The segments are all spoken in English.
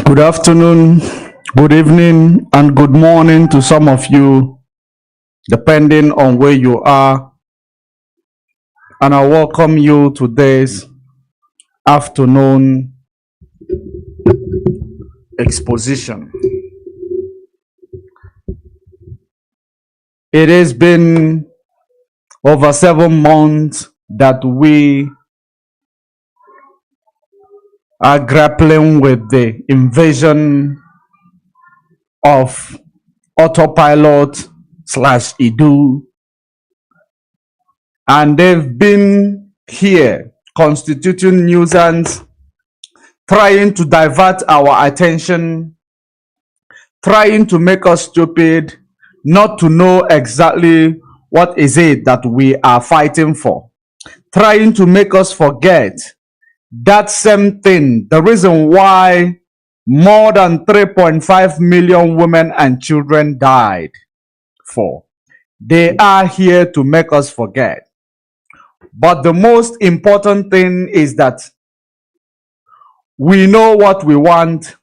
Good afternoon, good evening, and good morning to some of you, depending on where you are. And I welcome you to this afternoon exposition. It has been over 7 months that we are grappling with the invasion of autopilot slash IDU, and they've been here constituting nuisance, trying to divert our attention, trying to make us stupid, not to know exactly what is it that we are fighting for, trying to make us forget that same thing, the reason why more than 3.5 million women and children died for. They are here to make us forget. But the most important thing is that we know what we want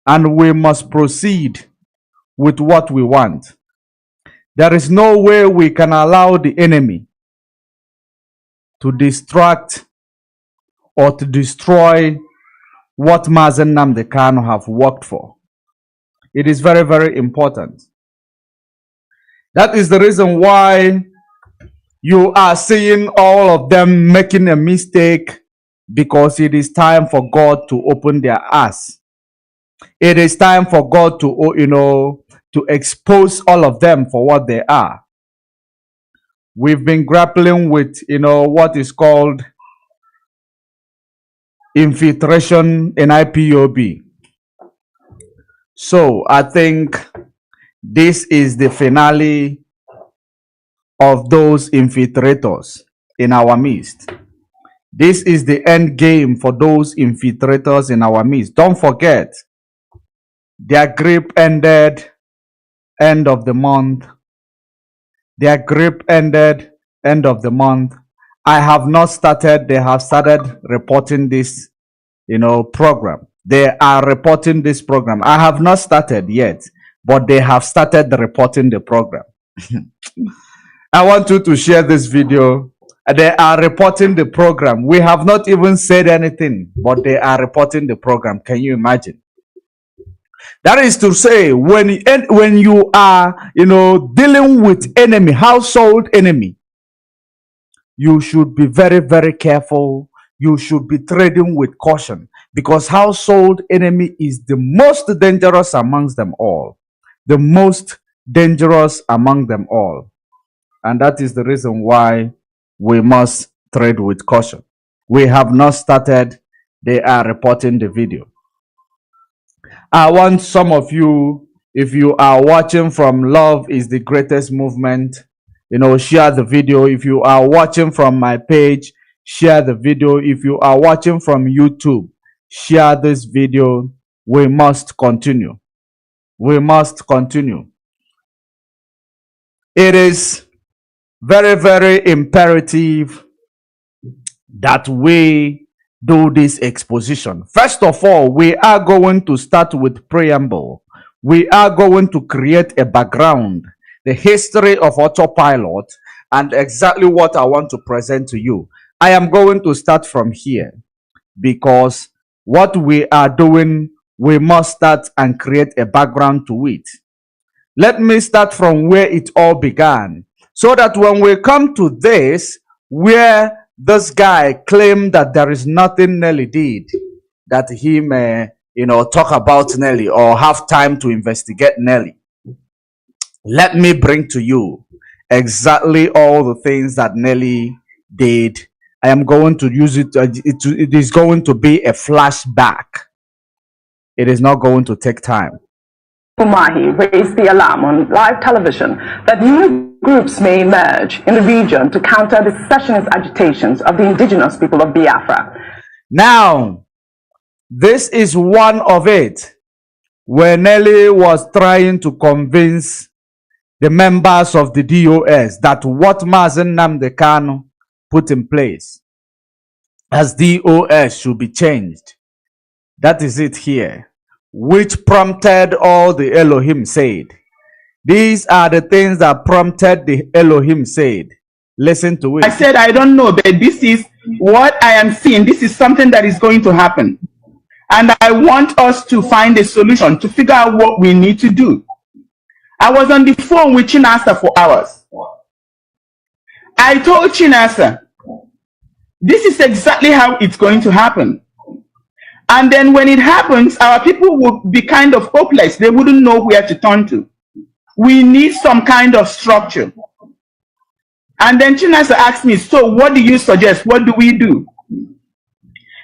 and we must proceed with what we want. There is no way we can allow the enemy to distract or to destroy what Mazi and Nnamdi Kanu have worked for. It is very, very important. That is the reason why you are seeing all of them making a mistake, because it is time for God to open their eyes. It is time for God to, to expose all of them for what they are. We've been grappling with, what is called infiltration in IPOB. So I think this is the finale of those infiltrators in our midst. This is the end game for those infiltrators in our midst. Don't forget, their grip ended end of the month. Their grip ended end of the month. I have not started. They have started reporting this, program. They are reporting this program. I have not started yet, but they have started reporting the program. I want you to share this video. They are reporting the program. We have not even said anything, but they are reporting the program. Can you imagine? That is to say, when you are, dealing with enemy, household enemy, you should be very, very careful. You should be trading with caution, because household enemy is the most dangerous amongst them all. The most dangerous among them all. And that is the reason why we must trade with caution. We have not started. They are reporting the video. I want some of you, if you are watching from Love is the Greatest Movement, share the video. If you are watching from my page, share the video. If you are watching from YouTube, share this video. We must continue. We must continue. It is very, very imperative that we do this exposition. First of all, we are going to start with preamble. We are going to create a background, the history of autopilot, and exactly what I want to present to you. I am going to start from here, because what we are doing, we must start and create a background to it. Let me start from where it all began, so that when we come to this, where this guy claimed that there is nothing Nelly did, that he may, talk about Nelly or have time to investigate Nelly. Let me bring to you exactly all the things that Nelly did. I am going to use it. It is going to be a flashback. It is not going to take time. Mahi raised the alarm on live television that new groups may emerge in the region to counter the secessionist agitations of the indigenous people of Biafra. Now, this is one of it, where Nelly was trying to convince the members of the DOS that what Mazi and Nnamdi Kanu put in place as DOS should be changed. That is it here. which prompted all the Elohim said. These are the things that prompted the Elohim said. Listen to it. I said, I don't know, but this is what I am seeing. This is something that is going to happen. And I want us to find a solution to figure out what we need to do. I was on the phone with Chinasa for hours. I told Chinasa, this is exactly how it's going to happen. And then when it happens, our people will be kind of hopeless. They wouldn't know where to turn to. We need some kind of structure. And then Chinasa asked me, so what do you suggest? What do we do?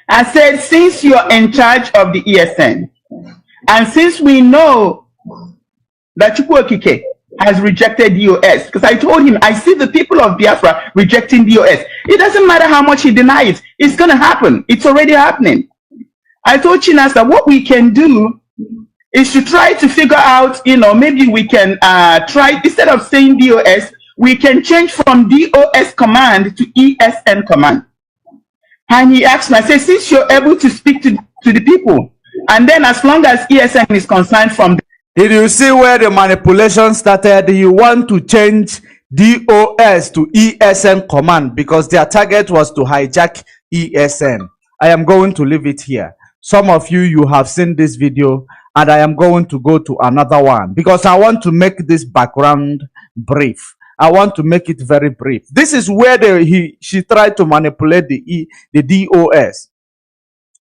I said, since you're in charge of the ESN, and since we know that Chukwuokike has rejected DOS, because I told him, I see the people of Biafra rejecting DOS. It doesn't matter how much he denies, it's going to happen. It's already happening. I told Chinasa, what we can do is to try to figure out, maybe we can try, instead of saying DOS, we can change from DOS command to ESN command. And he asked me, I said, since you're able to speak to the people, and then as long as ESN is concerned from... Did you see where the manipulation started? You want to change DOS to ESN command because their target was to hijack ESN. I am going to leave it here. Some of you have seen this video, and I am going to go to another one because I want to make this background brief. I want to make it very brief. This is where she tried to manipulate the DOS.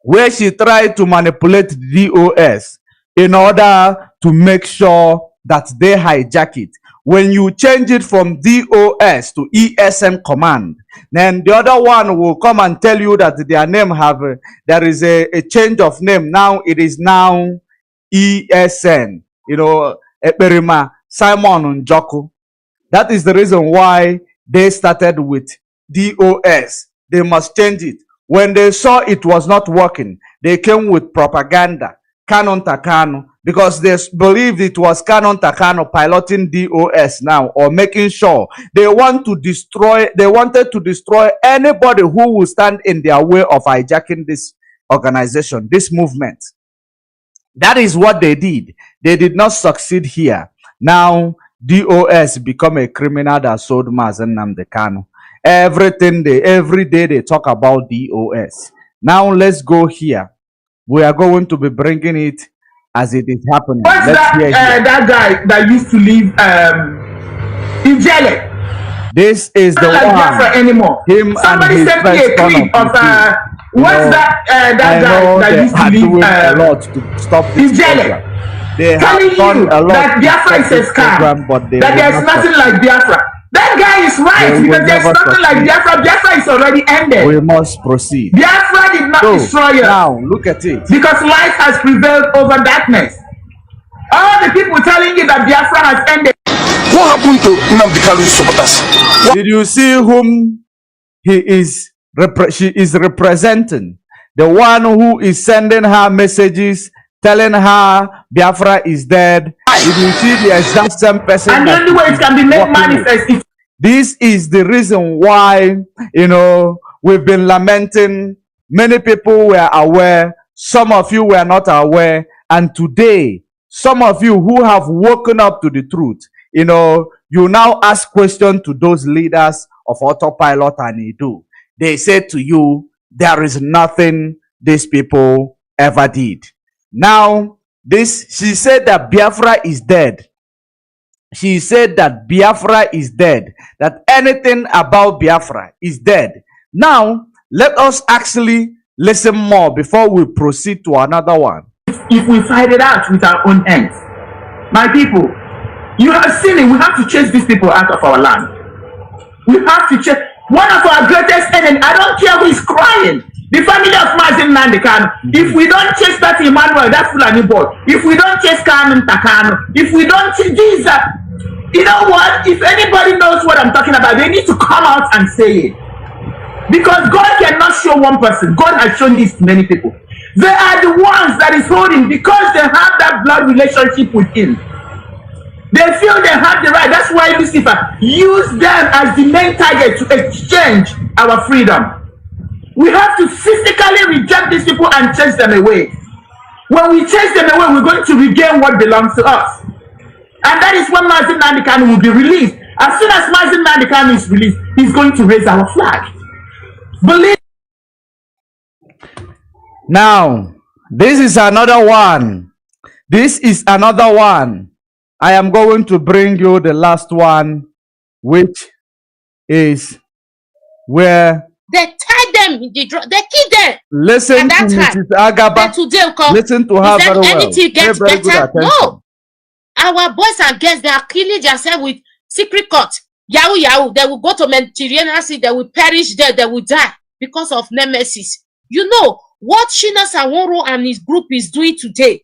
Where she tried to manipulate the DOS in order to make sure that they hijack it. When you change it from DOS to ESN command, then the other one will come and tell you that their name there is a change of name. Now it is now ESN. Ekperima, Simon Njoku. That is the reason why they started with DOS. They must change it. When they saw it was not working, they came with propaganda, Canon Takano, because they believed it was Canon Takano piloting DOS now, or making sure they wanted to destroy anybody who will stand in their way of hijacking this organization, this movement. That is what they did. They did not succeed here. Now, DOS become a criminal that sold Mazi Nnamdi Kanu. Every day they talk about DOS. Now let's go here. We are going to be bringing it as it is happening. What's that guy that used to live in jail? This is the one. Anymore. Somebody sent me a clip of what's that guy that used to live a lot to stop this in jail. They telling you that Biafra is a scam, that there's nothing like Biafra. That guy is right, because there's nothing like Biafra. Biafra is already ended. We must proceed. Biafra did not destroy us. Now, look at it. Because light has prevailed over darkness. All the people telling you that Biafra has ended. What happened to Nnamdi Kanu's saboteurs? Did you see whom she is representing? The one who is sending her messages, telling her Biafra is dead. Did you see the exact same person? And the only way it can be made manifest is... This is the reason why, we've been lamenting. Many people were aware. Some of you were not aware. And today, some of you who have woken up to the truth, you now ask questions to those leaders of autopilot and Edu. They said to you, there is nothing these people ever did. Now, she said that Biafra is dead. She said that Biafra is dead. That anything about Biafra is dead. Now, let us actually listen more before we proceed to another one. If we fight it out with our own hands, my people, you have seen it. We have to chase these people out of our land. We have to chase. One of our greatest enemies, I don't care who is crying. The family of Mazi Nnamdi Kanu. If we don't chase that Emmanuel, that Fulani boy, if we don't chase Canon Takano, if we don't chase Jesus, you know what? If anybody knows what I'm talking about, they need to come out and say it. Because God cannot show one person. God has shown this to many people. They are the ones that is holding, because they have that blood relationship with him. They feel they have the right. That's why Lucifer used them as the main target to exchange our freedom. We have to physically reject these people and chase them away. When we chase them away, we're going to regain what belongs to us. And that is when Mazi Nnamdi will be released. As soon as Mazi Nnamdi is released, he's going to raise our flag. Believe. Now, this is another one. This is another one. I am going to bring you the last one, which is where they tie them, they kill them. Listen to Mrs. Agaba. Listen to her very well. Anything gets better? No. Our boys and girls, they are killing themselves with secret court. Yahoo. They will go to Mediterranean Sea. They will perish there. They will die because of Nemesis. You know what Shina Saworo and his group is doing today?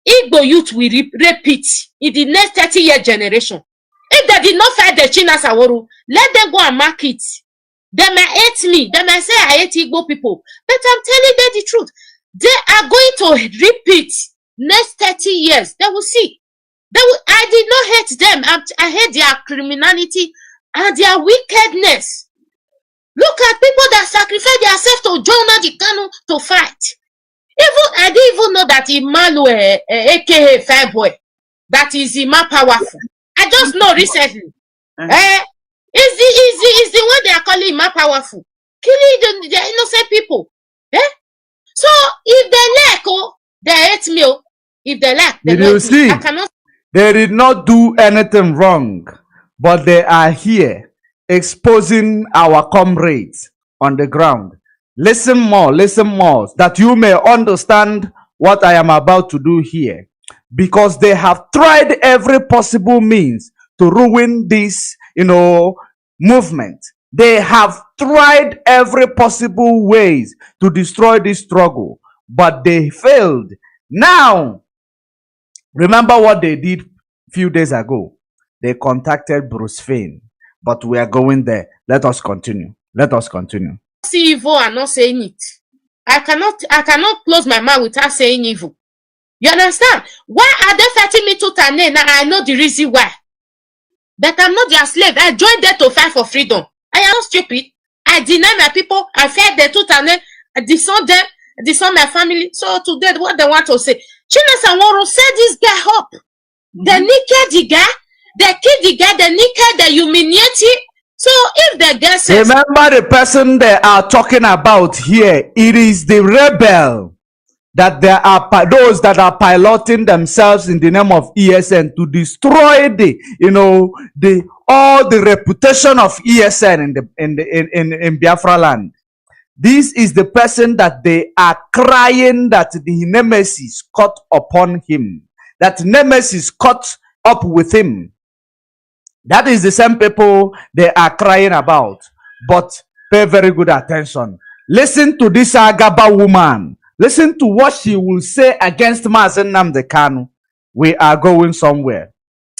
Igbo youth will repeat in the next 30-year generation. If they did not fight the Shina Saworo, let them go and mark it. They may hate me. They may say I hate Igbo people. But I'm telling them the truth. They are going to repeat next 30 years. They will see. I did not hate them. I hate their criminality and their wickedness. Look at people that sacrifice themselves to join the Kanu to fight. I didn't even know that Emmanuel, aka Fireboy, that is Ima powerful. I just know recently. Is the one they are calling Ima powerful, killing the innocent people. So if they like, they hate me. If they like, they hate me. I cannot. They did not do anything wrong, but they are here exposing our comrades on the ground. Listen more, that you may understand what I am about to do here. Because they have tried every possible means to ruin this, movement. They have tried every possible ways to destroy this struggle, but they failed. Now, remember what they did a few days ago. They contacted Bruce Fane, but we are going there. Let us continue. See evil and not saying it. I cannot close my mouth without saying evil. You understand? Why are they fighting me to Tane? Now I know the reason why. That I'm not their slave. I joined them to fight for freedom. I am not stupid. I deny my people. I fed them to Tane. I disown them. I disown my family. So today, what they want to say? China Saworo set this guy up. They naked the guy. They killed the guy. They naked. They humiliated. So if the guy says, remember the person they are talking about here. It is the rebel that there are those that are piloting themselves in the name of ESN to destroy all the reputation of ESN in Biafra land. This is the person that they are crying that the Nemesis caught upon him, that Nemesis caught up with him. That is the same people they are crying about. But pay very good attention. Listen to this Agaba woman. Listen to what she will say against Mazi Nnamdi Kanu. We are going somewhere.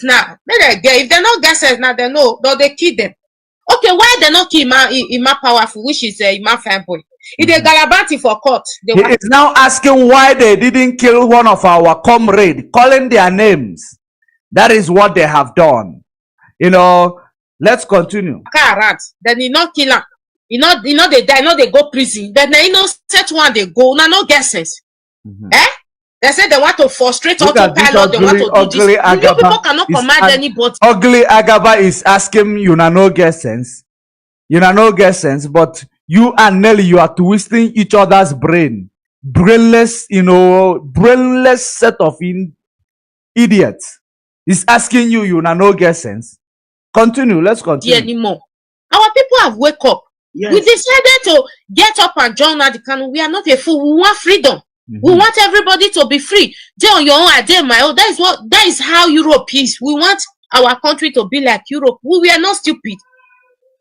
Now, if they're not guessers, now they know, though they kill them. Okay, why they not kill Ima powerful, which is Ima Fireboy? If they galabanti for court, he is now asking why they didn't kill one of our comrades, calling their names. That is what they have done. Let's continue. Then he not kill them. They die, they go prison. Then set one they go. Now no guesses. They say they want to frustrate autopilot. They want to do this. You people cannot command anybody. Ugly Agaba is asking you no guesses. But you and Nelly, you are twisting each other's brain. Brainless, brainless set of idiots. He's asking you no guesses. Continue. Let's continue. Anymore. Our people have wake up. Yes. We decided to get up and join the Kanu. We are not a fool. We want freedom. We want everybody to be free. Day on your own, I day my own. That is how Europe is. We want our country to be like Europe. We are not stupid.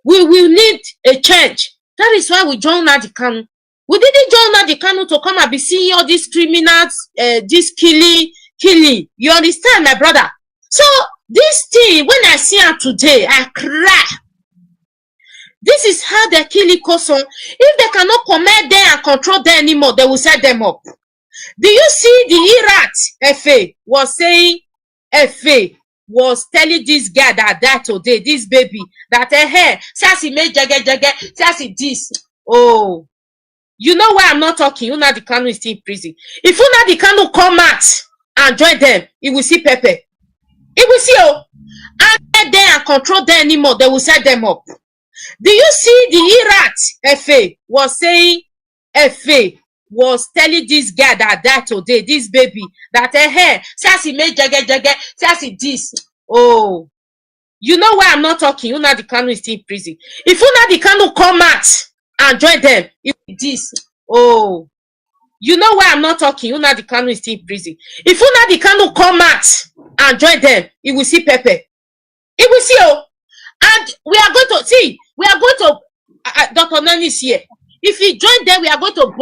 We will need a change. That is why we joined the Kanu. We didn't join the Kanu to come and be seeing all these criminals, this killing. You understand, my brother? So this thing, when I see her today, I cry. This is how they kill Ikoson. If they cannot command them and control them anymore, they will set them up. Do you see the Irat FA was saying, FA was telling this guy that died today, this baby, that hey, sassy made jagge, sassy this. Oh, You know why I'm not talking? Nnamdi Kanu is still in prison. If Nnamdi Kanu come out and join them, he will see Pepe. He will see, oh, and let them and control them anymore. They will set them up. Do you see the Irat FA was saying, FA was telling this guy that died today, this baby, that says he made jagge, says he this. Oh, you know why I'm not talking? Nnamdi Kanu is still in prison. If Nnamdi Kanu come out and join them, it will be this. Oh, you know why I'm not talking? Nnamdi Kanu is still in prison. If Nnamdi Kanu come out and join them, he will see Pepe. He will see, oh, and we are going to see. We are going to Dr. Nani is here. If he join them, we are going to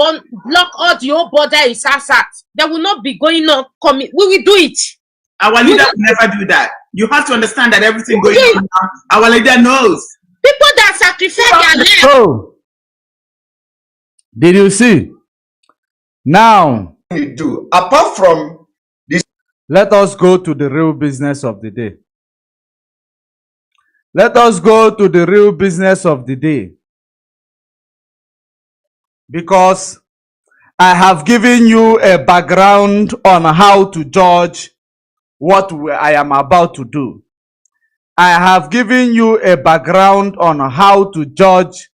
block all the whole border in Sasat. There will not be going on coming. We will do it. Our leader will never do that. You have to understand that everything going on now, our leader knows. People that sacrifice their life. So, did you see? Now, We do. Apart from this, let us go to the real business of the day. Let us go to the real business of the day. Because I have given you a background on how to judge what I am about to do. I have given you a background on how to judge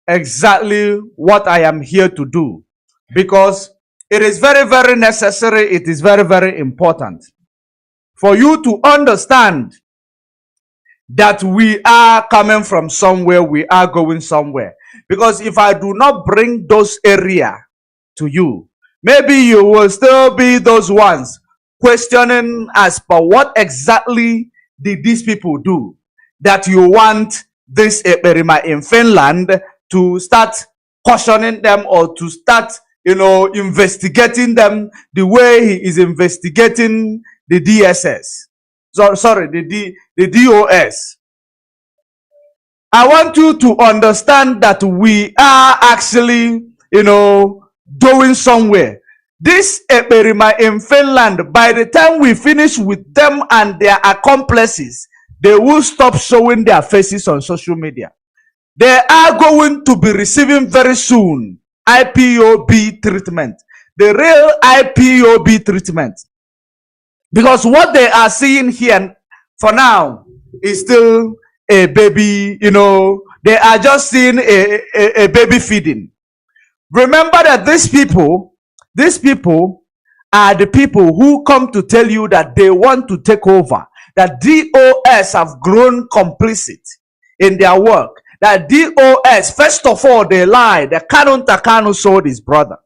exactly what I am here to do. Because it is very, very necessary. It is very, very important for you to understand that we are coming from somewhere, we are going somewhere. Because if I do not bring those areas to you, maybe you will still be those ones questioning as per what exactly did these people do that you want this Ekperima in Finland to start cautioning them or to start, investigating them the way he is investigating the DSS. Sorry, the DOS. I want you to understand that we are actually, going somewhere. This Ekperima in Finland, by the time we finish with them and their accomplices, they will stop showing their faces on social media. They are going to be receiving very soon IPOB treatment, the real IPOB treatment. Because what they are seeing here for now is still a baby, they are just seeing a baby feeding. Remember that these people are the people who come to tell you that they want to take over, that DOS have grown complicit in their work, that DOS, first of all, they lie, the Takano sold his brother.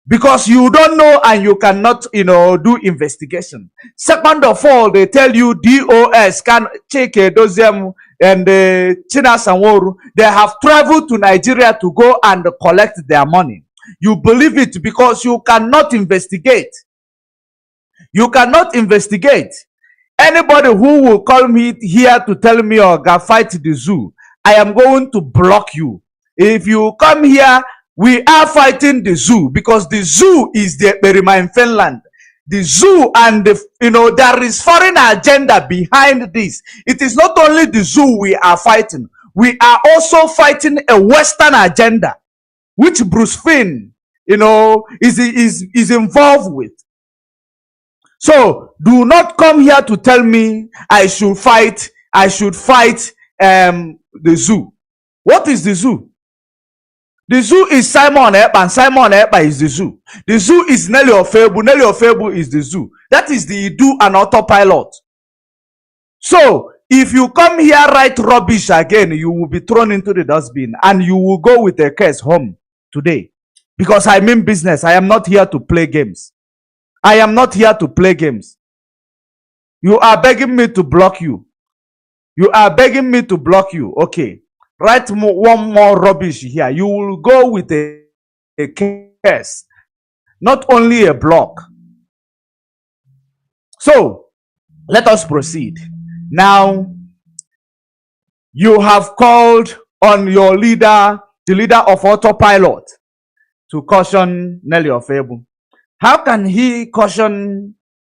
Because you don't know and you cannot, do investigation. Second of all, they tell you DOS can check those and China Sanworu. They have traveled to Nigeria to go and collect their money. You believe it because you cannot investigate. You cannot investigate. Anybody who will call me here to tell me or go fight the zoo, I am going to block you. If you come here, we are fighting the zoo because the zoo is the Ekperima in Finland. The zoo and there is foreign agenda behind this. It is not only the zoo we are fighting. We are also fighting a Western agenda, which Bruce Finn, is involved with. So do not come here to tell me I should fight the zoo. What is the zoo? The zoo is Simon Ekpa, and Simon Ekpa is the zoo. The zoo is Nelly Ofebu. Nelly Ofebu is the zoo. That is the do and autopilot. So, if you come here write rubbish again, you will be thrown into the dustbin and you will go with a case home today. Because I mean business. I am not here to play games. I am not here to play games. You are begging me to block you. You are begging me to block you. Okay. Write one more rubbish here. You will go with a case, not only a block. So, let us proceed. Now, you have called on your leader, the leader of autopilot, to caution Nelly Ofebu. How can he caution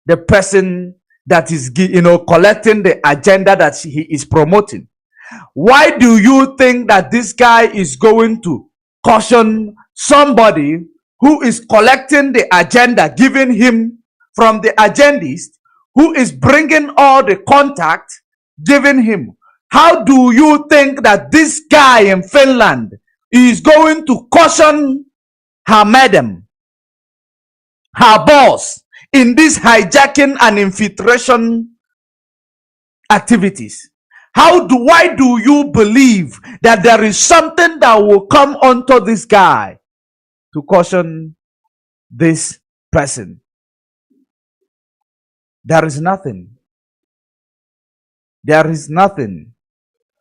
the person that is, collecting the agenda that he is promoting? Why do you think that this guy is going to caution somebody who is collecting the agenda given him from the agendist, who is bringing all the contact given him. How do you think that this guy in Finland is going to caution her madam, her boss, in this hijacking and infiltration activities? Why do you believe that there is something that will come onto this guy to caution this person? There is nothing. There is nothing.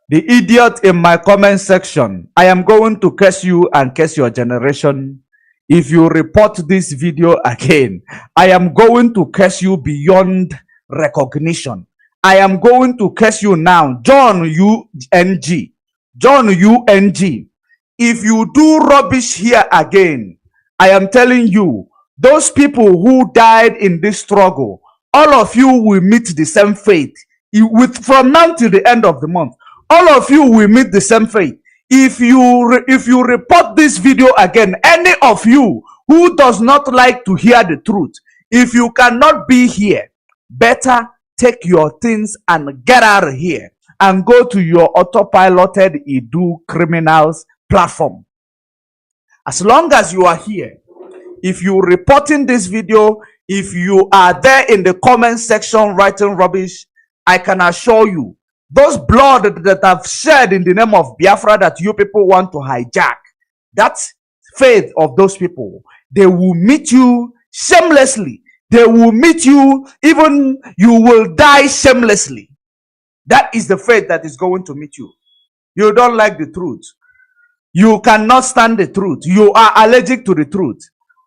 The idiot in my comment section, I am going to curse you and curse your generation. If you report this video again, I am going to curse you beyond recognition. I am going to curse you now. John U-N-G. John U-N-G. If you do rubbish here again, I am telling you, those people who died in this struggle, all of you will meet the same fate. From now till the end of the month, all of you will meet the same fate. If you report this video again, any of you who does not like to hear the truth, if you cannot be here, better take your things and get out of here and go to your autopiloted Edu criminals platform. As long as you are here, if you reporting this video, if you are there in the comment section writing rubbish, I can assure you, those blood that I've shed in the name of Biafra that you people want to hijack, that's faith of those people. They will meet you shamelessly. They will meet you, even you will die shamelessly. That is the faith that is going to meet you. You don't like the truth. You cannot stand the truth. You are allergic to the truth.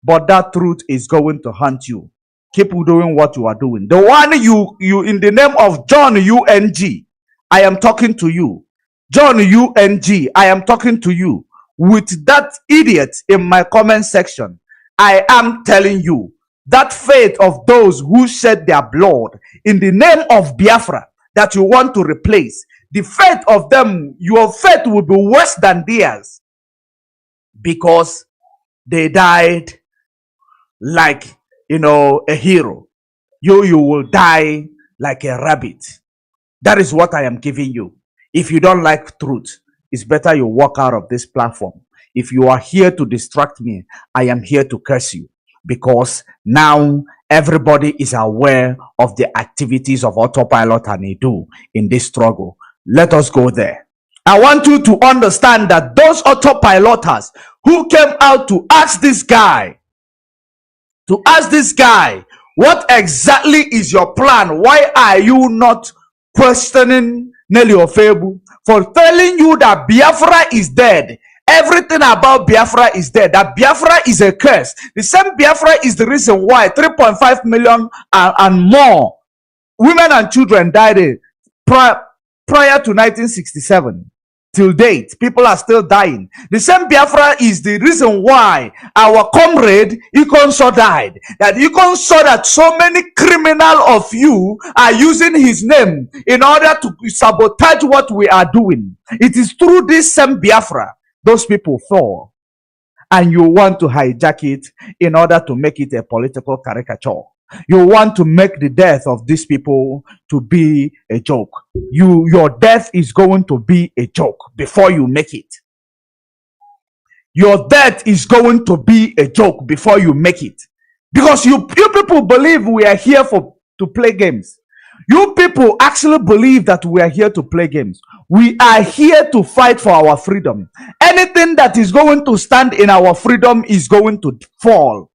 But that truth is going to haunt you. Keep doing what you are doing. The one you in the name of John U-N-G, I am talking to you. John U-N-G, I am talking to you. With that idiot in my comment section, I am telling you, that faith of those who shed their blood in the name of Biafra that you want to replace, the faith of them, your faith will be worse than theirs, because they died like, a hero. You will die like a rabbit. That is what I am giving you. If you don't like truth, it's better you walk out of this platform. If you are here to distract me, I am here to curse you, because now everybody is aware of the activities of autopilot and Edu in this struggle. Let us go there. I want you to understand that those autopiloters who came out to ask this guy, what exactly is your plan? Why are you not questioning Nelly Ofebu for telling you that Biafra is dead? Everything about Biafra is dead. That Biafra is a curse. The same Biafra is the reason why 3.5 million and more women and children died prior to 1967. Till date, people are still dying. The same Biafra is the reason why our comrade Ikonso died. That Ikonso, that so many criminal of you are using his name in order to sabotage what we are doing. It is through this same Biafra those people fall, and you want to hijack it in order to make it a political caricature. You want to make the death of these people to be a joke. Your death is going to be a joke before you make it. Your death is going to be a joke before you make it. Because you people believe we are here to play games. You people actually believe that we are here to play games. We are here to fight for our freedom. Anything that is going to stand in our freedom is going to fall.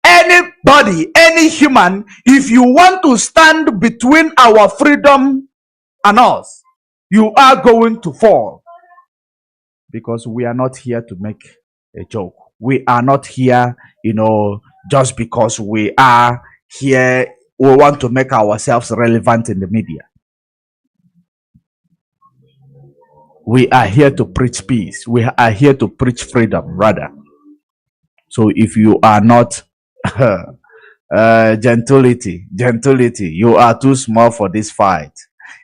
Anybody, any human, if you want to stand between our freedom and us, you are going to fall. Because we are not here to make a joke. We are not here, just because we are here, we want to make ourselves relevant in the media. We are here to preach peace. We are here to preach freedom, rather. So if you are not gentility, you are too small for this fight.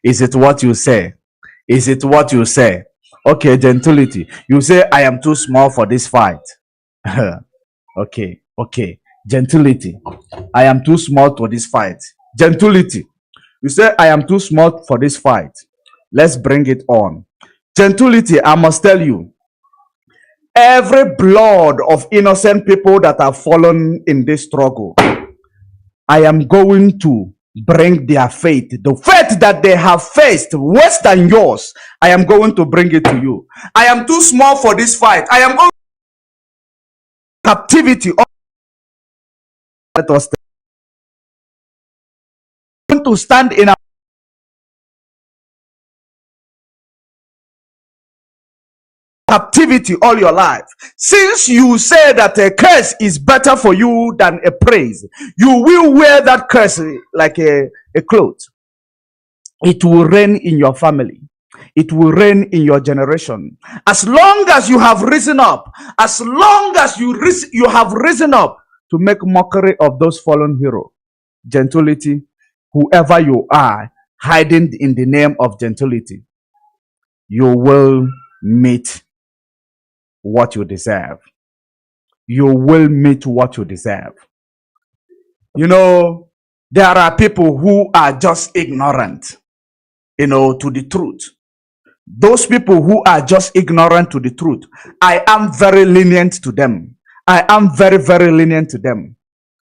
Is it what you say? Is it what you say? Okay, gentility. You say I am too small for this fight. Okay. Gentility. I am too small for this fight. Gentility. You say I am too small for this fight. Let's bring it on. Gentility, I must tell you, every blood of innocent people that have fallen in this struggle, I am going to bring their faith, the faith that they have faced worse than yours. I am going to bring it to you. I am too small for this fight. I am going to captivity. Let us going to stand in a captivity all your life. Since you say that a curse is better for you than a praise, you will wear that curse like a cloth. It will reign in your family. It will reign in your generation. As long as you have risen up, as long as you have risen up to make mockery of those fallen heroes, gentility, whoever you are, hiding in the name of gentility, you will meet what you deserve. You will meet what you deserve. You know, there are people who are just ignorant, to the truth. Those people who are just ignorant to the truth, I am very lenient to them. I am very, very lenient to them.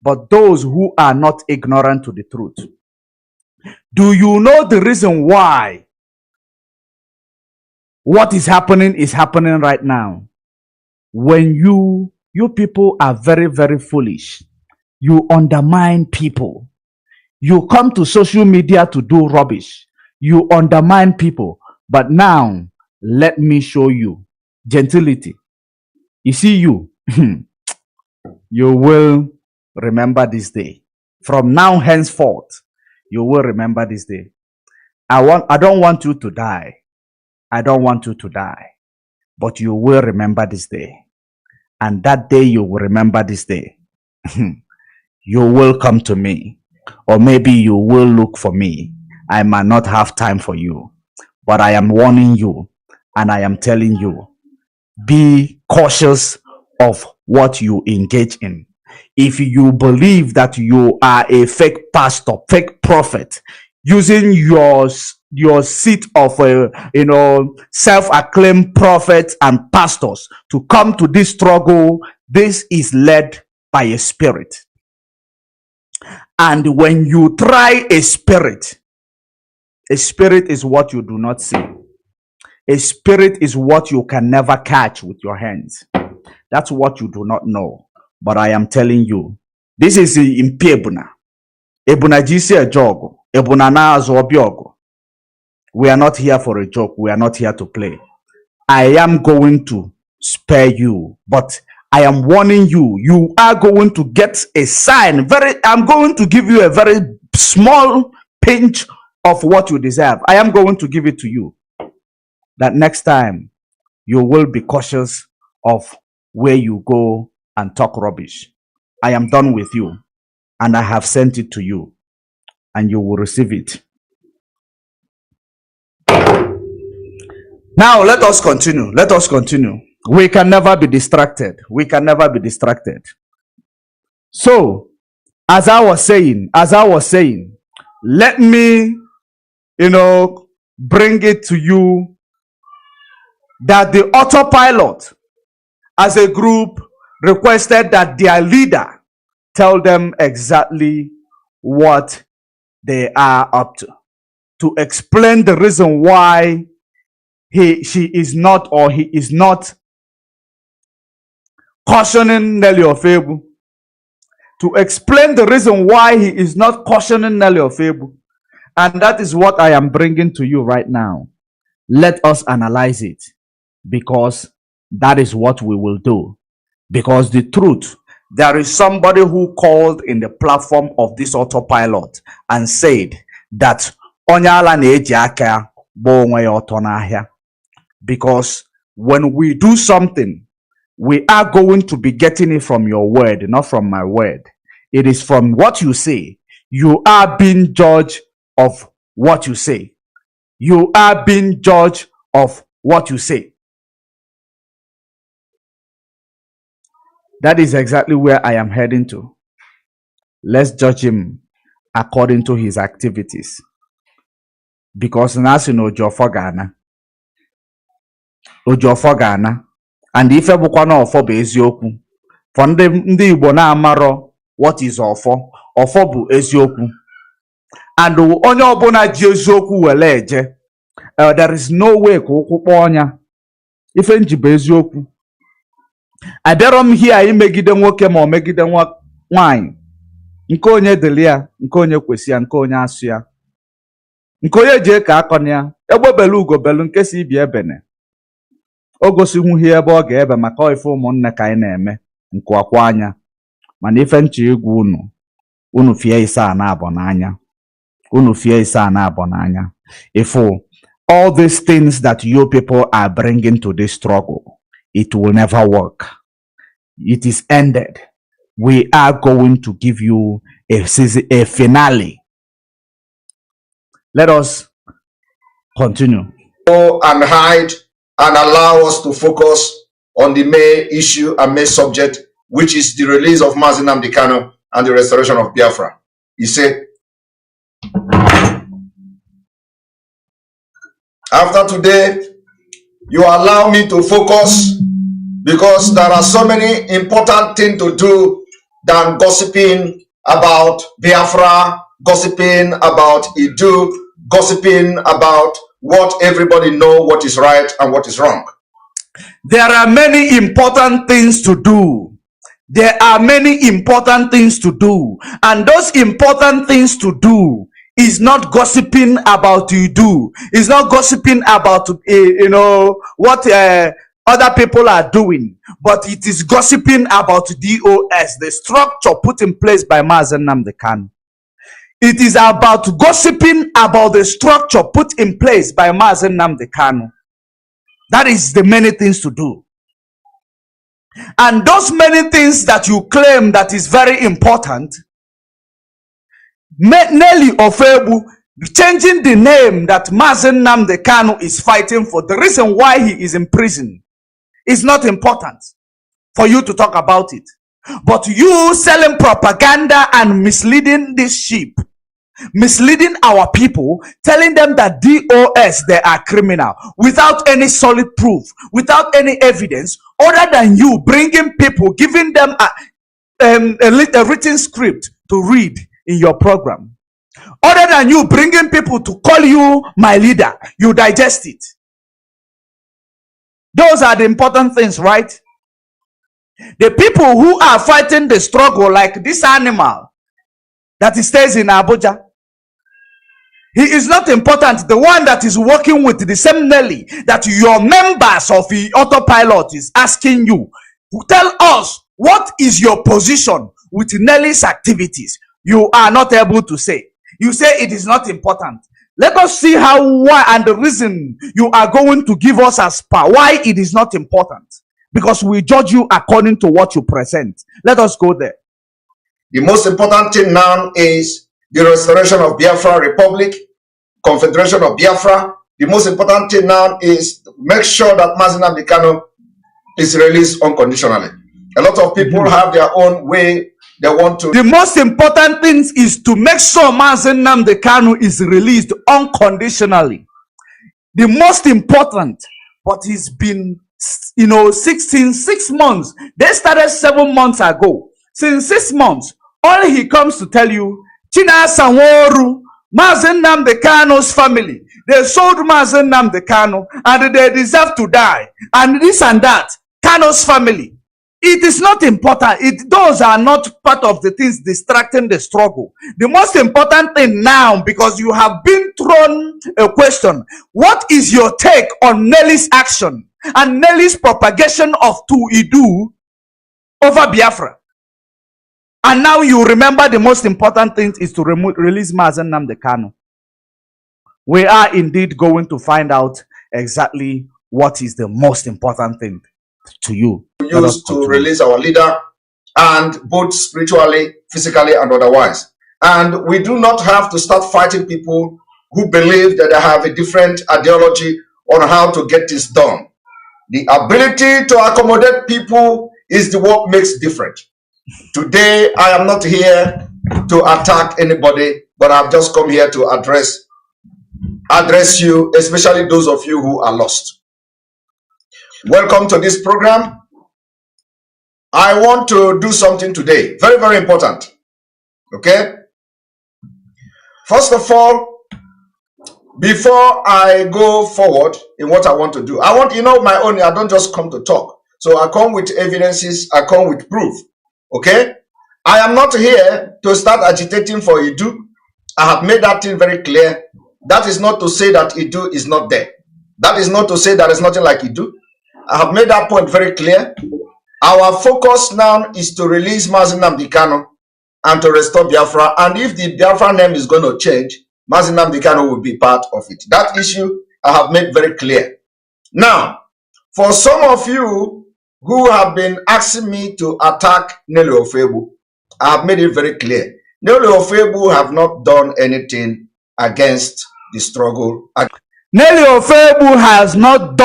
But those who are not ignorant to the truth, do you know the reason why what is happening right now? When you people are very, very foolish, you undermine people. You come to social media to do rubbish. You undermine people. But now, let me show you gentility. You see, you will remember this day. From now henceforth, you will remember this day. I don't want you to die. I don't want you to die. But you will remember this day. And that day you will remember this day. You will come to me. Or maybe you will look for me. I might not have time for you. But I am warning you. And I am telling you. Be cautious of what you engage in. If you believe that you are a fake pastor, fake prophet, using your seat of self-acclaimed prophets and pastors to come to this struggle, this is led by a spirit. And when you try a spirit is what you do not see. A spirit is what you can never catch with your hands. That's what you do not know. But I am telling you, this is in Ebuna. Ebuna jisi a jogo. Ebuna na azobiogo. We are not here for a joke. We are not here to play. I am going to spare you, but I am warning you. You are going to get a sign. I'm going to give you a very small pinch of what you deserve. I am going to give it to you. That next time you will be cautious of where you go and talk rubbish. I am done with you, and I have sent it to you, and you will receive it. Now let us continue. Let us continue. We can never be distracted. We can never be distracted. So, as I was saying, let me, bring it to you that the autopilot as a group requested that their leader tell them exactly what they are up to explain the reason why he is not cautioning Nelly Ofebu, to explain the reason why he is not cautioning Nelly Ofebu. And that is what I am bringing to you right now. Let us analyze it, because that is what we will do. Because the truth, there is somebody who called in the platform of this autopilot and said that because when we do something, we are going to be getting it from your word, not from my word. It is from what you say. You are being judged of what you say. You are being judged of what you say. That is exactly where I am heading to. Let's judge him according to his activities. Because Nasi no Ojiofo Ghana. Ojiofo Ghana. And if bụkwa na ọfọ bụ eziokwu. For ndị Igbo na-amarọ what is ọfọ. Ọfọ bụ eziokwu. And onye ọbụla ji eziokwu wele eje. There is no way ka ụkwụ kpọọ ọnya. Ife nji bụ eziokwu. Abịarọ m here imegide nwoke ma ọ megide nwanyị. Nke onye dịrị ya, nke onye kwesị ya, nke onye asụ ya. Nke onye jee ka akọna ya. Egbebelu ugobelu nke si ibi ebene. O gosigwughị ebe ọ ga-ebe maka ife ụmụnne ka anyị na-eme nke ọkwa anya. Mana ife nche egwu unu fie ise a na-abọ n'anya. Unu fie ise a na-abọ n'anya. Ifo all these things that you people are bringing to this struggle, it will never work. It is ended. We are going to give you a finale. Let us continue. Go and hide and allow us to focus on the main issue and main subject, which is the release of Mazi Nnamdi Kanu and the restoration of Biafra. He said, after today, you allow me to focus because there are so many important things to do than gossiping about Biafra, gossiping about Idu, gossiping about what everybody know what is right and what is wrong. There are many important things to do. There are many important things to do. And those important things to do is not gossiping about you do. It's not gossiping about, what other people are doing. But it is gossiping about DOS, the structure put in place by Mazi Nnamdi Kanu. It is about gossiping about the structure put in place by Mazi Nnamdi Kanu. That is the many things to do. And those many things that you claim that is very important, Nelly Ofebu, changing the name that Mazi Nnamdi Kanu is fighting for, the reason why he is in prison, is not important for you to talk about it. But you selling propaganda and misleading this sheep, misleading our people, telling them that DOS, they are criminal, without any solid proof, without any evidence, other than you bringing people, giving them a written script to read in your program. Other than you bringing people to call you my leader, you digest it. Those are the important things, right? The people who are fighting the struggle, like this animal that stays in Abuja, he is not important. The one that is working with the same Nelly that your members of the autopilot is asking you, tell us what is your position with Nelly's activities. You are not able to say. You say it is not important. Let us see why and the reason you are going to give us as per why it is not important. Because we judge you according to what you present. Let us go there. The most important thing now is the restoration of Biafra Republic, Confederation of Biafra. The most important thing now is to make sure that Mazi Nnamdi Kanu is released unconditionally. A lot of people have their own way they want to. The most important thing is to make sure Mazi Nnamdi Kanu is released unconditionally. The most important, but it's been 6 months. They started 7 months ago. Since 6 months, all he comes to tell you, China Sanworu, Mazi Nnamdi Kanu's family, they sold Mazi Nnamdi Kanu and they deserve to die. And this and that, Kanu's family. It is not important. Those are not part of the things distracting the struggle. The most important thing now, because you have been thrown a question, what is your take on Nelly's action and Nelly's propagation of Idu over Biafra? And now you remember the most important thing is to release Mazi Nnamdi Kanu. We are indeed going to find out exactly what is the most important thing to you. Use to release our leader, and both spiritually, physically, and otherwise. And we do not have to start fighting people who believe that they have a different ideology on how to get this done. The ability to accommodate people is the what makes different. Today, I am not here to attack anybody, but I've just come here to address you, especially those of you who are lost. Welcome to this program. I want to do something today, very, very important. Okay? First of all, before I go forward in what I want to do, I want, my own, I don't just come to talk. So I come with evidences, I come with proof. Okay? I am not here to start agitating for Idu. I have made that thing very clear. That is not to say that Idu is not there. That is not to say there is nothing like Idu. I have made that point very clear. Our focus now is to release Mazi Nnamdi Kanu and to restore Biafra. And if the Biafra name is going to change, Mazi Nnamdi Kanu will be part of it. That issue I have made very clear. Now, for some of you who have been asking me to attack Nelly Ofebu, I have made it very clear. Nelly Ofebu have not done anything against the struggle. Nelly Ofebu have not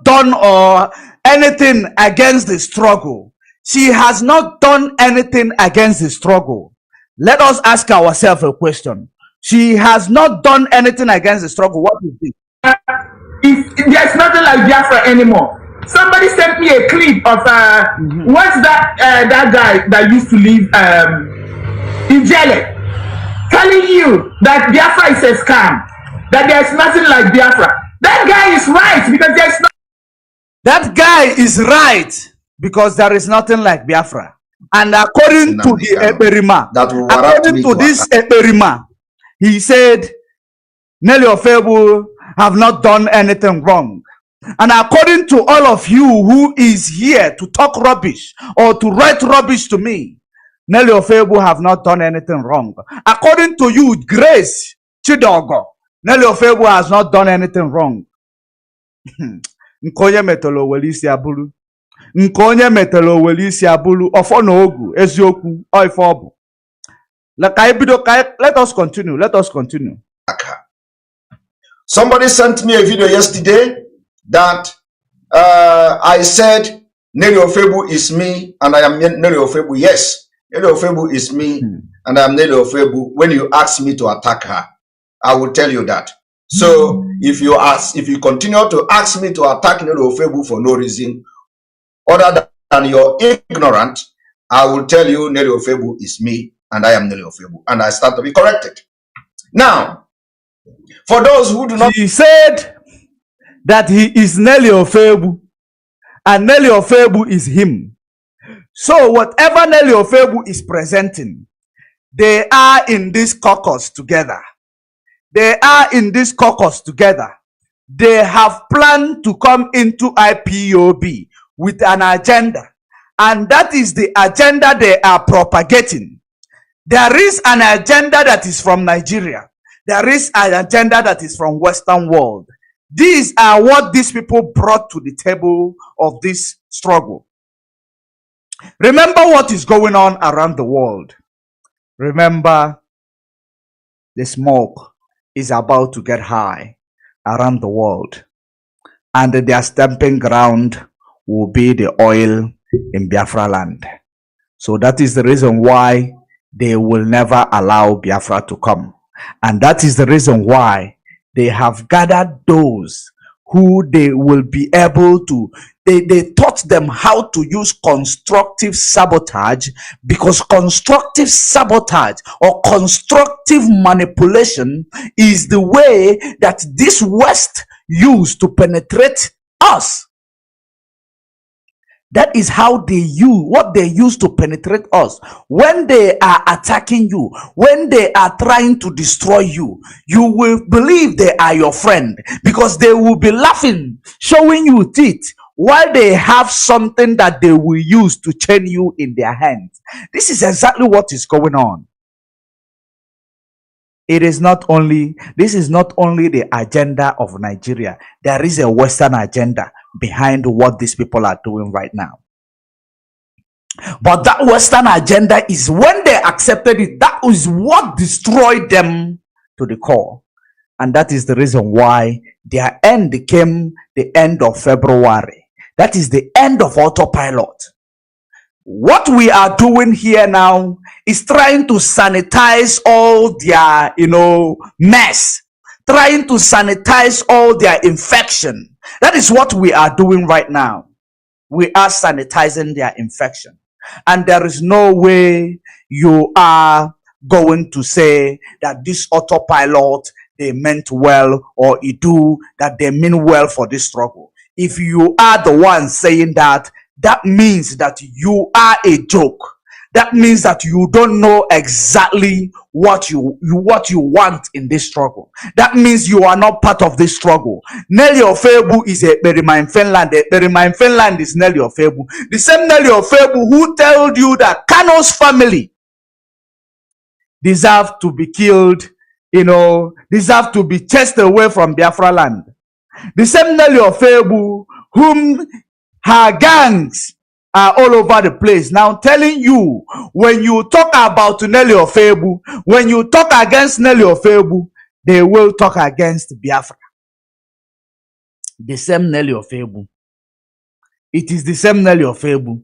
done or anything against the struggle. She has not done anything against the struggle. Let us ask ourselves a question. She has not done anything against the struggle. What is it? There's nothing like Biafra anymore. Somebody sent me a clip of what's that guy that used to live in Jele, telling you that Biafra is a scam, that there's nothing like Biafra. That guy is right because there's no. That guy is right because there is nothing like Biafra. And according to the Ekperima, Ekperima, he said Nelly Ofebu have not done anything wrong. And according to all of you who is here to talk rubbish or to write rubbish to me, Nelly Ofebu have not done anything wrong. According to you, Grace Chidogo, Nelly Ofebu has not done anything wrong. Nkonye metolo welisi abulu. Nkonye metolo welisi abulu. Ofono ogu ezioku oifobu. Let us continue. Let us continue. Somebody sent me a video yesterday that I said Nelly Ofebu is me and I am Nelly Ofebu. Yes, Nelly Ofebu is me and I am Nelly Ofebu. When you ask me to attack her, I will tell you that. So if you continue to ask me to attack Nelly Ofebu for no reason other than you're ignorant, I will tell you Nelly Ofebu is me and I am Nelly Ofebu, and I start to be corrected. Now, for those who do not, he said that he is Nelly Ofebu and Nelly Ofebu is him. So whatever Nelly Ofebu is presenting, they are in this caucus together. They are in this caucus together. They have planned to come into IPOB with an agenda. And that is the agenda they are propagating. There is an agenda that is from Nigeria. There is an agenda that is from Western world. These are what these people brought to the table of this struggle. Remember what is going on around the world. Remember the smoke is about to get high around the world. And their stamping ground will be the oil in Biafra land. So that is the reason why they will never allow Biafra to come. And that is the reason why they have gathered those who they will be able to, they taught them how to use constructive sabotage, because constructive sabotage or constructive manipulation is the way that this West used to penetrate us. That is how they use, what they use to penetrate us. When they are attacking you, when they are trying to destroy you, you will believe they are your friend, because they will be laughing, showing you teeth, while they have something that they will use to chain you in their hands. This is exactly what is going on. It is not only, this is not only the agenda of Nigeria. There is a Western agenda behind what these people are doing right now. But that Western agenda is, when they accepted it, that is what destroyed them to the core. And that is the reason why their end came the end of February. That is the end of autopilot. What we are doing here now is trying to sanitize all their, mess, trying to sanitize all their infection. That is what we are doing right now. We are sanitizing their infection. And there is no way you are going to say that this autopilot, they meant well, or it do that they mean well for this struggle. If you are the one saying that, that means that you are a joke. That means that you don't know exactly what you want in this struggle. That means you are not part of this struggle. Nelly Ofebu is a Ekperima in Finland. Ekperima in Finland is Nelly Ofebu. The same Nelly Ofebu who told you that Kano's family deserve to be killed, deserve to be chased away from Biafra land. The same Nelly Ofebu whom her gangs are all over the place now telling you, when you talk about Nelly Ofebu, when you talk against Nelly Ofebu, they will talk against Biafra. The same Nelly Ofebu. It is the same Nelly Ofebu.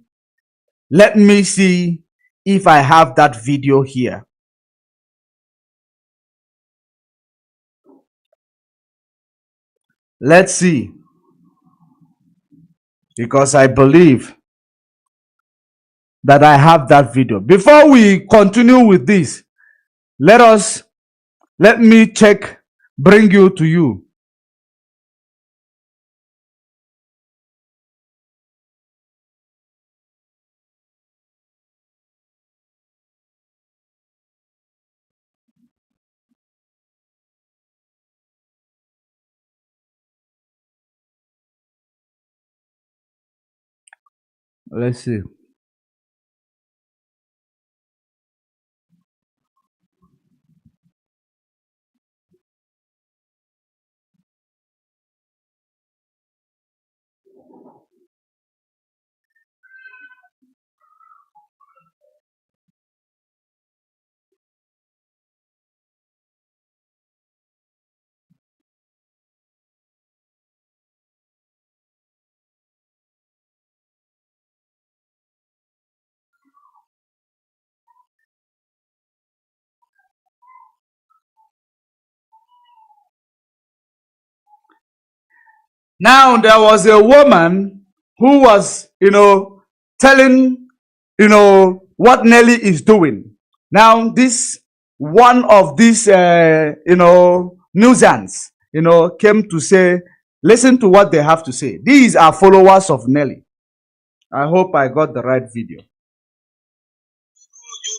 Let me see if I have that video here. Let's see. Because I believe that I have that video. Before we continue with this, let me bring you to you. Let's see. Now there was a woman who was, telling, what Nelly is doing. Now this one of these, nuisance, came to say, listen to what they have to say. These are followers of Nelly. I hope I got the right video. You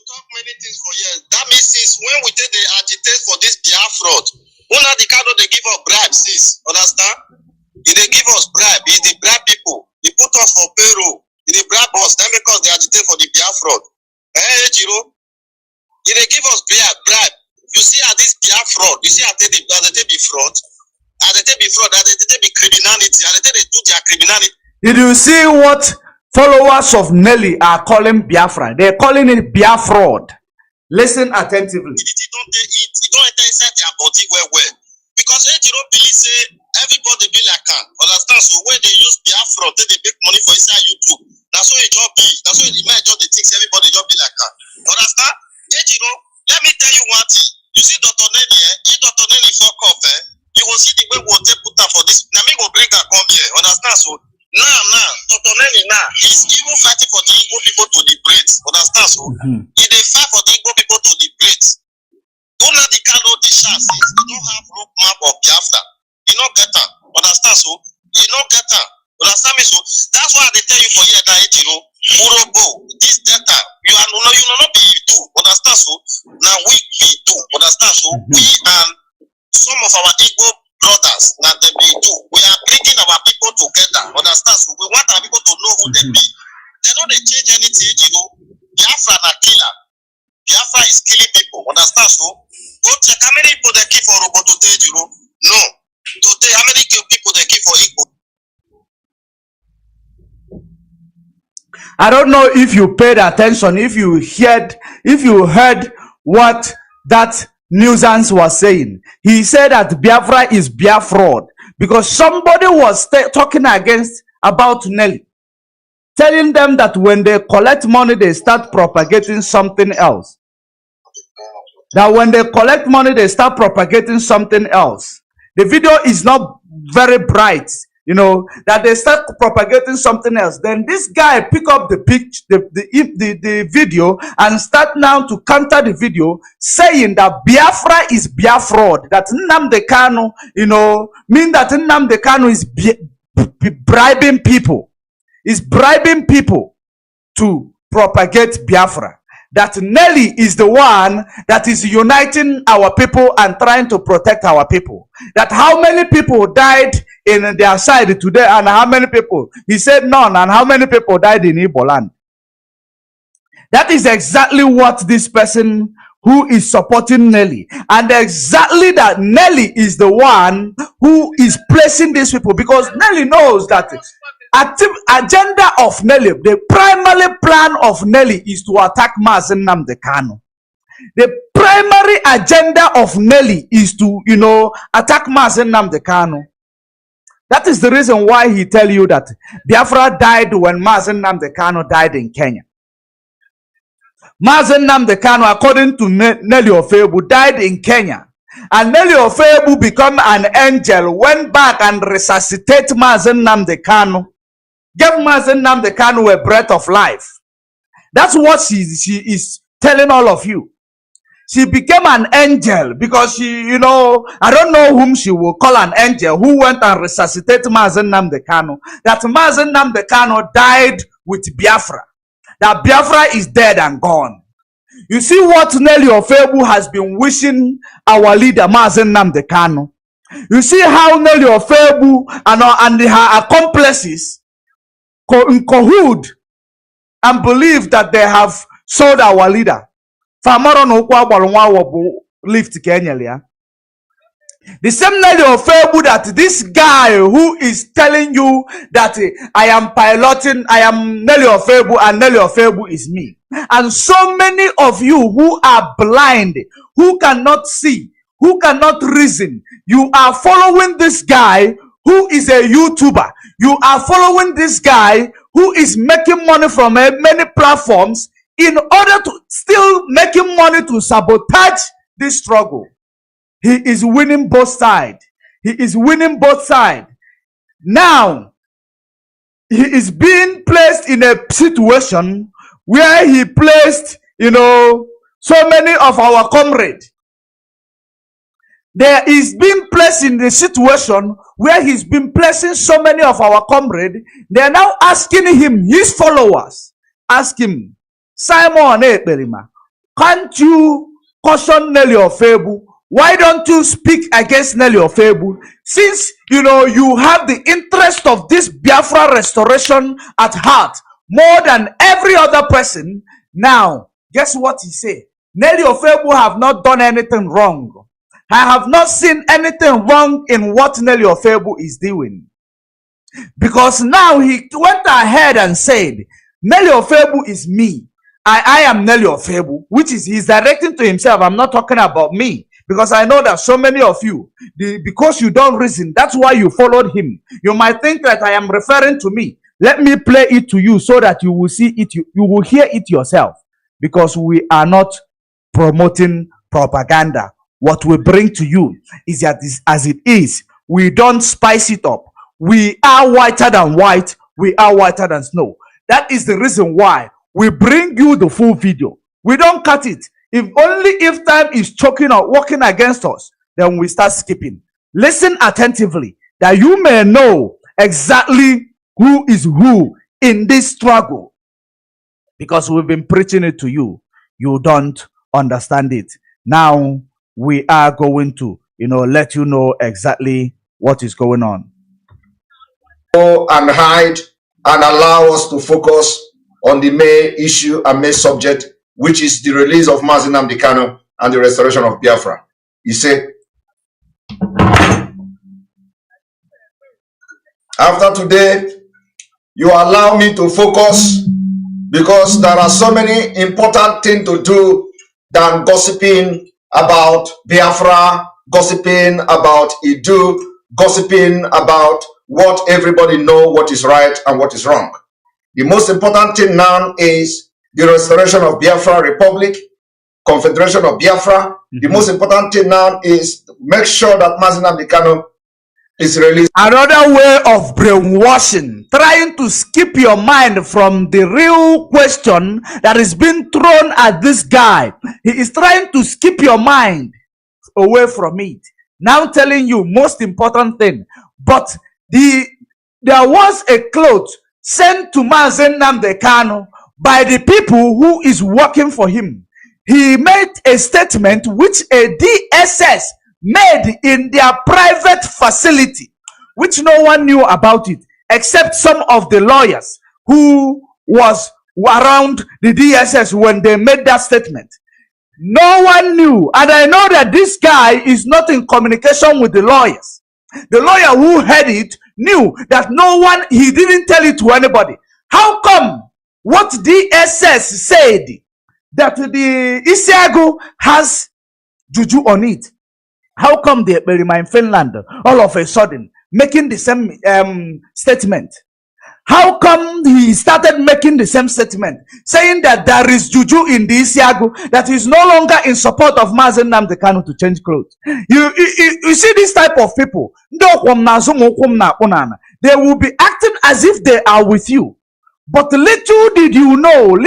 talk many things for years. That means since when we take the agitate for this Biafra, una the kind of they give us bribe, sis. Understand? If they give us bribe, if they bribe people, they put us for payroll, if they bribe us, then because they agitate for the Biafra. Jiro, if they give us bribe, you see at this Biafra, you see at they be fraud, and they be fraud, and they be criminality, and they do their criminality. Did you see what followers of Nelly are calling Biafra? They're calling it Biafra. Listen attentively. It don't enter inside their body well. Because you don't believe say everybody be like her. Understand? So when they use Biafra, they make money for inside YouTube. That's why it just be. That's why it might just think everybody just be like her. Understand? Let me tell you one thing. You see Dr. Nelly, if Dr. Nelly fuck up, you will see the way we'll take put her for this. Now me go bring her come here. Understand? So now, Dr. Nelly now is even fighting for the Igbo people to liberate. Understand? So he dey fight for the Igbo people to liberate. Don't let the kind of the chance is you don't have road map of Biafra. You don't get her. Understand? So you don't get her. Understand me? So that's why they tell you for here now, Urobo, this data, you not be do. Understand? So now we be do. Understand? So we and some of our Igbo brothers that they be do. We are bringing our people together. Understand? So we want our people to know who they be. They don't they change anything, Biafra na killer. Biafra is killing people. Understand? So go check how many people they kill for Robo today, No. Today, how many people they kill for Igbo? I don't know if you paid attention, if you heard what that nuisance was saying. He said that Biafra is Biafra because somebody was talking against about Nelly, telling them that when they collect money, they start propagating something else. That when they collect money, they start propagating something else. The video is not very bright, you know, that they start propagating something else. Then this guy pick up the video and start now to counter the video, saying that Biafra is Biafra, that Nnamdi Kanu, you know, mean that Nnamdi Kanu is bribing people, is bribing people to propagate Biafra. That Nelly is the one that is uniting our people and trying to protect our people. That how many people died in their side today and how many people? He said none. And how many people died in Igbo land? That is exactly what this person who is supporting Nelly, and exactly that Nelly is the one who is placing these people, because Nelly knows that agenda of Nelly, the primary plan of Nelly is to attack Mazi Nnamdi Kanu. The primary agenda of Nelly is to, you know, attack Mazi Nnamdi Kanu. That is the reason why he tell you that Biafra died when Mazi Nnamdi Kanu died in Kenya. Mazi Nnamdi Kanu, according to Nelly Ofebu, died in Kenya. And Nelly Ofebu become an angel, went back and resuscitate Mazi Nnamdi Kanu. Gave Mazi Nnamdi Kanu a breath of life. That's what she is telling all of you. She became an angel because she, you know, I don't know whom she will call an angel, who went and resuscitated Mazi Nnamdi Kanu. That Mazi Nnamdi Kanu died with Biafra. That Biafra is dead and gone. You see what Nelly Ofebu has been wishing our leader Mazi Nnamdi Kanu. You see how Nelly Ofebu and her accomplices in cahoot and believe that they have sold our leader. Lift Kenya. The same Nelly Ofebu that this guy who is telling you that I am piloting, I am Nelly Ofebu and Nelly Ofebu is me. And so many of you who are blind, who cannot see, who cannot reason, you are following this guy who is a YouTuber. You are following this guy who is making money from many platforms in order to still making money to sabotage this struggle. He is winning both sides. He is winning both sides. Now, he is being placed in a situation where he placed, you know, so many of our comrades. There is being placed in the situation where he's been placing so many of our comrades. They are now asking him, his followers, ask him, Simon Ekperima, can't you caution Nelly Ofebu? Why don't you speak against Nelly Ofebu? Since, you know, you have the interest of this Biafra restoration at heart more than every other person. Now, guess what he said? Nelly Ofebu have not done anything wrong. I have not seen anything wrong in what Nelly Ofebu is doing. Because now he went ahead and said, Nelly Ofebu is me. I am Nelly Ofebu, which is he's directing to himself. I'm not talking about me. Because I know that so many of you, because you don't reason, that's why you followed him. You might think that I am referring to me. Let me play it to you so that you will see it, you will hear it yourself. Because we are not promoting propaganda. What we bring to you is that as it is. We don't spice it up. We are whiter than white. We are whiter than snow. That is the reason why we bring you the full video. We don't cut it. If only if time is choking or working against us, then we start skipping. Listen attentively that you may know exactly who is who in this struggle. Because we've been preaching it to you. You don't understand it. Now we are going to, you know, let you know exactly what is going on. Go and hide and allow us to focus on the main issue and main subject, which is the release of Mazi Nnamdi Kanu and the restoration of Biafra. He said, after today, you allow me to focus because there are so many important things to do than gossiping about Biafra, gossiping about Idu, gossiping about what everybody know what is right and what is wrong. The most important thing now is the restoration of Biafra Republic, Confederation of Biafra. The most important thing now is make sure that Mazi Nnamdi Kanu is released. Another way of brainwashing, trying to skip your mind from the real question that is being thrown at this guy. He is trying to skip your mind away from it. Now telling you most important thing. But there was a cloth sent to Mazi Nnamdi Kanu by the people who is working for him. He made a statement which a DSS made in their private facility, which no one knew about it except some of the lawyers who was around the DSS when they made that statement. No one knew, and I know that this guy is not in communication with the lawyers. The lawyer who heard it knew that no one, he didn't tell it to anybody. How come what DSS said that the Isiago has juju on it? How come the Ekpa in Finland all of a sudden making the same statement? How come he started making the same statement, saying that there is juju in the Isiago, that is no longer in support of Mazi Nnamdi Kanu to change clothes? You see this type of people, they will be acting as if they are with you. But little did you know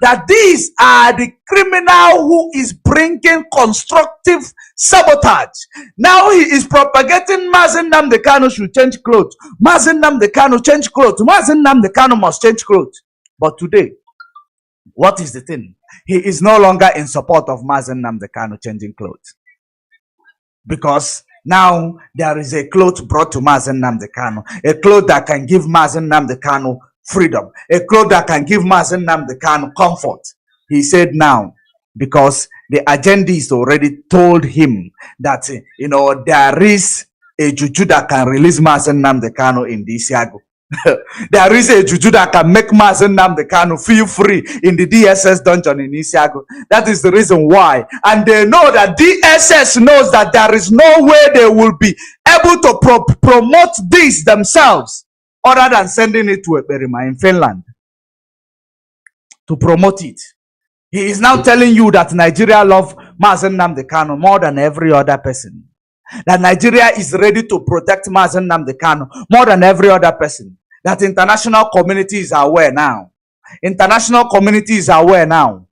that these are the criminal who is bringing constructive sabotage. Now he is propagating Mazi Nnamdi Kanu should change clothes. Mazi Nnamdi Kanu change clothes. Mazi Nnamdi Kanu must change clothes. But today, what is the thing? He is no longer in support of Mazi Nnamdi Kanu changing clothes. Because now there is a cloth brought to Mazi Nnamdi Kanu, a cloth that can give Mazi Nnamdi Kanu freedom, a cloth that can give Mazi Nnamdi Kanu comfort. He said now, because the agendas already told him that there is a juju that can release Mazi Nnamdi Kanu in the Isiago. There is a juju that can make Mazi Nnamdi Kanu feel free in the DSS dungeon in Isiago. That is the reason why. And they know that DSS knows that there is no way they will be able to promote this themselves other than sending it to Ekpa in Finland to promote it. He is now telling you that Nigeria loves Mazi Nnamdi Kanu more than every other person. That Nigeria is ready to protect Mazi Nnamdi Kanu more than every other person. That international community is aware now. International community is aware now.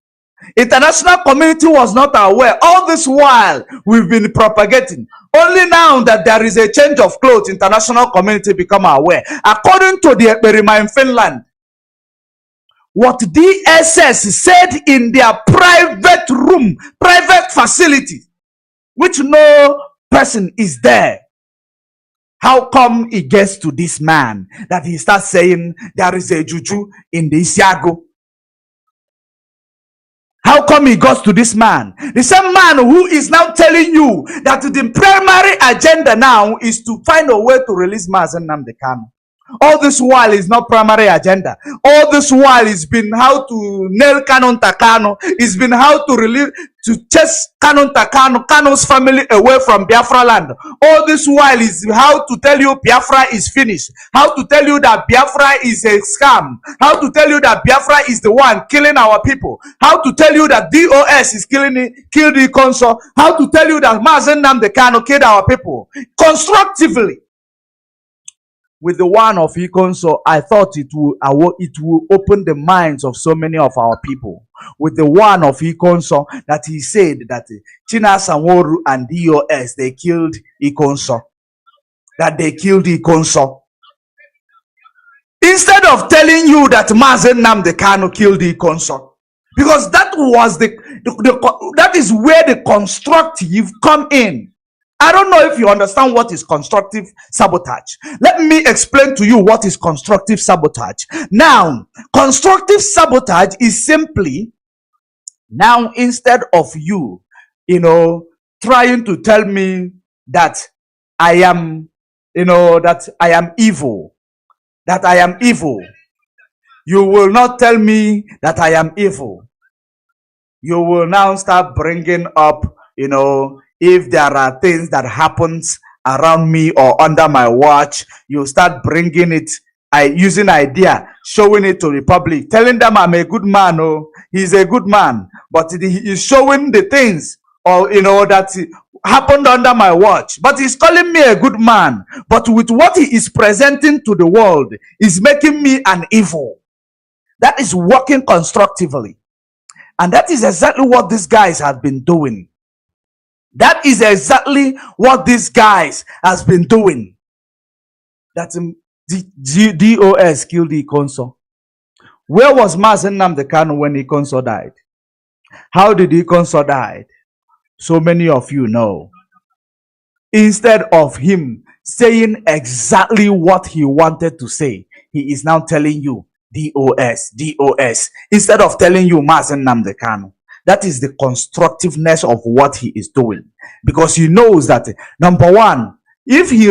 International community was not aware all this while we've been propagating. Only now that there is a change of clothes, international community become aware. According to the Ekpa in Finland, what DSS said in their private room, private facility, which no person is there. How come it gets to this man that he starts saying there is a juju in the Isiago? How come he goes to this man? The same man who is now telling you that the primary agenda now is to find a way to release Mazi Nnamdi Kanu. All this while is not primary agenda. All this while is been how to nail Kanu Takano. It's been how to relieve, to chase Kanu Takano, Kanu's family away from Biafra land. All this while is how to tell you Biafra is finished. How to tell you that Biafra is a scam. How to tell you that Biafra is the one killing our people. How to tell you that DOS is killed the consul. How to tell you that Mazi Nnamdi Kanu killed our people. Constructively. With the one of Ikonso, I thought it will open the minds of so many of our people. With the one of Ikonso, that he said that China Sanworu and DOS, they killed Ikonso. That they killed Ikonso. Instead of telling you that Mazi Nnamdi Kanu killed Ikonso. Because that was that is where the constructive come in. I don't know if you understand what is constructive sabotage. Let me explain to you what is constructive sabotage. Now, constructive sabotage is simply, now instead of you, trying to tell me that I am, that I am evil, you will not tell me that I am evil. you will now start bringing up, if there are things that happens around me or under my watch, you start bringing it, using idea, showing it to the public, telling them I'm a good man. Oh, he's a good man, but he is showing the things, or that happened under my watch, but he's calling me a good man, but with what he is presenting to the world is making me an evil. That is working constructively, and that is exactly what these guys have been doing. That is exactly what these guys has been doing. That the DOS killed the consul. Where was Mazi Nnamdi Kanu when the consul died? How did the consul die? So many of you know. Instead of him saying exactly what he wanted to say, he is now telling you DOS, DOS, instead of telling you Mazi Nnamdi Kanu. That is the constructiveness of what he is doing, because he knows that, number one, if he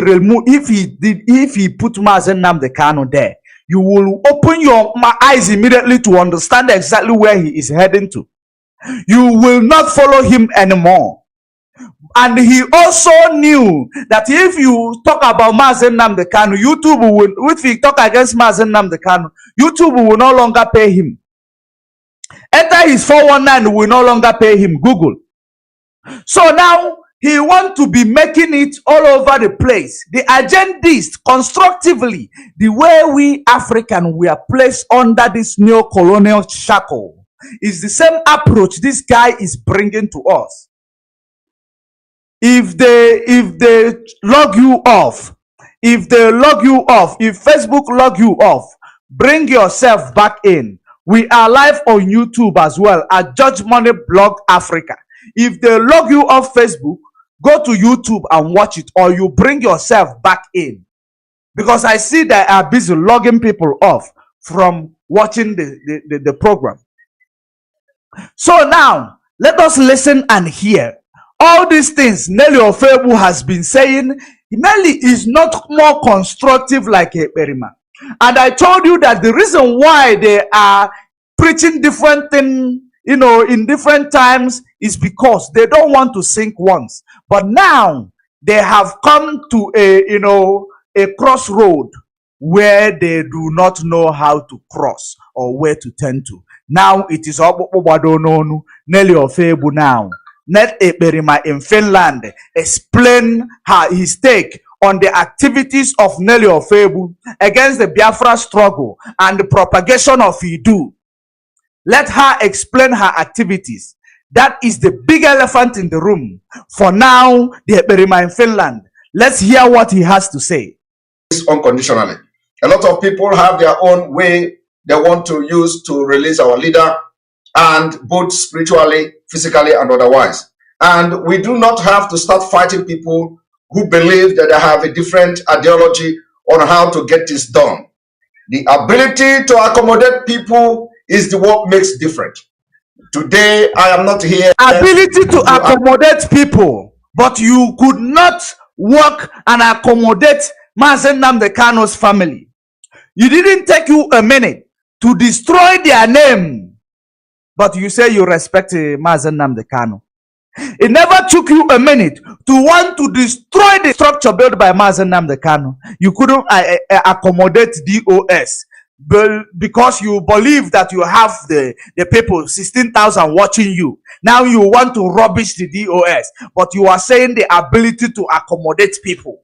put Mazi Nnamdi Kanu there, you will open your eyes immediately to understand exactly where he is heading to. You will not follow him anymore. And he also knew that if you talk about Mazi Nnamdi Kanu, YouTube will, if you talk against Mazi Nnamdi Kanu, YouTube will no longer pay him. Enter his 419 will no longer pay him, Google. So now he wants to be making it all over the place. The agendists, constructively, the way we African we are placed under this neo-colonial shackle, is the same approach this guy is bringing to us. If they log you off, if Facebook log you off, bring yourself back in. We are live on YouTube as well at Judge Money Blog Africa. If they log you off Facebook, go to YouTube and watch it, or you bring yourself back in. Because I see they are busy logging people off from watching the program. So now, let us listen and hear. All these things Nelly Ofebu has been saying, Nelly is not more constructive like a Ekperima. And I told you that the reason why they are preaching different things, in different times, is because they don't want to sink once. But now they have come to a crossroad where they do not know how to cross or where to turn to. Now it is Nelly Ofebu now. Net Ekperima in Finland explain his take on the activities of Nelly Ofebu against the Biafra struggle and the propagation of Idu. Let her explain her activities. That is the big elephant in the room. For now, the Ekperima in Finland. Let's hear what he has to say. Unconditionally. A lot of people have their own way they want to use to release our leader, and both spiritually, physically, and otherwise. And we do not have to start fighting people who believe that they have a different ideology on how to get this done. The ability to accommodate people is the what makes different. Today, I am not here. Ability to accommodate people, but you could not work and accommodate Mazi Nnamdi Kanu's family. You didn't take you a minute to destroy their name, but you say you respect Mazi Nnamdi Kanu. It never took you a minute to want to destroy the structure built by Mazi Nnamdi Kanu. You couldn't accommodate DOS because you believe that you have the people, 16,000 watching you. Now you want to rubbish the DOS, but you are saying the ability to accommodate people.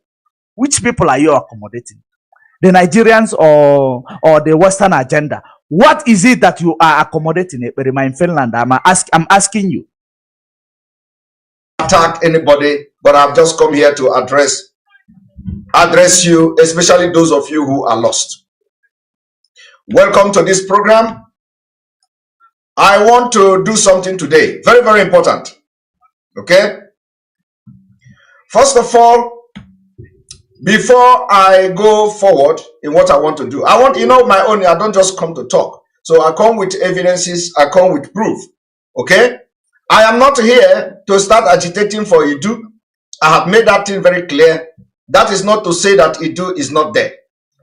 Which people are you accommodating? The Nigerians or the Western agenda? What is it that you are accommodating in Finland? I'm asking you. Attack anybody, but I've just come here to address you, especially those of you who are lost. Welcome to this program. I want to do something today, very, very important. Okay? First of all, before I go forward in what I want to do, I want, my own, I don't just come to talk. So I come with evidences, I come with proof. Okay? I am not here to start agitating for Idu. I have made that thing very clear. That is not to say that Idu is not there.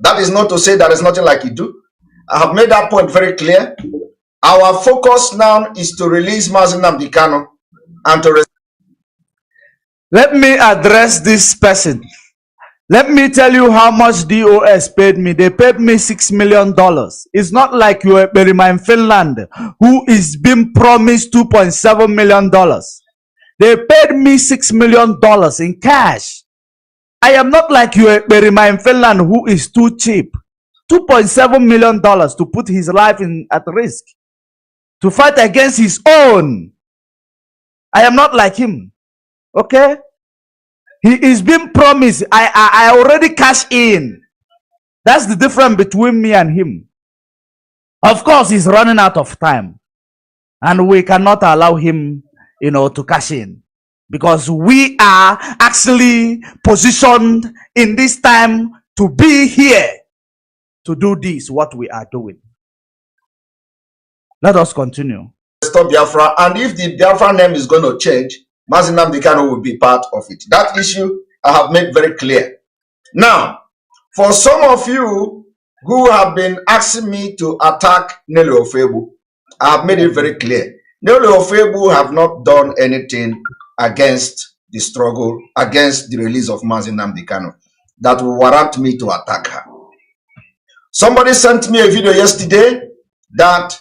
That is not to say there is nothing like Idu. I have made that point very clear. Our focus now is to release Mazi Nnamdi Kanu and to... Let me address this person. Let me tell you how much DOS paid me. They paid me $6 million. It's not like you Ekpa in Finland who is being promised $2.7 million. They paid me $6 million in cash. I am not like you Ekpa in Finland who is too cheap. $2.7 million to put his life at risk, to fight against his own. I am not like him. Okay? He is being promised. I already cashed in. That's the difference between me and him. Of course, he's running out of time. And we cannot allow him, to cash in. Because we are actually positioned in this time to be here to do this, what we are doing. Let us continue. Stop Biafra, and if the Biafra name is going to change, Mazi Nnamdi Kanu will be part of it. That issue I have made very clear. Now, for some of you who have been asking me to attack Nelly Ofebu, I have made it very clear. Nelly Ofebu have not done anything against the struggle, against the release of Mazi Nnamdi Kanu that will warrant me to attack her. Somebody sent me a video yesterday that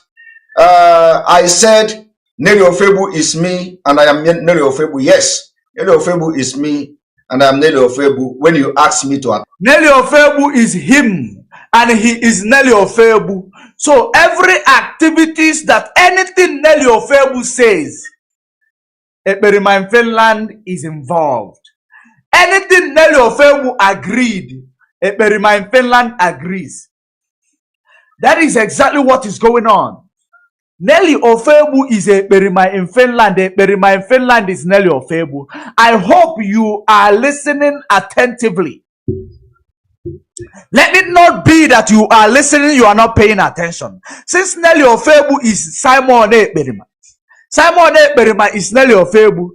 I said Nelly Ofebu is me and I am Nelly Ofebu. Yes, Nelly Ofebu is me and I am Nelly Ofebu. When you ask me to attack, Nelly Ofebu is him and he is Nelly Ofebu. So every activities that anything Nelly Ofebu says, Ekpa in Finland is involved. Anything Nelly Ofebu agreed, Ekpa in Finland agrees. That is exactly what is going on. Nelly Ofebu is Ekpa in Finland. Ekpa in Finland is Nelly Ofebu. I hope you are listening attentively. Let it not be that you are listening, you are not paying attention. Since Nelly Ofebu is Simon Ekpa, Simon Ekpa is Nelly Ofebu.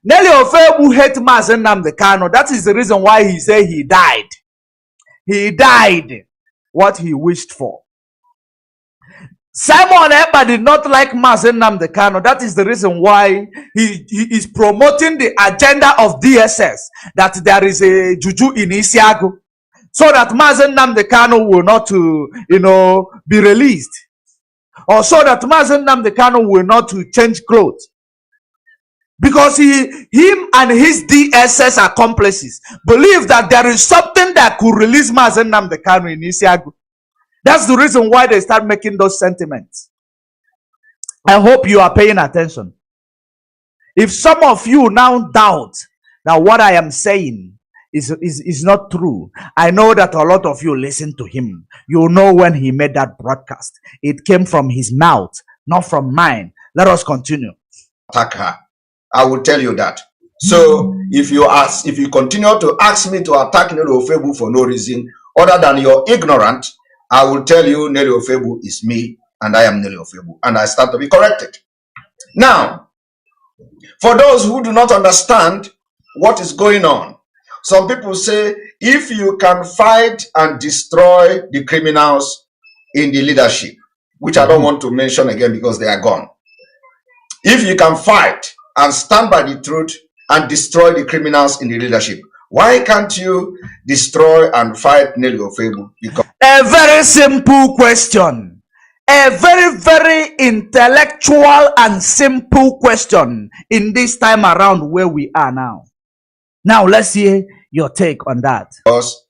Nelly Ofebu hate Mazi Nnamdi Kanu. That is the reason why he said he died. He died what he wished for. Simon Ekpa did not like Mazi Nnamdi Kanu. That is the reason why he is promoting the agenda of DSS, that there is a juju in Isiagu, so that Mazi Nnamdi Kanu will not be released, or so that Mazi Nnamdi Kanu will not change clothes. Because him and his DSS accomplices believe that there is something that could release Mazi Nnamdi Kanu in Isiagu. That's the reason why they start making those sentiments. I hope you are paying attention. If some of you now doubt that what I am saying is not true, I know that a lot of you listen to him. You know when he made that broadcast, it came from his mouth, not from mine. Let us continue. attack her. I will tell you that. So if you continue to ask me to attack Nelly Ofebu for no reason other than you're ignorant, I will tell you Nelly Ofebu is me and I am Nelly Ofebu, and I stand to be corrected. Now, for those who do not understand what is going on, some people say if you can fight and destroy the criminals in the leadership, which I don't want to mention again because they are gone. If you can fight and stand by the truth and destroy the criminals in the leadership, why can't you destroy and fight Nelly Ofebu? Because a very simple question. A very, very intellectual and simple question in this time around where we are now. Now, let's hear your take on that. Because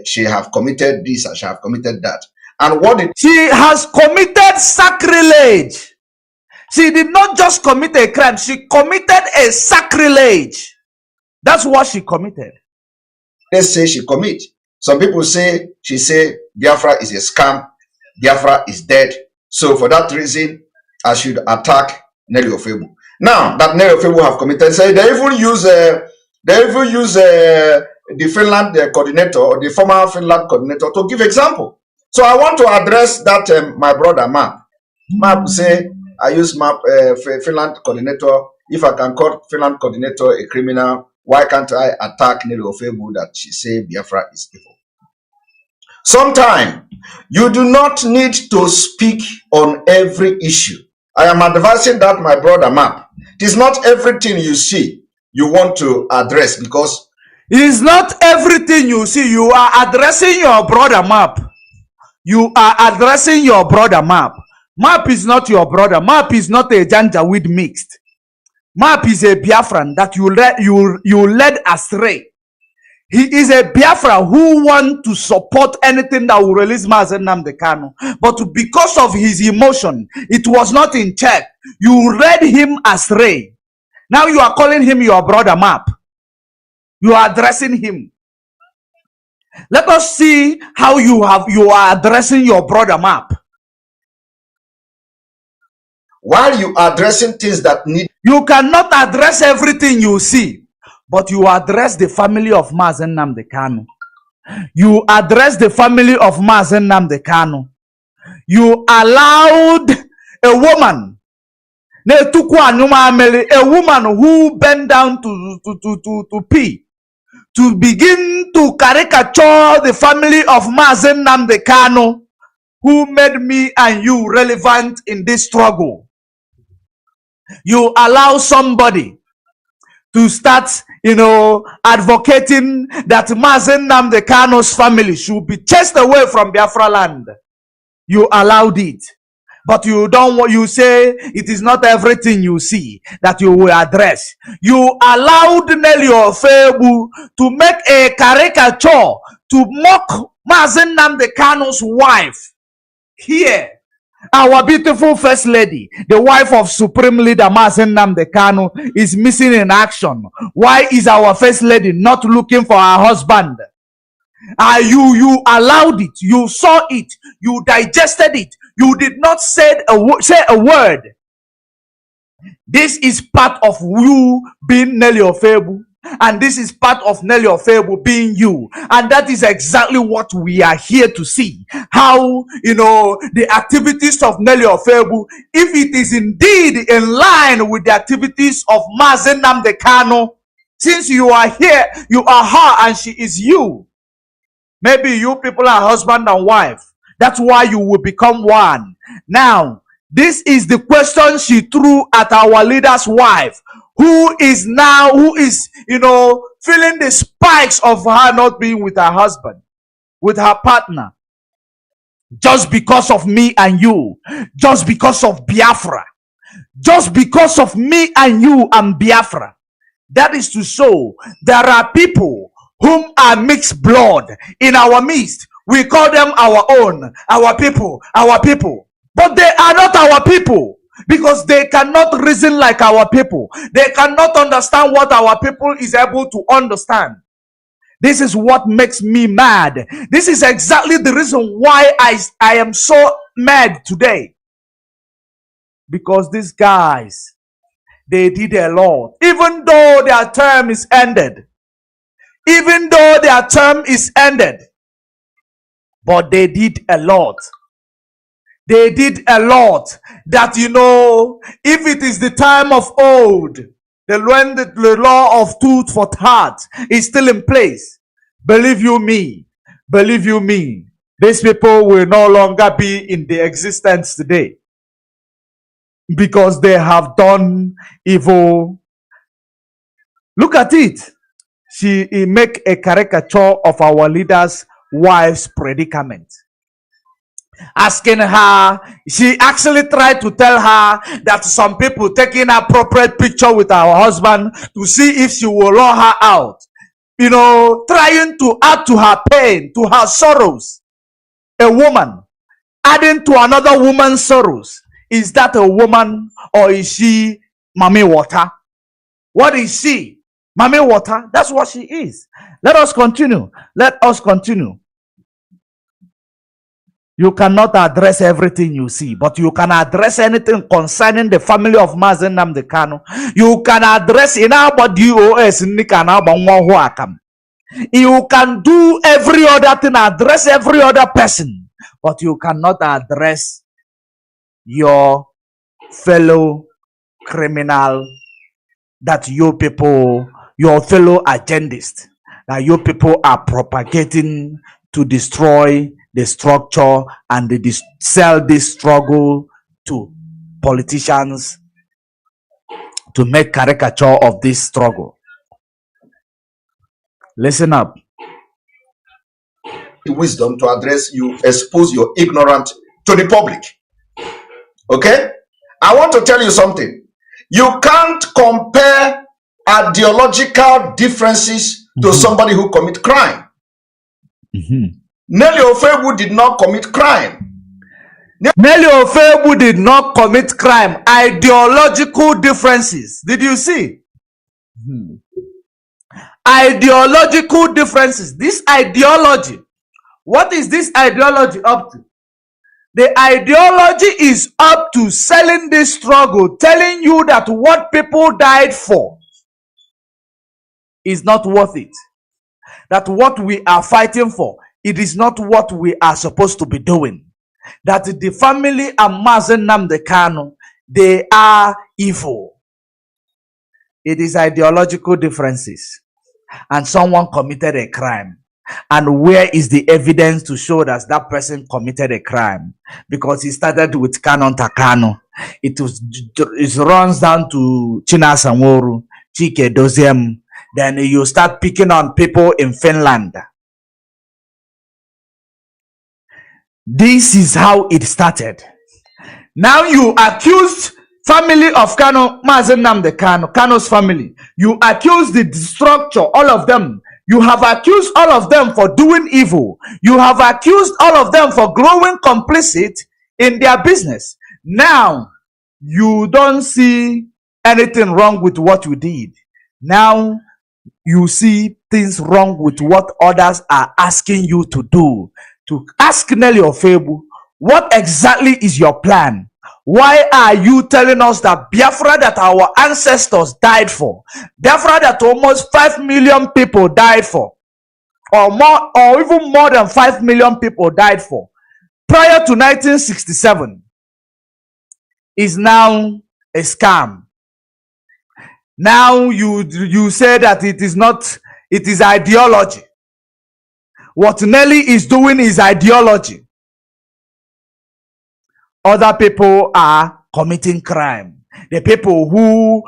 she have committed this and she have committed that. And what did she has committed sacrilege. She did not just commit a crime, she committed a sacrilege. That's what she committed. Let's say she commit. Some people say she say Biafra is a scam, Biafra is dead. So for that reason, I should attack Nelly Ofebu. Now that Nelly Ofebu have committed, say they even use the Finland coordinator or the former Finland coordinator to give example. So I want to address that my brother Map. Map say I use Map Finland coordinator. If I can call Finland coordinator a criminal, why can't I attack Nelly Ofebu that she say Biafra is evil? Sometimes you do not need to speak on every issue. I am advising that, my brother Map. It is not everything you see you want to address, because it is not everything you see. You are addressing your brother Map. You are addressing your brother Map. Map is not your brother. Map is not a Janjaweed mixed. Map is a Biafran that you led astray. He is a Biafra who want to support anything that will release Mazi Nnamdi Kanu. But because of his emotion, it was not in check. You led him astray. Now you are calling him your brother Map. You are addressing him. Let us see how you are addressing your brother Map. While you are addressing things that need... You cannot address everything you see, but you address the family of Mazi Nnamdi Kanu. You address the family of Mazi Nnamdi Kanu. You allowed a woman, a woman who bent down to pee, to begin to caricature the family of Mazi Nnamdi Kanu, who made me and you relevant in this struggle. You allow somebody to start, advocating that Mazi Nnamdi Kanu's family should be chased away from Biafra land. You allowed it. But you don't want, you say it is not everything you see that you will address. You allowed Nelly Ofebu to make a caricature to mock Mazi Nnamdi Kanu's wife. Here, our beautiful first lady, the wife of Supreme Leader Mazi Nnamdi Kanu, is missing in action. Why is our first lady not looking for her husband? You allowed it, you saw it, you digested it, you did not say a word. This is part of you being Nelly Ofebu, and this is part of Nelly Ofebu being you, and that is exactly what we are here to see. How, the activities of Nelly Ofebu, if it is indeed in line with the activities of Mazi Nnamdi Kanu, since you are here, you are her and she is you. Maybe you people are husband and wife. That's why you will become one. Now, this is the question she threw at our leader's wife, who is, feeling the spikes of her not being with her husband, with her partner. Just because of me and you. Just because of Biafra. Just because of me and you and Biafra. That is to show there are people whom are mixed blood in our midst. We call them our own, our people, our people. But they are not our people, because they cannot reason like our people. They cannot understand what our people is able to understand. This is what makes me mad. This is exactly the reason why I am so mad today. Because these guys, they did a lot. Even though their term is ended. Even though their term is ended. But they did a lot. They did a lot that, if it is the time of old, when the law of tooth for tat is still in place, believe you me, these people will no longer be in the existence today, because they have done evil. Look at it. She make a caricature of our leader's wife's predicament. Asking her, she actually tried to tell her that some people taking appropriate picture with her husband to see if she will lure her out. Trying to add to her pain, to her sorrows. A woman adding to another woman's sorrows. Is that a woman, or is she Mami Water? What is she? Mami Water? That's what she is. Let us continue. Let us continue. You cannot address everything you see, but you can address anything concerning the family of Mazi Nnamdi Kanu. You can address in our DOS. You can do every other thing, address every other person, but you cannot address your fellow criminal that you people, your fellow agendists, that you people are propagating to destroy the structure and they sell this struggle to politicians to make caricature of this struggle. Listen up. Wisdom to address you, expose your ignorance to the public. Okay? I want to tell you something. You can't compare ideological differences to somebody who commit crime. Nelly Ofebu did not commit crime. Nelly Ofebu did not commit crime. Ideological differences. Did you see? Ideological differences. This ideology. What is this ideology up to? The ideology is up to selling this struggle, telling you that what people died for is not worth it. That what we are fighting for, it is not what we are supposed to be doing. That the family and Mazi Nnamdi Kanu, they are evil. It is ideological differences. And someone committed a crime. And where is the evidence to show that that person committed a crime? Because he started with Canon Takano. It runs down to China Sanworu, Chike Doziem. Then you start picking on people in Finland. This is how it started. Now you accused family of Kano, Mazi Nnamdi Kanu, Kano's family. You accuse the structure, all of them. You have accused all of them for doing evil. You have accused all of them for growing complicit in their business. Now, you don't see anything wrong with what you did. Now, you see things wrong with what others are asking you to do. To ask Nelly Ofebu, what exactly is your plan? Why are you telling us that Biafra that our ancestors died for, Biafra that almost 5 million people died for, or more, or even more than 5 million people died for, prior to 1967, is now a scam? Now you say that it is not, it is ideology. What Nelly is doing is ideology. Other people are committing crime. The people who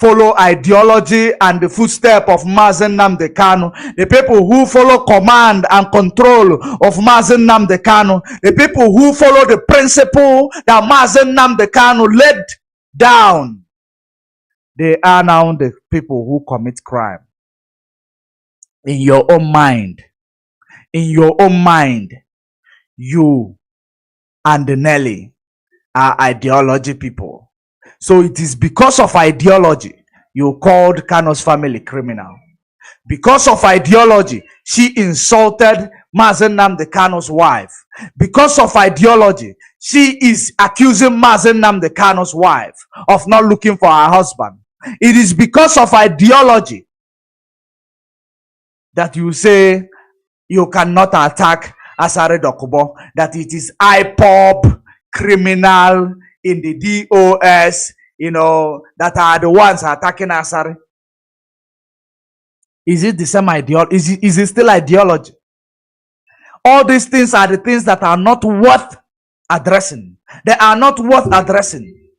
follow ideology and the footstep of Mazi Nnamdi Kanu, the people who follow command and control of Mazi Nnamdi Kanu, the people who follow the principle that Mazi Nnamdi Kanu laid down, they are now the people who commit crime. In your own mind, you and Nelly are ideology people. So it is because of ideology you called Kano's family criminal. Because of ideology, she insulted Mazi Nnamdi Kanu's wife. Because of ideology, she is accusing Mazi Nnamdi Kanu's wife of not looking for her husband. It is because of ideology that you say you cannot attack Asare Dokubo, that it is IPOB criminal in the DOS, that are the ones attacking Asare. Is it the same ideology? Is it still ideology? All these things are the things that are not worth addressing. They are not worth addressing.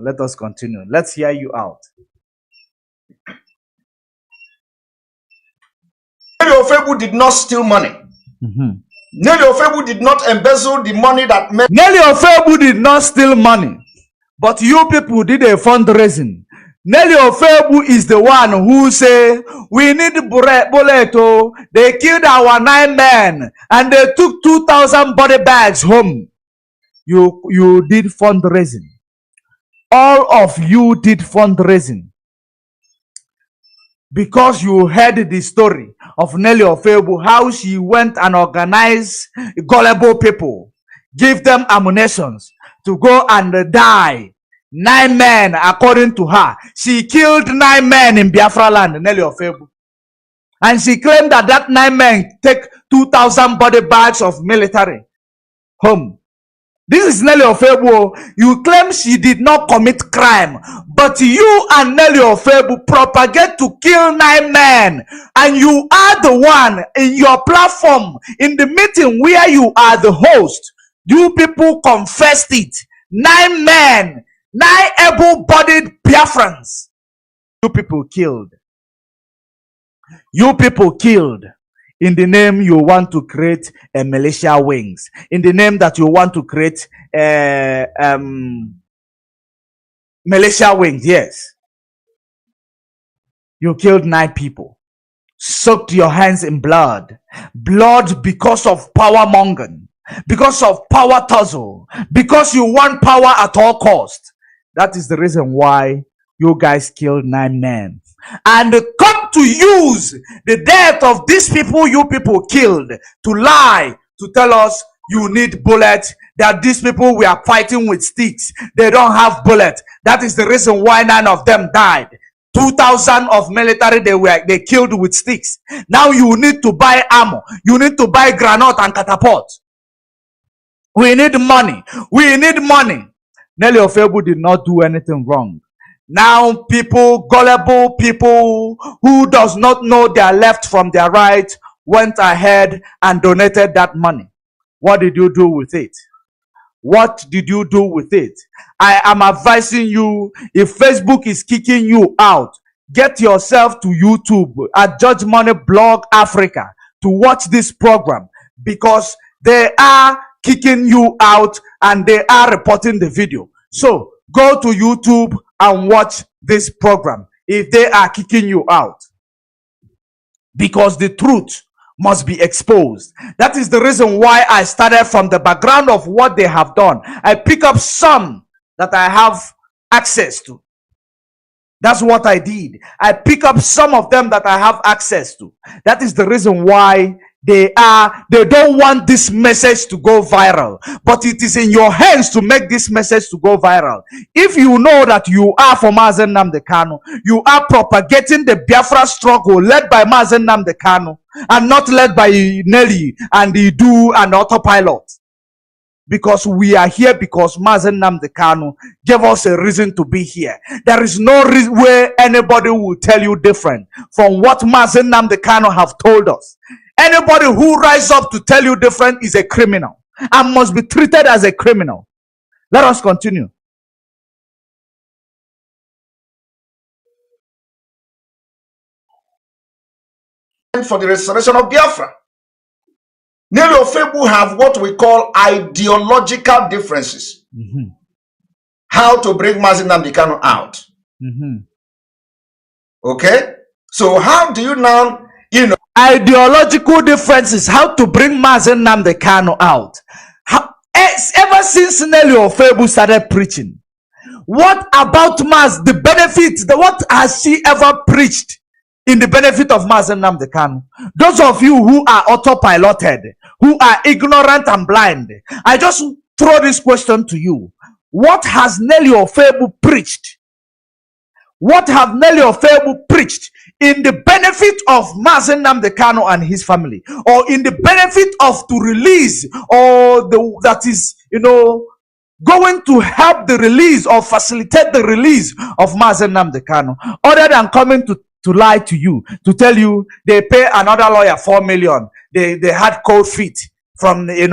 Let us continue. Let's hear you out. Nelly Ofebu did not steal money. Nelly Ofebu did not embezzle the money that made. Nelly Ofebu did not steal money. But you people did a fundraising. Nelly Ofebu is the one who say, we need bullet. They killed our 9 men and they took 2,000 body bags home. You did fundraising. All of you did fundraising. Because you heard the story of Nelly Ofebu, how she went and organized gullible people, give them ammunitions to go and die. 9 men, according to her. She killed 9 men in Biafra land, Nelly Ofebu. And she claimed that 9 men take 2,000 body bags of military home. This is Nelly Ofebu. You claim she did not commit crime, but you and Nelly Ofebu propagate to kill 9 men, and you are the one in your platform in the meeting where you are the host. You people confessed it. 9 men, 9 able-bodied Biafrans. You people killed. You people killed. In the name you want to create a militia wings, in the name that you want to create militia wings, yes. You killed 9 people, soaked your hands in blood, because of power mongering, because of power tussle, because you want power at all cost. That is the reason why you guys killed 9 men. And come to use the death of these people you people killed to lie, to tell us you need bullets, that these people we are fighting with sticks, they don't have bullets. That is the reason why 9 of them died. 2,000 of military they killed with sticks. Now you need to buy ammo, you need to buy granite and catapult. We need money. We need money. Nelly Ofebu did not do anything wrong. Now people, gullible people who does not know their left from their right, went ahead and donated that money. What did you do with it? What did you do with it? I am advising you, if Facebook is kicking you out, get yourself to YouTube at Judge Money Blog Africa to watch this program, because they are kicking you out and they are reporting the video. So go to YouTube and watch this program if they are kicking you out, because the truth must be exposed. That is the reason why I started from the background of what they have done. I pick up some that I have access to. That's what I did. I pick up some of them that I have access to. That is the reason why they don't want this message to go viral, but it is in your hands to make this message to go viral. If you know that you are for Mazi Nnamdi Kanu, you are propagating the Biafra struggle led by Mazi Nnamdi Kanu and not led by Nelly and Idu and autopilot. Because we are here because Mazi Nnamdi Kanu gave us a reason to be here. There is no way anybody will tell you different from what Mazi Nnamdi Kanu have told us. Anybody who rises up to tell you different is a criminal and must be treated as a criminal. Let us continue. For the restoration of Biafra. Nelly Ofebu have what we call ideological differences. How to bring Mazi Nnamdi Kanu out. Okay? So how do you now, ideological differences, how to bring Mazi Nnamdi Kanu out. Ever since Nelly Ofebu started preaching, what about Mazi, the benefits, what has she ever preached in the benefit of Mazi Nnamdi Kanu? Those of you who are autopiloted, who are ignorant and blind, I just throw this question to you. What has Nelly Ofebu preached? What have Nelly Ofebu preached in the benefit of Mazi Nnamdi Kanu and his family, or in the benefit of to release, or that is, going to help the release or facilitate the release of Mazi Nnamdi Kanu, other than coming to lie to you, to tell you they pay another lawyer 4 million. They had cold feet from, they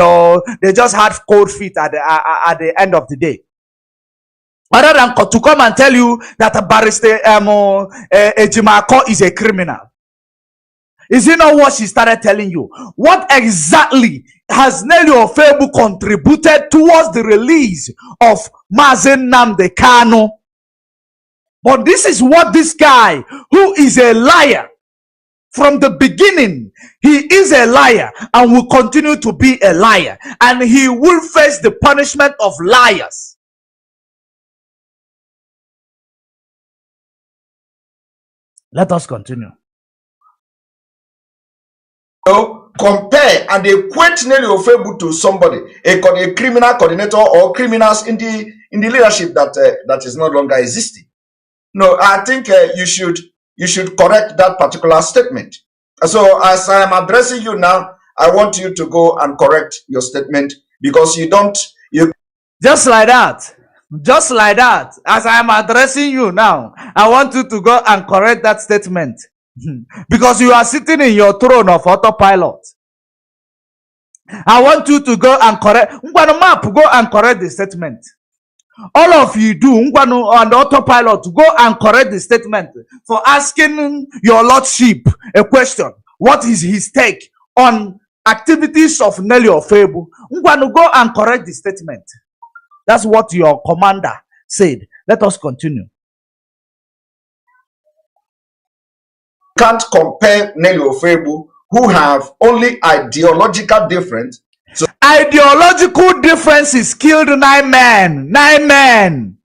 just had cold feet at the end of the day. Other than to come and tell you that a barrister Ejimako is a criminal. Is it not what she started telling you? What exactly has Nelly Ofebu contributed towards the release of Mazi Nnamdi Kanu? But this is what this guy, who is a liar from the beginning, he is a liar and will continue to be a liar, and he will face the punishment of liars. Let us continue. Compare and equate Nelly Ofebu to somebody, a criminal coordinator or criminals in the leadership that is no longer existing. No, I think you should correct that particular statement. So as I am addressing you now, I want you to go and correct your statement, because you Just like that. Just like that. As I am addressing you now, I want you to go and correct that statement. Because you are sitting in your throne of autopilot. I want you to go and correct. Go and correct the statement. All of you do on the autopilot, go and correct the statement for asking your lordship a question. What is his take on activities of Nelly Ofebu? Go and correct the statement. That's what your commander said. Let us continue. Can't compare Nelly Ofebu, who have only ideological difference. So ideological differences killed 9 men. 9 men.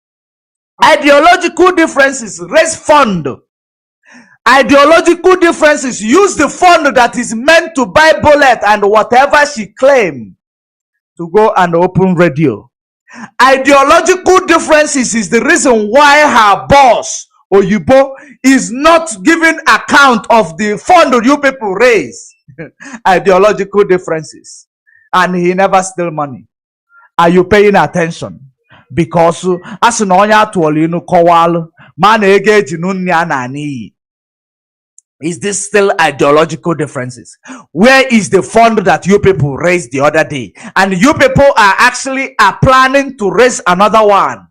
Ideological differences raise fund. Ideological differences use the fund that is meant to buy bullet and whatever she claimed to go and open radio. Ideological differences is the reason why her boss Oyibo is not giving account of the fund you people raise. Ideological differences, and he never steal money. Are you paying attention? Because as nonya tuolinu kowal man ege jinunya nani. Is this still ideological differences? Where is the fund that you people raised the other day? And you people are planning to raise another one.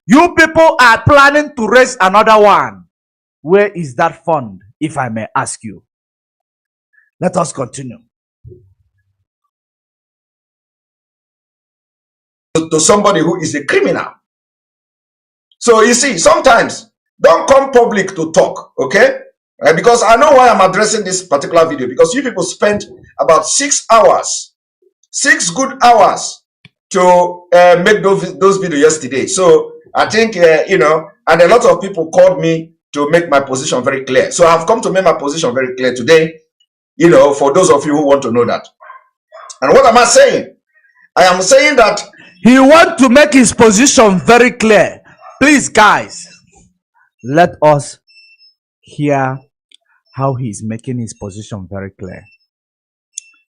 You people are planning to raise another one. Where is that fund, if I may ask you? Let us continue. To somebody who is a criminal. So you see, sometimes don't come public to talk, okay? Because I know why I'm addressing this particular video, because you people spent about 6 hours, 6 good hours to make those videos yesterday. So I think, you know, and a lot of people called me to make my position very clear. So I've come to make my position very clear today, you know, for those of you who want to know that. And what am I saying? I am saying that he wants to make his position very clear. Please, guys, let us hear how he's making his position very clear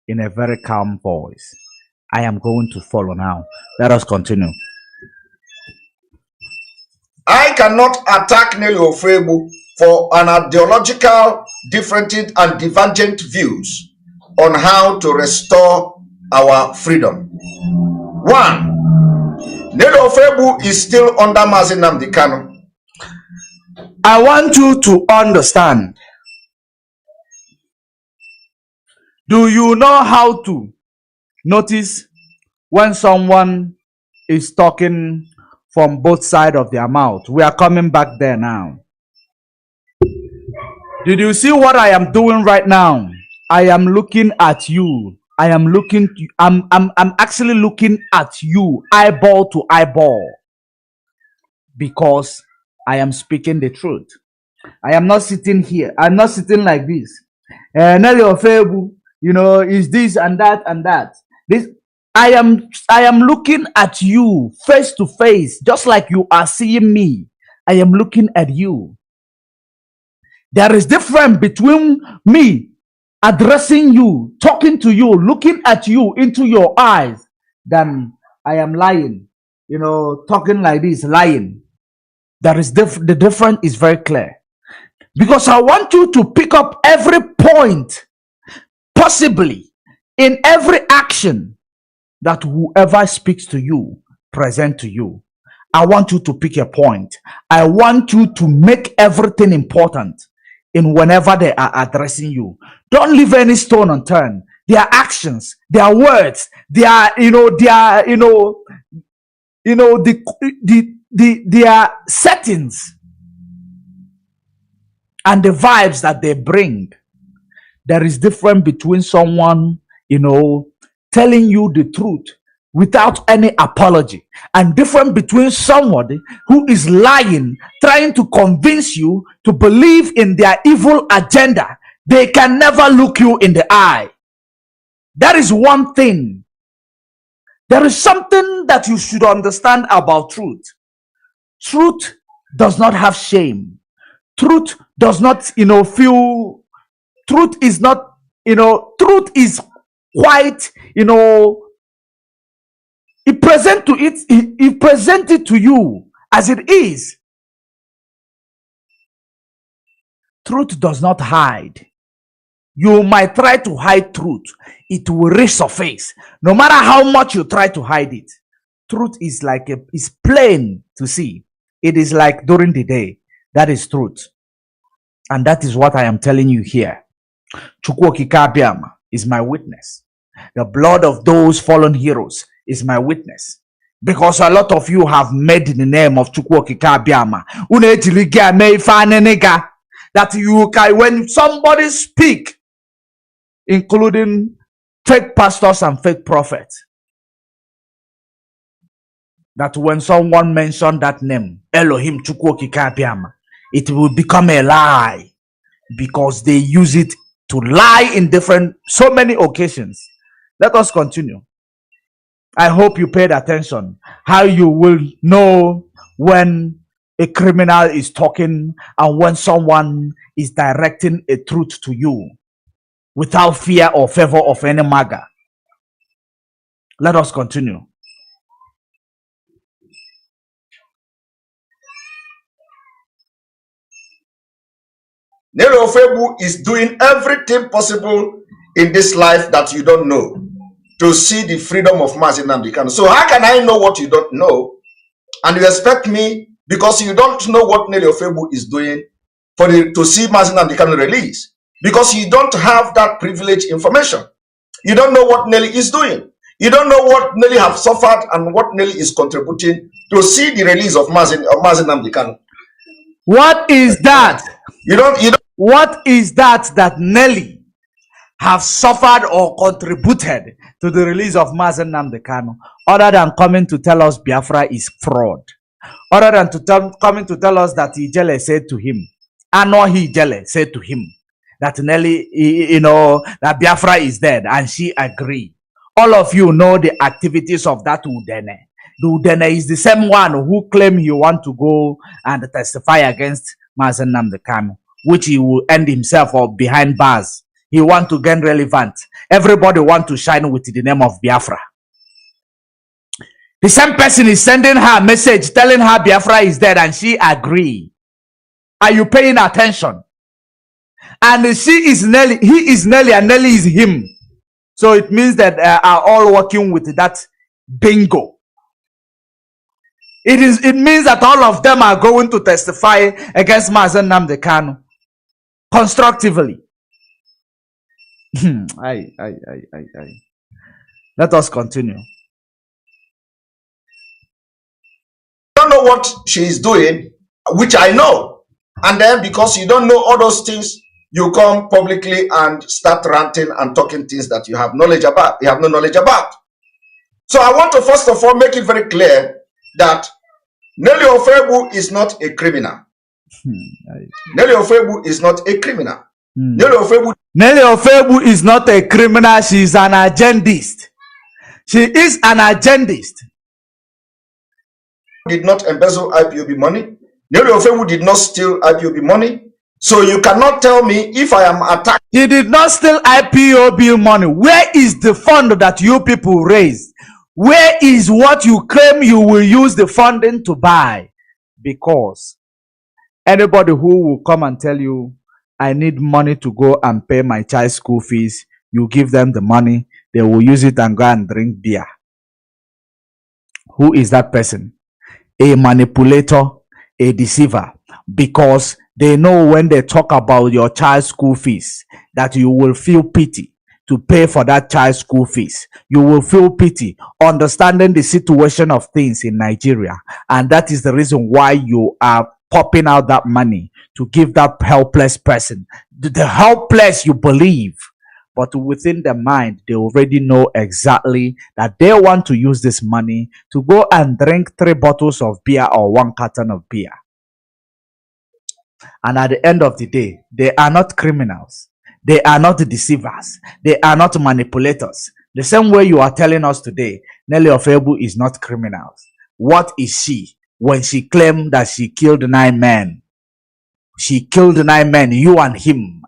in a very calm voice. I am going to follow now. Let us continue. I cannot attack Nelly Ofebu for an ideological, different and divergent views on how to restore our freedom. 1. Nelly Ofebu is still under Mazi Nnamdi Kanu. I want you to understand. Do you know how to notice when someone is talking from both sides of their mouth? We are coming back there now. Did you see what I am doing right now? I am looking at you. I am looking to, I'm actually looking at you eyeball to eyeball, because I am speaking the truth. I am not sitting here. I'm not sitting like this. Nelly Ofebu, you know, is this and that and that. This I am looking at you face to face, just like you are seeing me. I am looking at you. There is difference between me addressing you, talking to you, looking at you into your eyes, than I am lying, you know, talking like this, lying. There is the difference is very clear, because I want you to pick up every point possibly in every action that whoever speaks to you present to you. I want you to pick a point. I want you to make everything important in whenever they are addressing you. Don't leave any stone unturned. Their actions, their words, their their settings and the vibes that they bring. There is difference between someone, you know, telling you the truth without any apology, and different between somebody who is lying, trying to convince you to believe in their evil agenda. They can never look you in the eye. That is one thing. There is something that you should understand about truth. Truth does not have shame. Truth does not, feel. Truth is not, truth is quite, He present it to you as it is. Truth does not hide. You might try to hide truth. It will resurface. No matter how much you try to hide it. Truth is like is plain to see. It is like during the day. That is truth. And that is what I am telling you here. Chukwu Okike Abiama is my witness. The blood of those fallen heroes is my witness. Because a lot of you have made the name of Chukwu Okike Abiama. That you can, when somebody speak, including fake pastors and fake prophets, that when someone mentioned that name, Elohim Chukwu Okike Abiama, it will become a lie, because they use it to lie in so many occasions. Let us continue. I hope you paid attention. How you will know when a criminal is talking and when someone is directing a truth to you without fear or favor of any maga. Let us continue. Nero Febu is doing everything possible in this life that you don't know to see the freedom of Mazi Nnamdi Kanu. So how can I know what you don't know? And you expect me, because you don't know what Nero Febu is doing, to see Mazi Nnamdi Kanu release? Because you don't have that privileged information. You don't know what Nelly is doing. You don't know what Nelly have suffered and what Nelly is contributing to see the release of Mazi Nnamdi Kanu. What is that? You don't. What is that Nelly have suffered or contributed to the release of Mazi Nnamdi Kanu, other than coming to tell us Biafra is fraud, other than coming to tell us that Ijele said to him, Anohi Ijele said to him that Nelly, that Biafra is dead, and she agreed. All of you know the activities of that Udene. The Udene is the same one who claimed he want to go and testify against Mazi Nnamdi Kanu, which he will end himself up behind bars. He want to gain relevant. Everybody want to shine with the name of Biafra. The same person is sending her a message telling her Biafra is dead, and she agree. Are you paying attention? And she is Nelly, he is Nelly, and Nelly is him. So it means that are all working with that bingo. It means that all of them are going to testify against Mazi Nnamdi Kanu constructively. Let us continue. Don't know what she is doing, which I know, and then because you don't know all those things, you come publicly and start ranting and talking things that you have knowledge about. You have no knowledge about. So I want to first of all make it very clear that Nelly Ofebu is not a criminal. Nelly Ofebu is not a criminal. Nelly Ofebu is not a criminal. She is an agendist. She is an agendist. Did not embezzle IPOB money. Nelly Ofebu did not steal IPOB money. So you cannot tell me if I am attacked. He did not steal IPOB money. Where is the fund that you people raised? Where is what you claim you will use the funding to buy? Because anybody who will come and tell you, I need money to go and pay my child's school fees, you give them the money, they will use it and go and drink beer. Who is that person? A manipulator, a deceiver. Because they know when they talk about your child's school fees, that you will feel pity to pay for that child's school fees. You will feel pity, understanding the situation of things in Nigeria. And that is the reason why you are popping out that money to give that helpless person. The helpless you believe, but within their mind, they already know exactly that they want to use this money to go and drink 3 bottles of beer or 1 carton of beer. And at the end of the day, they are not criminals. They are not deceivers. They are not manipulators. The same way you are telling us today, Nelly Ofebu is not criminals. What is she when she claimed that she killed 9 men? She killed 9 men, you and him.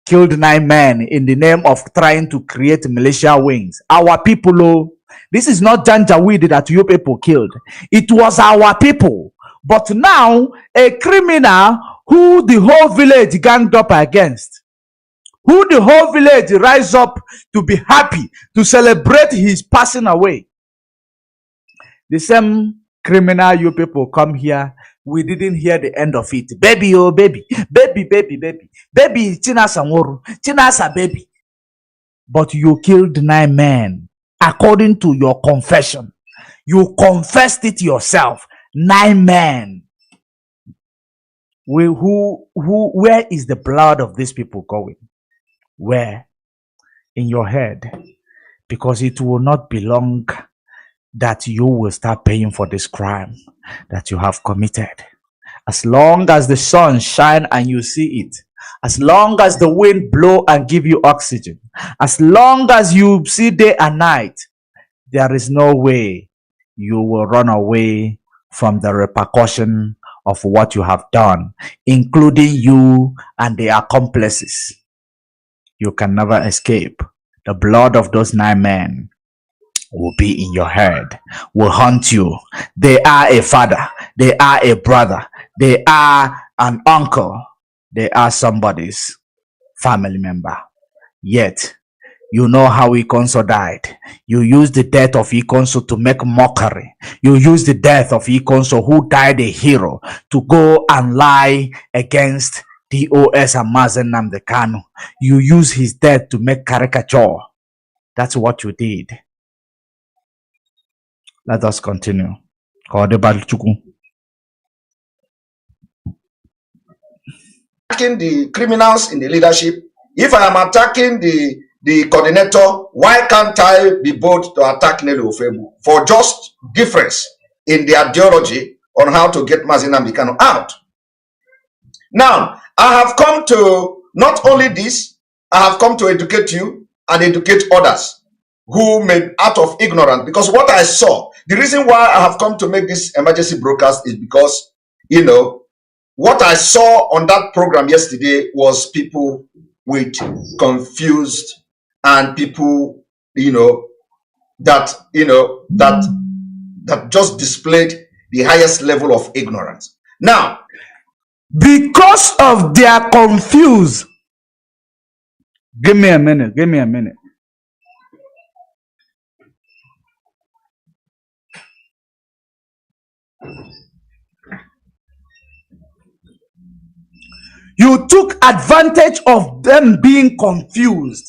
Killed 9 men in the name of trying to create militia wings. Our people, This is not Janjaweed that you people killed. It was our people. But now, a criminal who the whole village ganged up against, who the whole village rise up to be happy, to celebrate his passing away. The same criminal you people come here, we didn't hear the end of it. Baby, oh baby, baby, baby, baby, baby, Chinasa Moru, Chinasa baby. But you killed 9 men, according to your confession. You confessed it yourself. 9 men. Where is the blood of these people going? Where? In your head. Because it will not be long that you will start paying for this crime that you have committed. As long as the sun shines and you see it, as long as the wind blow and give you oxygen, as long as you see day and night, there is no way you will run away from the repercussion of what you have done, including you and the accomplices. You can never escape. The blood of those 9 men will be in your head, will haunt you. They are a father, they are a brother, they are an uncle, they are somebody's family member. Yet, you know how Ikonso died. You use the death of Ikonso to make mockery. You use the death of Ikonso, who died a hero, to go and lie against DOS and Mazi Nnamdi Kanu. You use his death to make caricature. That's what you did. Let us continue. Attacking the criminals in the leadership. If I am attacking the coordinator, why can't I be bold to attack Nelly Ofebu for just difference in the ideology on how to get Mazi Nnamdi Kanu out? Now, I have come to not only this, I have come to educate you and educate others who made out of ignorance, because what I saw, the reason why I have come to make this emergency broadcast is because, you know, what I saw on that program yesterday was people with confused and people, that just displayed the highest level of ignorance. Now, because of their confused, give me a minute. You took advantage of them being confused.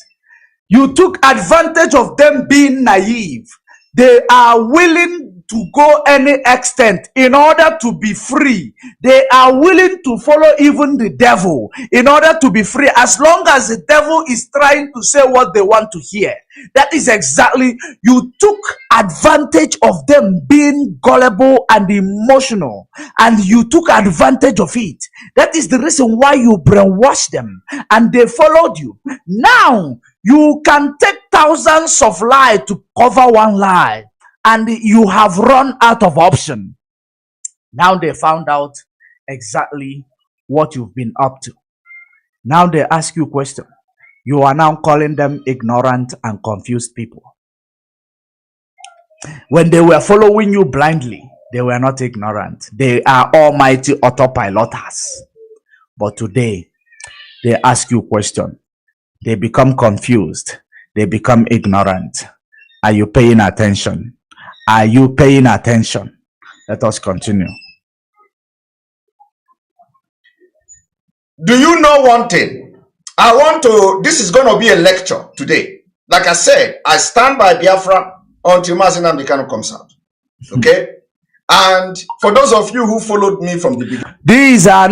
You took advantage of them being naive. They are willing to go any extent in order to be free. They are willing to follow even the devil in order to be free, as long as the devil is trying to say what they want to hear. That is exactly, you took advantage of them being gullible and emotional, and you took advantage of it. That is the reason why you brainwashed them and they followed you. Now, you can take thousands of lies to cover one lie, and you have run out of option. Now they found out exactly what you've been up to. Now they ask you a question. You are now calling them ignorant and confused people. When they were following you blindly, they were not ignorant. They are almighty autopiloters. But today, they ask you a question. They become confused. They become ignorant. Are you paying attention? Are you paying attention? Let us continue. Do you know one thing? This is going to be a lecture today. Like I said, I stand by Biafra until Mazi Nnamdi Kanu comes out. Okay? And for those of you who followed me from the beginning, these are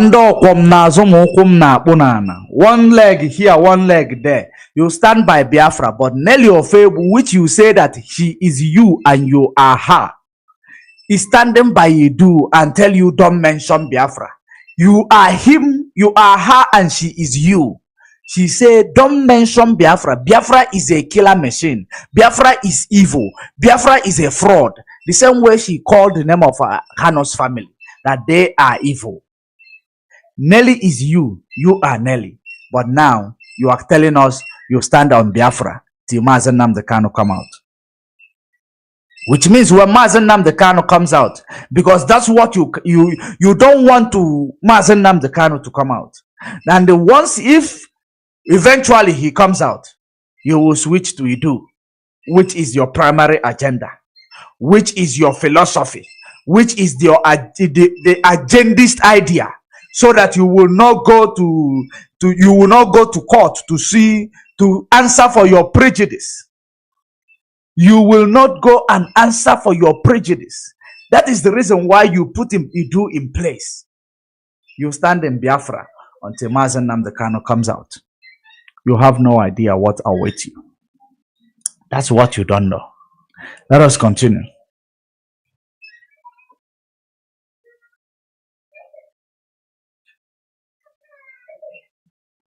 one leg here, one leg there. You stand by Biafra, but Nelly Ofebu, which you say that she is you and you are her, is standing by you and tell you don't mention Biafra. You are him, you are her, and she is you. She said, don't mention Biafra. Biafra is a killer machine. Biafra is evil. Biafra is a fraud. The same way she called the name of Kanu's family, that they are evil. Nelly is you. You are Nelly. But now, you are telling us you stand on Biafra till Mazi Nnamdi Kanu come out. which means when Mazi Nnamdi Kanu comes out, because that's what you don't want to Mazi Nnamdi Kanu to come out. And once, if eventually he comes out, you will switch to Idu, which is your primary agenda, which is your philosophy, which is your the agendist idea, so that you will not go to court to answer for your prejudice. You will not go and answer for your prejudice. That is the reason why you put Idu in place. You stand in Biafra until Mazi Nnamdi Kanu comes out. You have no idea what awaits you. That's what you don't know. Let us continue.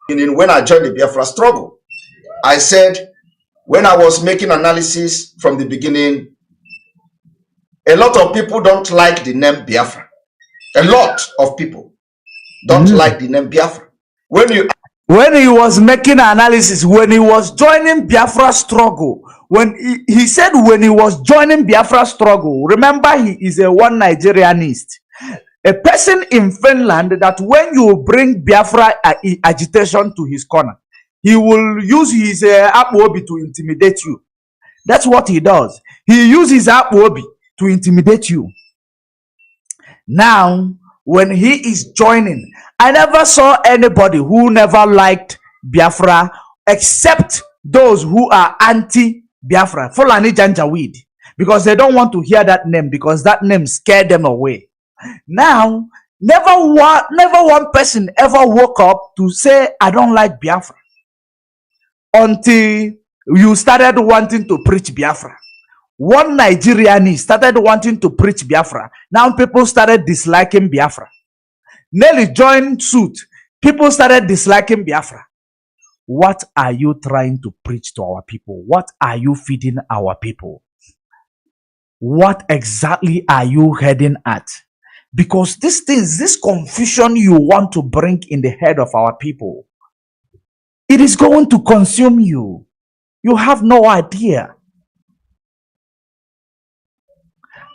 When I joined the Biafra struggle, I said, when I was making analysis from the beginning, a lot of people don't like the name Biafra. A lot of people don't like the name Biafra. When he was making analysis, when he was joining Biafra struggle, when he said when he was joining Biafra struggle, remember he is a one Nigerianist, a person in Finland that when you bring Biafra agitation to his corner, he will use his IPOB to intimidate you. That's what he does. He uses IPOB to intimidate you. Now, when he is joining, I never saw anybody who never liked Biafra except those who are anti-Biafra, Fulani Janjaweed, because they don't want to hear that name, because that name scared them away. Now, never one person ever woke up to say, I don't like Biafra, until you started wanting to preach Biafra. One Nigerian started wanting to preach Biafra. Now people started disliking Biafra. Nelly joined suit. People started disliking Biafra. What are you trying to preach to our people? What are you feeding our people? What exactly are you heading at? Because these things, this confusion you want to bring in the head of our people, it is going to consume you. You have no idea.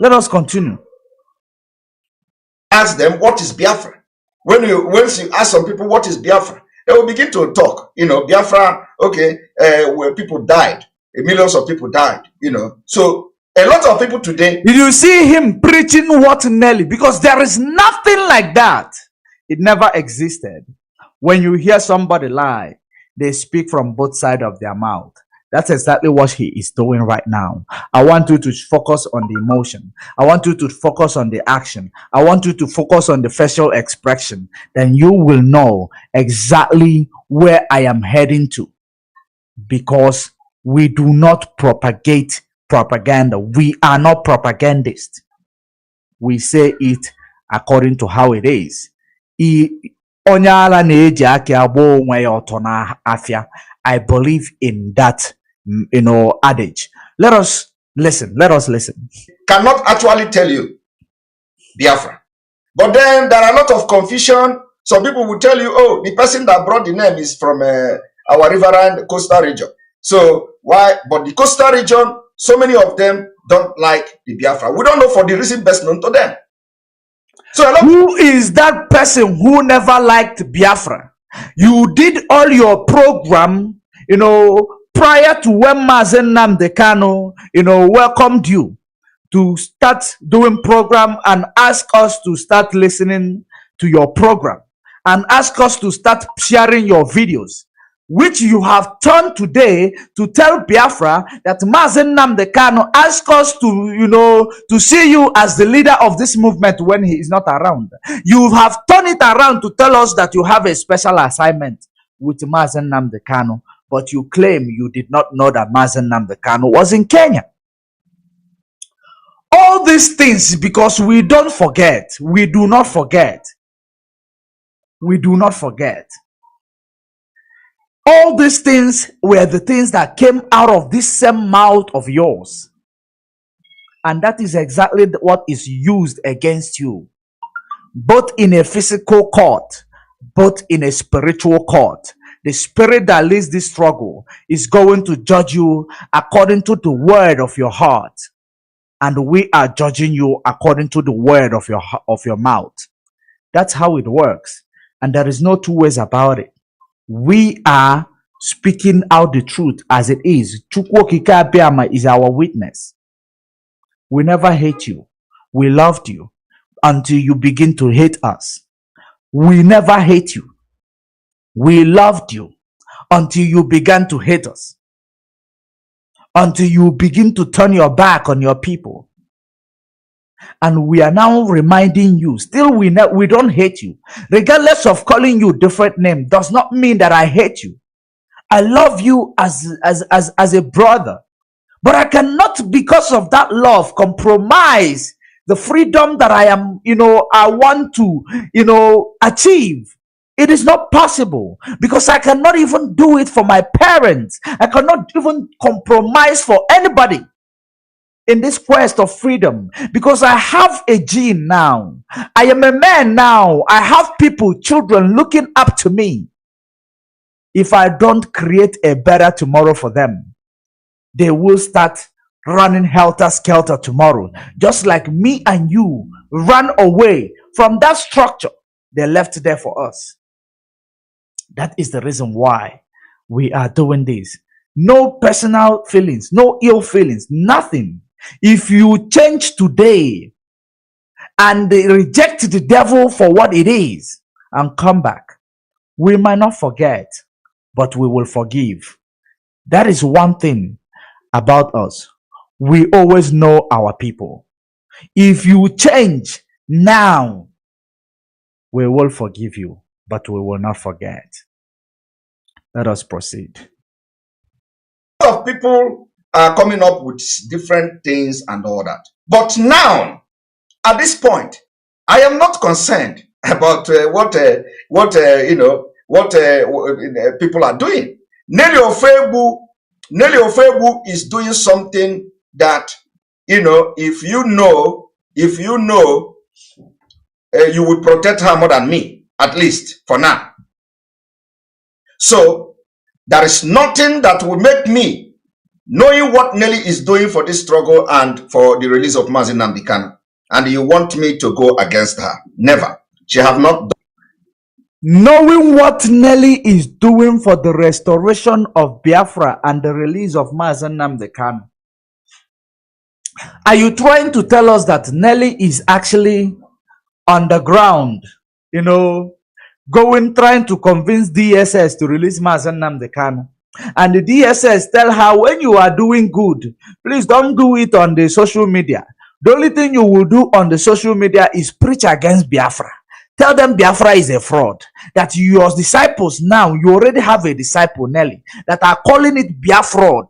Let us continue. Ask them, what is Biafra? Once you ask some people what is Biafra, they will begin to talk. Biafra, okay, where people died, millions of people died. So a lot of people today. Did you see him preaching what Nelly? Because there is nothing like that. It never existed. When you hear somebody lie, they speak from both sides of their mouth. That's exactly what he is doing right now. I want you to focus on the emotion. I want you to focus on the action. I want you to focus on the facial expression. Then you will know exactly where I am heading to. Because we do not propagate propaganda. We are not propagandists. We say it according to how it is. I believe in that, adage. Let us listen. Cannot actually tell you Biafra. But then there are a lot of confusion. Some people will tell you, oh, the person that brought the name is from our riverine coastal region. So why? But the coastal region, so many of them don't like the Biafra. We don't know for the reason best known to them. So who is that person who never liked Biafra? You did all your program, prior to when Mazi Nnamdi Kanu, welcomed you to start doing program and ask us to start listening to your program and ask us to start sharing your videos, which you have turned today to tell Biafra that Mazi Nnamdi Kanu asked us to see you as the leader of this movement when he is not around. You have turned it around to tell us that you have a special assignment with Mazi Nnamdi Kanu, but you claim you did not know that Mazi Nnamdi Kanu was in Kenya. All these things, because we don't forget. We do not forget. We do not forget. All these things were the things that came out of this same mouth of yours. And that is exactly what is used against you. Both in a physical court, both in a spiritual court. The spirit that leads this struggle is going to judge you according to the word of your heart. and we are judging you according to the word of your mouth. That's how it works. And there is no two ways about it. We are speaking out the truth as it is. Chukwu Okike Abiama is our witness. We never hate you. We loved you until you begin to hate us. We never hate you. We loved you until you began to hate us. Until you begin to turn your back on your people. And we are now reminding you, still we don't hate you. Regardless of calling you different name, does not mean that I hate you. I love you as a brother. But I cannot, because of that love, compromise the freedom that I am, I want to, achieve. It is not possible, because I cannot even do it for my parents. I cannot even compromise for anybody in this quest of freedom, because I have a gene now. I am a man now. I have people, children looking up to me. If I don't create a better tomorrow for them, they will start running helter-skelter tomorrow, just like me and you ran away from that structure they left there for us. That is the reason why we are doing this. No personal feelings, no ill feelings, nothing. If you change today and reject the devil for what it is and come back, we might not forget, but we will forgive. That is one thing about us. We always know our people. If you change now, we will forgive you, but we will not forget. Let us proceed. A lot of people are coming up with different things and all that. But now, at this point, I am not concerned about what people are doing. Nelly Ofebu is doing something that, if you know, you would protect her more than me, at least for now. So there is nothing that will make me, knowing what Nelly is doing for this struggle and for the release of Mazi Nnamdi Kanu, and you want me to go against her. Never. She have not done. Knowing what Nelly is doing for the restoration of Biafra and the release of Mazi Nnamdi Kanu, are you trying to tell us that Nelly is actually on the ground, trying to convince DSS to release Mazi Nnamdi Kanu? And the DSS tell her, when you are doing good, please don't do it on the social media. The only thing you will do on the social media is preach against Biafra. Tell them Biafra is a fraud. That your disciples now, you already have a disciple, Nelly, that are calling it Biafra.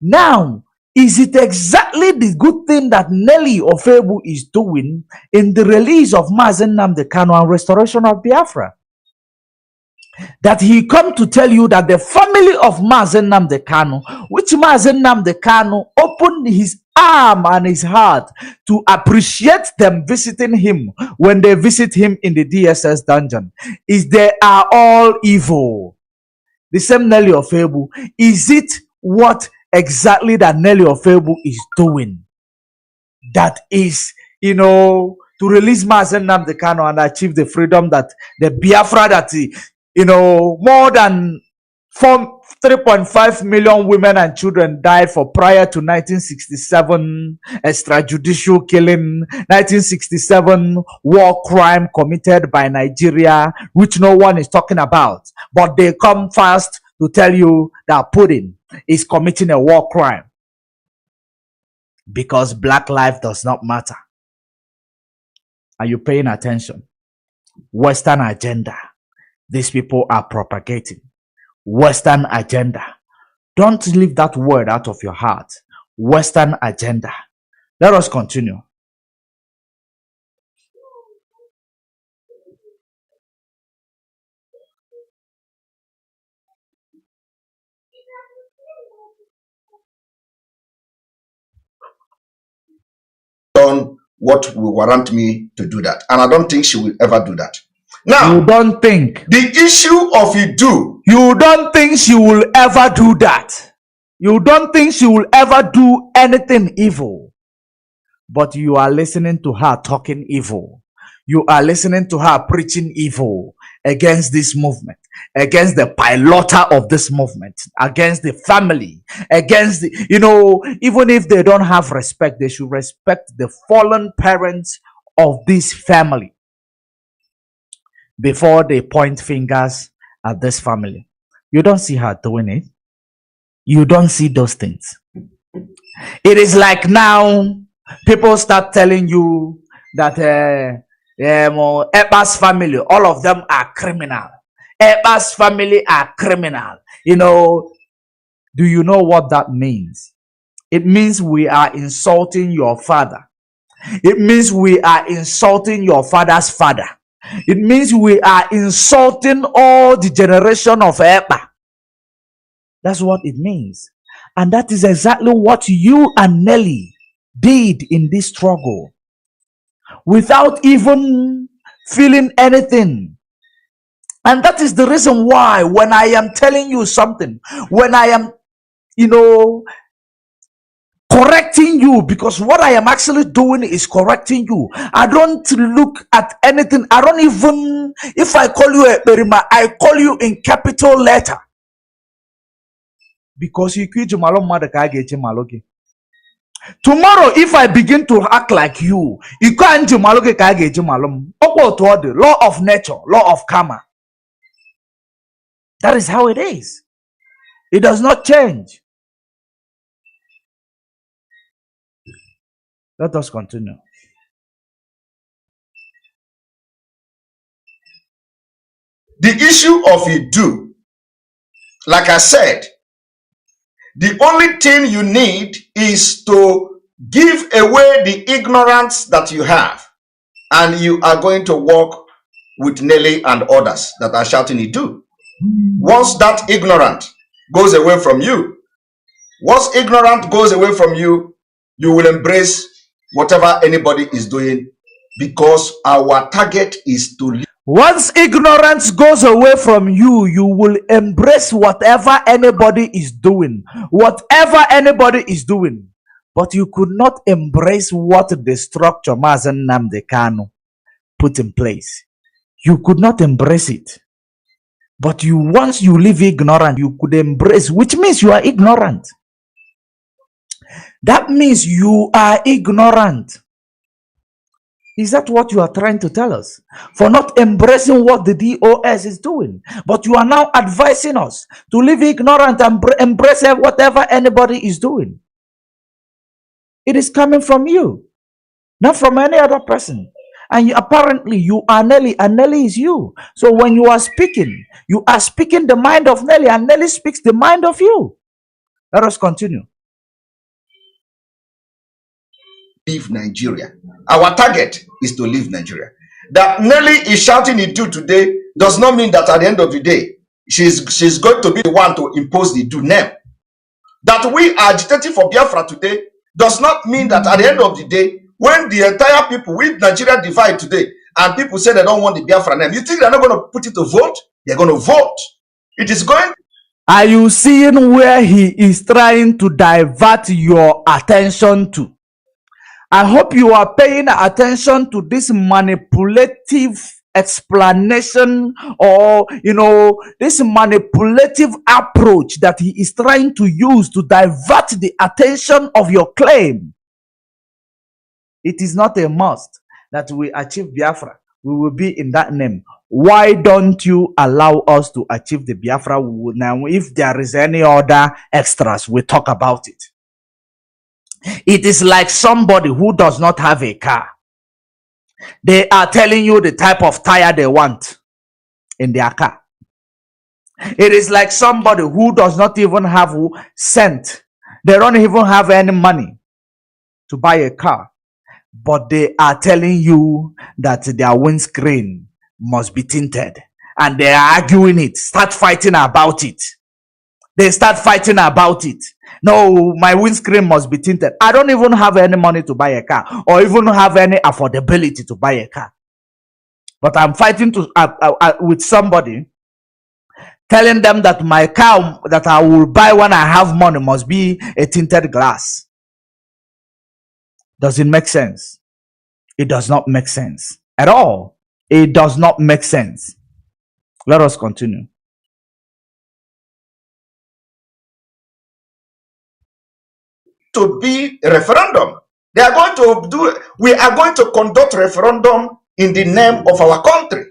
Now, is it exactly the good thing that Nelly Ofebu is doing in the release of Mazi Nnamdi Kanu and restoration of Biafra? That he come to tell you that the family of Mazi Nnamdi Kanu, which Mazi Nnamdi Kanu opened his arm and his heart to appreciate them visiting him when they visit him in the DSS dungeon, is they are all evil. The same Nelly Ofebu, is it what exactly that Nelly Ofebu is doing that is, to release Mazi Nnamdi Kanu and achieve the freedom that the Biafra that more than 3.5 million women and children died for prior to 1967 extrajudicial killing, 1967 war crime committed by Nigeria, which no one is talking about. But they come fast to tell you that Putin is committing a war crime because black life does not matter. Are you paying attention? Western agenda. These people are propagating. Western agenda. Don't leave that word out of your heart. Western agenda. Let us continue. Done what will warrant me to do that. And I don't think she will ever do that. Now, you don't think the issue of you don't think she will ever do that. You don't think she will ever do anything evil. but you are listening to her talking evil. You are listening to her preaching evil against this movement, against the piloter of this movement, against the family, against the, even if they don't have respect, they should respect the fallen parents of this family before they point fingers at this family. You don't see her doing it. You don't see those things. It is like now people start telling you that Ekpa's family, all of them are criminal. Ekpa's family are criminal. Do you know what that means? It means we are insulting your father. It means we are insulting your father's father. It means we are insulting all the generation of Ekpa. That's what it means. And that is exactly what you and Nelly did in this struggle. Without even feeling anything. And that is the reason why when I am telling you something, when I am, correcting you, because what I am actually doing is correcting you. I don't look at anything. I don't even, if I call you a Berima, I call you in capital letter. Because you quit Malogi. Tomorrow, if I begin to act like you can't Malogi Kage Malum. The law of nature, law of karma. That is how it is. It does not change. Let us continue. The issue of Idu, like I said, the only thing you need is to give away the ignorance that you have, and you are going to work with Nelly and others that are shouting Idu. Once that ignorant goes away from you, you will embrace whatever anybody is doing, because our target is to live. Once ignorance goes away from you, you will embrace whatever anybody is doing. Whatever anybody is doing. But you could not embrace what the structure Mazi Nnamdi Kanu put in place. You could not embrace it. But once you live ignorant, you could embrace, which means you are ignorant. That means you are ignorant. Is that what you are trying to tell us? For not embracing what the DOS is doing. But you are now advising us to live ignorant and embrace whatever anybody is doing. It is coming from you, not from any other person. And apparently you are Nelly, and Nelly is you. So when you are speaking the mind of Nelly, and Nelly speaks the mind of you. Let us continue. Leave Nigeria. Our target is to leave Nigeria. That Nelly is shouting Idu today does not mean that at the end of the day, she's going to be the one to impose the Idu name. That we are agitating for Biafra today does not mean that at the end of the day, when the entire people with Nigeria divide today, and people say they don't want the Biafra name, you think they're not going to put it to vote? They're going to vote. It is going. Are you seeing where he is trying to divert your attention to? I hope you are paying attention to this manipulative explanation, or this manipulative approach that he is trying to use to divert the attention of your claim. It is not a must that we achieve Biafra. We will be in that name. Why don't you allow us to achieve the Biafra? Now, if there is any other extras, we talk about it. It is like somebody who does not have a car. They are telling you the type of tire they want in their car. It is like somebody who does not even have cent. They don't even have any money to buy a car. But they are telling you that their windscreen must be tinted. And they are arguing it. Start fighting about it. They start fighting about it. No, my windscreen must be tinted. I don't even have any money to buy a car, or even have any affordability to buy a car. But I'm fighting with somebody, telling them that my car that I will buy when I have money must be a tinted glass. Does it make sense? It does not make sense at all. It does not make sense. Let us continue. To be a referendum. They are going to do, we are going to conduct referendum in the name of our country.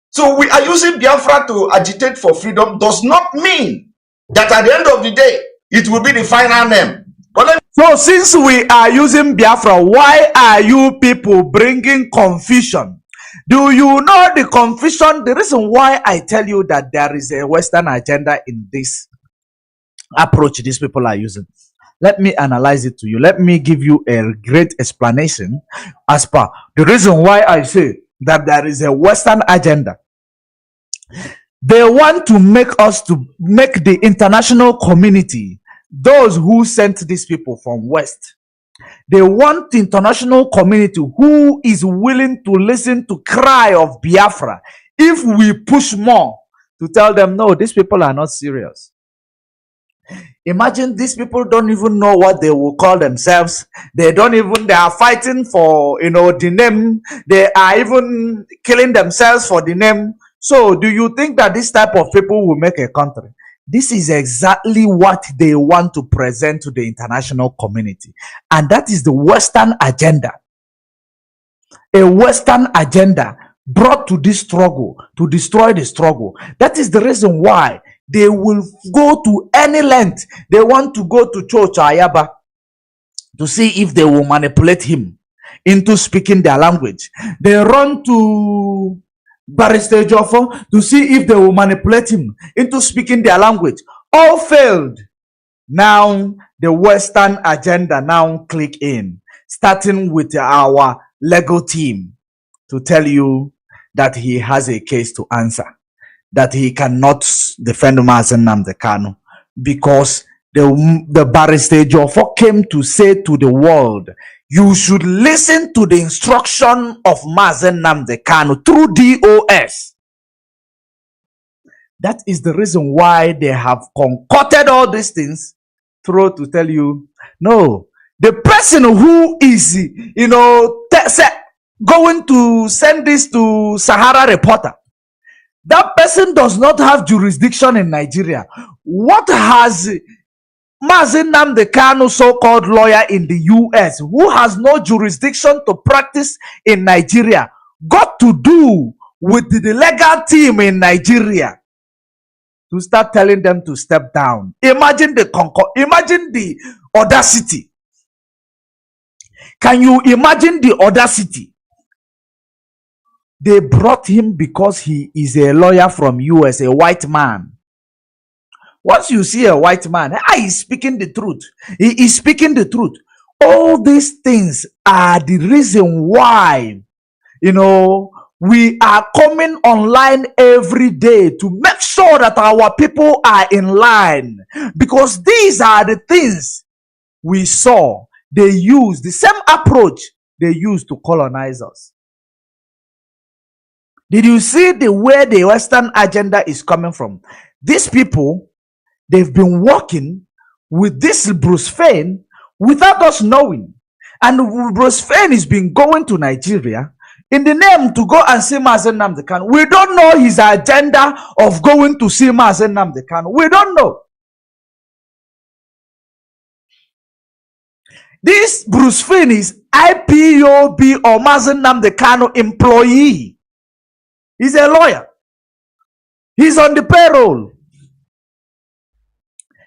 So we are using Biafra to agitate for freedom does not mean that at the end of the day, it will be the final name. But so since we are using Biafra, why are you people bringing confusion? Do you know the confusion? The reason why I tell you that there is a Western agenda in this approach these people are using. Let me analyze it to you. Let me give you a great explanation as per the reason why I say that there is a Western agenda. They want to make the international community, those who sent these people from West, they want the international community who is willing to listen to cry of Biafra. If we push more to tell them, no, these people are not serious. Imagine these people don't even know what they will call themselves. They are fighting for, the name. They are even killing themselves for the name. So do you think that this type of people will make a country? This is exactly what they want to present to the international community. And that is the Western agenda. A Western agenda brought to this struggle, to destroy the struggle. That is the reason why they will go to any length. They want to go to Church Ayaba to see if they will manipulate him into speaking their language. They run to Barrister Joffo to see if they will manipulate him into speaking their language. All failed. Now the Western agenda now click in, starting with our legal team to tell you that he has a case to answer, that he cannot defend Mazi Nnamdi Kanu because the Barrister Joffo came to say to the world, you should listen to the instruction of Mazi Nnamdi Kanu through DOS. That is the reason why they have concocted all these things through to tell you, no, the person who is, going to send this to Sahara Reporter, that person does not have jurisdiction in Nigeria. What has Mazi Nnamdi Kanu, so-called lawyer in the US, who has no jurisdiction to practice in Nigeria, got to do with the legal team in Nigeria to start telling them to step down? Imagine the audacity. Can you imagine the audacity? They brought him because he is a lawyer from US, a white man. Once you see a white man, he's speaking the truth. He is speaking the truth. All these things are the reason why, we are coming online every day to make sure that our people are in line. Because these are the things we saw. They use the same approach they used to colonize us. Did you see the way the Western agenda is coming from? These people, they've been working with this Bruce Fein without us knowing. And Bruce Fein has been going to Nigeria in the name to go and see Mazi Nnamdi Kanu. We don't know his agenda of going to see Mazi Nnamdi Kanu. We don't know. This Bruce Fein is IPOB or Mazi Nnamdi Kanu employee. He's a lawyer. He's on the payroll.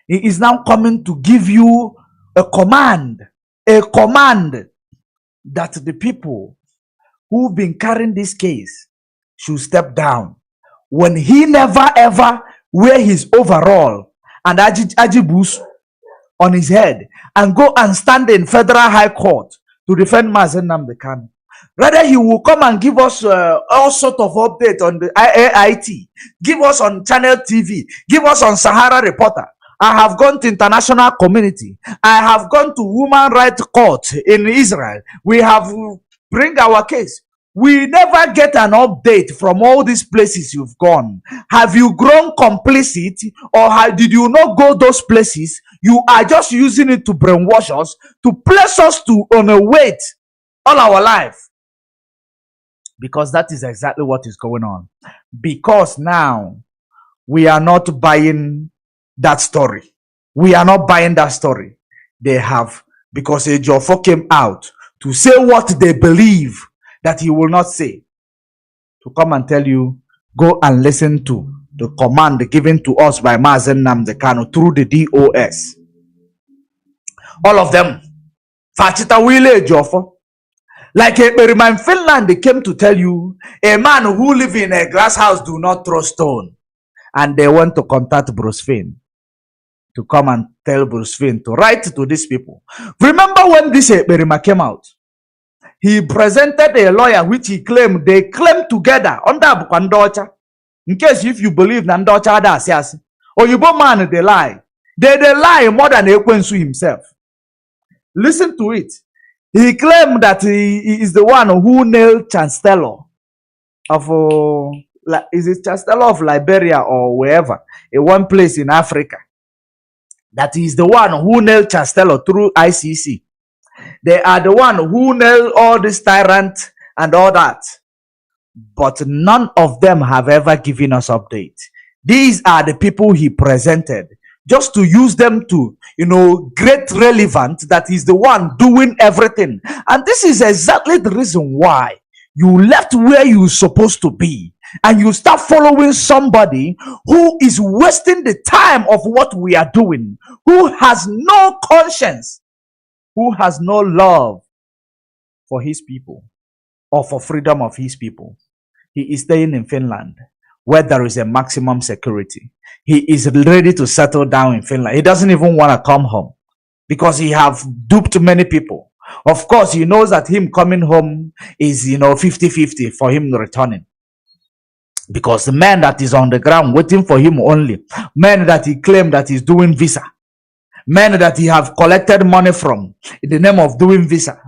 He is now coming to give you a command that the people who've been carrying this case should step down. When he never ever wear his overall and ajibus on his head and go and stand in Federal High Court to defend Mazi Nnamdi Kanu. Rather, he will come and give us all sort of update on the IAIT, give us on Channel TV, give us on Sahara Reporter. I have gone to international community. I have gone to Human Rights Court in Israel. We have bring our case. We never get an update from all these places you've gone. Have you grown complicit, or did you not go those places? You are just using it to brainwash us, to place us on a weight all our life. Because that is exactly what is going on. Because now we are not buying that story. We are not buying that story. They have, because Ejiofor came out to say what they believe that he will not say, to come and tell you, go and listen to the command given to us by Mazi Nnamdi Kanu through the DOS. All of them. Fachita Wile Ejiofor. Like Ekpa in Finland, they came to tell you, a man who lives in a glass house do not throw stone. And they went to contact Bruce Finn to come and tell Bruce Finn to write to these people. Remember when this Ekpa came out? He presented a lawyer which they claimed together under Bukandocha. In case if you believe Nandocha Adasiasi, or you man they lie. They lie more than Ekwensu himself. Listen to it. He claimed that he is the one who nailed Chancellor of is it Chancellor of Liberia or wherever, in one place in Africa. That he is the one who nailed Chancellor through ICC. They are the one who nailed all this tyrant and all that. But none of them have ever given us update. These are the people he presented, just to use them to, great relevant that he's the one doing everything. And this is exactly the reason why you left where you're supposed to be and you start following somebody who is wasting the time of what we are doing, who has no conscience, who has no love for his people or for freedom of his people. He is staying in Finland where there is a maximum security. He is ready to settle down in Finland. He doesn't even want to come home because he have duped many people. Of course, he knows that him coming home is, 50-50 for him returning. Because the man that is on the ground waiting for him only, man that he claimed that he's doing visa, men that he have collected money from in the name of doing visa.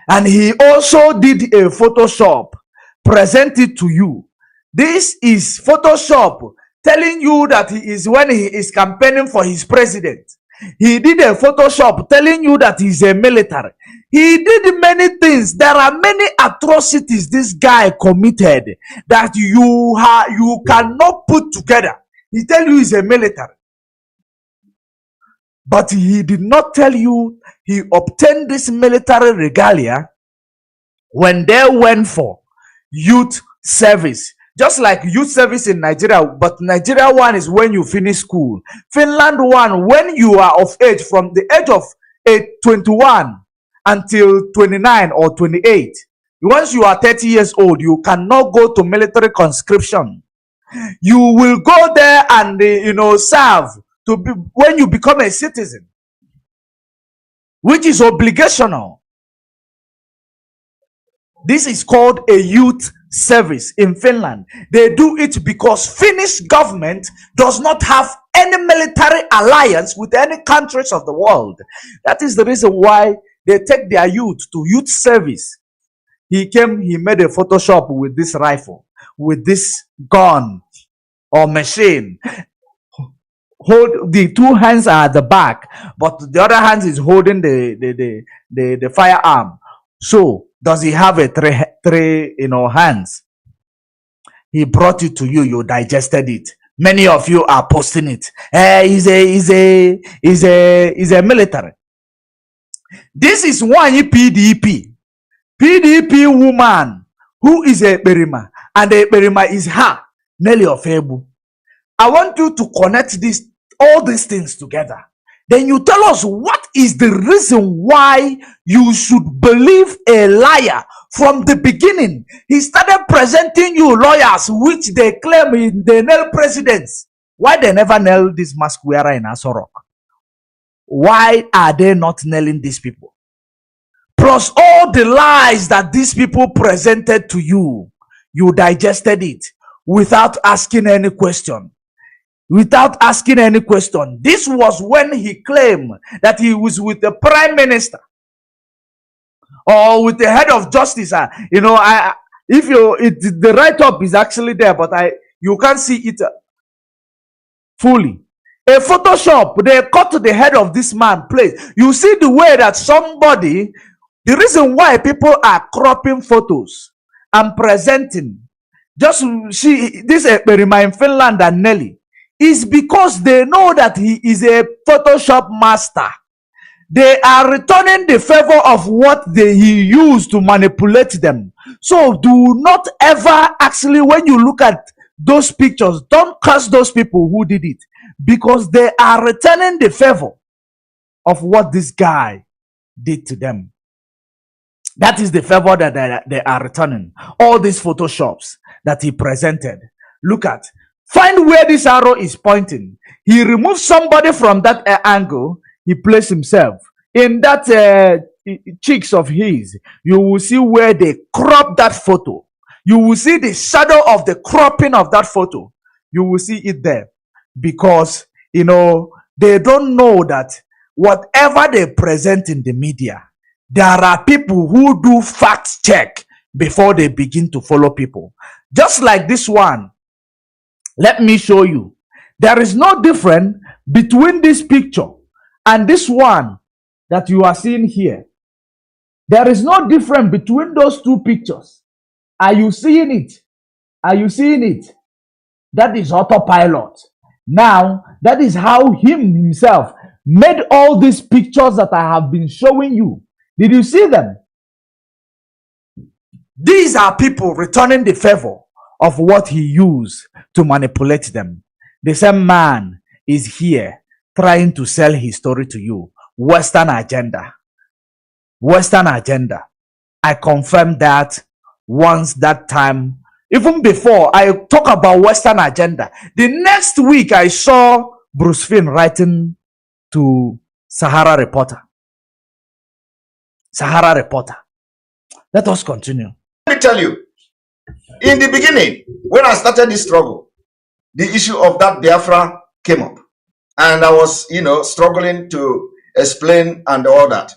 And he also did a Photoshop, present it to you. This is Photoshop telling you that he is when he is campaigning for his president. He did a Photoshop telling you that he's a military. He did many things. There are many atrocities this guy committed that you cannot put together. He tell you he's a military. But he did not tell you he obtained this military regalia when they went for youth service. Just like youth service in Nigeria, but Nigeria one is when you finish school. Finland one, when you are of age, from the age of 21 until 29 or 28. Once you are 30 years old, you cannot go to military conscription. You will go there and serve to be, when you become a citizen, which is obligational. This is called a youth service in Finland. They do it because Finnish government does not have any military alliance with any countries of the world. That is the reason why they take their youth to youth service. He made a Photoshop with this rifle, with this gun or machine. Hold the two hands are at the back, but the other hand is holding the firearm. So does he have a three hands? He brought it to you. You digested it. Many of you are posting it. He's a military. This is one PDP woman who is a Berima, and the Berima is her Nelly Ofebu. I want you to connect all these things together. Then you tell us what is the reason why you should believe a liar from the beginning. He started presenting you lawyers which they claim they nail presidents. Why they never nail this mask wearer in Asorok? Why are they not nailing these people? Plus all the lies that these people presented to you, you digested it without asking any question. Without asking any question. This was when he claimed that he was with the prime minister or with the head of justice. If the write-up is actually there, but you can't see it fully. A Photoshop, they cut to the head of this man place. You see the way that somebody, the reason why people are cropping photos and presenting, just see this experiment in Finland and Nelly, is because they know that he is a Photoshop master. They are returning the favor of what he used to manipulate them. So do not ever actually, when you look at those pictures, don't curse those people who did it, because they are returning the favor of what this guy did to them. That is the favor that they are returning. All these photoshops that he presented. Look at. Find where this arrow is pointing. He removes somebody from that angle. He placed himself. In that cheeks of his, you will see where they crop that photo. You will see the shadow of the cropping of that photo. You will see it there. Because, they don't know that whatever they present in the media, there are people who do fact check before they begin to follow people. Just like this one. Let me show you. There is no difference between this picture and this one that you are seeing here. There is no difference between those two pictures. Are you seeing it? Are you seeing it? That is autopilot. Now, that is how himself made all these pictures that I have been showing you. Did you see them? These are people returning the favor of what he used to manipulate them. The same man is here trying to sell his story to you. Western agenda. Western agenda. I confirmed that once that time. Even before I talk about Western agenda, the next week I saw Bruce Finn writing to Sahara Reporter. Sahara Reporter. Let us continue. Let me tell you, in the beginning, when I started this struggle, the issue of that Biafra came up. And I was, struggling to explain and all that.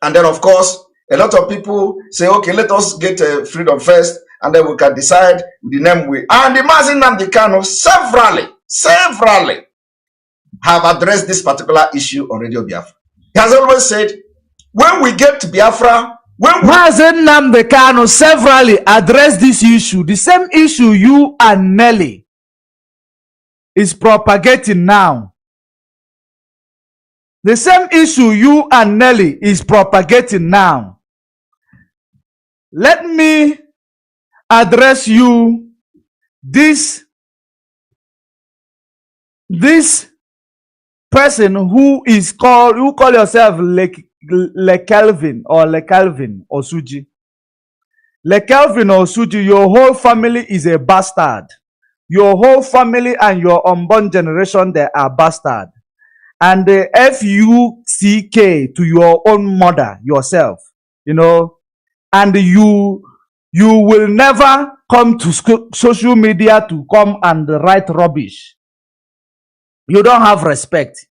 And then, of course, a lot of people say, okay, let us get freedom first, and then we can decide the name we. And the Mazi Namdekano severally have addressed this particular issue on Radio Biafra. He has always said, when we get to Biafra, Mazi Namdekano severally addressed this issue, the same issue you and Nelly is propagating now. The same issue you and Nelly is propagating now. Let me address you this person who call yourself Le Calvin or Suji. Le Calvin or Suji, your whole family is a bastard. Your whole family and your unborn generation, they are bastard. And the FUCK to your own mother, yourself, and you will never come to social media to come and write rubbish. You don't have respect.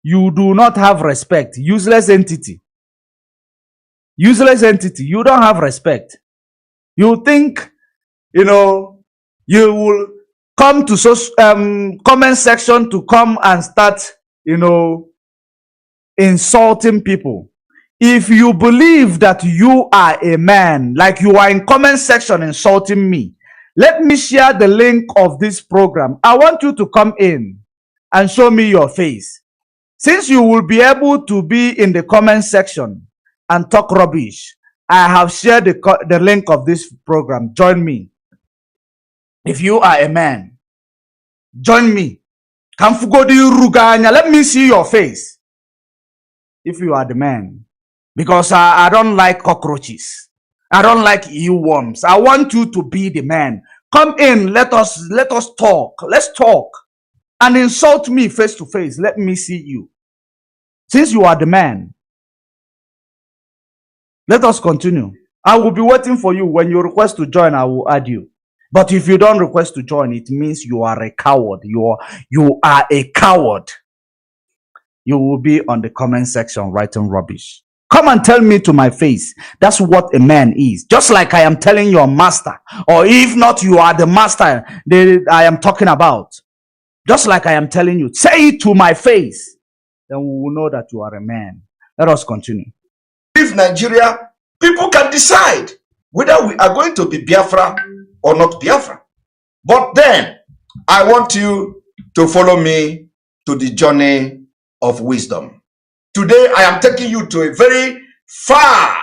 You do not have respect. Useless entity. Useless entity. You don't have respect. You think, you will come to comment section to come and start, insulting people. If you believe that you are a man, like you are in comment section insulting me, let me share the link of this program. I want you to come in and show me your face. Since you will be able to be in the comment section and talk rubbish, I have shared the link of this program. Join me. If you are a man, join me. Let me see your face. If you are the man. Because I don't like cockroaches. I don't like earworms. I want you to be the man. Come in. Let us talk. Let's talk. And insult me face to face. Let me see you. Since you are the man, let us continue. I will be waiting for you. When you request to join, I will add you. But if you don't request to join, it means you are a coward. You are a coward. You will be on the comment section writing rubbish. Come and tell me to my face. That's what a man is. Just like I am telling your master, or if not, you are the master that I am talking about. Just like I am telling you, say it to my face. Then we will know that you are a man. Let us continue. If Nigeria, people can decide whether we are going to be Biafra or not Biafra. But then, I want you to follow me to the journey of wisdom. Today, I am taking you to a very far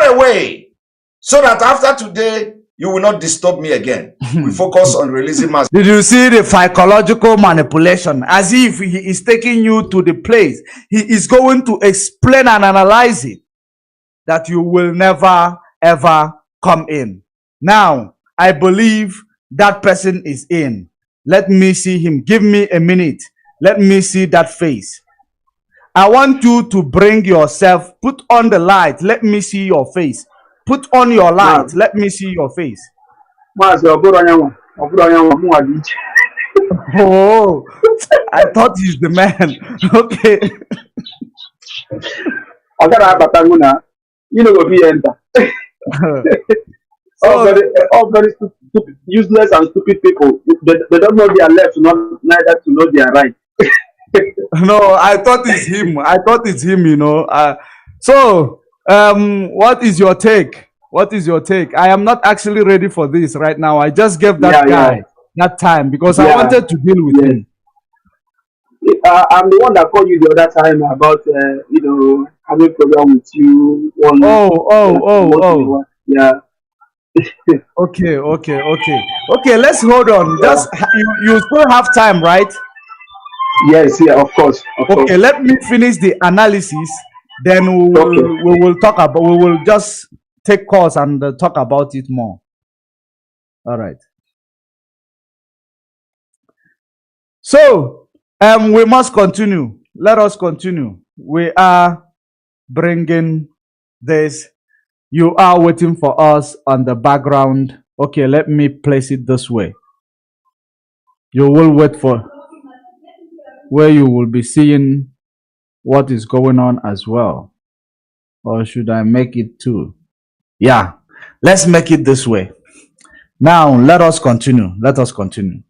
away, so that after today, you will not disturb me again. We focus on releasing Mazi. Did you see the psychological manipulation? As if he is taking you to the place. He is going to explain and analyze it, that you will never, ever come in. Now, I believe that person is in. Let me see him. Give me a minute. Let me see that face. I want you to bring yourself. Put on the light. Let me see your face. Put on your light. Let me see your face. Oh, I thought he's the man. Okay. You know what we enter. All very stupid, useless and stupid people. They don't know their left, neither to know their right. No, I thought it's him. I thought it's him, you know. What is your take? What is your take? I am not actually ready for this right now. I just gave that guy that time because I wanted to deal with him. I'm the one that called you the other time about, having a program with you. Yeah. Okay. Let's hold on. Just you still have time, right? Yes, of course. Okay, let me finish the analysis. Then we will talk about. We will just take calls and talk about it more. All right. So we must continue. Let us continue. We are bringing this. You are waiting for us on the background. Okay, let me place it this way. You will wait for where you will be seeing what is going on as well. Or should I make it two? Yeah, let's make it this way. Now, let us continue. Let us continue.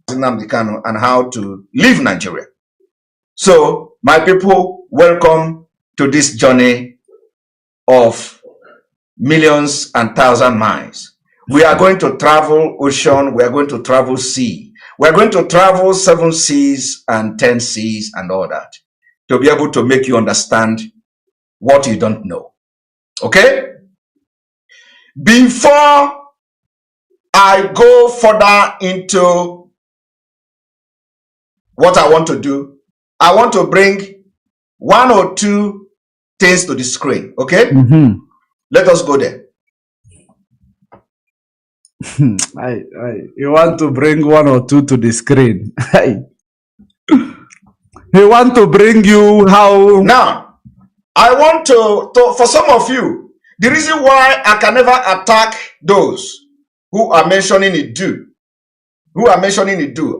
And how to leave Nigeria. So, my people, welcome to this journey of millions and thousand miles. We are going to travel ocean. We are going to travel sea. We are going to travel 7 seas and 10 seas and all that to be able to make you understand what you don't know. Okay? Before I go further into what I want to do, I want to bring 1 or 2 things to the screen. Okay? Let us go there. You want to bring 1 or 2 to the screen. He want to bring you how. Now, I want to for some of you, the reason why I can never attack those who are mentioning it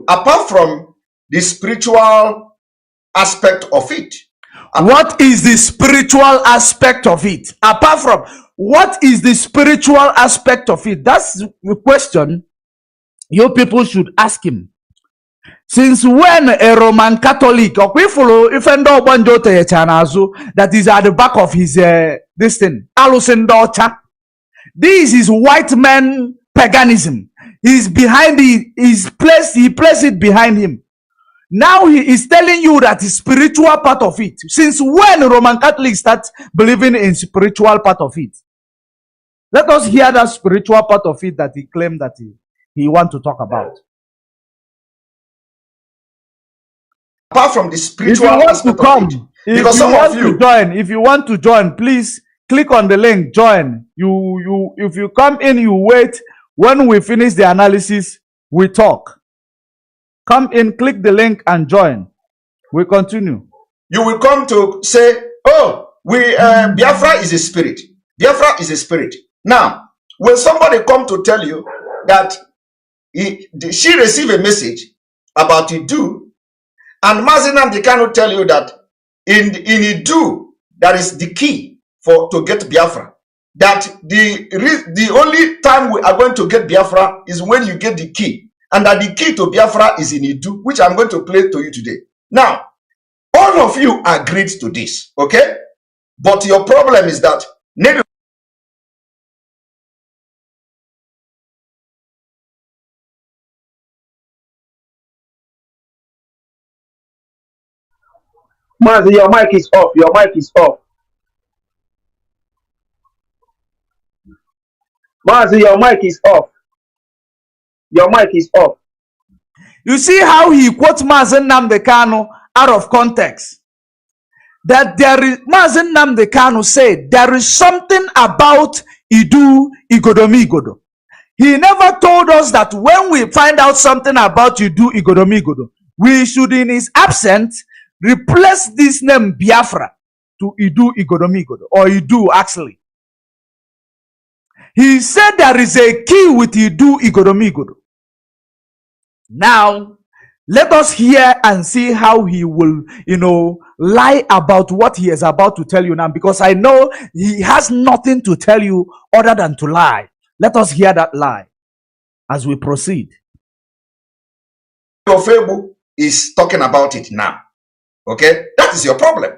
apart from the spiritual aspect of it. What is the spiritual aspect of it? Apart from what is the spiritual aspect of it? That's the question you people should ask him. Since when a Roman Catholic or that is at the back of his this thing, this is white man paganism. He's behind he placed it behind him. Now he is telling you that the spiritual part of it. Since when Roman Catholics start believing in spiritual part of it? Let us hear that spiritual part of it that he claimed that he want to talk about. Apart from the spiritual aspect of it. Because some of you if you want to join, please click on the link, join. If you come in, you wait. When we finish the analysis, we talk. Come in, click the link and join. We continue. You will come to say, oh, Biafra is a spirit. Biafra is a spirit. Now, when somebody come to tell you that she received a message about Idu, and Mazi cannot tell you that in Idu that is the key to get Biafra. That the only time we are going to get Biafra is when you get the key, and that the key to Biafra is in Idu, which I'm going to play to you today. Now, all of you agreed to this, okay? But your problem is that Mazi, your mic is off. Your mic is off. Mazi, your mic is off. Your mic is off. You see how he quotes Mazi Nnamdi Kanu out of context. That there is, Mazi Nnamdi Kanu said there is something about Idu Igodomigodo. He never told us that when we find out something about Idu Igodomigodo, we should, in his absence, replace this name Biafra to Idu Igodomigodo, or Idu actually. He said there is a key with Idu Igodomigodo. Now, let us hear and see how he will, lie about what he is about to tell you now, because I know he has nothing to tell you other than to lie. Let us hear that lie as we proceed. Ofebu is talking about it now. Okay? That is your problem.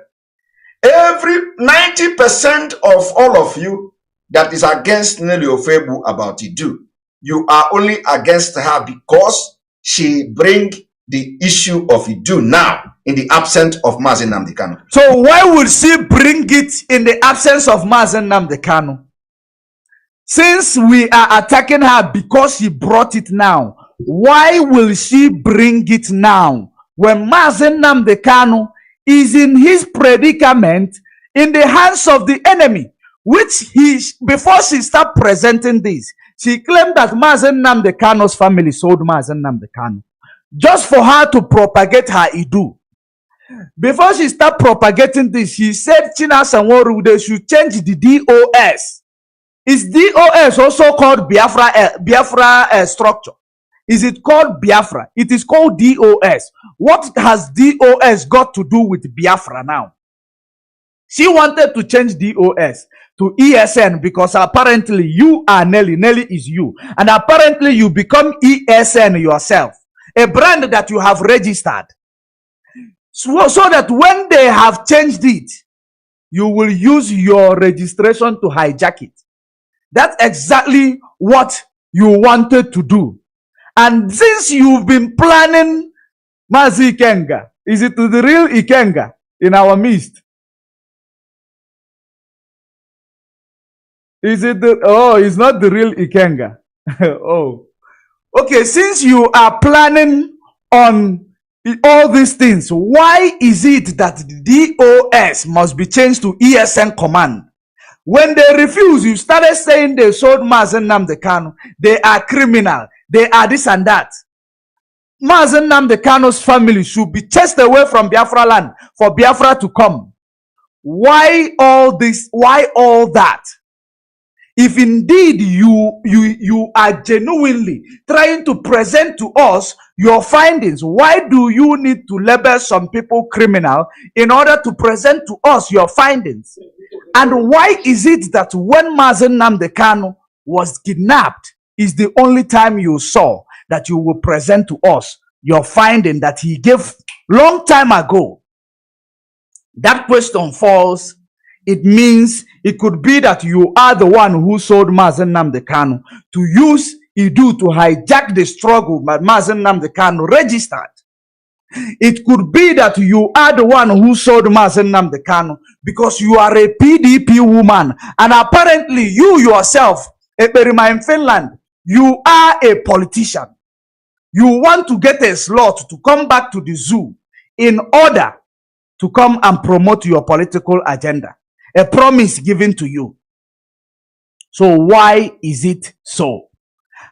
Every 90% of all of you that is against Nelly Ofebu about Idu, you are only against her because she bring the issue of Idu now in the absence of Mazi Nnamdi Kanu. So why would she bring it in the absence of Mazi Nnamdi Kanu? Since we are attacking her because she brought it now, why will she bring it now when Mazi Nnamdi Kanu is in his predicament in the hands of the enemy? Which before she started presenting this, she claimed that Mazi Nnamdi Kanu's family sold Mazi Nnamdi Kanu just for her to propagate her Idu. Before she started propagating this, she said Chinasa Nworu, they should change the DOS. Is DOS also called Biafra structure? Is it called Biafra? It is called DOS. What has DOS got to do with Biafra now? She wanted to change DOS to ESN because apparently you are Nelly. Nelly is you. And apparently you become ESN yourself. A brand that you have registered. So that when they have changed it, you will use your registration to hijack it. That's exactly what you wanted to do. And since you've been planning Mazi Ikenga, is it the real Ikenga in our midst? Is it the, oh, it's not the real Ikenga. Oh, okay. Since you are planning on all these things, why is it that the DOS must be changed to ESN command? When they refuse, you started saying they sold Mazi Nnamdi Kanu. They are criminal. They are this and that. Mazi Nnamdi Kanu's family should be chased away from Biafra land for Biafra to come. Why all this? Why all that? If indeed you are genuinely trying to present to us your findings, why do you need to label some people criminal in order to present to us your findings? And why is it that when Mazi Nnamdi Kanu was kidnapped is the only time you saw that you will present to us your finding that he gave long time ago? That question falls. It means it could be that you are the one who sold Mazi Nnamdi Kanu to use Idu to hijack the struggle that Mazi Nnamdi Kanu registered. It could be that you are the one who sold Mazi Nnamdi Kanu because you are a PDP woman, and apparently you yourself, Ekpa in Finland, you are a politician. You want to get a slot to come back to the zoo in order to come and promote your political agenda. A promise given to you. So why is it so?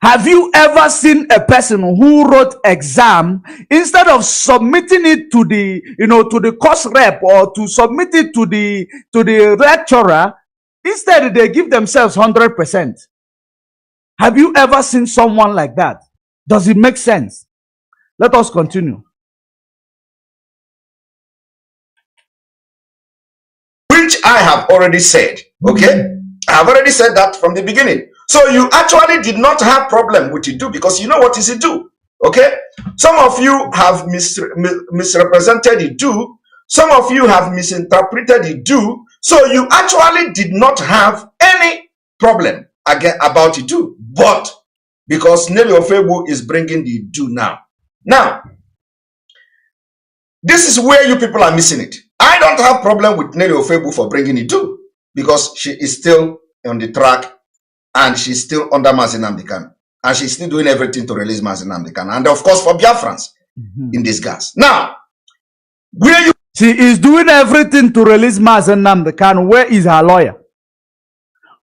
Have you ever seen a person who wrote exam, instead of submitting it to the, to the course rep or to submit it to the lecturer, instead they give themselves 100%? Have you ever seen someone like that? Does it make sense? Let us continue. have already said. Okay, I have already said that from the beginning. So you actually did not have problem with Idu because you know what is Idu. Okay, some of you have misrepresented Idu. Some of you have misinterpreted Idu. So you actually did not have any problem again about Idu, but because Nelly Ofebu is bringing the Idu now. Now, this is where you people are missing it. I don't have problem with Nelly Ofebu for bringing Idu because she is still on the track and she's still under Mazi Nnamdi Kanu. And she's still doing everything to release Mazi Nnamdi Kanu. And of course for Biafrans in this gas. Now, where you... She is doing everything to release Mazi Nnamdi Kanu. Where is her lawyer?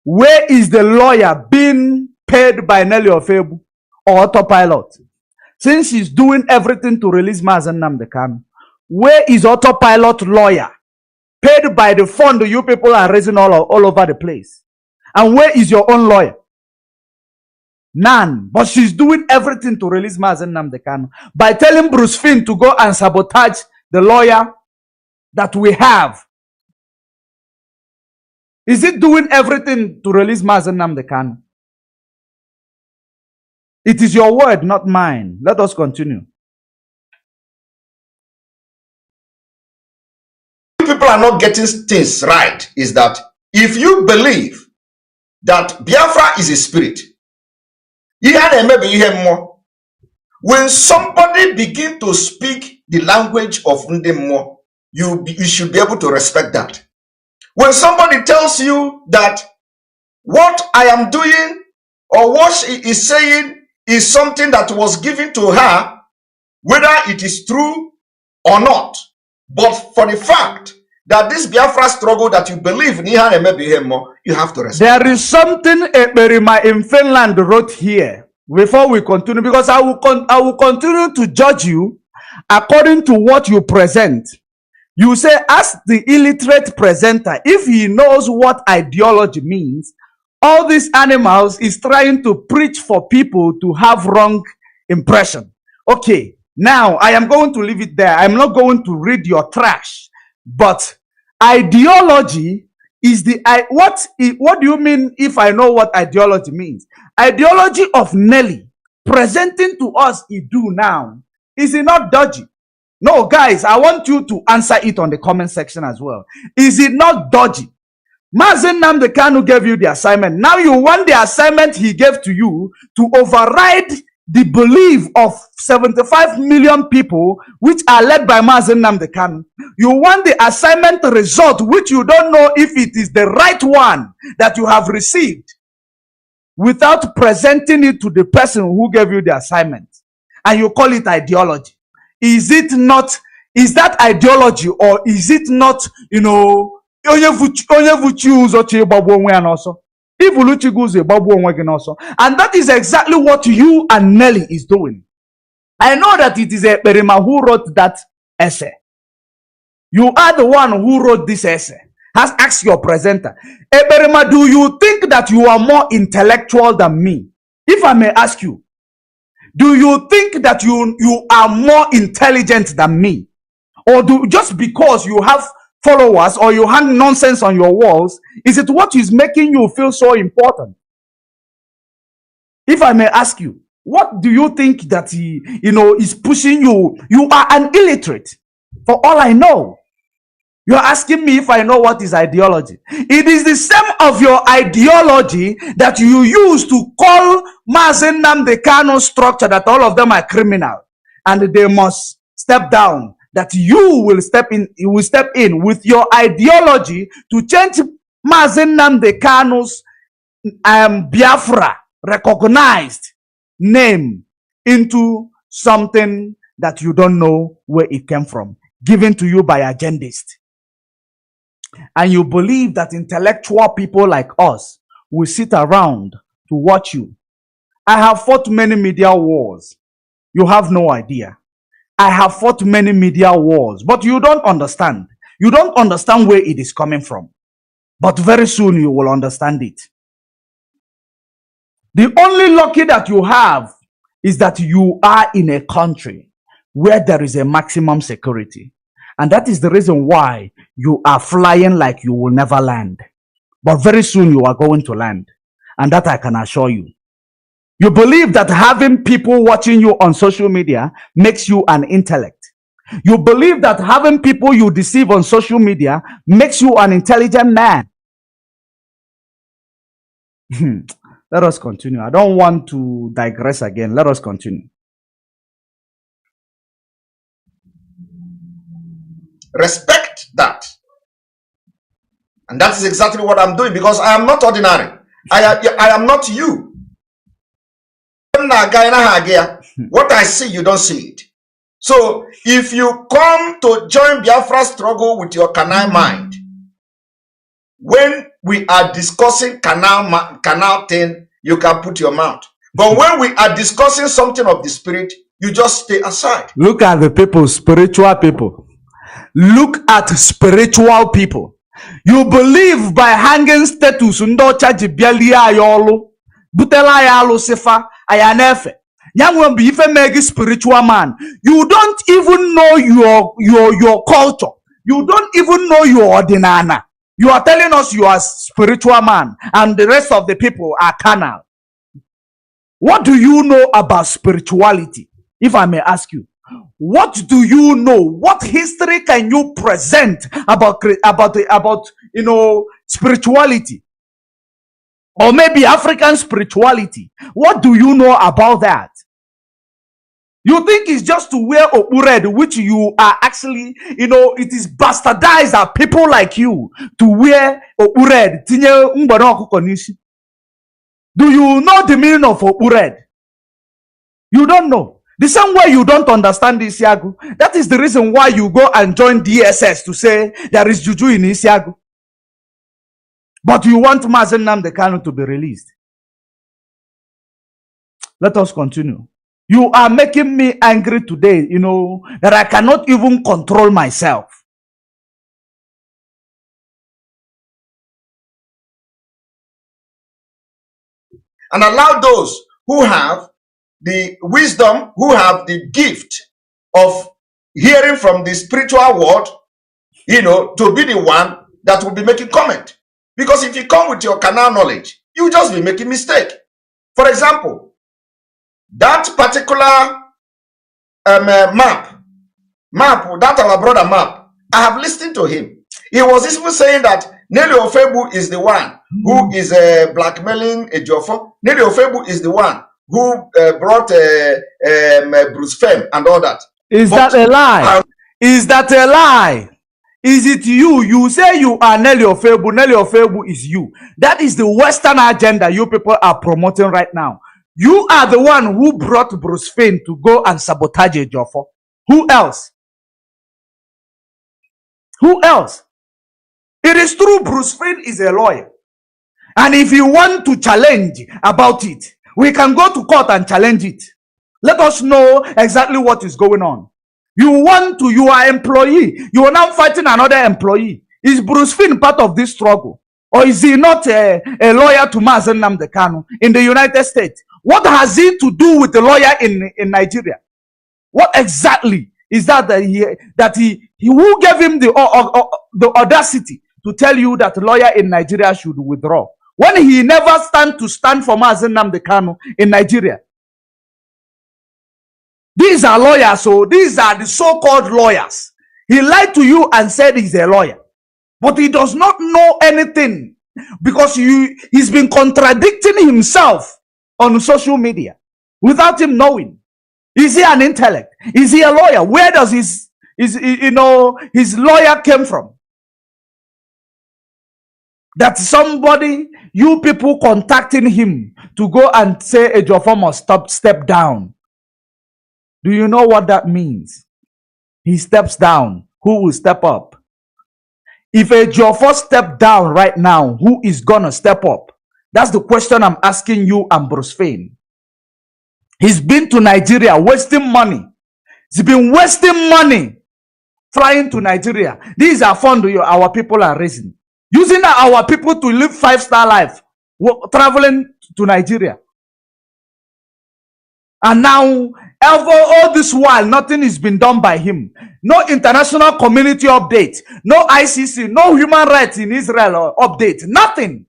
Where is the lawyer being paid by Nelly Ofebu or autopilot? Since she's doing everything to release Mazi Nnamdi Kanu, where is autopilot lawyer paid by the fund you people are raising all over the place? And where is your own lawyer? None. But she's doing everything to release Mazi Nnamdi Kanu by telling Bruce Finn to go and sabotage the lawyer that we have. Is it doing everything to release Mazi Nnamdi Kanu? It is your word, not mine. Let us continue. People are not getting things right is that if you believe that Biafra is a spirit, when somebody begin to speak the language of Ndemo, you should be able to respect that. When somebody tells you that what I am doing or what she is saying is something that was given to her, whether it is true or not, but for the fact that this Biafra struggle that you believe in, you have to respect. There is something Ekpa in Finland wrote here before we continue, because I will continue to judge you according to what you present. You say, ask the illiterate presenter if he knows what ideology means. All these animals is trying to preach for people to have wrong impression. Okay, now I am going to leave it there. I'm not going to read your trash, but ideology is the what do you mean if I know what ideology means? Ideology of Nelly presenting to us Idu now, is it not dodgy? No, guys, I want you to answer it on the comment section as well. Is it not dodgy? Mazi Nnamdi Kanu gave you the assignment. Now you want the assignment he gave to you to override the belief of 75 million people which are led by Mazi Nnamdi Kanu. You want the assignment result which you don't know if it is the right one that you have received without presenting it to the person who gave you the assignment. And you call it ideology. Is it not, is that ideology, or is it not, you know, and that is exactly what you and Nelly is doing. I know that it is Ekpa who wrote that essay. You are the one who wrote this essay. Has asked your presenter, Ekpa, do you think that you are more intellectual than me? If I may ask you, do you think that you are more intelligent than me? Or do just because you have followers or you hang nonsense on your walls, is it what is making you feel so important? If I may ask you, what do you think that he, is pushing you? You are an illiterate, for all I know. You're asking me if I know what is ideology. It is the same of your ideology that you use to call Mazi Nnamdi Kanu structure that all of them are criminal and they must step down. That you will step in with your ideology to change Mazi Nnamdi Kanu's Biafra recognized name into something that you don't know where it came from, given to you by agendists. And you believe that intellectual people like us will sit around to watch you. I have fought many media wars. You have no idea. I have fought many media wars, but you don't understand. You don't understand where it is coming from. But very soon you will understand it. The only lucky that you have is that you are in a country where there is a maximum security. And that is the reason why you are flying like you will never land. But very soon you are going to land. And that I can assure you. You believe that having people watching you on social media makes you an intellect. You believe that having people you deceive on social media makes you an intelligent man. Let us continue. I don't want to digress again. Let us continue. Respect that. And that is exactly what I'm doing, because I am not ordinary. I am not you. What I see, you don't see it. So if you come to join Biafra struggle with your canal mind, when we are discussing canal thing, you can put your mouth. But when we are discussing something of the spirit, you just stay aside. Look at the people, spiritual people. Look at spiritual people. You believe by hanging status ndo chaji biali ayolo butela ayalo sefa ayanefe. Nyangwe be ife megi spiritual man. You don't even know your culture. You don't even know your ordinana. You are telling us you are spiritual man and the rest of the people are carnal. What do you know about spirituality? If I may ask you, what do you know? What history can you present about spirituality? Or maybe African spirituality? What do you know about that? You think it's just to wear opured, which you are actually, it is bastardized at people like you to wear opured. Do you know the meaning of opured? You don't know. The same way you don't understand Isiagu. That is the reason why you go and join DSS to say there is juju in Isiagu. But you want Mazi Nnamdi Kanu to be released. Let us continue. You are making me angry today, that I cannot even control myself. And allow those who have the wisdom, who have the gift of hearing from the spiritual world, to be the one that will be making comment. Because if you come with your carnal knowledge, you just be making mistake. For example, that particular map, that our brother map, I have listened to him. He was even saying that Nelly Ofebu is the one who is blackmailing a Jofo. Nelly Ofebu is the one who brought Bruce Femme and all that. Is that a lie? Is that a lie? Is it you? You say you are Nelly Ofebu. Nelly Ofebu is you. That is the Western agenda you people are promoting right now. You are the one who brought Bruce Femme to go and sabotage Jofo. Who else? Who else? It is true Bruce Femme is a lawyer. And if you want to challenge about it, we can go to court and challenge it. Let us know exactly what is going on. You are employee. You are now fighting another employee. Is Bruce Femme part of this struggle? Or is he not a lawyer to Mazi Nnamdi Kanu in the United States? What has he to do with the lawyer in Nigeria? What exactly is that he who gave him the audacity to tell you that the lawyer in Nigeria should withdraw when he never stand for Mazi Nnamdi Kanu in Nigeria? These are lawyers, so these are the so-called lawyers. He lied to you and said he's a lawyer, but he does not know anything because he's been contradicting himself on social media without him knowing. Is he an intellect? Is he a lawyer? Where does his lawyer came from? That somebody, you people contacting him to go and say Ejiofor must step down. Do you know what that means? He steps down. Who will step up? If Ejiofor step down right now, who is gonna step up? That's the question I'm asking you and Bruce Femme. He's been to Nigeria wasting money. He's been wasting money flying to Nigeria. These are funds our people are raising. Using our people to live 5-star life, traveling to Nigeria. And now, all this while, nothing has been done by him. no international community update, no ICC, no human rights in Israel or update, nothing.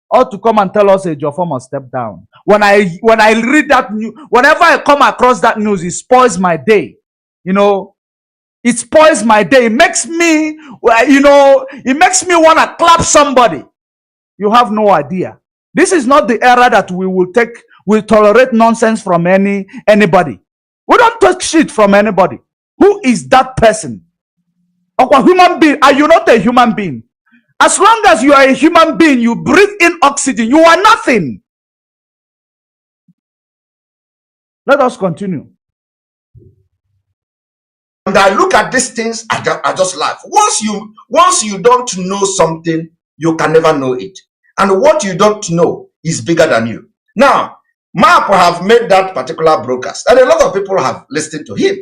Or to come and tell us a Ejiofor must step down. When I read that news, whenever I come across that news, it spoils my day. You know, it spoils my day. It makes me, you know, it makes me want to clap somebody. You have no idea. This is not the era that we tolerate nonsense from anybody. We don't take shit from anybody. Who is that person? A human being. Are you not a human being? As long as you are a human being, you breathe in oxygen. You are nothing. Let us continue. And I look at these things, I just laugh. Once you don't know something, you can never know it. And what you don't know is bigger than you. Now, Map have made that particular broadcast, and a lot of people have listened to him.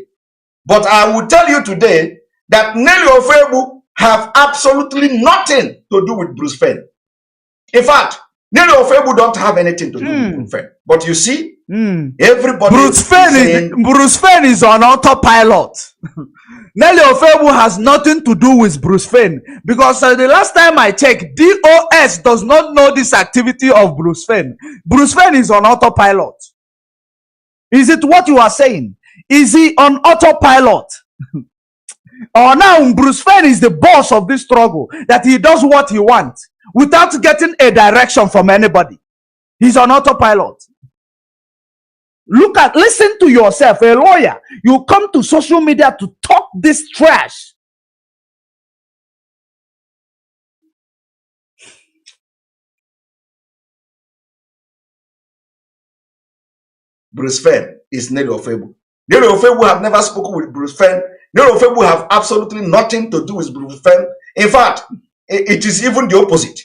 But I will tell you today that Nelly Ofebu have absolutely nothing to do with Bruce Fenn. In fact, Nelly Ofebu don't have anything to do with Bruce Fenn. But you see, everybody Bruce Fenn is on autopilot. Nelly Ofebu has nothing to do with Bruce Fenn, because the last time I checked, DOS does not know this activity of Bruce Fenn. Bruce Fenn is on autopilot. Is it what you are saying? Is he on autopilot? Or now Bruce Fenn is the boss of this struggle, that he does what he wants without getting a direction from anybody. He's on autopilot. Listen to yourself, a lawyer. You come to social media to talk this trash. Bruce Fenn is Nelly Ofebu. Nelly Ofebu have never spoken with Bruce Fenn. Nelly Ofebu have absolutely nothing to do with Bruce Fenn. In fact, it is even the opposite.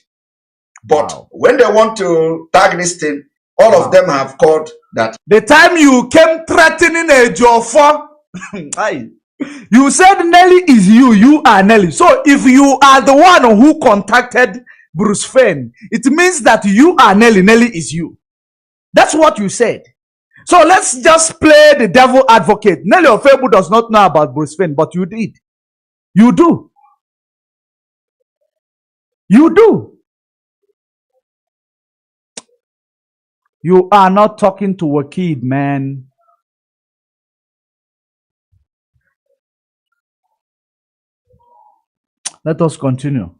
But when they want to tag this thing, all of them have called that. The time you came threatening Ejiofor, you said Nelly is you. You are Nelly. So if you are the one who contacted Bruce Fenn, it means that you are Nelly. Nelly is you. That's what you said. So let's just play the devil advocate. Nelly Ofebu does not know about Bruce Fenn, but you did. You do. You do. You are not talking to a kid, man. Let us continue.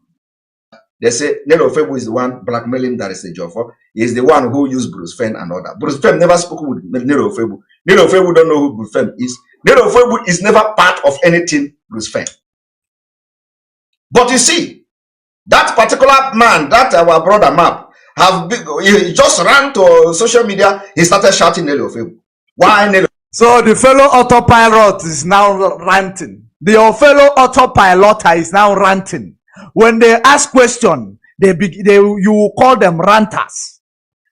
They say Nelly Ofebu is the one blackmailing that is Ejiofor. He is the one who used Bruce Fenn and all that. Bruce Fenn never spoke with Nelly Ofebu. Nelly Ofebu don't know who Bruce Fenn is. Nelly Ofebu is never part of anything Bruce Fenn. But you see, that particular man, that our brother Map, he just ran to social media. He started shouting Nelly Ofebu. Why Nelly? So the fellow autopilot is now ranting. The fellow autopiloter is now ranting. When they ask question, you call them ranters.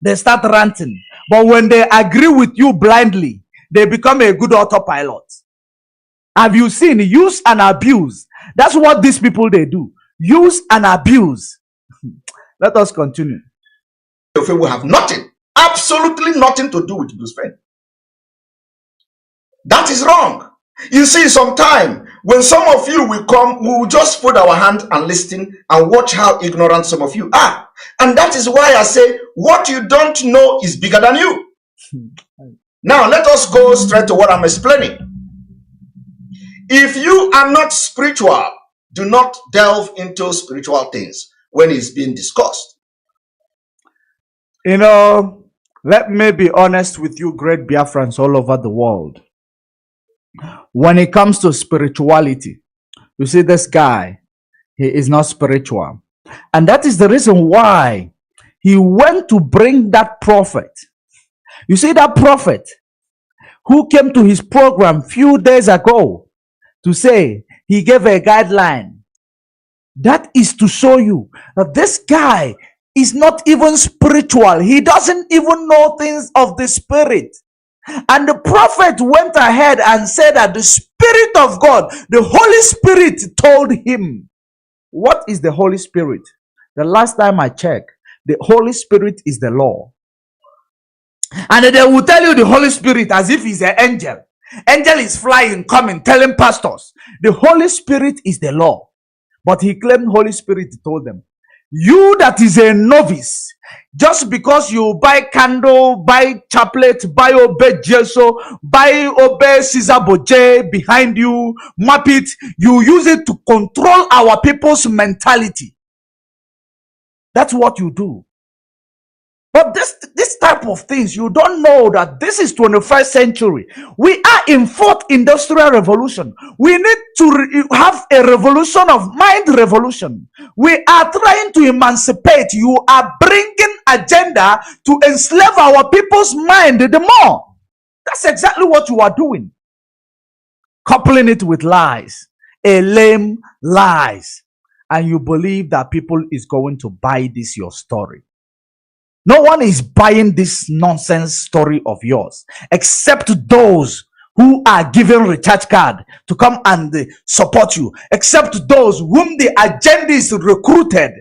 They start ranting. But when they agree with you blindly, they become a good autopilot. Have you seen use and abuse? That's what these people they do. Use and abuse. Let us continue. Will have nothing, absolutely nothing to do with Bruce Fenn. That is wrong. You see, sometime when some of you will come, we will just put our hand and listen and watch how ignorant some of you are. And that is why I say what you don't know is bigger than you. Now let us go straight to what I'm explaining. If you are not spiritual, do not delve into spiritual things when it's being discussed. You know, let me be honest with you, great Biafrans all over the world. When it comes to spirituality, you see this guy, he is not spiritual. And that is the reason why he went to bring that prophet. You see that prophet who came to his program few days ago to say he gave a guideline. That is to show you that this guy is not even spiritual. He doesn't even know things of the spirit. And the prophet went ahead and said that the Spirit of God, the Holy Spirit, told him. What is the Holy Spirit? The last time I checked, the Holy Spirit is the law. And they will tell you the Holy Spirit as if he's an angel. Angel is flying, coming, telling pastors. The Holy Spirit is the law. But he claimed Holy Spirit told them, you that is a novice, just because you buy candle, buy chaplet, buy obey Jesus, buy obey Caesar Boje behind you, map it, you use it to control our people's mentality. That's what you do. But this type of things, you don't know that this is 21st century. We are in fourth industrial revolution. We need to have a revolution of mind revolution. We are trying to emancipate. You are bringing agenda to enslave our people's mind the more. That's exactly what you are doing. Coupling it with lies, a lame lies. And you believe that people is going to buy this your story. No one is buying this nonsense story of yours, except those who are given recharge card to come and support you, except those whom the agenda is recruited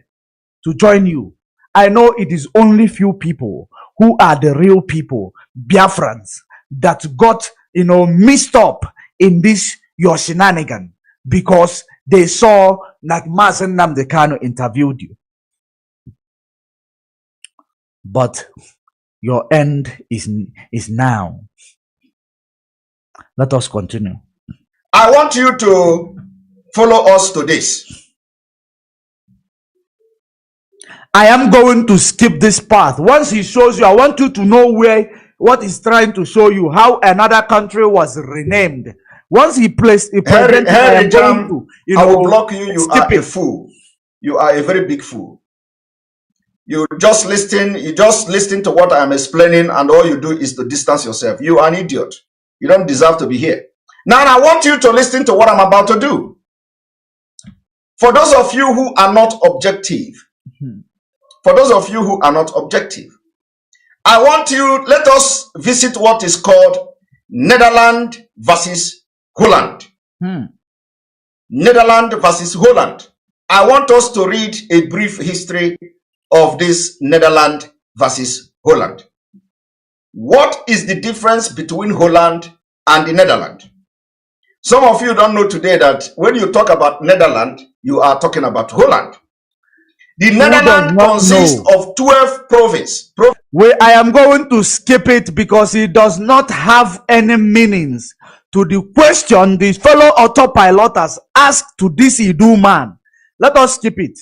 to join you. I know it is only few people who are the real people, Biafrans, that got, mixed up in this your shenanigan because they saw like Mazi Nnamdi interviewed you. But your end is now. Let us continue. I want you to follow us to this. I am going to skip this path. Once he shows you, I want you to know what he's trying to show you, how another country was renamed. Once he placed a president, I will block you. You are a fool. You are a very big fool. You just listen to what I'm explaining, and all you do is to distance yourself. You are an idiot. You don't deserve to be here. Now I want you to listen to what I'm about to do. For those of you who are not objective, I want you, let us visit what is called Netherlands versus Holland. Netherlands versus Holland. I want us to read a brief history of this Netherlands versus Holland. What is the difference between Holland and the Netherlands? Some of you don't know today that when you talk about Netherlands, you are talking about Holland. The Netherlands consists of 12 provinces. I am going to skip it because it does not have any meanings to the question the fellow autopilot has asked to this Idu man. Let us skip it.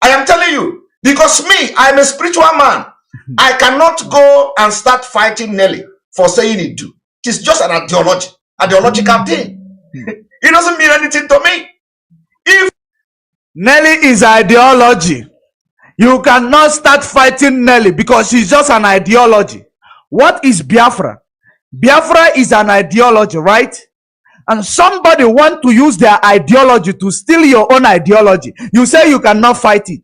I am telling you, because me, I'm a spiritual man. I cannot go and start fighting Nelly for saying it do. It is just an ideological thing. It doesn't mean anything to me. If Nelly is ideology, you cannot start fighting Nelly because she's just an ideology. What is Biafra? Biafra is an ideology, right? And somebody want to use their ideology to steal your own ideology. You say you cannot fight it.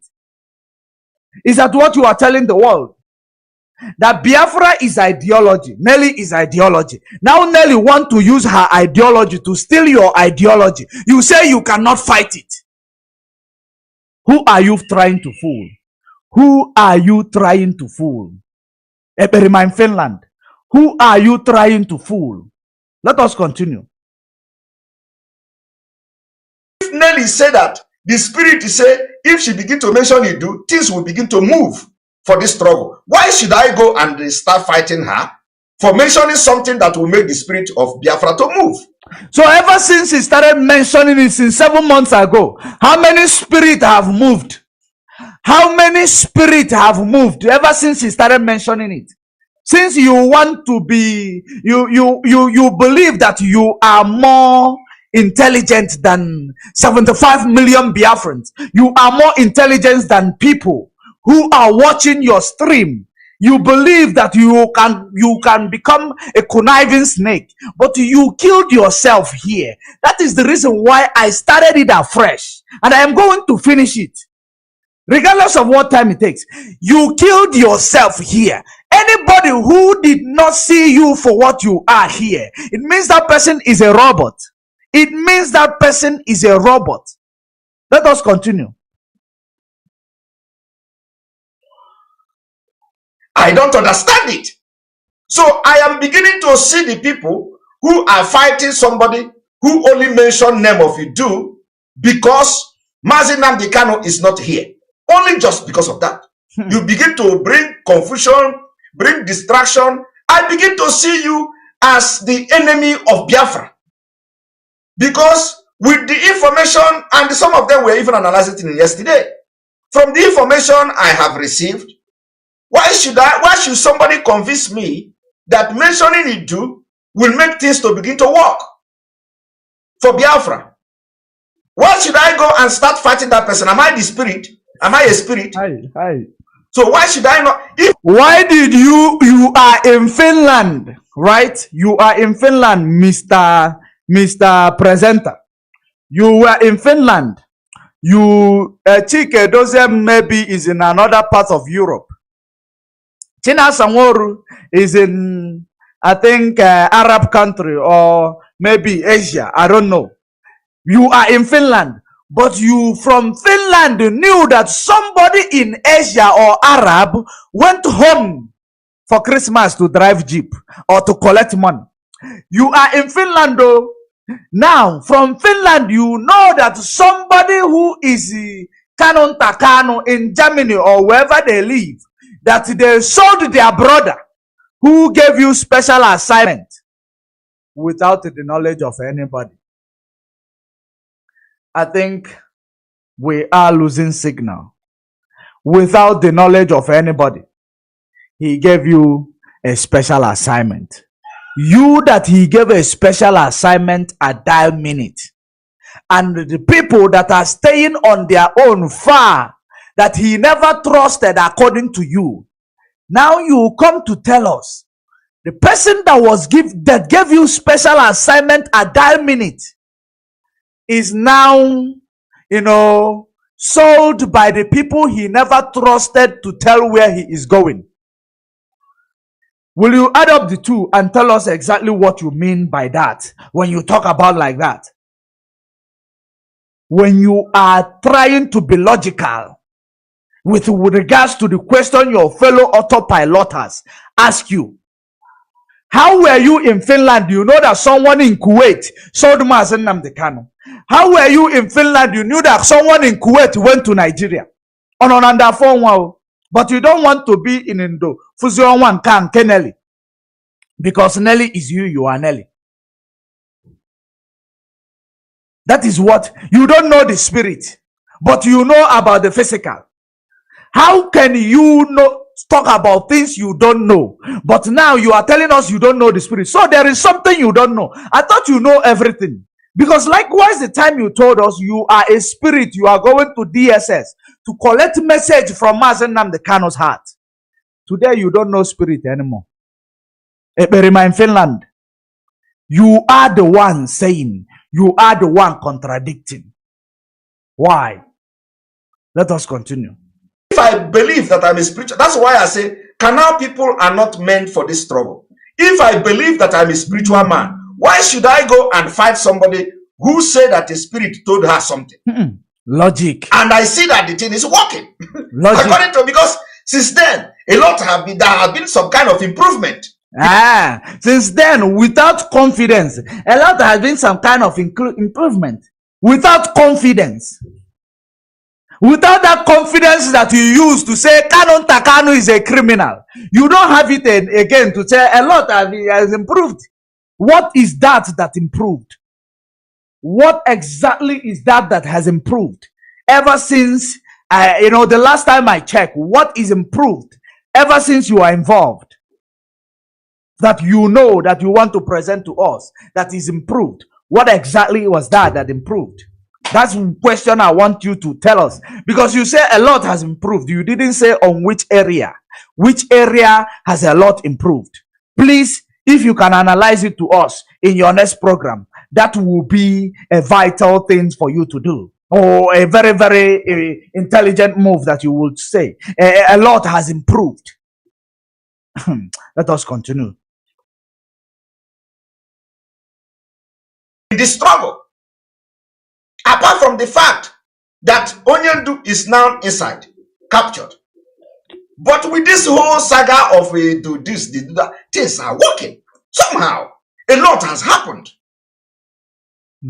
Is that what you are telling the world? That Biafra is ideology. Nelly is ideology. Now Nelly want to use her ideology to steal your ideology. You say you cannot fight it. Who are you trying to fool? Who are you trying to fool? Ekpa in Finland. Who are you trying to fool? Let us continue. If Nelly said that, the spirit say, if she begin to mention it do, things will begin to move for this struggle. Why should I go and start fighting her for mentioning something that will make the spirit of Biafra to move? So ever since he started mentioning it since 7 months ago, how many spirits have moved? How many spirits have moved ever since he started mentioning it? Since you want to be, you believe that you are more intelligent than 75 million Biafrans. You are more intelligent than people who are watching your stream. You believe that you can become a conniving snake, but you killed yourself here. That is the reason why I started it afresh, and I am going to finish it. Regardless of what time it takes, you killed yourself here. Anybody who did not see you for what you are here, it means that person is a robot. It means that person is a robot. Let us continue. I don't understand it. So I am beginning to see the people who are fighting somebody who only mention name of Idu because Mazi Nnamdi Kanu is not here. Only just because of that. You begin to bring confusion, bring distraction. I begin to see you as the enemy of Biafra. Because with the information, and some of them were even analyzing it yesterday, from the information I have received, why should somebody convince me that mentioning Idu will make things to begin to work for Biafra? Why should I go and start fighting that person? Am I the spirit? Am I a spirit? Hi. So why should I not? Why did you are in Finland, right? You are in Finland, Mr. Presenter. You were in Finland. You Chike Dozem maybe is in another part of Europe. Tina Sangoru is in, I think, Arab country or maybe Asia. I don't know. You are in Finland, but you from Finland knew that somebody in Asia or Arab went home for Christmas to drive jeep or to collect money. You are in Finland though. Now, from Finland, you know that somebody who is Canon Takano in Germany or wherever they live, that they sold their brother who gave you special assignment without the knowledge of anybody. I think we are losing signal. Without the knowledge of anybody, he gave you a special assignment. You that he gave a special assignment at that minute. And the people that are staying on their own far, that he never trusted according to you. Now you come to tell us, the person that gave you special assignment at that minute is now, sold by the people he never trusted to tell where he is going. Will you add up the two and tell us exactly what you mean by that when you talk about like that? When you are trying to be logical with regards to the question your fellow autopiloters ask you. How were you in Finland? You know that someone in Kuwait sold Mazi Nnamdi Kanu. How were you in Finland? You knew that someone in Kuwait went to Nigeria. But you don't want to be in Indo. Fusion one can Nelly. Because Nelly is you are Nelly. That is what you don't know the spirit, but you know about the physical. How can you talk about things you don't know? But now you are telling us you don't know the spirit. So there is something you don't know. I thought you know everything. Because likewise, the time you told us you are a spirit, you are going to DSS to collect message from Mazi Nnamdi Kanu's heart. Today you don't know spirit anymore. Ekpa in Finland, you are the one saying, you are the one contradicting. Why? Let us continue. If I believe that I'm a spiritual, that's why I say, Canal people are not meant for this struggle. If I believe that I'm a spiritual man, why should I go and fight somebody who said that the spirit told her something? Logic. And I see that the thing is working. Logic. According to, because since then, there has been some kind of improvement. Since then, without confidence, a lot has been some kind of improvement. Without confidence. Without that confidence that you use to say Canon Takano is a criminal, you don't have it again to say a lot has improved. What is that improved? What exactly is that has improved? Ever since, the last time I checked, what is improved? Ever since you are involved, that you know that you want to present to us, that is improved. What exactly was that improved? That's the question I want you to tell us. Because you say a lot has improved. You didn't say on which area. Which area has a lot improved? Please, if you can analyze it to us in your next program, that will be a vital thing for you to do. Or a very, very intelligent move that you would say. A lot has improved. Let us continue. In this struggle, apart from the fact that Onyendu is now inside, captured. But with this whole saga of do this, do that, things are working. Somehow, a lot has happened.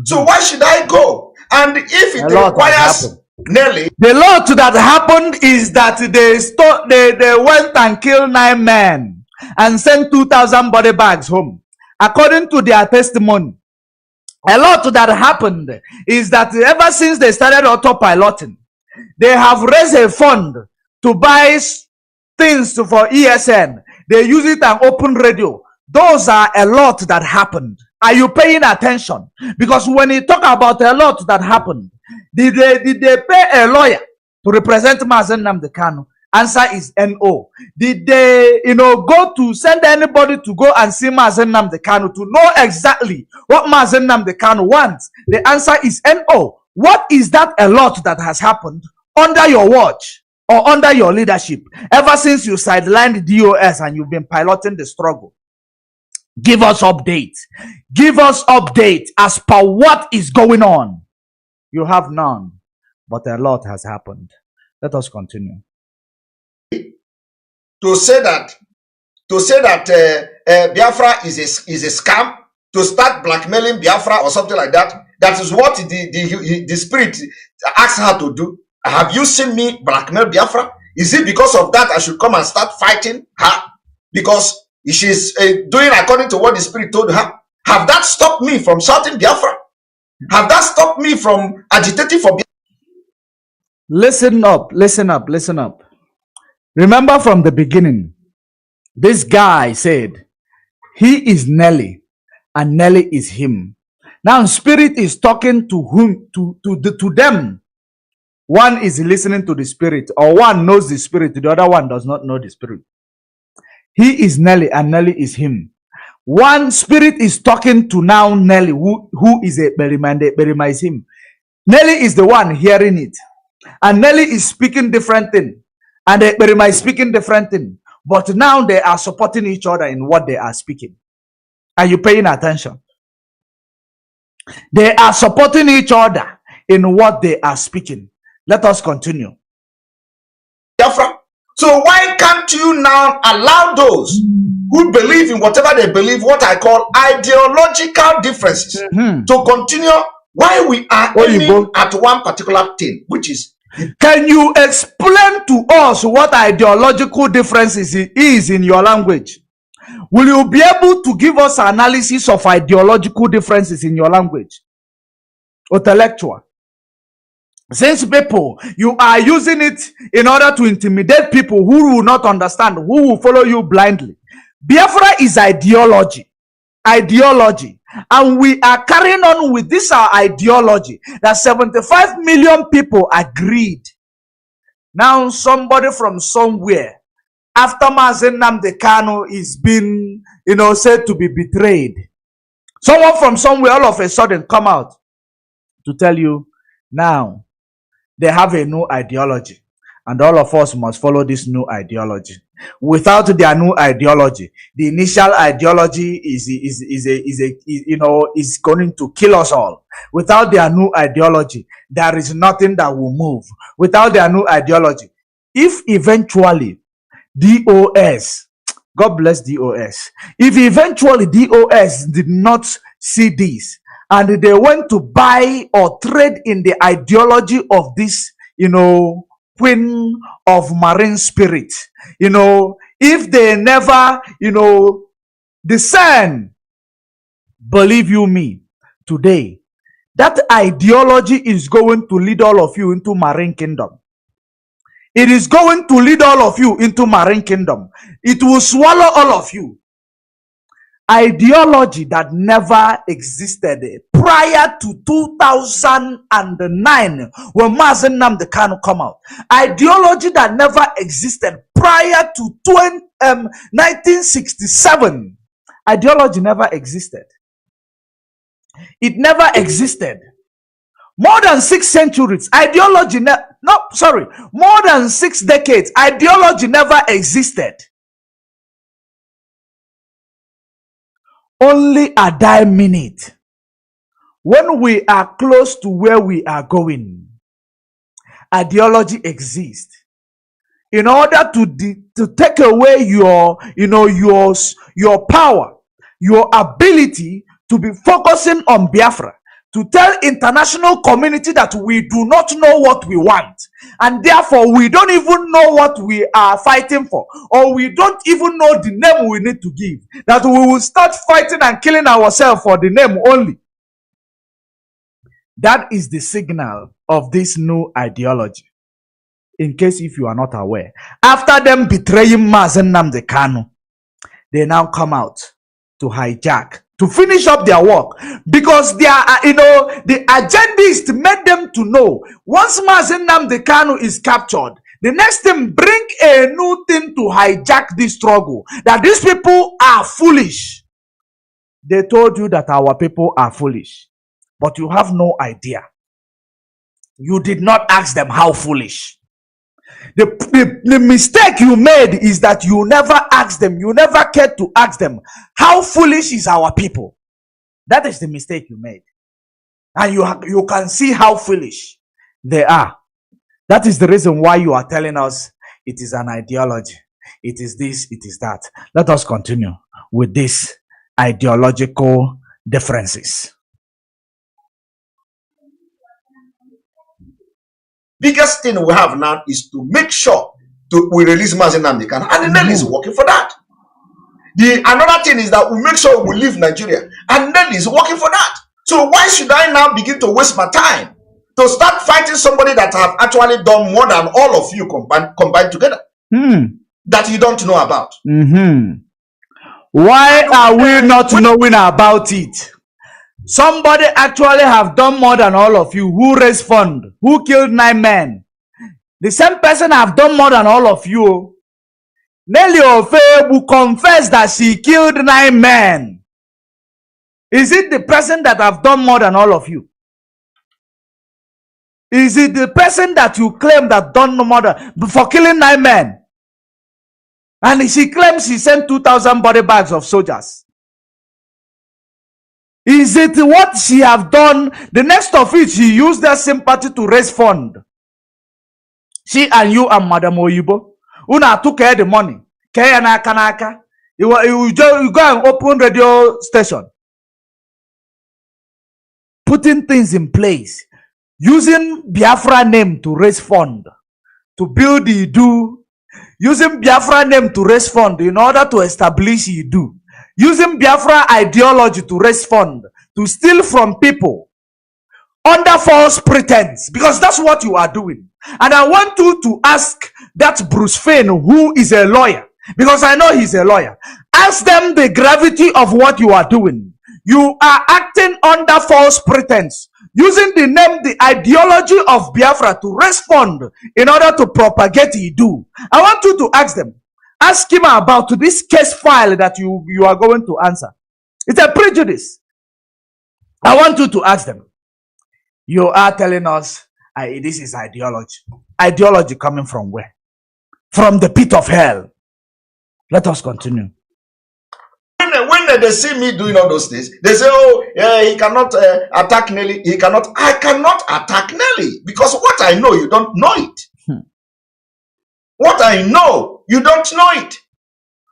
So why should I go? And if it requires Nelly, the lot that happened is that they went and killed 9 men and sent 2,000 body bags home, according to their testimony. A lot that happened is that ever since they started autopiloting, they have raised a fund to buy things for ESN. They use it on open radio. Those are a lot that happened. Are you paying attention? Because when you talk about a lot that happened, did they pay a lawyer to represent Mazi Nnamdi Kanu? Answer is no. Did they, go to send anybody to go and see Mazi Nnamdi Kanu to know exactly what Mazi Nnamdi Kanu wants? The answer is no. What is that a lot that has happened under your watch or under your leadership ever since you sidelined DOS and you've been piloting the struggle? Give us updates. Give us updates as per what is going on. You have none, but a lot has happened. Let us continue. To say that Biafra is a scam, to start blackmailing Biafra or something like that. That is what the spirit asks her to do. Have you seen me blackmail Biafra? Is it because of that I should come and start fighting her? Because she's doing according to what the spirit told her. Have that stopped me from shouting Biafra? Have that stopped me from agitating for Biafra? Listen up, listen up, listen up. Remember from the beginning, this guy said, he is Nelly and Nelly is him. Now spirit is talking to whom? To them. One is listening to the spirit, or one knows the spirit, the other one does not know the spirit. He is Nelly and Nelly is him. One spirit is talking to now Nelly, who is a Berima is him. Nelly is the one hearing it. And Nelly is speaking different thing. And Berima is speaking different thing. But now they are supporting each other in what they are speaking. Are you paying attention? They are supporting each other in what they are speaking. Let us continue. So why can't you now allow those who believe in whatever they believe, what I call ideological differences, to continue while we are aiming at one particular thing, which is... Can you explain to us what ideological differences is in your language? Will you be able to give us analysis of ideological differences in your language? Intellectual. Since people, you are using it in order to intimidate people who will not understand, who will follow you blindly. Biafra is ideology. Ideology. And we are carrying on with this our ideology that 75 million people agreed. Now somebody from somewhere, after Mazi Nnamdi Kanu is being, said to be betrayed, someone from somewhere all of a sudden come out to tell you, now they have a new ideology and all of us must follow this new ideology. Without their new ideology, the initial ideology is going to kill us all. Without their new ideology, there is nothing that will move. Without their new ideology, if eventually DOS, God bless DOS, if eventually DOS did not see this and they went to buy or trade in the ideology of this, Queen of Marine Spirit, if they never, discern, believe you me, today, that ideology is going to lead all of you into Marine Kingdom. It is going to lead all of you into Marine Kingdom. It will swallow all of you. Ideology that never existed prior to 2009 when Mazi Nnamdi Kanu come out. Ideology that never existed prior to 1967. Ideology never existed. It never existed. More than 6 centuries, ideology, more than 6 decades, ideology never existed. Only a dime minute, when we are close to where we are going, ideology exists. in order to take away your, your power, your ability to be focusing on Biafra, to tell international community that we do not know what we want, and therefore we don't even know what we are fighting for, or we don't even know the name we need to give, that we will start fighting and killing ourselves for the name only. That is the signal of this new ideology. In case if you are not aware, after them betraying Mazi Nnamdi Kanu, they now come out to hijack, to finish up their work, because they are, the agendists made them to know once Mazi Nnamdi Kanu is captured, the next thing, bring a new thing to hijack this struggle, that these people are foolish. They told you that our people are foolish, but you have no idea. You did not ask them how foolish. The mistake you made is that you never asked them, you never cared to ask them, how foolish is our people? That is the mistake you made. And you can see how foolish they are. That is the reason why you are telling us it is an ideology. It is this, it is that. Let us continue with these ideological differences. Biggest thing we have now is to make sure we release Mazi Nnamdi Kanu, and the Nelly is working for that. Another thing is that we make sure we leave Nigeria, and Nelly is working for that. So why should I now begin to waste my time to start fighting somebody that have actually done more than all of you combined together that you don't know about? Why are we not knowing about it? Somebody actually have done more than all of you. Who raised fund? Who killed 9 men? The same person have done more than all of you. Nelly Ofe will confess that she killed 9 men. Is it the person that have done more than all of you? Is it the person that you claim that done more than for killing 9 men? And she claims she sent 2,000 body bags of soldiers. Is it what she have done? The next of it, she used their sympathy to raise fund. She and you and Madam Oyibo, Una took her the money. You go and open radio station. Putting things in place. Using Biafra name to raise fund. To build Idu. Using Biafra name to raise fund in order to establish Idu. Using Biafra ideology to raise fund, to steal from people under false pretense, because that's what you are doing. And I want you to ask that Bruce Fain, who is a lawyer, because I know he's a lawyer, ask them the gravity of what you are doing. You are acting under false pretense, using the name, the ideology of Biafra to raise fund in order to propagate Idu. I want you to ask them. Ask him about this case file that you are going to answer. It's a prejudice. I want you to ask them. You are telling us this is ideology. Ideology coming from where? From the pit of hell. Let us continue. When they see me doing all those things, they say, oh, yeah, he cannot attack Nelly. I cannot attack Nelly, because what I know, you don't know it. What I know, you don't know it.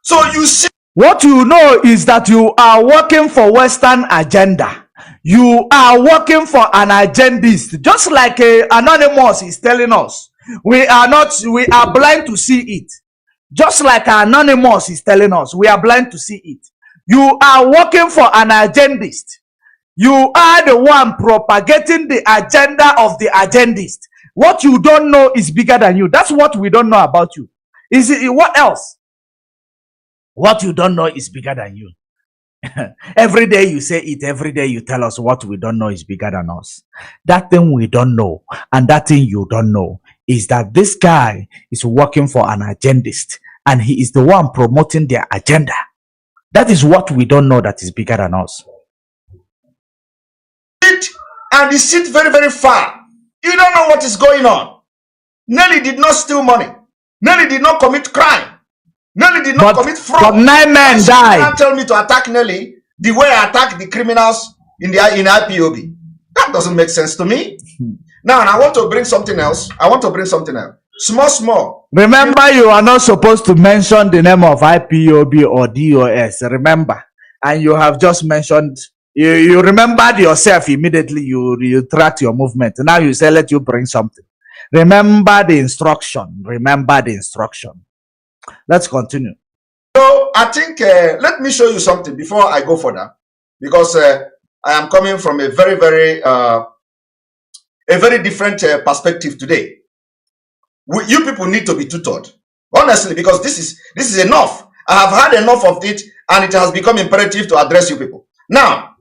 So you see, what you know is that you are working for Western agenda. You are working for an agendist, just like Anonymous is telling us. We are blind to see it. Just like Anonymous is telling us, we are blind to see it. You are working for an agendist. You are the one propagating the agenda of the agendist. What you don't know is bigger than you. That's what we don't know about you. Is it what else? What you don't know is bigger than you. Every day you say it, every day you tell us what we don't know is bigger than us. That thing we don't know and that thing you don't know is that this guy is working for an agendist and he is the one promoting their agenda. That is what we don't know that is bigger than us. And he sit very, very far. You don't know what is going on. Nelly did not steal money. Nelly did not commit crime. Nelly did not commit fraud. But 9 men died. You can't tell me to attack Nelly the way I attack the criminals in IPOB. That doesn't make sense to me. Now, and I want to bring something else. Small. Remember, you are not supposed to mention the name of IPOB or DOS. Remember, and you have just mentioned. You remembered yourself immediately. You tracked your movement. Now you say, let you bring something. Remember the instruction. Remember the instruction. Let's continue. So I think let me show you something before I go further, because I am coming from a very different perspective today. You people need to be tutored, honestly, because this is enough. I have had enough of it, and it has become imperative to address you people. Now,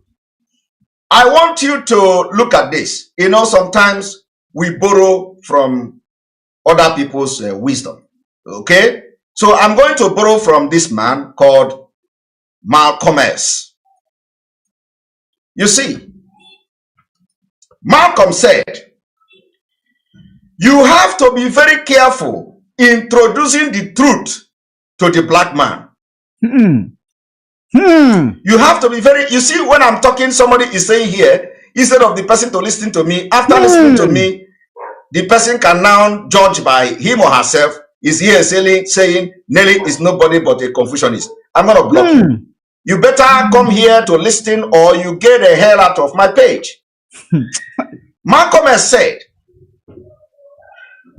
I want you to look at this. You know, sometimes we borrow from other people's wisdom. Okay? So I'm going to borrow from this man called Malcolm X. You see, Malcolm said, you have to be very careful introducing the truth to the black man. You have to be very, you see, when I'm talking, somebody is saying here, instead of the person to listen to me, after listening to me, the person can now judge by him or herself, is here saying Nelly is nobody but a Confucianist. I'm going to block you. You better come here to listen, or you get the hell out of my page. Malcolm has said,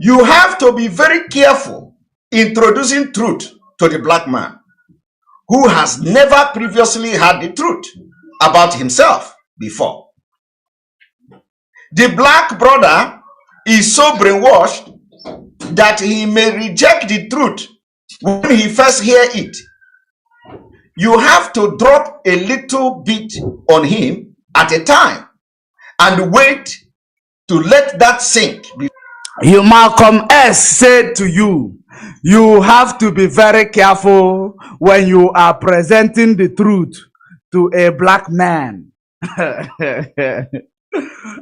you have to be very careful introducing truth to the black man who has never previously had the truth about himself before. The black brother is so brainwashed that he may reject the truth when he first hears it. You have to drop a little bit on him at a time and wait to let that sink. You, Malcolm S said to you, you have to be very careful when you are presenting the truth to a black man. And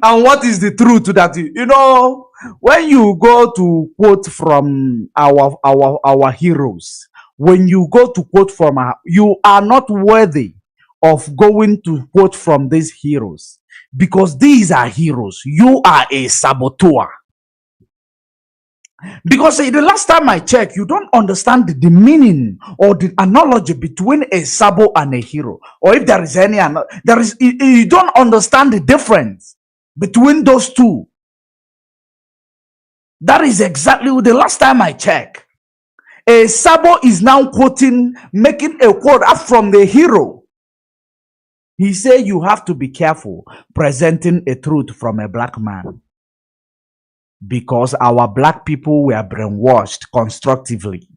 what is the truth that you know? When you go to quote from our heroes, when you go to quote from you are not worthy of going to quote from these heroes, because these are heroes. You are a saboteur. Because the last time I checked, you don't understand the meaning or the analogy between a sabo and a hero. Or if there is any, you don't understand the difference between those two. That is exactly the last time I checked. A sabo is now quoting, making a quote up from the hero. He said you have to be careful presenting a truth from a black man, because our black people were brainwashed constructively.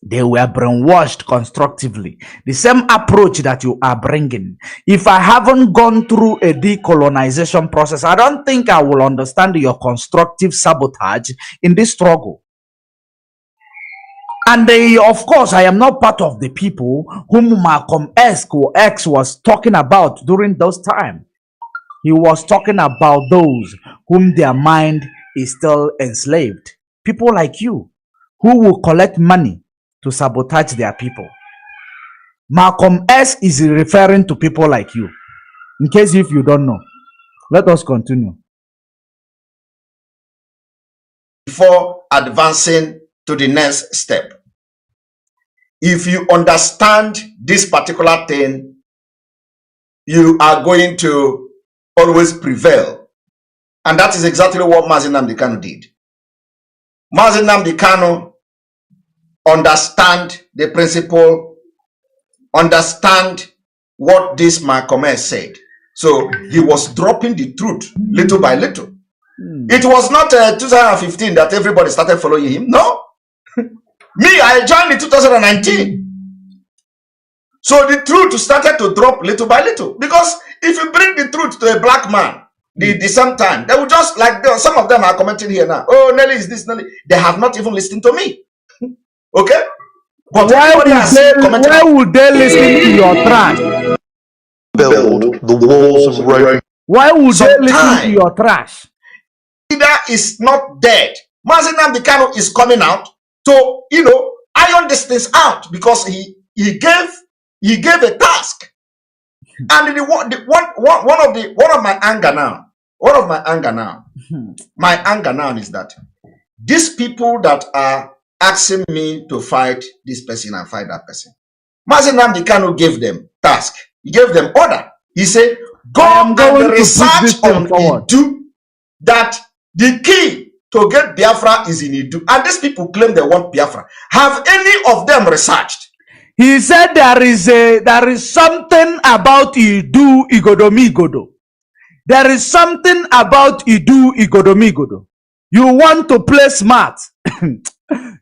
They were brainwashed constructively. The same approach that you are bringing. If I haven't gone through a decolonization process, I don't think I will understand your constructive sabotage in this struggle. And of course, I am not part of the people whom Malcolm X was talking about during those times. He was talking about those whom their mind is still enslaved. People like you, who will collect money to sabotage their people. Malcolm S is referring to people like you. In case if you don't know. Let us continue. Before advancing to the next step, if you understand this particular thing, you are going to always prevail. And that is exactly what Mazi Nnamdi Kanu did. Mazi Nnamdi Kanu understand the principle, understand what this Malcolm X said. So he was dropping the truth little by little. It was not 2015 that everybody started following him. No. Me, I joined in 2019. So the truth started to drop little by little. Because if you bring the truth to a black man, the same time, they will just, like some of them are commenting here now. Oh, Nelly is this, Nelly. They have not even listened to me. Okay? But why would they listen to your trash? Build the walls of Rome. Why would they listen to your trash? Leader is not dead. Mazi Nnamdi Kanu is coming out to, iron this things out, because he gave a task. And one of my anger now is that these people that are asking me to fight this person and fight that person, Mazi Nnamdi Kanu gave them task. He gave them order. He said, go and research on Idu, that the key to get Biafra is in Idu. And these people claim they want Biafra. Have any of them researched? He said there is something about Idu Igodomigodo. There is something about Idu Igodomigodo. You want to play smart.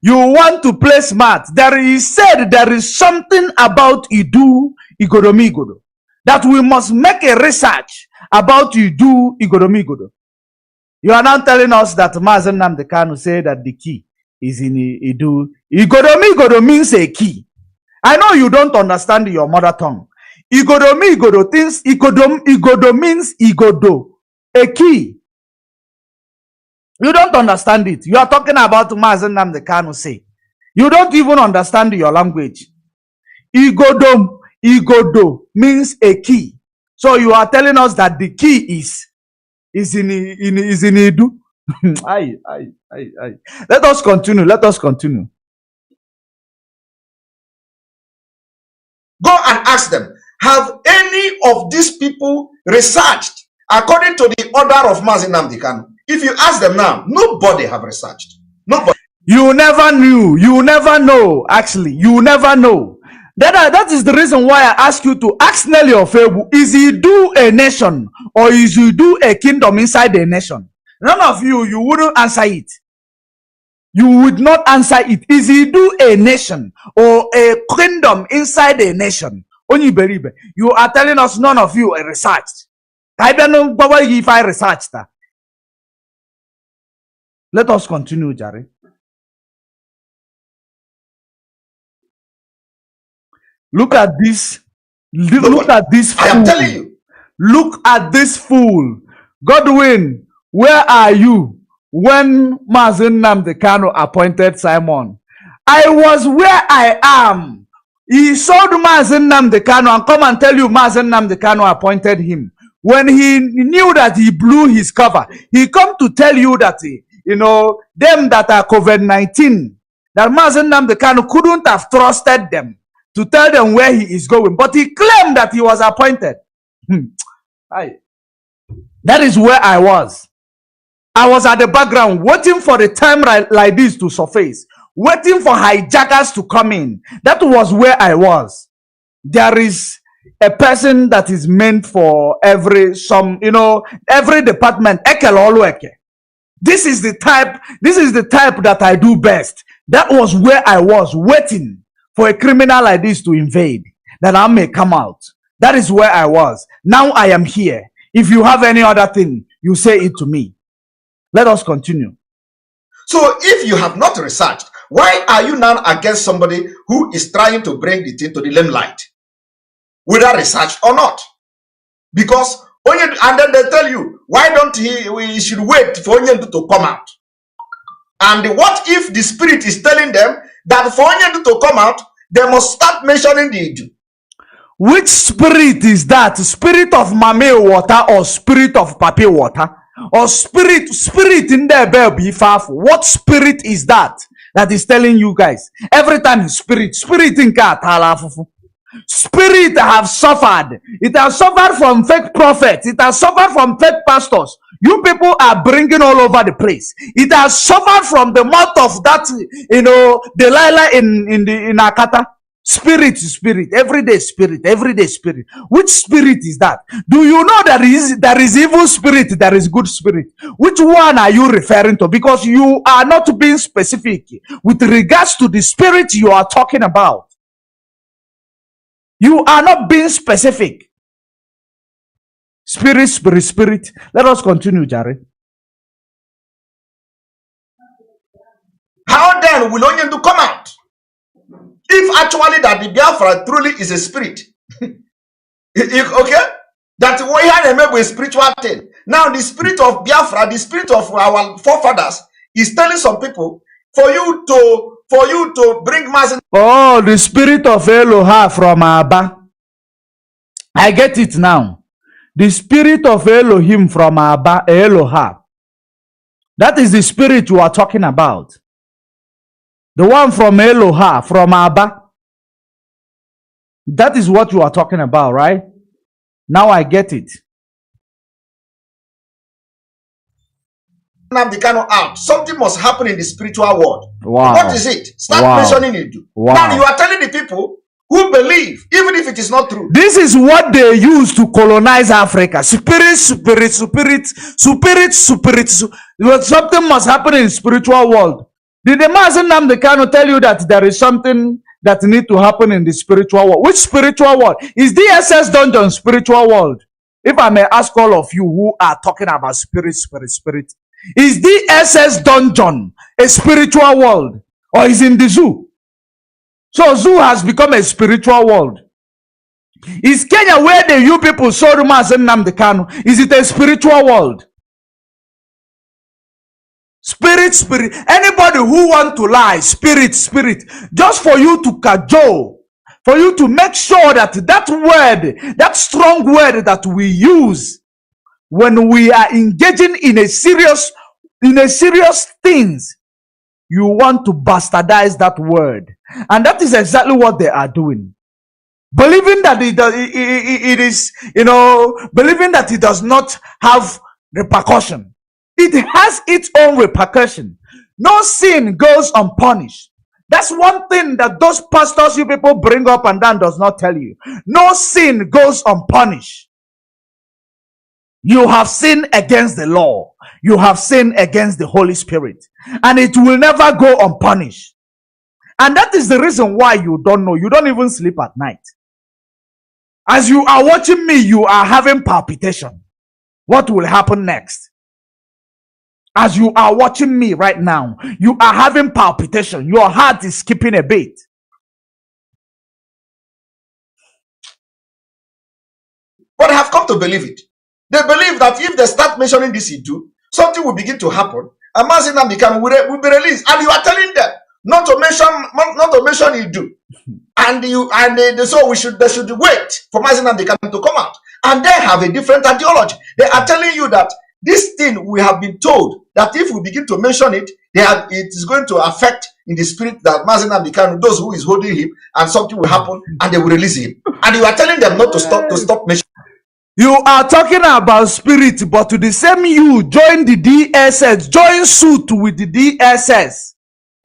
You want to play smart. He said there is something about Idu Igodomigodo, that we must make a research about Idu Igodomigodo. You are now telling us that Mazi Nnamdi Kanu said that the key is in Idu. Igodomigodo means a key. I know you don't understand your mother tongue. Igodomigodo means Igodo means Igodo, a key. You don't understand it. You are talking about Mazi Nnamdi Kanu say. You don't even understand your language. Igodo means a key. So you are telling us that the key is in Idu. Let us continue. Let us continue. Go and ask them, have any of these people researched according to the order of Mazi Nnamdi Kanu? If you ask them now, nobody have researched. Nobody. You never knew. You never know. Actually, you never know. That is the reason why I ask you to ask Nelly Ofebu, is Idu a nation or is Idu a kingdom inside a nation? None of you wouldn't answer it. You would not answer it. Is Idu a nation or a kingdom inside a nation? Only believe. You are telling us none of you are researched. I don't know if I researched that. Let us continue, Jerry. Look at this. Look at this fool. I am telling you. Look at this fool. Godwin, where are you when Mazi Nnamdi Kanu appointed Simon? I was where I am. He sold Mazi Nnamdi Kanu and come and tell you Mazi Nnamdi Kanu appointed him. When he knew that he blew his cover, he come to tell you that them that are COVID-19, that Mazi Nnamdi Kanu couldn't have trusted them to tell them where he is going. But he claimed that he was appointed. That is where I was. I was at the background waiting for the time like this to surface, waiting for hijackers to come in. That was where I was. There is a person that is meant for every department. This is the type that I do best. That was where I was waiting for a criminal like this to invade, that I may come out. That is where I was. Now I am here. If you have any other thing, you say it to me. Let us continue. So if you have not researched, why are you now against somebody who is trying to bring the thing to the limelight? Whether research or not. Because and then they tell you, why don't we should wait for Onyendu to come out? And what if the spirit is telling them that for Onyendu to come out, they must start mentioning the Idu? Which spirit is that? Spirit of Mame water or spirit of Papi water? Or spirit in there be faithful? What spirit is that is telling you guys? Every time spirit in Katalafufu. Spirit have suffered. It has suffered from fake prophets. It has suffered from fake pastors. You people are bringing all over the place. It has suffered from the mouth of that, Delilah in Akata. Spirit, everyday spirit. Which spirit is that? Do you know there is evil spirit, there is good spirit? Which one are you referring to? Because you are not being specific with regards to the spirit you are talking about. You are not being specific. Spirit. Let us continue, Jared. How then will Onyendu come out? If actually that the Biafra truly is a spirit. Okay? That we had a spiritual thing. Now the spirit of Biafra, the spirit of our forefathers, is telling some people, for you to bring Mazi. Oh, the spirit of Eloha from Abba. I get it now. The spirit of Elohim from Abba, Eloha. That is the spirit you are talking about. The one from Eloha, from Abba. That is what you are talking about, right? Now I get it. Nnamdi Kanu out. Something must happen in the spiritual world. Wow. What is it? Start mentioning it. Wow. Now you are telling the people who believe, even if it is not true. This is what they use to colonize Africa. Spirit. Something must happen in the spiritual world. Did the Mazi Nnamdi Kanu tell you that there is something that need to happen in the spiritual world? Which spiritual world? Is DSS dungeon spiritual world? If I may ask all of you who are talking about spirit, is DSS dungeon a spiritual world, or is in the zoo? So zoo has become a spiritual world. Is Kenya, where the you people saw the Mazi Nnamdi Kanu, is it a spiritual world? Spirit. Anybody who want to lie, spirit, just for you to cajole, for you to make sure that that word, that strong word that we use when we are engaging in a serious things, you want to bastardize that word. And that is exactly what they are doing. Believing that it is, believing that it does not have repercussion. It has its own repercussion. No sin goes unpunished. That's one thing that those pastors you people bring up and down does not tell you. No sin goes unpunished. You have sinned against the law. You have sinned against the Holy Spirit. And it will never go unpunished. And that is the reason why you don't know. You don't even sleep at night. As you are watching me, you are having palpitation. What will happen next? As you are watching me right now, you are having palpitation. Your heart is skipping a beat. But I have come to believe it. They believe that if they start mentioning this into, something will begin to happen. And Mazi Nnamdi Kanu will be released. And you are telling them not to mention Idu. So they should wait for Mazi Nnamdi Kanu to come out. And they have a different ideology. They are telling you that this thing we have been told that if we begin to mention it, it is going to affect in the spirit that Mazi Nnamdi Kanu, those who is holding him, and something will happen and they will release him. And you are telling them not to stop mentioning. You are talking about spirit, but to the same you join the DSS, join suit with the DSS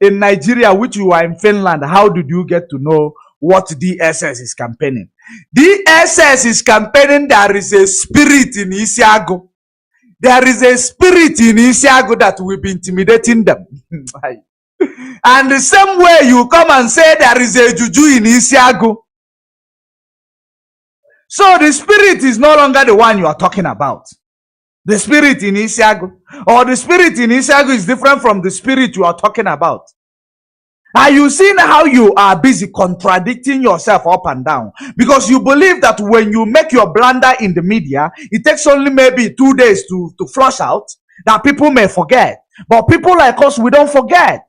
in Nigeria, which you are in Finland. How did you get to know what DSS is campaigning? DSS is campaigning there is a spirit in Isiago. There is a spirit in Isiago that will be intimidating them. And the same way you come and say there is a juju in Isiago. So the spirit is no longer the one you are talking about. The spirit in Isiago. Or the spirit in Isiago is different from the spirit you are talking about. Are you seeing how you are busy contradicting yourself up and down? Because you believe that when you make your blunder in the media, it takes only maybe 2 days to flush out, that people may forget. But people like us, we don't forget.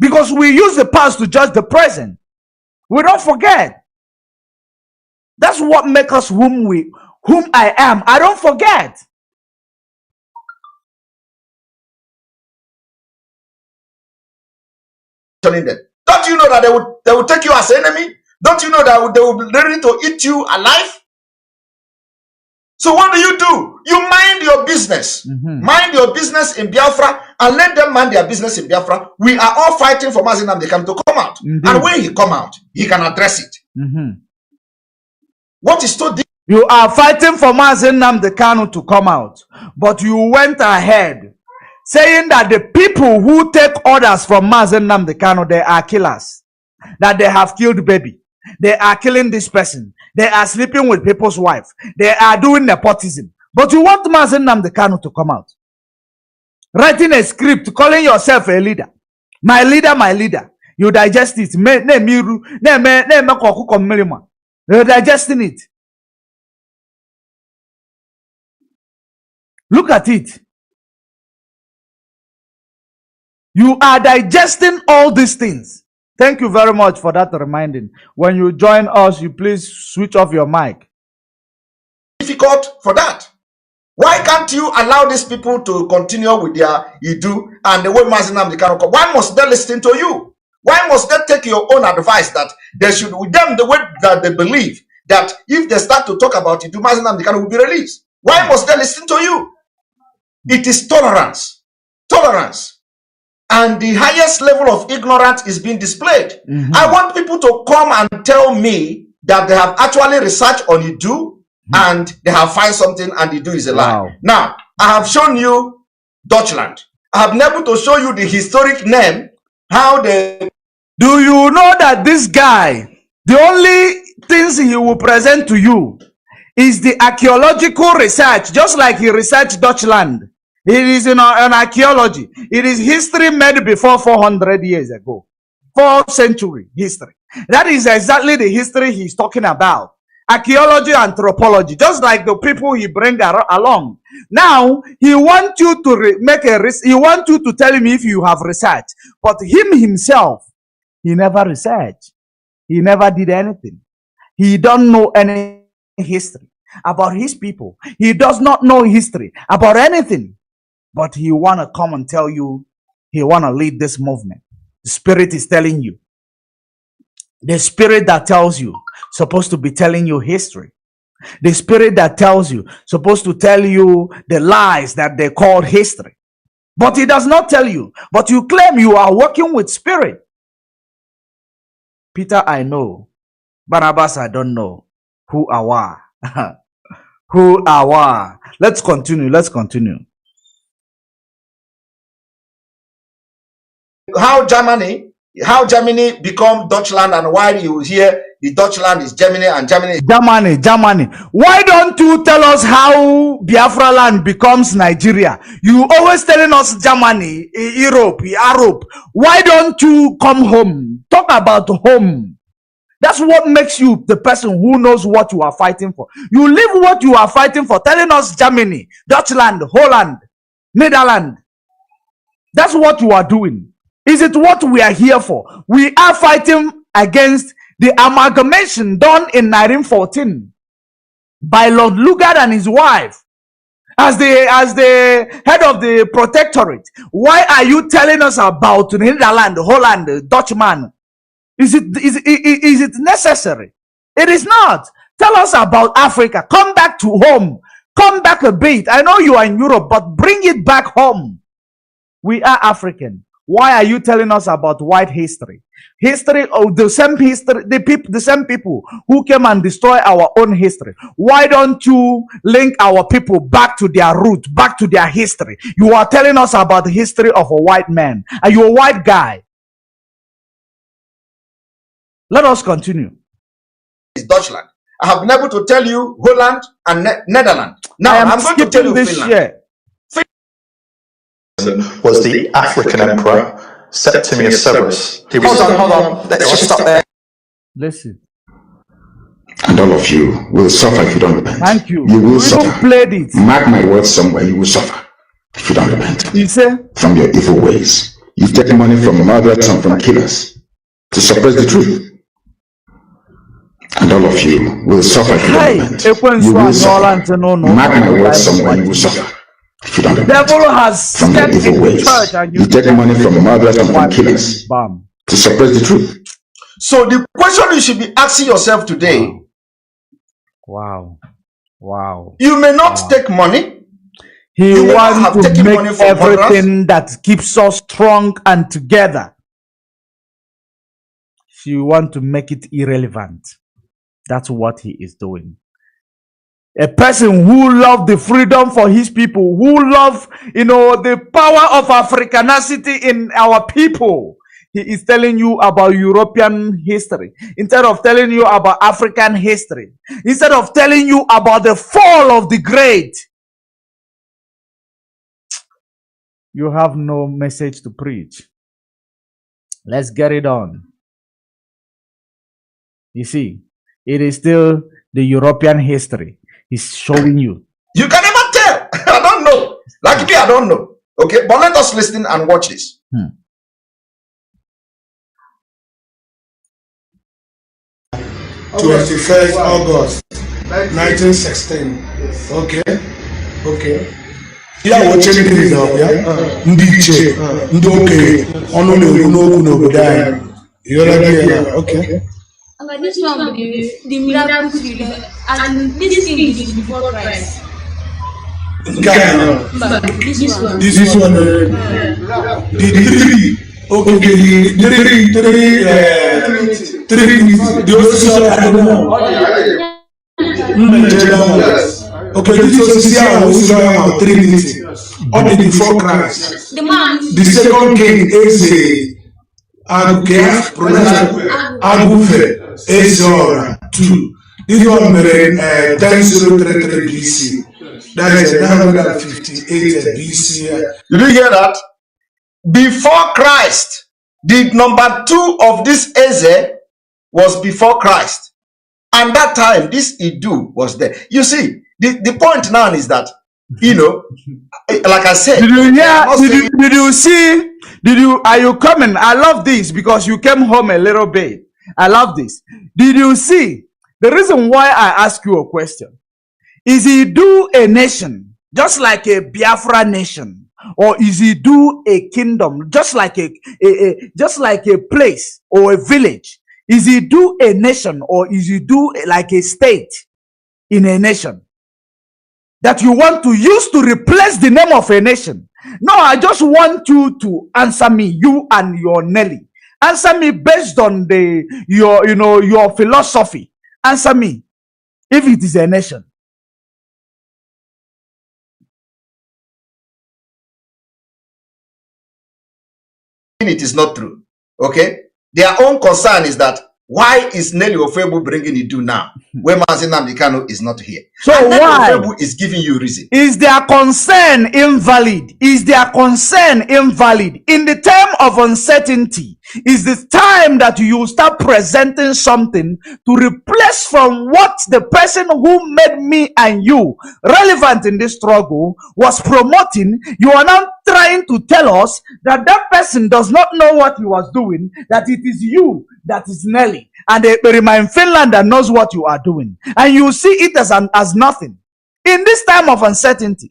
Because we use the past to judge the present. We don't forget. That's what makes us whom I am. I don't forget. Don't you know that they will take you as enemy? Don't you know that they will be ready to eat you alive? So what do? You mind your business. Mind your business in Biafra and let them mind their business in Biafra. We are all fighting for Mazi Nnamdi Kanu to come out. And when he come out, he can address it. What is so deep? You are fighting for Mazi Nnamdi Kanu to come out. But you went ahead saying that the people who take orders from Mazi Nnamdi Kanu, they are killers. That they have killed baby. They are killing this person. They are sleeping with people's wife. They are doing nepotism. But you want Mazi Nnamdi Kanu to come out. Writing a script, calling yourself a leader. My leader. You digest it. You're digesting it. Look at it. You are digesting all these things. Thank you very much for that reminding. When you join us, you please switch off your mic. Difficult for that. Why can't you allow these people to continue with their Idu and the way Mazi Nnamdi Kanu? Why must they listen to you? Why must they take your own advice that they should, with them, the way that they believe that if they start to talk about Idu, Mazi Nnamdi Kanu will be released? Why must they listen to you? It is tolerance. Tolerance. And the highest level of ignorance is being displayed. I want people to come and tell me that they have actually researched on Idu and they have found something and Idu is a lie. Now, I have shown you Deutschland. I have been able to show you the historic name, how they... Do you know that this guy, the only things he will present to you is the archaeological research, just like he researched Deutschland. It is an archaeology. It is history made before 400 years ago. 4th century history. That is exactly the history he's talking about. Archaeology, anthropology, just like the people he bring along. Now, he wants you to he wants you to tell him if you have research. But him himself, he never researched. He never did anything. He don't know any history about his people. He does not know history about anything. But he want to come and tell you he want to lead this movement. The spirit is telling you. The spirit that tells you supposed to be telling you history. The spirit that tells you supposed to tell you the lies that they call history. But he does not tell you. But you claim you are working with spirit. Peter, I know. Barnabas, I don't know. Who are? Who are? Let's continue. Let's continue. How Germany become Deutschland, and why you hear the Deutschland is Germany and Germany. Germany. Why don't you tell us how Biafra land becomes Nigeria? You always telling us Germany, Europe. Why don't you come home? Talk about home. That's what makes you the person who knows what you are fighting for. You leave what you are fighting for, telling us Germany, Deutschland, Holland, Netherlands. That's what you are doing. Is it what we are here for? We are fighting against the amalgamation done in 1914 by Lord Lugard and his wife as the head of the protectorate. Why are you telling us about Netherlands, Holland, Dutchman? Is it necessary? It is not. Tell us about Africa. Come back to home. Come back a bit. I know you are in Europe, but bring it back home. We are African. Why are you telling us about white history? History of the same history, the same people who came and destroyed our own history. Why don't you link our people back to their root, back to their history? You are telling us about the history of a white man. Are you a white guy? Let us continue. It's Deutschland. I have been able to tell you Holland and Netherlands. Now I'm going to tell you Finland. Was the African emperor Septimius Severus. Hold on. Let's just stop there. Listen. And all of you will suffer if you don't repent. Thank you. You will suffer. Played it. Mark my words somewhere. You will suffer if you don't repent. You say? From your evil ways. You take money from murderers and from killers to suppress the truth. And all of you will suffer if you don't repent. You will suffer. Mark my words somewhere. You will suffer. The devil has from your evil ways. You take money from murderers and from killers to suppress the truth. So the question you should be asking yourself today. Wow. You may not take money. He wants to make everything that keeps us strong and together. He wants to make it irrelevant. That's what he is doing. A person who loves the freedom for his people, who loves, the power of Africanity in our people. He is telling you about European history instead of telling you about African history. Instead of telling you about the fall of the great. You have no message to preach. Let's get it on. You see, it is still the European history. He's showing you. You can never tell. I don't know. Like me, I don't know. Okay, but let us listen and watch this. 21st August 1916. Okay. Okay. Yeah, what change is up, yeah? Ndiche, Ndoke, Honolulu, no, you're okay. But this one, the miracle figure, and this thing is before Christ. This one, the three, okay, three, the also I don't know. Okay, this was a Trinity, only before Christ. The second king is Agufe, Ezora, 2. This one made 1033 BC. That is 958 BC. Did you hear that? Before Christ, the number 2 of this Eze was before Christ. And that time, this Idu was there. You see, the point now is that, you know, like I said, are you coming? I love this because you came home a little bit. I love this. Did you see the reason why I ask you a question? Is he do a nation just like a Biafra nation, or is he do a kingdom just like a place or a village? Is he do a nation, or is he do like a state in a nation that you want to use to replace the name of a nation? No, I just want you to answer me, you and your Nelly. Answer me based on your philosophy. Answer me if it is a nation. It is not true. Okay? Their own concern is that why is Nelly Ofebu bringing it to now when Mazi Namdekano is not here? So and why Ofebu is giving you reason? Is their concern invalid? Is their concern invalid? In the time of uncertainty, is the time that you start presenting something to replace from what the person who made me and you relevant in this struggle was promoting. You are now trying to tell us that that person does not know what he was doing, that it is you that is Nelly, and they remain in Finland that knows what you are doing, and you see it as nothing in this time of uncertainty.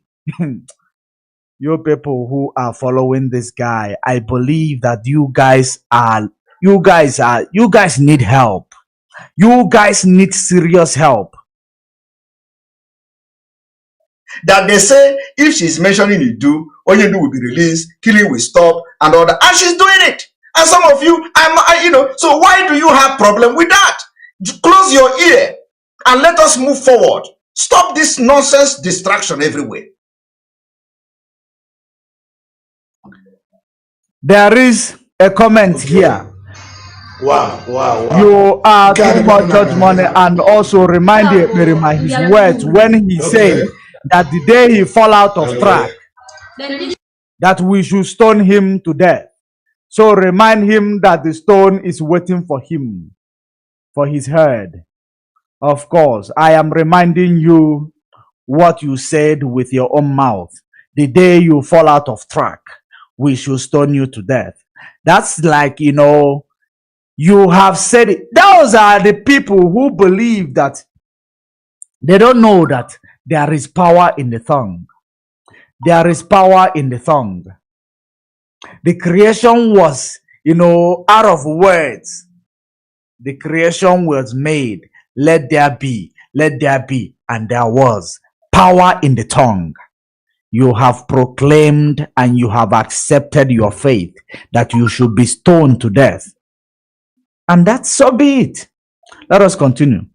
You people who are following this guy, I believe that you guys need help. You guys need serious help. That they say if she's mentioning Idu, Onyedu will be released, killing will stop, and all that, and she's doing it. And some of you, so why do you have problem with that? Close your ear and let us move forward. Stop this nonsense distraction everywhere. There is a comment here. Wow. You are too much church money, and also reminded his words when he said that the day he fall out of track, that we should stone him to death. So remind him that the stone is waiting for him, for his head. Of course, I am reminding you what you said with your own mouth. The day you fall out of track, we should stone you to death. That's like, you have said it. Those are the people who believe that they don't know that there is power in the tongue. There is power in the tongue. The creation was, out of words. The creation was made. Let there be, and there was power in the tongue. You have proclaimed and you have accepted your faith that you should be stoned to death. And that's so be it. Let us continue.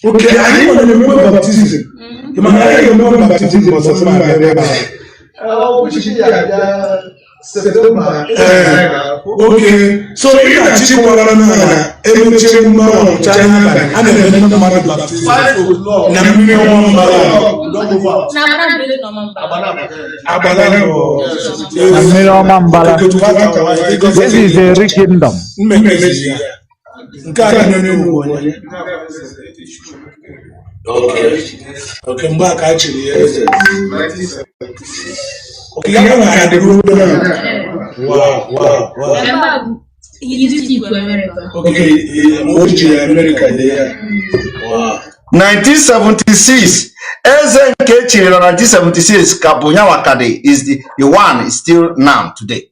Okay, I didn't remember baptism. You might remember baptism was something like that. September. Okay, so in a chicken banana, every chicken man, China, and then the mother baptism. 5 o'clock. This is a rich kingdom. Okay, back actually. Okay, wow. Okay, America there. Wow. 1976. SNK in 1976, Kabunya Wakade is the one is still now today.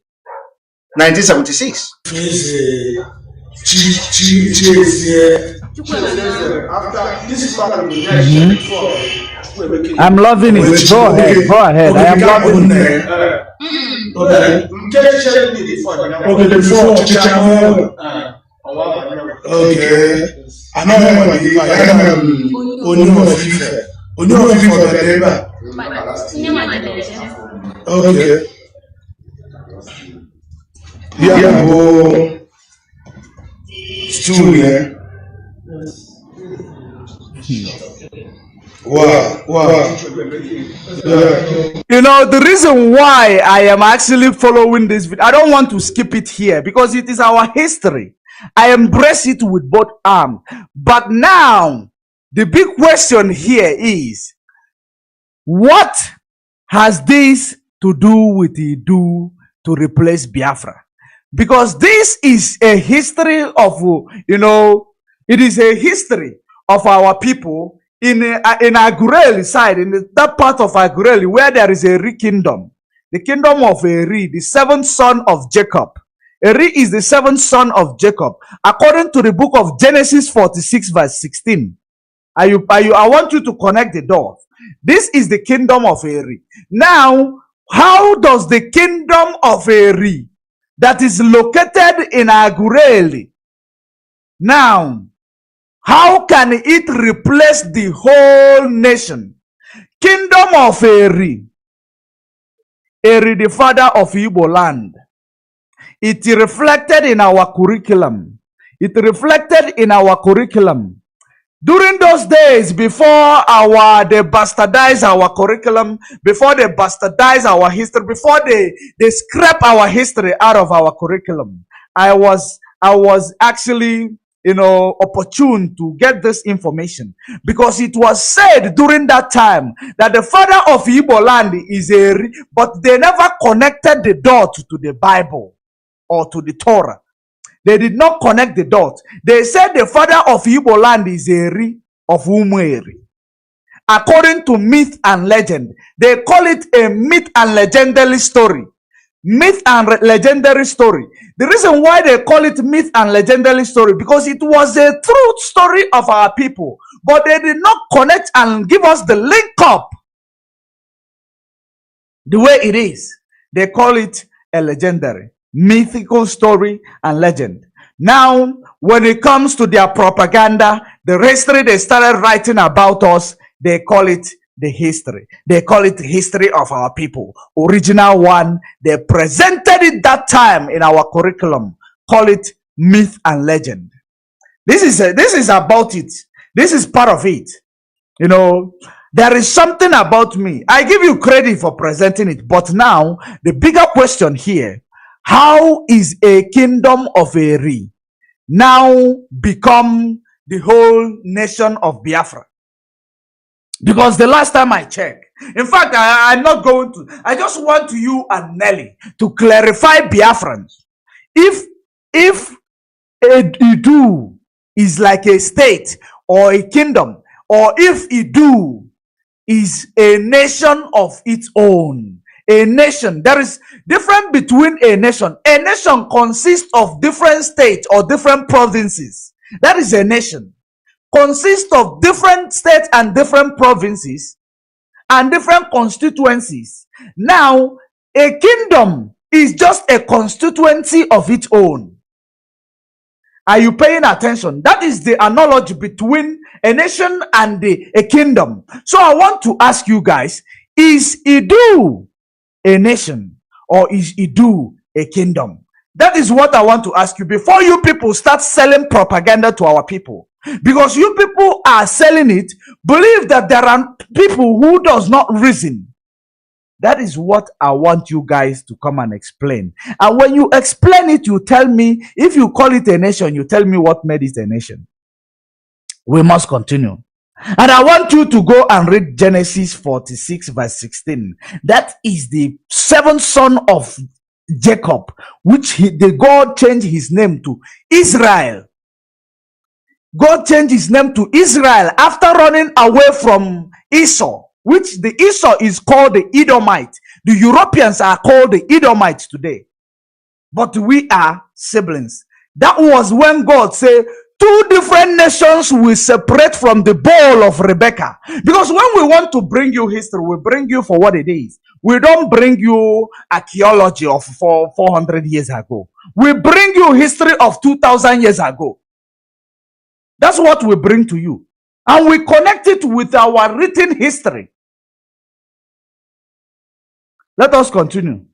1976. I'm loving it. Go ahead. I am loving it. Okay. Okay. Yeah, Julia. Wow. You know, the reason why I am actually following this video, I don't want to skip it here because it is our history. I embrace it with both arms. But now, the big question here is, what has this to do with the to replace Biafra? Because this is a history of, it is a history of our people in Agureli side, in that part of Agureli where there is a Eri kingdom, the kingdom of Eri, the seventh son of Jacob. Eri is the seventh son of Jacob, according to the book of Genesis 46 verse 16. I want you to connect the dots. This is the kingdom of Eri. Now, how does the kingdom of Eri that is located in Agureli, now, how can it replace the whole nation? Kingdom of Eri, the father of Igbo land. It reflected in our curriculum. During those days, before they bastardize our curriculum, before they bastardize our history, before they scrap our history out of our curriculum, I was actually, opportune to get this information because it was said during that time that the father of Igbo land is Eri, but they never connected the dot to the Bible or to the Torah. They did not connect the dots. They said the father of Igbo land is Eri of Umueri. According to myth and legend, they call it a myth and legendary story. Myth and legendary story. The reason why they call it myth and legendary story, because it was a true story of our people, but they did not connect and give us the link up the way it is. They call it a legendary, mythical story and legend. Now, when it comes to their propaganda, the history they started writing about us, they call it the history. They call it the history of our people. Original one, they presented it that time in our curriculum. Call it myth and legend. This is about it. This is part of it. There is something about me. I give you credit for presenting it. But now, the bigger question here, how is a kingdom of Eri now become the whole nation of Biafra? Because the last time I checked, in fact, I'm not going to, I just want you and Nelly to clarify Biafrans. If Idu is like a state or a kingdom, or if Idu is a nation of its own. A nation, there is difference between a nation. A nation consists of different states or different provinces. That is a nation. Consists of different states and different provinces and different constituencies. Now, a kingdom is just a constituency of its own. Are you paying attention? That is the analogy between a nation and a kingdom. So I want to ask you guys, is Idu a nation or is Idu a kingdom? That is what I want to ask you before you people start selling propaganda to our people. Because you people are selling it, believe that there are people who does not reason. That is what I want you guys to come and explain. And when you explain it, you tell me, if you call it a nation, you tell me what made it a nation. We must continue. And I want you to go and read Genesis 46 verse 16. That is the seventh son of Jacob, which the God changed his name to Israel. God changed his name to Israel after running away from Esau, which the Esau is called the Edomite. The Europeans are called the Edomites today. But we are siblings. That was when God said, two different nations will separate from the bowl of Rebecca. Because when we want to bring you history, we bring you for what it is. We don't bring you archaeology of 400 years ago. We bring you history of 2,000 years ago. That's what we bring to you. And we connect it with our written history. Let us continue.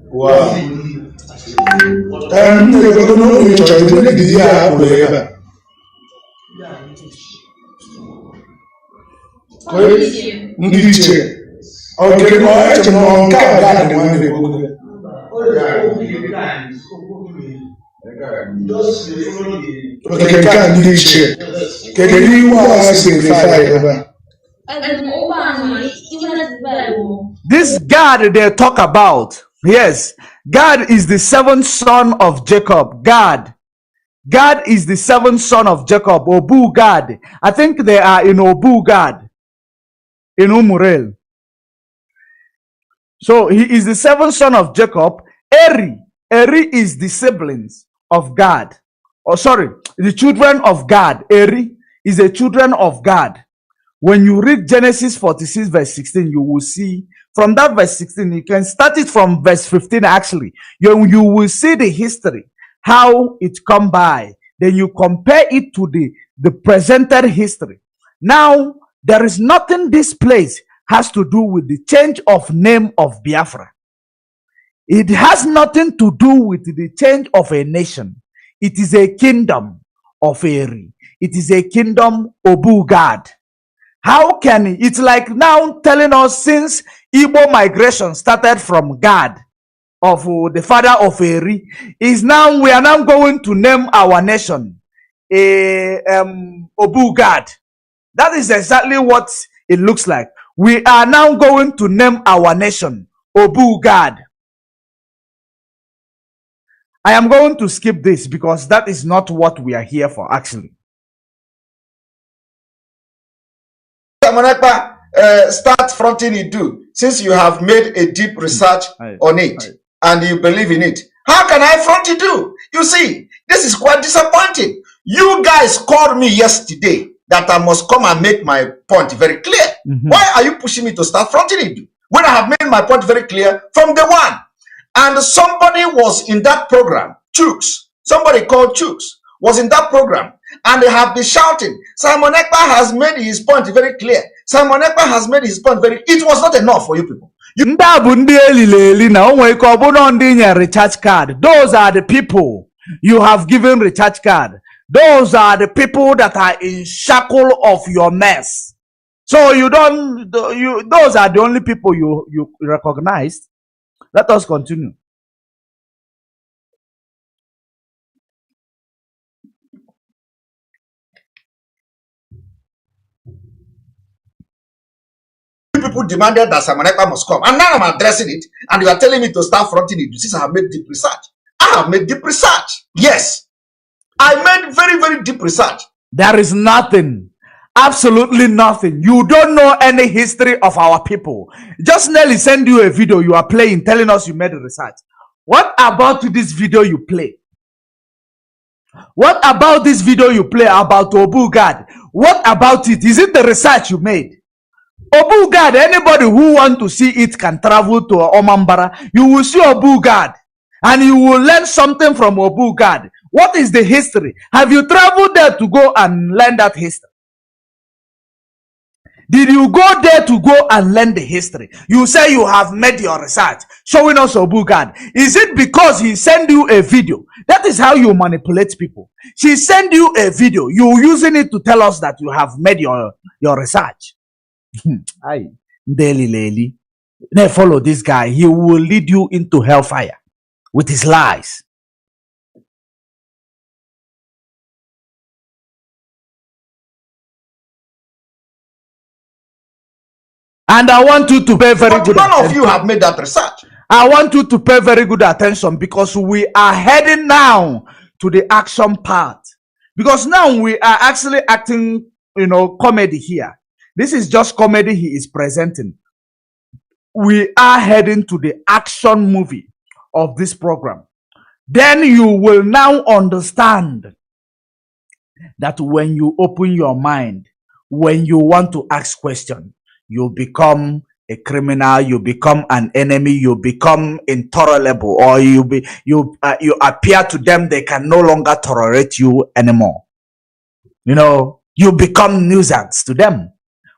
Wow. This God they talk about, yes, God is the seventh son of Jacob. God is the seventh son of Jacob. Obu God. I think they are in Obu God, in Umurel. So he is the seventh son of Jacob. Eri is the siblings of God. Oh, sorry, the children of God. Eri is the children of God. When you read Genesis 46 verse 16, you will see from that verse 16, you can start it from verse 15 actually. You will see the history, how it come by. Then you compare it to the presented history. Now, there is nothing this place has to do with the change of name of Biafra. It has nothing to do with the change of a nation. It is a kingdom of Eri. It is a kingdom Obu God. How can it's like now telling us since Igbo migration started from God of the father of Eri, is now we are now going to name our nation Obu God. That is exactly what it looks like. We are now going to name our nation Obu God. I am going to skip this because that is not what we are here for actually. Start fronting it do, since you have made a deep research on it and you believe in it. How can I front it do? You see, this is quite disappointing. You guys called me yesterday that I must come and make my point very clear. Why are you pushing me to start fronting it do when I have made my point very clear from the one? And somebody was in that program, Chooks, somebody called Chooks was in that program, and they have been shouting, Simon Ekpa has made his point very clear. Simon Ekpa has made his point very. It was not enough for you people. Recharge card. Those are the people you have given recharge card. Those are the people that are in shackle of your mess. So you don't. Those are the only people you recognized. Let us continue. People demanded that Simon Ekpa must come, and now I'm addressing it, and you are telling me to start fronting it. Since I have made deep research, I have made deep research. Yes, I made very, very deep research. There is nothing, absolutely nothing. You don't know any history of our people. Just Nelly send you a video you are playing, telling us you made a research. What about this video you play? What about this video you play about Obu God? What about it? Is it the research you made? Obu God, anybody who want to see it can travel to Omambara. You will see Obu God and you will learn something from Obu God. What is the history? Have you traveled there to go and learn that history? Did you go there to go and learn the history? You say you have made your research, showing us Obu God. Is it because he sent you a video? That is how you manipulate people. She sent you a video. You using it to tell us that you have made your research. Aye, daily lady. Now follow this guy. He will lead you into hellfire with his lies. And I want you to pay very good attention. None of you have made that research. I want you to pay very good attention because we are heading now to the action part. Because now we are actually acting, comedy here. This is just comedy he is presenting. We are heading to the action movie of this program. Then you will now understand that when you open your mind, when you want to ask questions, you become a criminal, you become an enemy, you become intolerable, or you appear to them they can no longer tolerate you anymore. You become nuisance to them.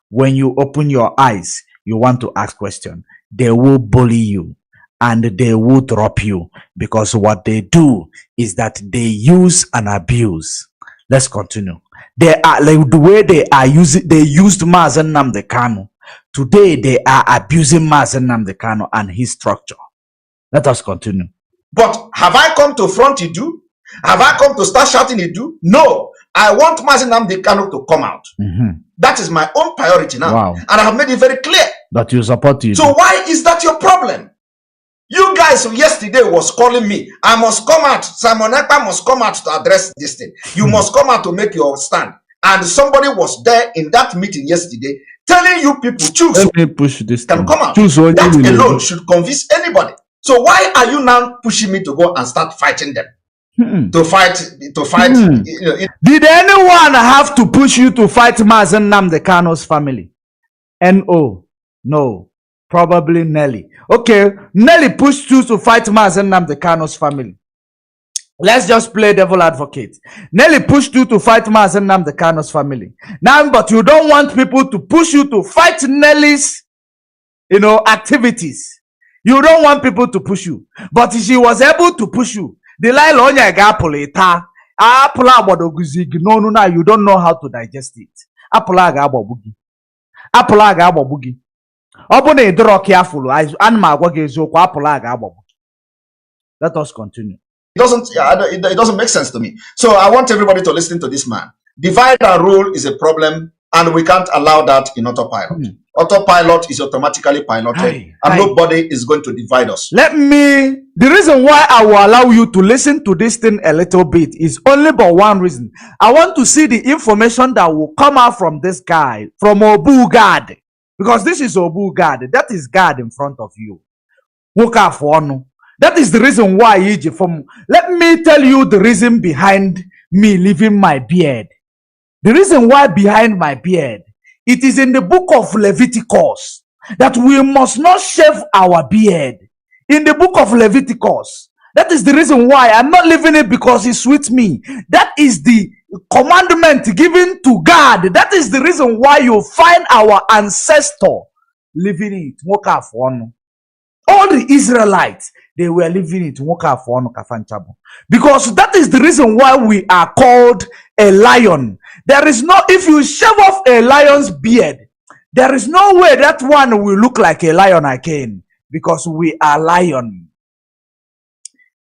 When you open your eyes, you want to ask questions, they will bully you and they will drop you, because what they do is that they use and abuse. Let's continue. They are like the way they used Mazi Nnamdi Kanu. Today they are abusing Mazi Nnamdi Kanu and his structure. Let us continue. But have I come to front Idu? Have I come to start shouting Idu? No. I want Mazi Nnamdi Kanu to come out. That is my own priority now. Wow. And I have made it very clear that you support Idu. So why is that your problem? You guys yesterday was calling me. I must come out. Simon Ekpa must come out to address this thing. You must come out to make your stand. And somebody was there in that meeting yesterday telling you people, choose. Let me push this can thing. Come out. Choose what that you alone should convince anybody. So why are you now pushing me to go and start fighting them? To fight. Did anyone have to push you to fight Mazi Nnamdi Kanu's family? No. Probably Nelly. Okay, Nelly pushed you to fight Mazi Nnamdi Kanu's family. Let's just play devil advocate. Nelly pushed you to fight Mazi Nnamdi Kanu's family. Now, but you don't want people to push you to fight Nelly's, activities. You don't want people to push you. But she was able to push you. The lie onya ga no, you don't know how to digest it. Let us continue. It doesn't make sense to me. So I want everybody to listen to this man. Divide and rule is a problem, and we can't allow that in autopilot. Autopilot is automatically piloted, and nobody is going to divide us. The reason why I will allow you to listen to this thing a little bit is only for one reason. I want to see the information that will come out from this guy, from Obu God. Because this is Obu God. That is God in front of you. That is the reason why. Let me tell you the reason behind me leaving my beard. The reason why behind my beard. It is in the book of Leviticus that we must not shave our beard. In the book of Leviticus. That is the reason why I'm not leaving it because it suits me. That is the commandment given to God. That is the reason why you find our ancestor living it. All the Israelites, they were living it. Because that is the reason why we are called a lion. There is no, if you shave off a lion's beard, there is no way that one will look like a lion again. Because we are lion.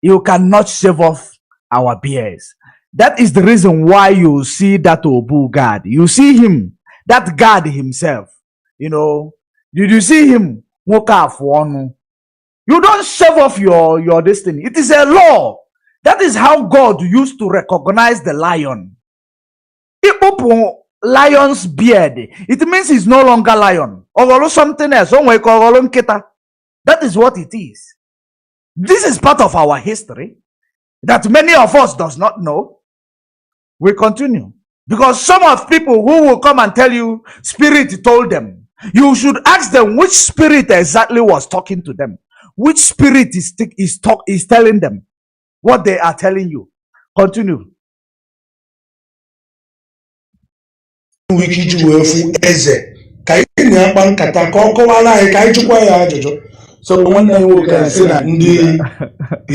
You cannot shave off our beards. That is the reason why you see that Obu God. You see him, that God himself. Did you see him? You don't shave off your destiny. It is a law. That is how God used to recognize the lion. Lion's beard. It means he's no longer lion. Or something else. That is what it is. This is part of our history that many of us does not know. We continue. Because some of people who will come and tell you, spirit told them. You should ask them which spirit exactly was talking to them. Which spirit is telling them what they are telling you. Continue. Eze. Can na ya kpa nkata ka ọ kọwara anyị ka anyị jụkwa ya ajụjụ. So nwanne anyị nwoke sị na ndị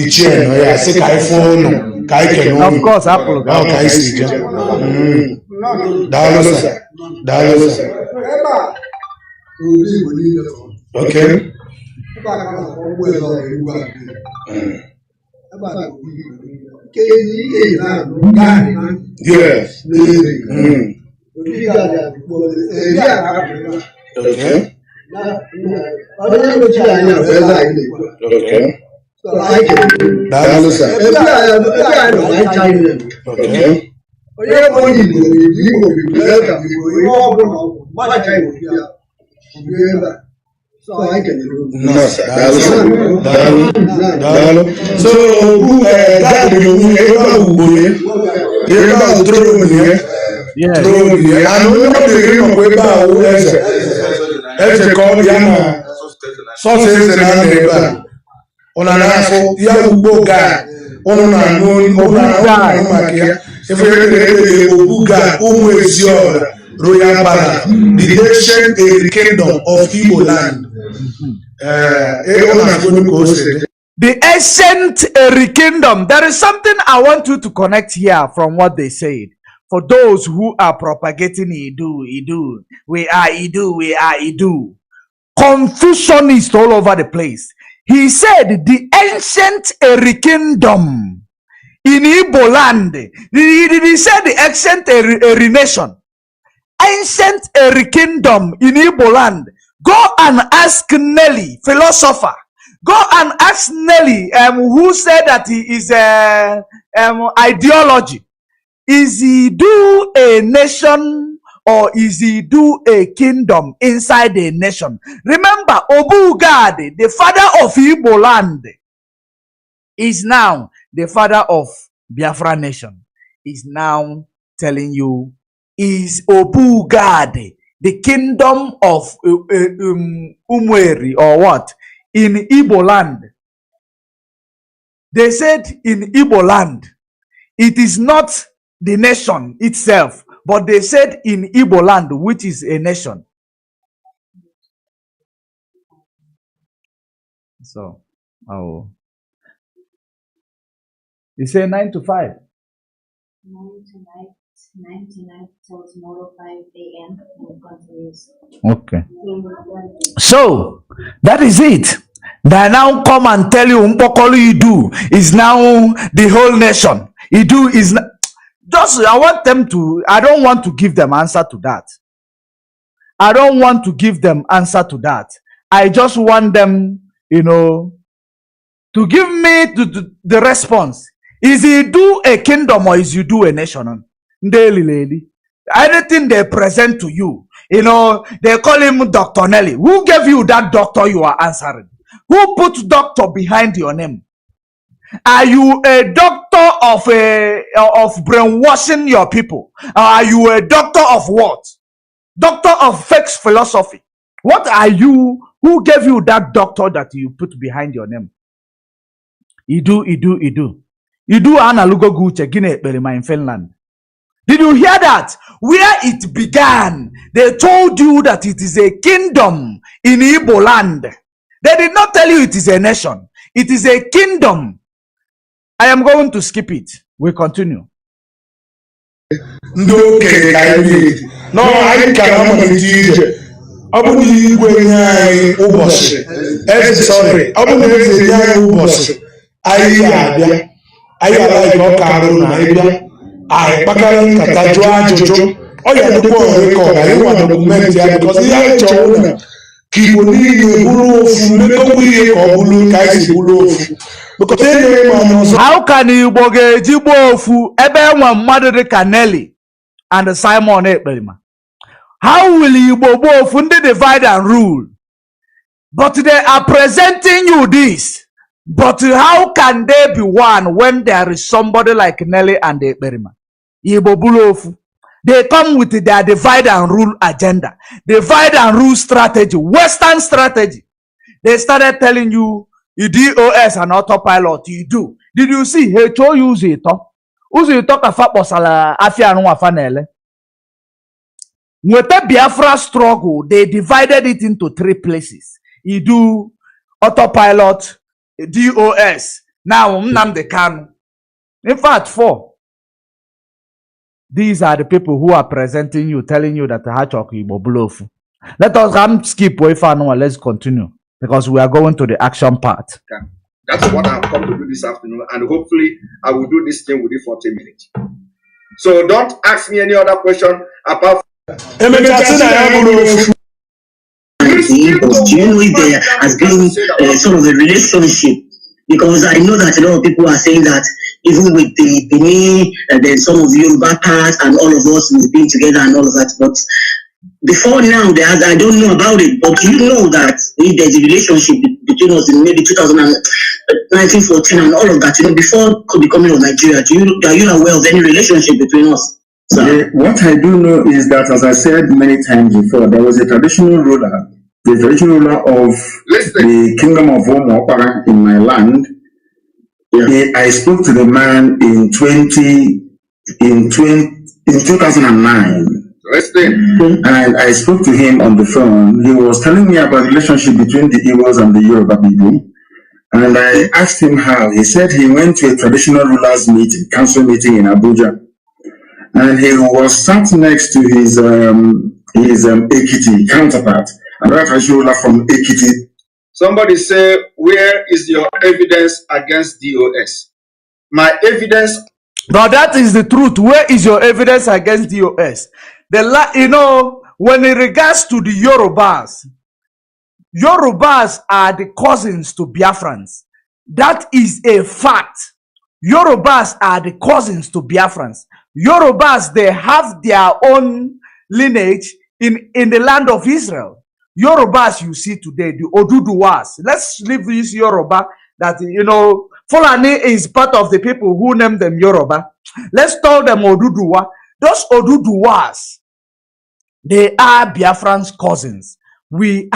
ichie nọ ya sị ka anyị fụọ ụnụ ka anyị kene ụnụ. Of course, Apple. Ka anyị si je. Daalụ sir. Daalụ sir. Okay. Yes. Okay. Okay. Daalụ sir. No, sir. Daalụ. So, God will and we know the dream of Ekpa eze ka ọ bịa na sọsọ eze na ebe ọ na-afọ ya ugbo ga ụnụ na-anụ maka ya efere obu ga ụmụ ezi ọra royal banner the ancient kingdom of Igbo land. The ancient kingdom. There is something I want you to connect here from what they said. For those who are propagating Idu, we are Idu. Confucianist all over the place. He said the ancient kingdom in Igbo land. He said the ancient nation. Ancient kingdom in Igbo land. Go and ask Nelly, philosopher. Go and ask Nelly, who said that he is ideology. Is he do a nation or is he do a kingdom inside a nation? Remember, Obugade, the father of Igbo land, is now the father of Biafra nation. Is now telling you, is Obugade the kingdom of Umweri or what? In Igbo land. They said in Igbo land, it is not the nation itself, but they said in Igbo land, which is a nation. So, you say 9 to 5? 9 to 9 till tomorrow 5 a.m. Okay. So, that is it. They now come and tell you, Mpokolu Idu is now the whole nation. Idu is not. Just, I want them to, I don't want to give them answer to that. I don't want to give them answer to that. I just want them, to give me the response. Is Idu a kingdom or is Idu a nation? Daily lady. Anything they present to you, they call him Dr. Nelly. Who gave you that doctor you are answering? Who put doctor behind your name? Are you a doctor of brainwashing your people? Are you a doctor of what? Doctor of fake philosophy. What are you? Who gave you that doctor that you put behind your name? Idu. Idu analugo guche gine ekperima in Finland. Did you hear that? Where it began, they told you that it is a kingdom in Igbo land. They did not tell you it is a nation. It is a kingdom. I am going to skip it. We continue. No, I can't. Abu Igwe nyai uboshi. Sorry. Abu Igwe nyai uboshi. Ayabia. Ayala iko karu na ibia. Ay bakara nkata jwa jojo. Oya dukwo record. Ayi wa document ya because ya chona. Kibo ni bulu ofu mekobiri ko bulu kaisi bulu ofu. How can you boge jibo ofu ebe nwa mmadụ dị ka Nelly and Simon Ekperima? How will you bobo ofu ndị divide and rule? But they are presenting you this. But how can they be one when there is somebody like Nelly and Ekperima? Ofu. They come with their divide and rule agenda, divide and rule strategy, Western strategy. They started telling you DOS and autopilot, you do. Did you see? He told you use it. Use it talk a fat bosala afia no afanele. With the Biafra struggle, they divided it into 3 places. You do autopilot, DOS, now Nnamdi Kanu. In fact, 4. These are the people who are presenting you, telling you that the Hachok Igbo bluff. Let us skip way far now. Let's continue because we are going to the action part. Okay. That's what I've come to do this afternoon, and hopefully I will do this thing within 40 minutes. So don't ask me any other question apart from genuinely there has been sort of a relationship, because I know that a lot of people are saying that even with the Benin and then some of the Yoruba parts and all of us we've been together and all of that, but before now I don't know about it, but you know that there's a relationship between us in maybe 1914 and all of that, before becoming of Nigeria. Are you aware of any relationship between us? What I do know is that, as I said many times before, there was a traditional ruler, the traditional ruler of the kingdom of Omopara in my land. Yeah. I spoke to the man in 2009. And I spoke to him on the phone. He was telling me about the relationship between the Igbos and the Yoruba people. And I asked him how. He said he went to a traditional rulers meeting, council meeting in Abuja. And he was sat next to his Ekiti counterpart, another traditional ruler from Ekiti. Somebody say, where is your evidence against DOS? My evidence. Now that is the truth. Where is your evidence against DOS? When in regards to the Yorubas are the cousins to Biafrans. That is a fact. Yorubas are the cousins to Biafrans. Yorubas, they have their own lineage in the land of Israel. Yorubas you see today, the Oduduwas. Let's leave this Yoruba that, Fulani is part of the people who name them Yoruba. Let's call them Oduduwa. Those Oduduwas, they are Biafran's cousins. We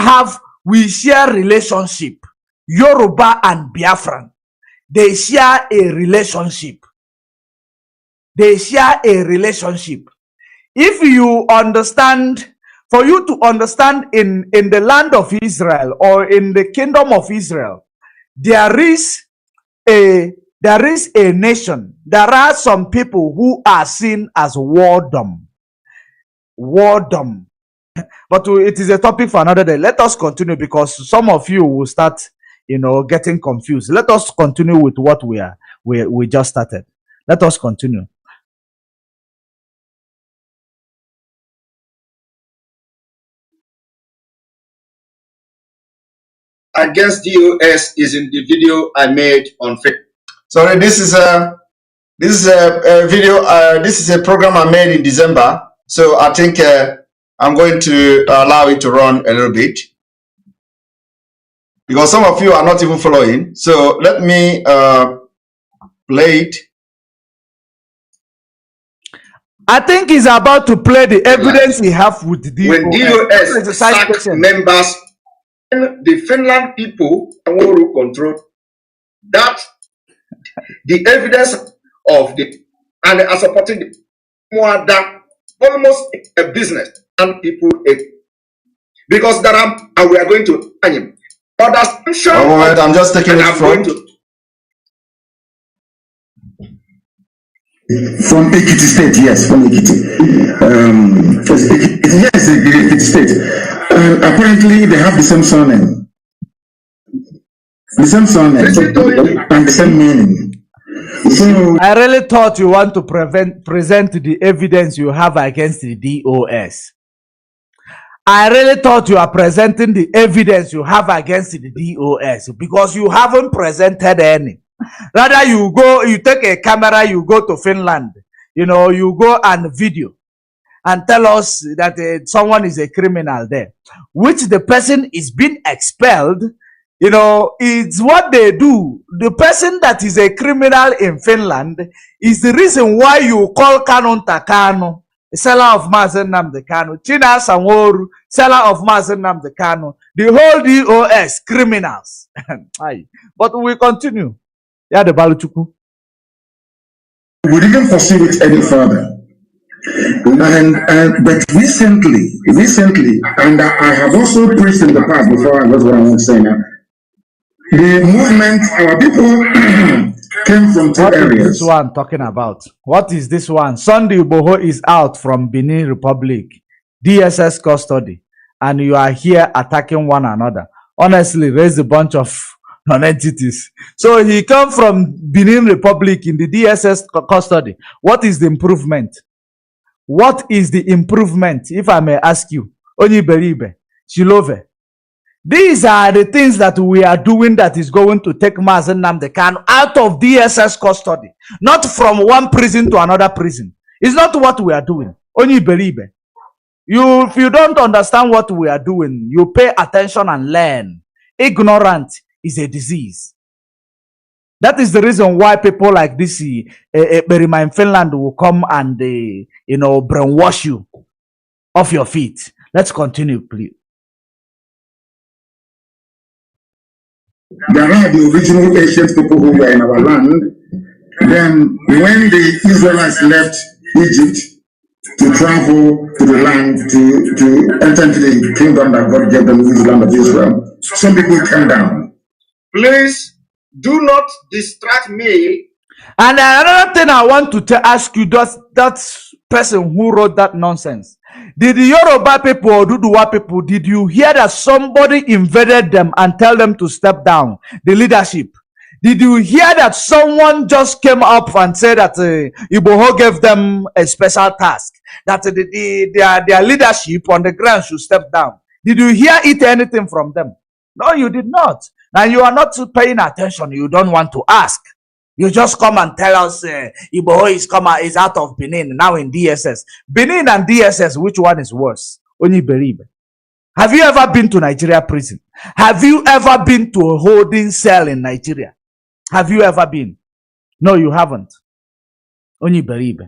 share relationship. Yoruba and Biafran, they share a relationship. They share a relationship. If you understand, for you to understand in the land of Israel or in the kingdom of Israel, there is a nation. There are some people who are seen as wardom. But it is a topic for another day. Let us continue because some of you will start, getting confused. Let us continue with what we just started. Let us continue. Against DOS is in the video I made on Facebook. Sorry, this is a video. This is a program I made in December. So I think I'm going to allow it to run a little bit because some of you are not even following. So let me play it. I think he's about to play the evidence he have with the DOS. When DOS sacked members, the Finland people who control that, the evidence of the and are supporting the more than almost a business and people because there are, and we are going to him. I'm just taking it from Ekiti State, yes, from Ekiti. Yes, Ekiti State. Apparently, they have the same surname. The same surname and the same meaning. So, I really thought you want to present the evidence you have against the DOS. I really thought you are presenting the evidence you have against the DOS because you haven't presented any. Rather, you take a camera, you go to Finland, you go and video and tell us that someone is a criminal there, which the person is being expelled. It's what they do. The person that is a criminal in Finland is the reason why you call Kanu Takano, seller of Mazi Nnamdi Kanu, China Sanworu, seller of Mazi Nnamdi Kanu, the whole DOS criminals. But we continue. Yeah, the Baluchuku. We didn't pursue it any further. But recently, and I have also preached in the past before, and that's what I want to say now. The movement, our people came from two areas. What is this one talking about? What is this one? Sunday Boho is out from Benin Republic, DSS custody, and you are here attacking one another. Honestly, raise a bunch of non-entities. So he come from Benin Republic in the DSS custody. What is the improvement? What is the improvement, if I may ask you? Oniberibe, Chilove. These are the things that we are doing that is going to take Mazi Nnamdi Kanu out of DSS custody, not from one prison to another prison. It's not what we are doing. Oniberibe. If you don't understand what we are doing, you pay attention and learn. Ignorant is a disease. That is the reason why people like this Berima in Finland will come and brainwash you off your feet. Let's continue, please. There are the original ancient people who were in our land. Then when the Israelites left Egypt to travel to the land to enter into the kingdom that God gave them, the land of Israel, some people came down. Please do not distract me. And another thing I want to ask you, that person who wrote that nonsense, did the Yoruba people or Duduwa people, did you hear that somebody invaded them and tell them to step down, the leadership? Did you hear that someone just came up and said that Iboho gave them a special task, that their leadership on the ground should step down? Did you hear anything from them? No, you did not. And you are not paying attention. You don't want to ask. You just come and tell us Iboho is out of Benin, now in DSS. Benin and DSS, which one is worse? Only believe. Have you ever been to Nigeria prison? Have you ever been to a holding cell in Nigeria? Have you ever been? No, you haven't. Only believe.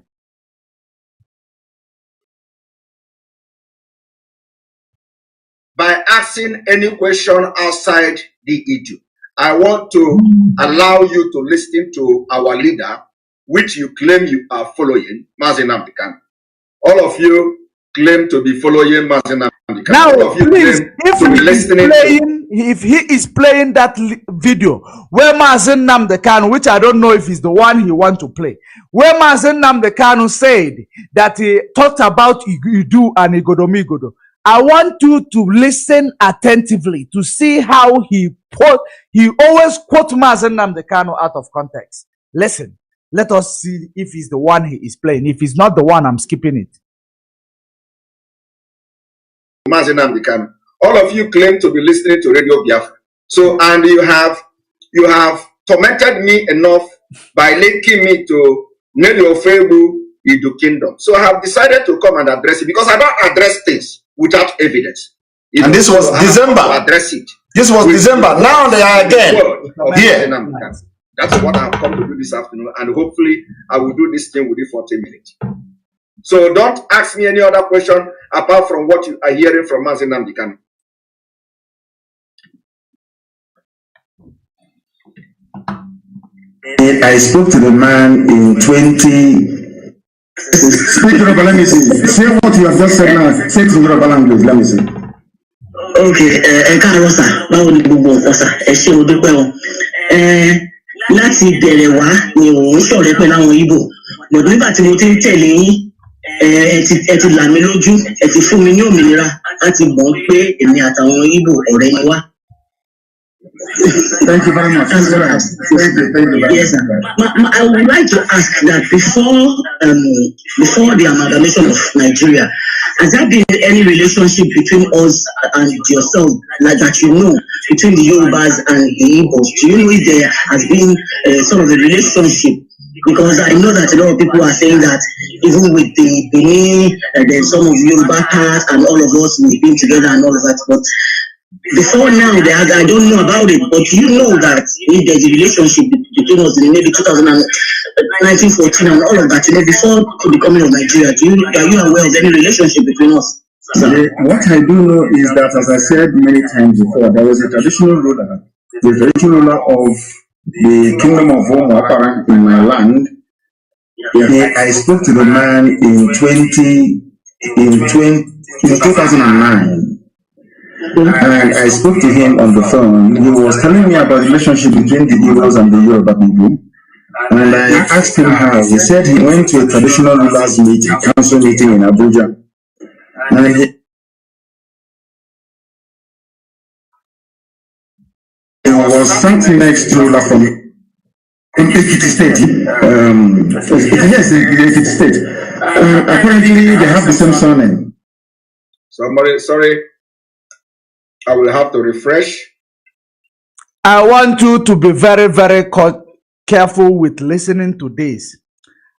By asking any question outside the issue, I want to allow you to listen to our leader, which you claim you are following, Mazi Nnamdi Kanu. All of you claim to be following Mazi Nnamdi Kanu. Now, all of you please, claim if he is playing that video where Mazi Nnamdi Kanu, which I don't know if it's the one he wants to play, where Mazi Nnamdi Kanu said that he talked about Idu and Igodomigodo, I want you to listen attentively to see how he always quote Mazi Nnamdi Kanu out of context. Listen, let us see if he's the one he is playing. If he's not the one, I'm skipping it. Mazi Nnamdi Kanu. All of you claim to be listening to Radio Biafra. So, and you have tormented me enough by linking me to Nelly Ofebu Idu Kingdom. So I have decided to come and address it because I don't address things without evidence. And this was December. Address it. This was December. Now they are again here. That's what I have come to do this afternoon, and hopefully I will do this thing within 40 minutes. So don't ask me any other question apart from what you are hearing from Mazi Nnamdi Kanu. I spoke to the man in 20. Speak Yoruba, let me see. Say what you have just said now. Say it in Yoruba language, let me see. Okay, káàárọ̀ sà, báwo ni gbogbo nǹkan sà? Ẹ ṣé o dúpẹ́ o. Láti bẹ̀rẹ̀ wá ni òun sọ̀rọ̀ pẹ̀lú àwọn Ìgbò. Bọ̀dọ̀ nígbà tí mo ti ń tẹ̀lé yín, ẹ ti là mí lójú, ẹ ti fún mi ní òmìnira láti mọ̀ pé èmi àtàwọn Ìgbò ọ̀rẹ́ ni wá. Thank you very much. Thank you very much. Yes, sir. I would like to ask that before the amalgamation of Nigeria, has there been any relationship between us and yourself, like that you know, between the Yorubas and the Igbos? Do you know if there has been sort of a relationship? Because I know that a lot of people are saying that even with the Benin, there's some of Yoruba parts and all of us, we've been together and all of that, but before now, I don't know about it, but you know that if there's a relationship between us in maybe 1914 and all of that, you know, before the coming of Nigeria, are you aware of any relationship between us? What I do know is that, as I said many times before, there was a traditional ruler, the traditional ruler of the kingdom of Omo in my land, I spoke to the man in 2009. And I spoke to him on the phone. He was telling me about the relationship between the Igbos and the Yoruba people. And I asked him how. He said he went to a traditional rulers meeting, council meeting in Abuja. And he was sat next to ruler from Ekiti State. Yes, Ekiti State. Apparently, they have the same surname. Somebody, sorry, I will have to refresh. I want you to be very, very careful with listening to this.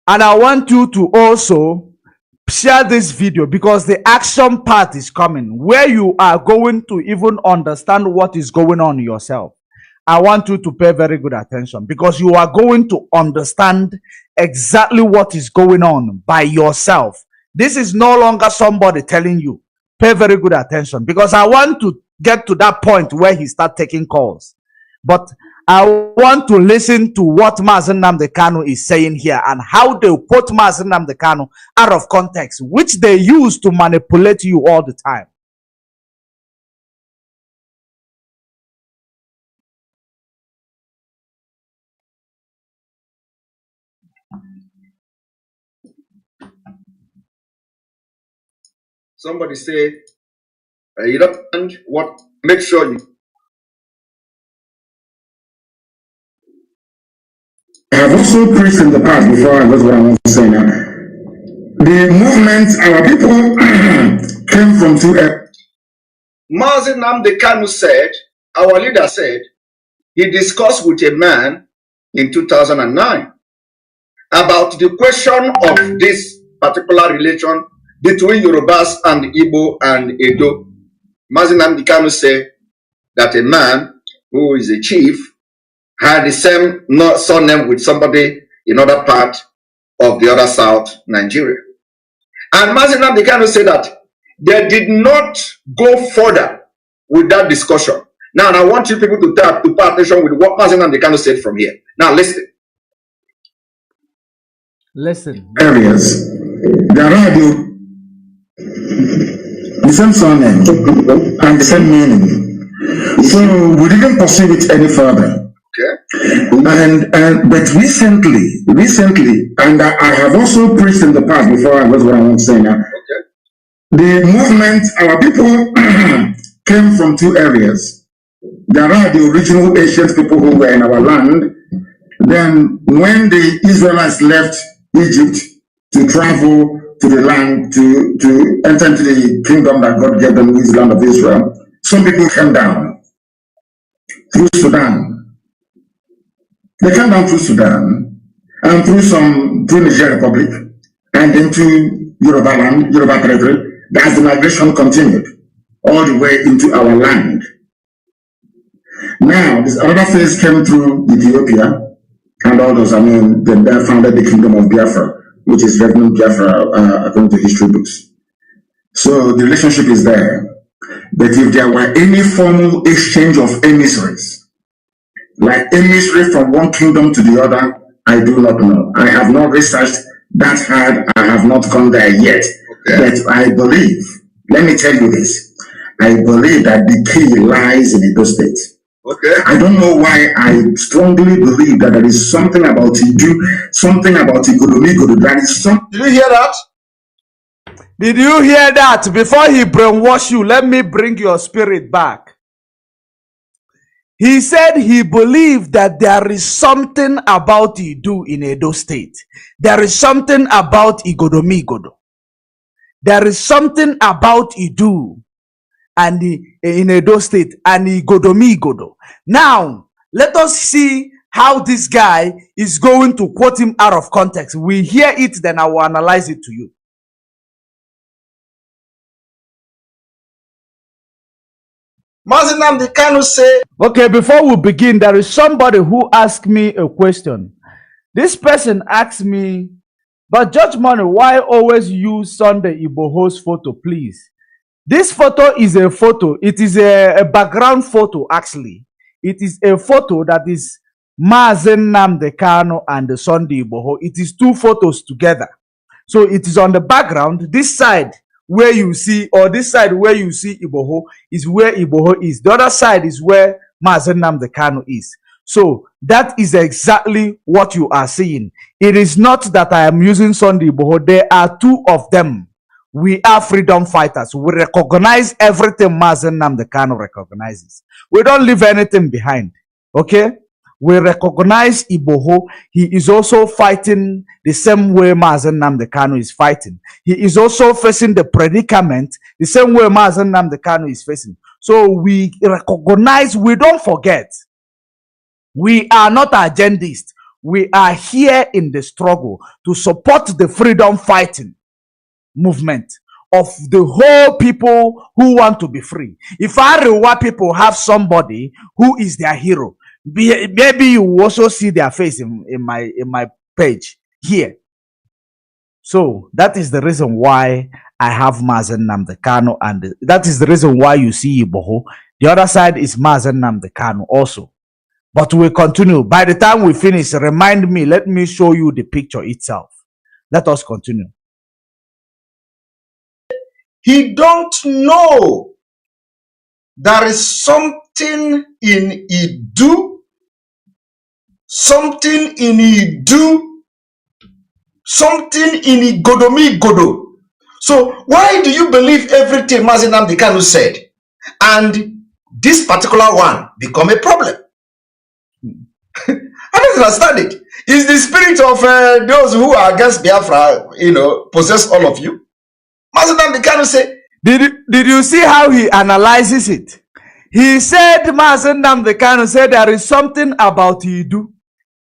And I want you to also share this video because the action part is coming where you are going to even understand what is going on yourself. I want you to pay very good attention because you are going to understand exactly what is going on by yourself. This is no longer somebody telling you. Pay very good attention because I want to get to that point where he start taking calls. But I want to listen to what Mazi Nnamdi Kanu is saying here and how they put Mazi Nnamdi Kanu out of context, which they use to manipulate you all the time. Somebody say, you don't what? Make sure you. I have also preached in the past before I was what I want to say now. The movement, our people came from two areas. Mazi Nnamdi Kanu said, our leader said, he discussed with a man in 2009 about the question of this particular relation between Yorubas and Igbo and Edo. Mazi Nnamdi Kanu said that a man who is a chief had the same surname with somebody in other part of the other South Nigeria. And Mazi Nnamdi Kanu said that they did not go further with that discussion. Now, I want you people to pay attention with what Mazi Nnamdi Kanu said from here. Now, listen. Listen. Areas. There are the same surname and the same meaning. So we didn't pursue it any further. Okay. But recently, and I have also preached in the past before I was what I want to say now. Okay. The movement, our people came from two areas. There are the original ancient people who were in our land. Then when the Israelites left Egypt to travel to the land to enter into the kingdom that God gave them, the land of Israel, some people came down through Sudan. They came down through Sudan and through Niger Republic and into Yoruba land, Yoruba territory. As the migration continued all the way into our land. Now, this other phase came through Ethiopia and all those. I mean, they founded the kingdom of Biafra, which is Refuting Biafra according to history books. So the relationship is there. But if there were any formal exchange of emissaries, like emissary from one kingdom to the other, I do not know. I have not researched that hard. I have not gone there yet. Okay. But I believe, let me tell you this, I believe that the key lies in Edo State. Okay. I don't know why I strongly believe that there is something about Idu, something about Igodomigodo. That is something. Did you hear that? Did you hear that? Before he brainwash you, let me bring your spirit back. He said he believed that there is something about Idu in Edo State. There is something about Igodomigodo. There is something about Idu and in Edo State and Igodomigodo. Now, let us see how this guy is going to quote him out of context. We hear it, then I will analyze it to you. Mazi Nnamdi Kanu say. Okay, before we begin, there is somebody who asked me a question. This person asked me, but Judge Money, why always use Sunday Igboho's photo, please? This photo is a photo. It is a background photo, actually. It is a photo that is Mazi Nnamdi Kanu and the Sunday Igboho. It is two photos together. So it is on the background. This side where you see, or this side where you see Igboho is where Igboho is. The other side is where Mazi Nnamdi Kanu is. So that is exactly what you are seeing. It is not that I am using Sunday Igboho. There are two of them. We are freedom fighters. We recognize everything Mazi Nnamdi Kanu recognizes. We don't leave anything behind. Okay? We recognize Igboho. He is also fighting the same way Mazi Nnamdi Kanu is fighting. He is also facing the predicament the same way Mazi Nnamdi Kanu is facing. So we recognize, we don't forget. We are not agendists. We are here in the struggle to support the freedom fighting movement of the whole people who want to be free. If Arewa people have somebody who is their hero, maybe you will also see their face in my page here. So that is the reason why I have Mazi Nnamdi Kanu, and that is the reason why you see Igboho. The other side is Mazi Nnamdi Kanu also. But we continue. By the time we finish, remind me, let me show you the picture itself. Let us continue. He don't know there is something in Idu, something in Idu, something in Igodomi. So why do you believe everything Mazi Nnamdi Kanu said, and this particular one become a problem? I don't understand it. Is the spirit of those who are against Biafra, possess all of you? Mazi Nnamdi Kanu say, did you see how he analyzes it? He said, Mazi Nnamdi Kanu said there is something about Idu.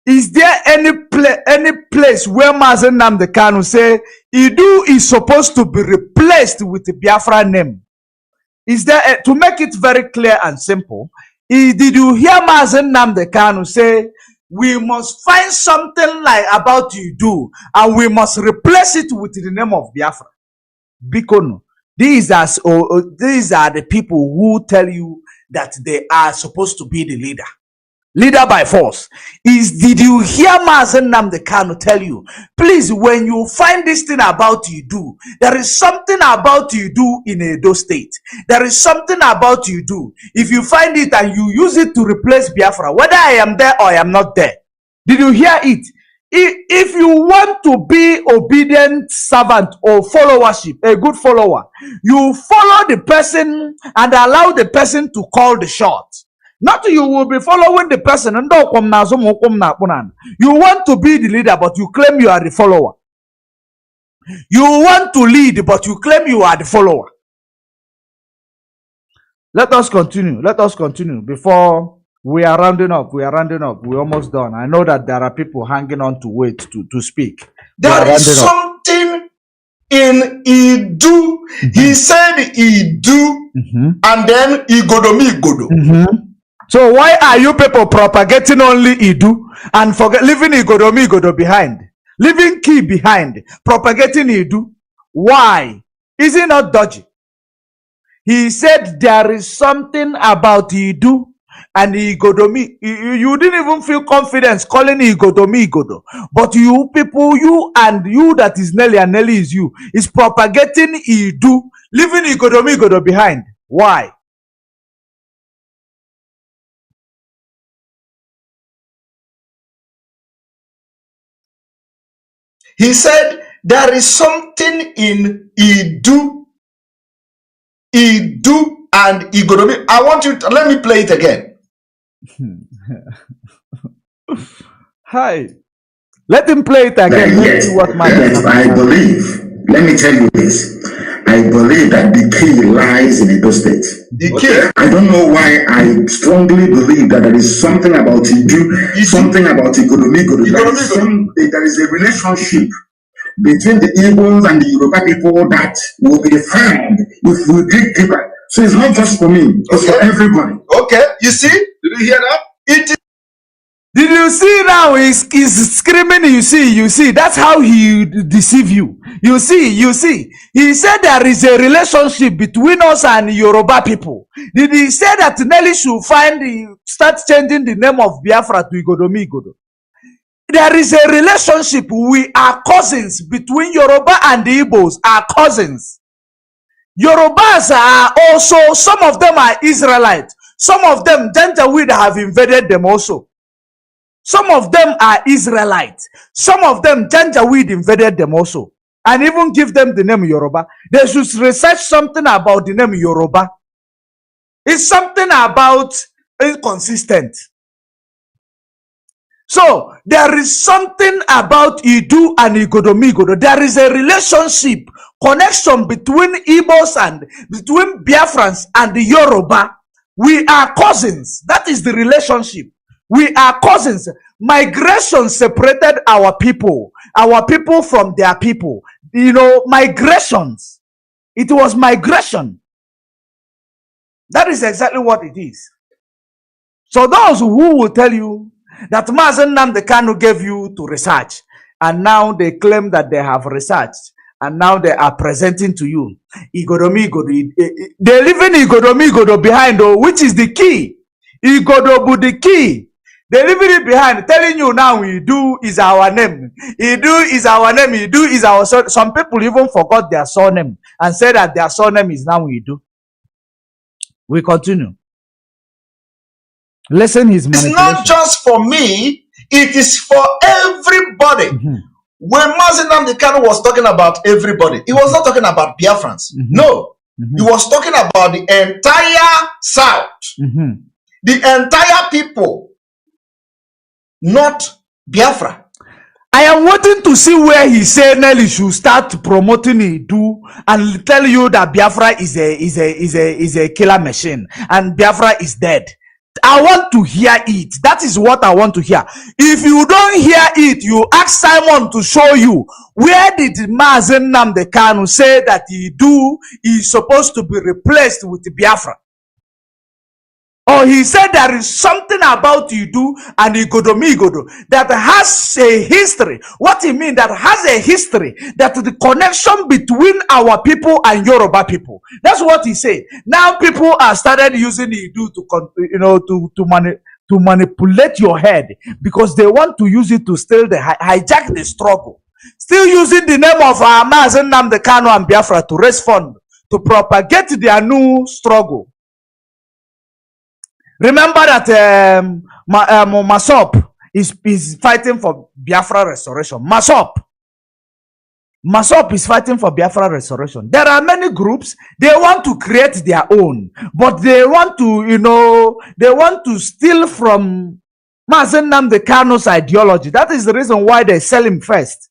Is there any place where Mazi Nnamdi Kanu say Idu is supposed to be replaced with the Biafra name? Is there to make it very clear and simple? Did you hear Mazi Nnamdi Kanu say we must find something like about Idu and we must replace it with the name of Biafra? Because these are the people who tell you that they are supposed to be the leader by force. Did you hear Mazi Nnamdi Kanu tell you, please, when you find this thing about Idu, there is something about Idu in Edo State. There is something about Idu. If you find it and you use it to replace Biafra, whether I am there or I am not there. Did you hear it? If you want to be obedient servant or followership, a good follower, you follow the person and allow the person to call the shots. Not you will be following the person. You want to be the leader, but you claim you are the follower. You want to lead, but you claim you are the follower. Let us continue. Let us continue before we are rounding up. We are rounding up. We're almost done. I know that there are people hanging on to wait to speak. There is something in Idu. He said Idu, and then Igodomi. So why are you people propagating only Idu and leaving Igodomi behind? Leaving Key behind, propagating Idu. Why? Is it not dodgy? He said there is something about Idu and Igodomi. You didn't even feel confidence calling Igodomi Igodo. But you people, you that is Nelly and Nelly is you, is propagating Idu, leaving Igodomi behind. Why? He said there is something in Idu and Igodomi. I want you to let me play it again. Hi. Let him play it again. Yes, I believe. Let me tell you this. I believe that the key lies in Edo State. The key. I don't know why I strongly believe that there is something about Idu, something about Igodomi. There is a relationship between the Igbos and the Yoruba people that will be found if we dig deeper. So it's not just for me, it's for everybody. Okay, you see? Did you hear that? It is Did you see now? He's screaming. You see. That's how he deceive you. You see. He said there is a relationship between us and Yoruba people. Did he say that Nelly should start changing the name of Biafra to Igodomi Igodo? There is a relationship. We are cousins between Yoruba and the Igbos. Are cousins. Yorubas are also, some of them are Israelites. Some of them, Janjaweed have invaded them also. Some of them are Israelites. Some of them, Janjaweed invaded them also. And even give them the name Yoruba. They should research something about the name Yoruba. It's something about inconsistent. So, there is something about Idu and Igodomigodo. There is a relationship, connection between Igbos and between Biafrans and the Yoruba. We are cousins. That is the relationship. We are cousins. Migration separated our people from their people. You know, migrations. It was migration. That is exactly what it is. So those who will tell you that Mazi Nnamdi Kanu gave you to research, and now they claim that they have researched, and now they are presenting to you Igodomigodo. They leave in Igodomigodo behind, which is the key. Igodobu the key. They leave it behind, telling you now Idu is our name. Idu is our name. Idu is our son. Some people even forgot their surname and said that their surname is now Idu. We continue. Listen, his manipulation. It's not just for me, it is for everybody. When Mazi Nnamdi Kanu was talking about everybody, he was not talking about Biafrans. No. He was talking about the entire South. The entire people, not Biafra. I am waiting to see where he said Nelly should start promoting Idu and tell you that Biafra is a killer machine and Biafra is dead. I want to hear it. That is what I want to hear. If you don't hear it, you ask Simon to show you where did Mazi Nnamdi Kanu say that Idu is supposed to be replaced with Biafra. Or he said there is something about Idu and Igodomigodo that has a history. What he means that has a history, that the connection between our people and Yoruba people. That's what he said. Now people are started using Idu to manipulate your head because they want to use it to still hijack the struggle. Still using the name of Mazi Nnamdi Kanu and Biafra to raise funds to propagate their new struggle. Remember that Masop is fighting for Biafra restoration. Masop is fighting for Biafra restoration. There are many groups, they want to create their own, but they want to steal from Mazi Nnamdi Kanu's ideology. That is the reason why they sell him first.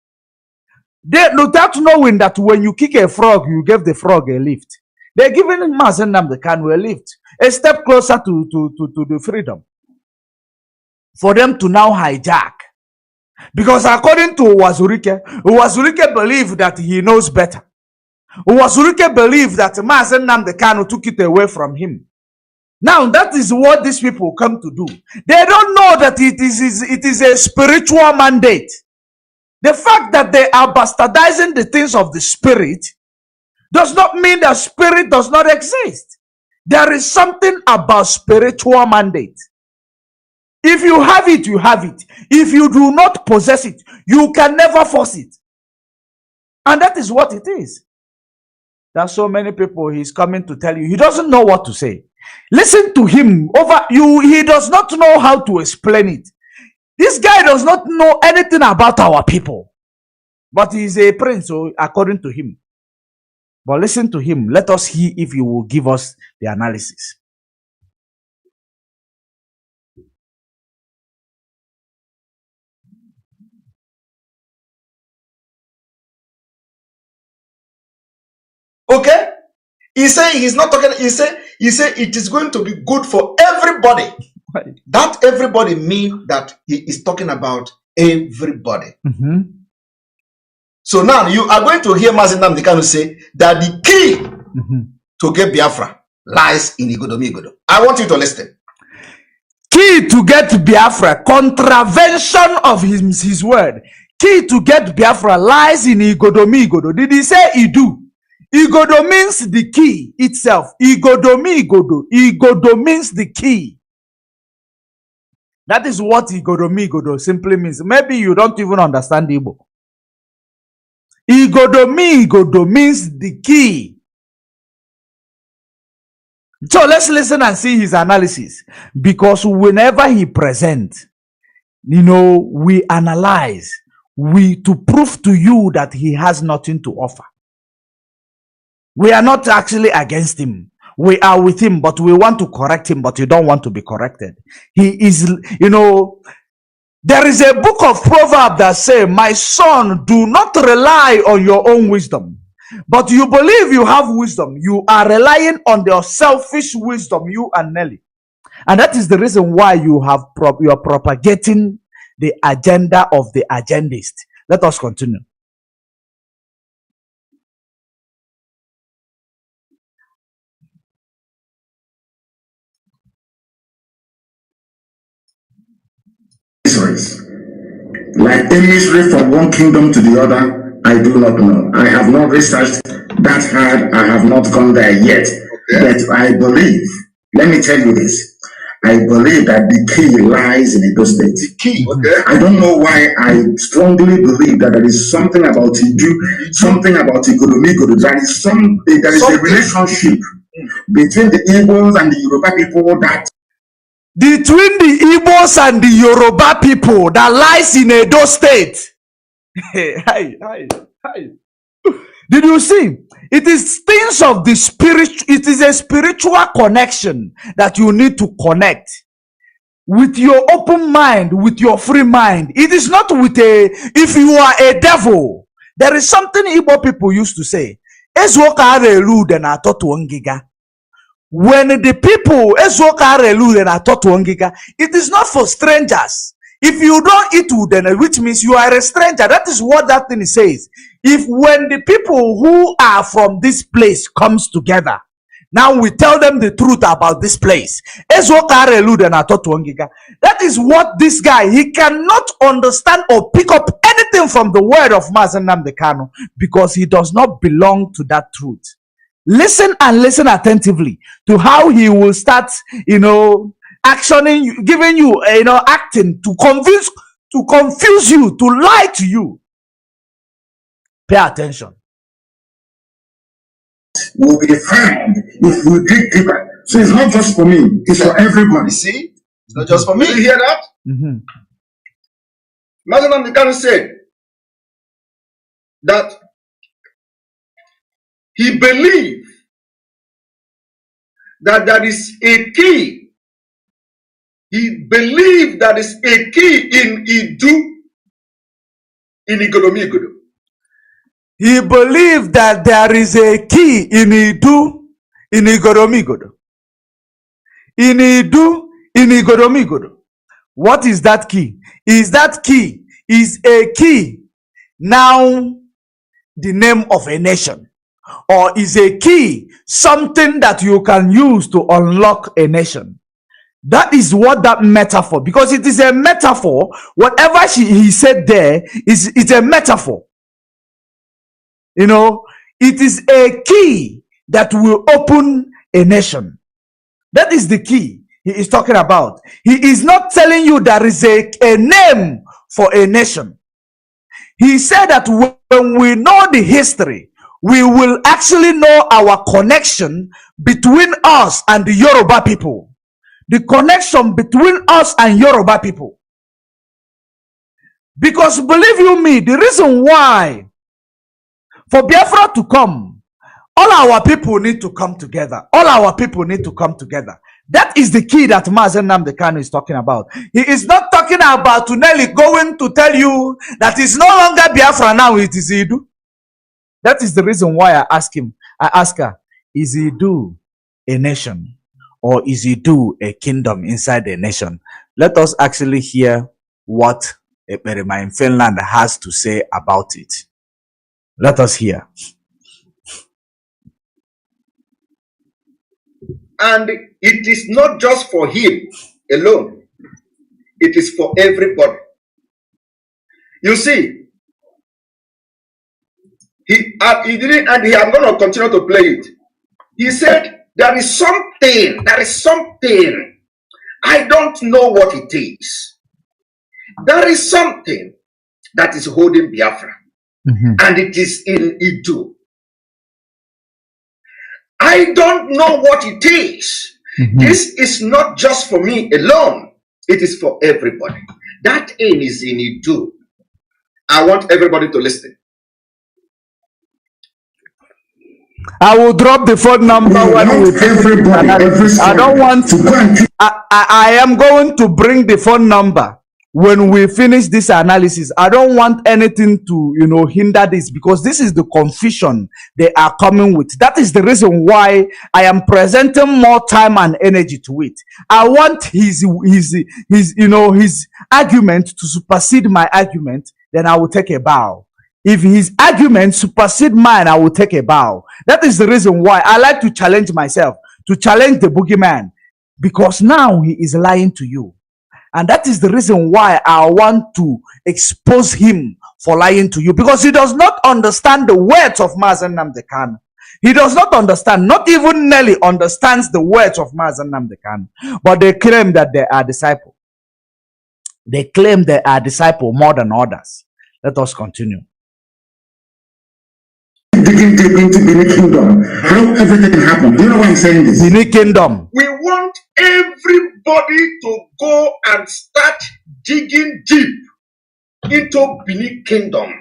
Without knowing that when you kick a frog, you give the frog a lift. They're giving Mazi Nnamdi Kanu a lift. A step closer to the freedom for them to now hijack. Because according to Uwazurike believed that he knows better. Uwazurike believed that Mazi Nnamdi Kanu took it away from him. Now that is what these people come to do. They don't know that it is a spiritual mandate. The fact that they are bastardizing the things of the spirit does not mean that spirit does not exist. There is something about spiritual mandate. If you have it, you have it. If you do not possess it, you can never force it. And that is what it is. There are so many people he's coming to tell you. He doesn't know what to say. Listen to him. He does not know how to explain it. This guy does not know anything about our people. But he is a prince, so according to him. But listen to him. Let us hear if he will give us the analysis. Okay? He said he's not talking. He said it is going to be good for everybody. That everybody means that he is talking about everybody. So now you are going to hear Mazi Nnamdi Kanu say that the key to get Biafra lies in Igodomigodo. I want you to listen. Key to get Biafra, contravention of his word. Key to get Biafra lies in Igodomi Igodo. Did he say Idu? Igodo means the key itself. Igodomi Igodo. Igodo means the key. That is what Igodomi Igodo simply means. Maybe you don't even understand Igbo. Igodomi Igodo means the key. So let's listen and see his analysis. Because whenever he presents, we analyze, to prove to you that he has nothing to offer. We are not actually against him. We are with him, but we want to correct him, but you don't want to be corrected. He is, there is a book of Proverbs that says, my son, do not rely on your own wisdom. But you believe you have wisdom. You are relying on your selfish wisdom, you and Nelly. And that is the reason why you are propagating the agenda of the agendist. Let us continue. Like a misery from one kingdom to the other, I do not know. I have not researched that hard. I have not gone there yet. Okay. But I believe, let me tell you this. I believe that the key lies in Edo State. The key. Okay. I don't know why I strongly believe that there is something about Idu, something about Ikodomigo. There is a relationship between the Igbos and the Yoruba people that between the Igbos and the Yoruba people that lies in Edo State. Hi. Did you see? It is things of the spirit. It is a spiritual connection that you need to connect with your open mind, with your free mind. It is not with if you are a devil. There is something Igbo people used to say. When the people, it is not for strangers. If you don't eat with them, which means you are a stranger. That is what that thing says. If when the people who are from this place comes together, now we tell them the truth about this place. That is what this guy, he cannot understand or pick up anything from the word of Mazi Nnamdi Kanu because he does not belong to that truth. Listen and listen attentively to how he will start, actioning you, giving you, acting to confuse you, to lie to you. Pay attention. Will be found if we dig deeper. So it's not just for me, it's for everybody. See? It's not just for me. Did you hear that? Mazi Nnamdi Kanu said that he believed that there is a key. He believed that is a key in Idu, in Igodomigodo. He believed that there is a key in Idu, in Igodomigodo. In Idu, in Igodomigodo. What is that key? That key is a key, now the name of a nation. Or is a key something that you can use to unlock a nation? That is what that metaphor, because it is a metaphor. Whatever he said there it's a metaphor. It is a key that will open a nation. That is the key he is talking about. He is not telling you there is a name for a nation. He said that when we know the history, we will actually know our connection between us and the Yoruba people. The connection between us and Yoruba people. Because believe you me, the reason why for Biafra to come, all our people need to come together. All our people need to come together. That is the key that Mazi Nnamdi Kanu is talking about. He is not talking about Tuneli going to tell you that it's no longer Biafra now, it is Idu. That is the reason why I ask her, is Idu a nation or is Idu a kingdom inside a nation? Let us actually hear what Ekpa in Finland has to say about it. Let us hear. And it is not just for him alone. It is for everybody. You see, he didn't, and I'm going to continue to play it. He said, there is something, I don't know what it is. There is something that is holding Biafra, and it is in Idu. I don't know what it is. This is not just for me alone. It is for everybody. That aim is in Idu. I want everybody to listen. I will drop the phone number when we finish. I don't want to. I am going to bring the phone number when we finish this analysis. I don't want anything to, hinder this, because this is the confusion they are coming with. That is the reason why I am presenting more time and energy to it. I want his argument to supersede my argument. Then I will take a bow. If his argument supersede mine, I will take a bow. That is the reason why I like to challenge myself, to challenge the boogeyman, because now he is lying to you. And that is the reason why I want to expose him for lying to you, because he does not understand the words of Mazi Nnamdi Kanu. He does not understand, not even Nelly understands the words of Mazi Nnamdi Kanu. But they claim that they are disciples. They claim they are disciples more than others. Let us continue. Digging deep into Benin Kingdom. How everything happened. Do you know why I'm saying this? Benin Kingdom. We want everybody to go and start digging deep into Benin Kingdom.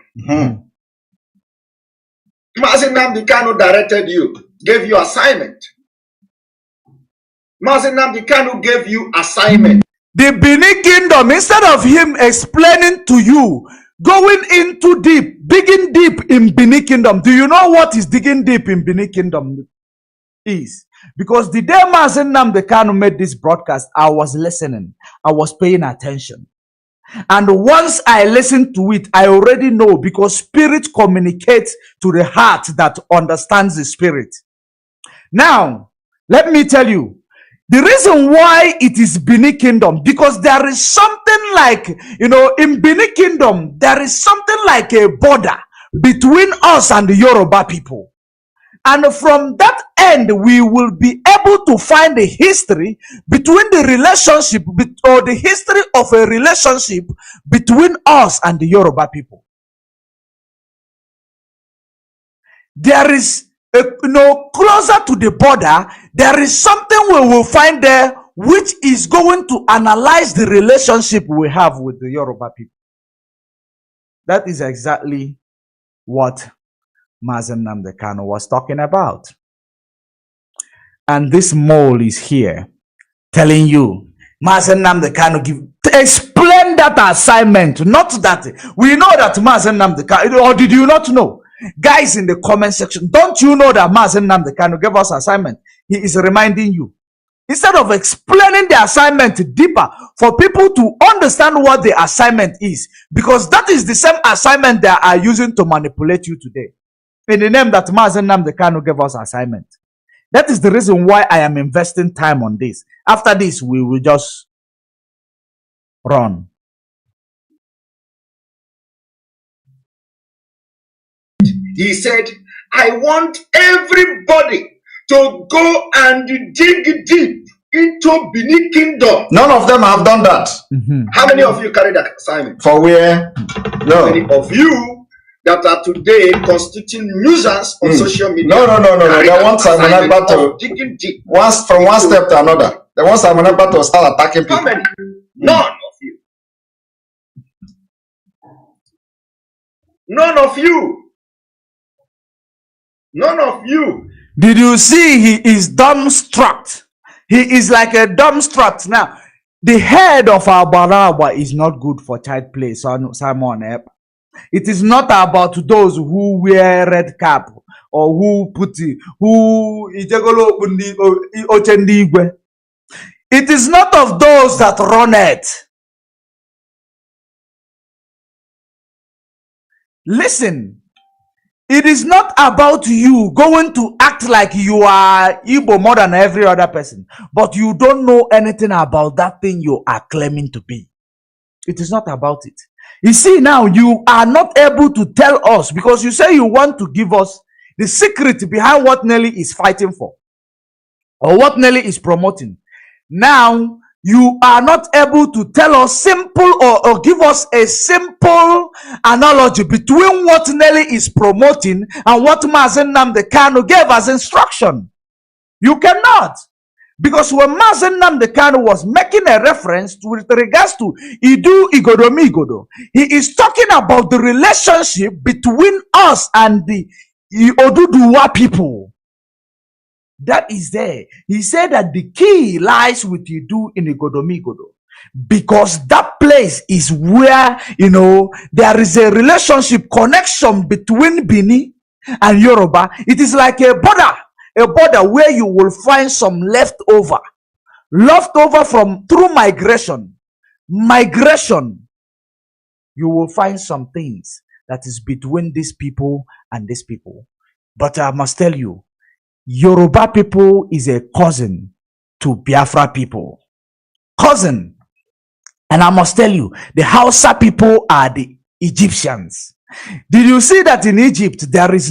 Mazi Nnamdi Kanu directed you, gave you assignment. Mazi Nnamdi Kanu gave you assignment. The Benin Kingdom, instead of him explaining to you, going into deep, digging deep in Benin Kingdom. Do you know what is digging deep in Benin Kingdom is? Because the day Mazi Nnamdi Kanu made this broadcast, I was listening. I was paying attention. And once I listened to it, I already know, because spirit communicates to the heart that understands the spirit. Now, let me tell you, the reason why it is Benin Kingdom, because there is something like, in Benin Kingdom, there is something like a border between us and the Yoruba people. And from that end, we will be able to find the history between the relationship, or the history of a relationship between us and the Yoruba people. There is closer to the border, there is something we will find there which is going to analyze the relationship we have with the Yoruba people. That is exactly what Mazi Nnamdi Kanu was talking about. And this mole is here telling you, Mazi Nnamdi Kanu explain that assignment. Not that we know that Mazi Nnamdi Kanu, or did you not know? Guys in the comment section, don't you know that Mazi Nnamdi Kanu gave us assignment? He is reminding you. Instead of explaining the assignment deeper for people to understand what the assignment is, because that is the same assignment they are using to manipulate you today. In the name that Mazi Nnamdi Kanu gave us assignment. That is the reason why I am investing time on this. After this, we will just run. He said, I want everybody to go and dig deep into Benin Kingdom. None of them have done that. How many of you carried that assignment? For where? No. How many of you that are today constituting nuisance on social media? No. They want Simon Ekpa to digging deep. From one step to another. They want Simon Ekpa to start attacking people. How many? None of you. None of you. None of you. Did you see he is dumbstruck? He is like a dumbstruck. Now, the head of our Barawa is not good for child play, Simon Ekpa. It is not about those who wear red cap or who it is not of those that run it. Listen. It is not about you going to act like you are Igbo more than every other person, but you don't know anything about that thing you are claiming to be. It is not about it. You see, now you are not able to tell us because you say you want to give us the secret behind what Nelly is fighting for or what Nelly is promoting. Now you are not able to tell us simple or give us a simple analogy between what Nelly is promoting and what Mazi Nnamdi Kanu gave as instruction. You cannot. Because when Mazi Nnamdi Kanu was making a reference with regards to Idu Igodo Migodo, he is talking about the relationship between us and the Oduduwa people. That is there. He said that the key lies with Idu in Igodo Migodo. Because that place is where, there is a relationship, connection between Bini and Yoruba. It is like a border where you will find some leftover from through migration. You will find some things that is between these people and these people. But I must tell you, Yoruba people is a cousin to Biafra people. Cousin. And I must tell you, the Hausa people are the Egyptians. Did you see that in Egypt, it is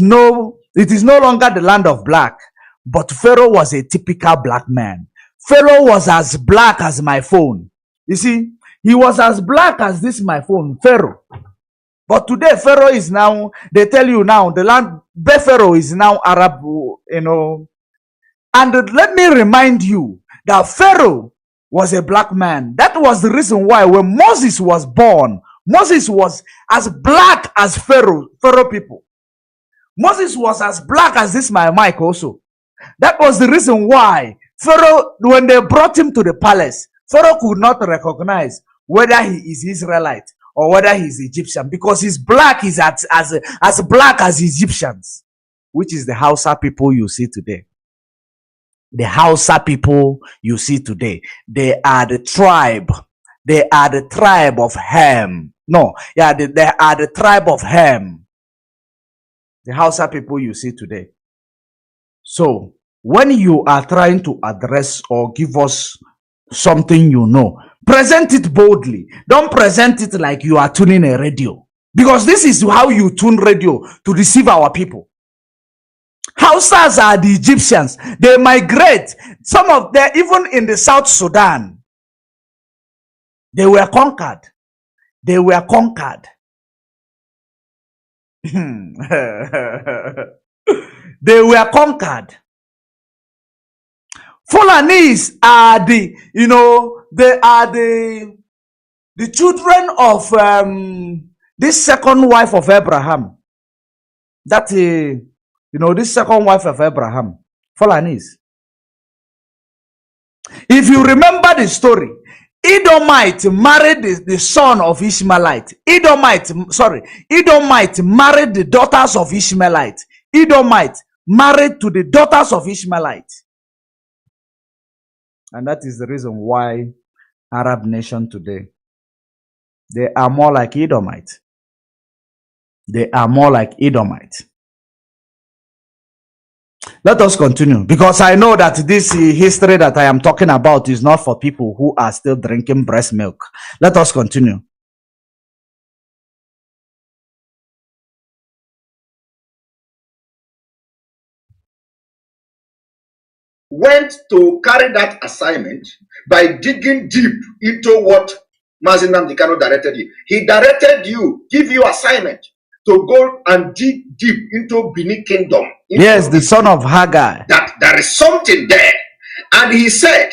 no longer the land of black, but Pharaoh was a typical black man. Pharaoh was as black as my phone. You see, he was as black as this my phone, Pharaoh. But today, Pharaoh is now, they tell you now, the land, Pharaoh is now Arab, And let me remind you that Pharaoh was a black man. That was the reason why when Moses was born, Moses was as black as Pharaoh people. Moses was as black as this my mic also. That was the reason why Pharaoh, when they brought him to the palace, Pharaoh could not recognize whether he is Israelite or whether he is Egyptian, because his black is as black as Egyptians, which is the Hausa people you see today. The Hausa people you see today, they are the tribe. They are the tribe of Ham. No, yeah, they are the tribe of Ham. The Hausa people you see today. So, when you are trying to address or give us something present it boldly. Don't present it like you are tuning a radio. Because this is how you tune radio to deceive our people. Hausas are the Egyptians. They migrate. Some of them, even in the South Sudan, they were conquered. They were conquered. They were conquered. Fulanis are the, they are the children of this second wife of Abraham. That this second wife of Abraham, Fulanis. If you remember the story, Edomite married the son of Ishmaelite. Edomite married the daughters of Ishmaelite. Edomite married to the daughters of Ishmaelite. And that is the reason why Arab nation today, they are more like Edomite. They are more like Edomite. Let us continue, because I know that this history that I am talking about is not for people who are still drinking breast milk. Let us continue. Went to carry that assignment by digging deep into what Mazi Nnamdi Kanu directed you. He directed you, give you assignment to go and dig deep into Benin Kingdom. Yes, the son of Hagar. That there is something there. And he said,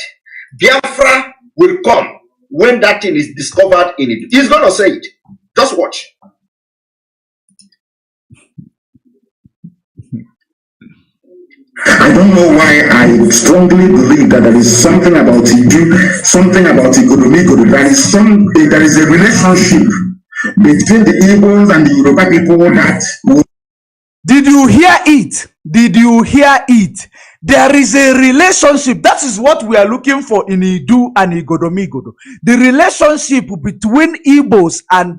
Biafra will come when that thing is discovered in it. He's going to say it. Just watch. I don't know why I strongly believe that there is something about Idu, something about Igodomigodo. There is a relationship between the Igbos and the Yoruba people that. Did you hear it? Did you hear it? There is a relationship. That is what we are looking for in Idu and Igodomigodo. The relationship between Igbos and,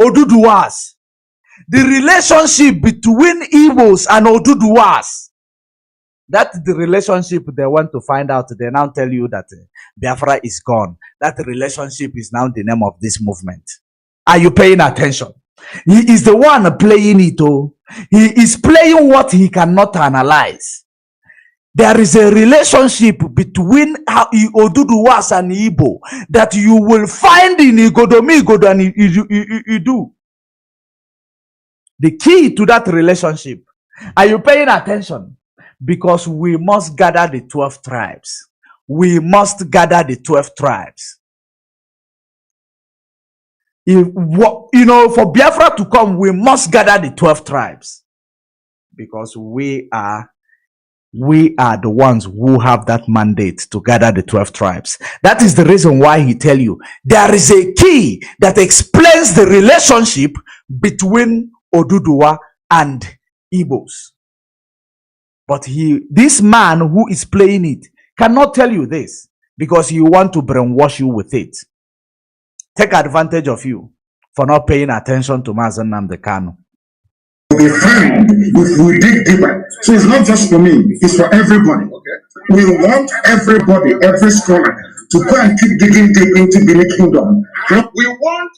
Oduduwas. The relationship between Igbos and Oduduwas. That's the relationship they want to find out. They now tell you that Biafra is gone. That relationship is now the name of this movement. Are you paying attention? He is the one playing it. Oh. He is playing what he cannot analyze. There is a relationship between Oduduwas and Igbo that you will find in Igodomi and Idu. The key to that relationship. Are you paying attention? Because we must gather the 12 tribes. We must gather the 12 tribes. For Biafra to come, we must gather the 12 tribes. Because we are the ones who have that mandate to gather the 12 tribes. That is the reason why he tell you there is a key that explains the relationship between Oduduwa and Igbos. But this man who is playing it cannot tell you this because he want to brainwash you with it. Take advantage of you for not paying attention to Mazi Nnamdi Kanu. We find if we dig deeper. So it's not just for me, it's for everybody. Okay. We want everybody, every scholar, to go and keep digging deep into the kingdom. We want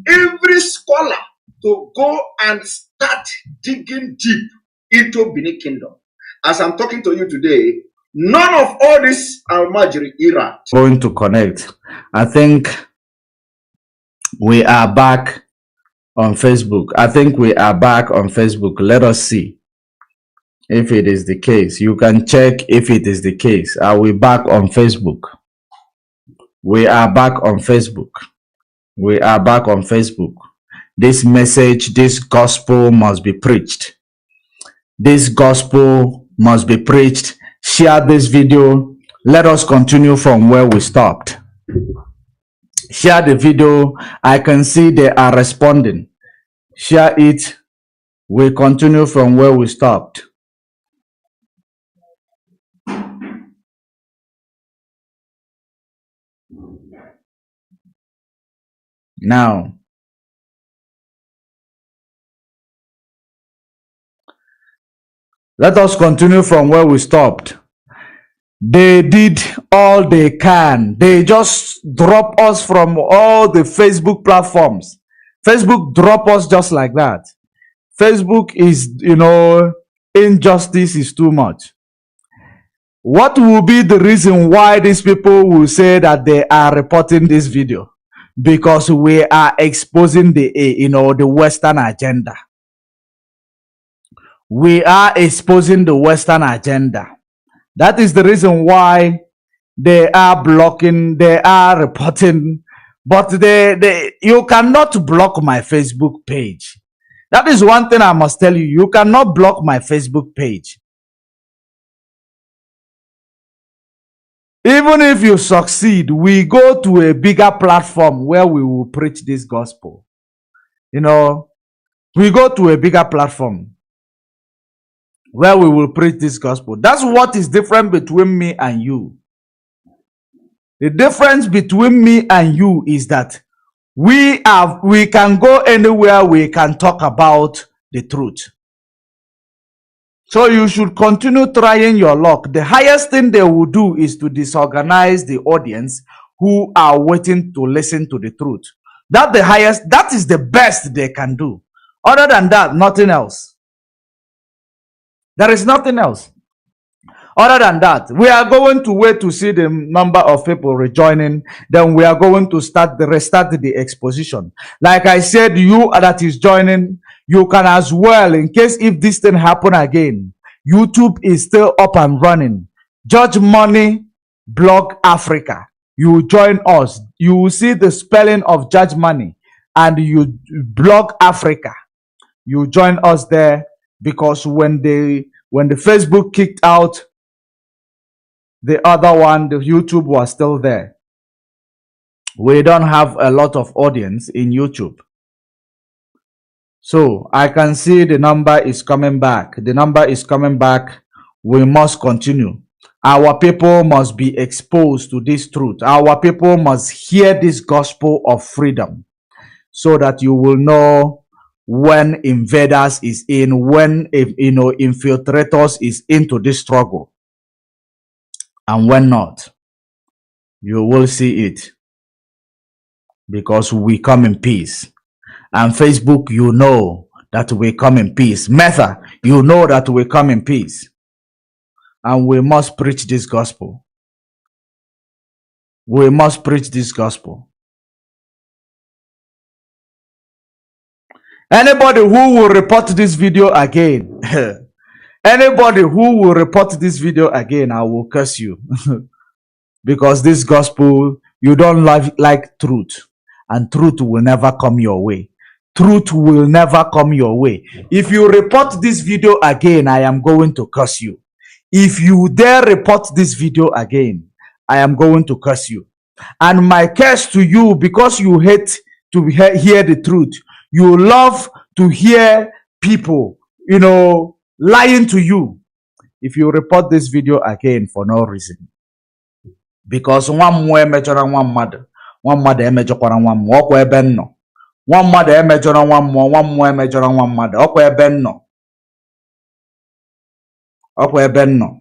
every scholar to go and start digging deep into Benin Kingdom. As I'm talking to you today, none of all this Almajiri era going to connect. I think we are back on Facebook. Let us see if it is the case. You can check if it is the case. Are we back on Facebook? We are back on Facebook. This message, this gospel must be preached. This gospel must be preached. Share this video. Let us continue from where we stopped. Share the video. I can see they are responding. Share it. We continue from where we stopped. Now, let us continue from where we stopped. They did all they can. They just drop us from all the Facebook platforms. Facebook drop us just like that. Facebook is, injustice is too much. What will be the reason why these people will say that they are reporting this video? Because we are exposing the Western agenda. We are exposing the Western agenda. That is the reason why they are blocking, they are reporting, but you cannot block my Facebook page. That is one thing I must tell you. You cannot block my Facebook page. Even if you succeed, we go to a bigger platform where we will preach this gospel. We go to a bigger platform where we will preach this gospel. That's what is different between me and you. The difference between me and you is that we can go anywhere, we can talk about the truth. So you should continue trying your luck. The highest thing they will do is to disorganize the audience who are waiting to listen to the truth. That is the best they can do. Other than that, nothing else. There is nothing else. Other than that, we are going to wait to see the number of people rejoining. Then we are going to restart the exposition. Like I said, you that is joining, you can as well, in case if this thing happen again, YouTube is still up and running. Judge Money Blog Africa. You join us. You will see the spelling of Judge Money and you Blog Africa. You join us there. Because when the Facebook kicked out the other one, the YouTube was still there. We don't have a lot of audience in YouTube. So I can see the number is coming back. The number is coming back. We must continue. Our people must be exposed to this truth. Our people must hear this gospel of freedom so that you will know when invaders is in, when infiltrators is into this struggle, and when not. You will see it, because we come in peace. And Facebook, you know that we come in peace. Meta, you know that we come in peace. And we must preach this gospel. We must preach this gospel. Anybody who will report this video again, anybody who will report this video again, I will curse you. Because this gospel, you don't like truth, and truth will never come your way. Truth will never come your way. If you report this video again, I am going to curse you. If you dare report this video again, I am going to curse you. And my curse to you, because you hate to hear the truth, you love to hear people, lying to you. If you report this video again for no reason, because one more emejora one mother emejokwara one more okwa ebe nno, one mother emejora one more emejora one mother okwa ebe nno, okwa ebe nno,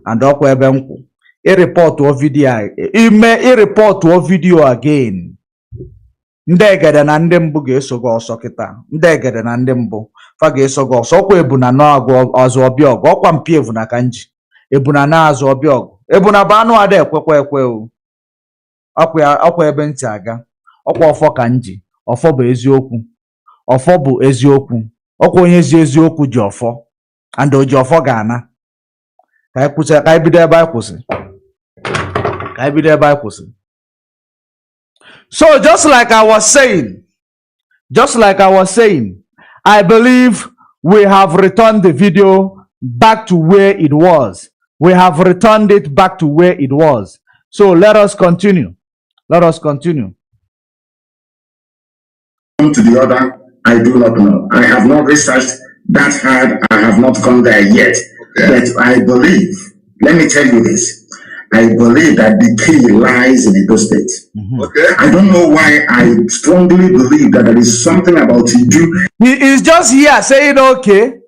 and okwa ebe nkwu. I report o video again. Ndegede na ndị mbụ ga-esogo ọsọ kịta. Ndegede na ndị mbụ fa ga-esogo ọsọ. Ọkwa ebuna na azụ ọbịa ọgụ. Ọkwa mpi evuna ka nji. Ebuna na azụ ọbịa ọgụ. Ebuna bụ anụ ada ekwekwa ekwe o. Ọkwa ebe ntị aga. Ọkwa ọfọ ka nji. Ọfọ bụ eziokwu. Ọfọ bụ eziokwu. Ọkwa onye ezi eziokwu ji ọfọ. And o ji ọfọ ga-ana. Ka ibido ebe anyị kwụsị. So just like I was saying, I believe we have returned the video back to where it was. We have returned it back to where it was. So let us continue. Let us continue. One to the other, I do not know. I have not researched that hard. I have not gone there yet. Okay. But I believe, let me tell you this. I believe that the key lies in Edo State. Okay. I don't know why I strongly believe that there is something about Idu. He is just here saying, okay,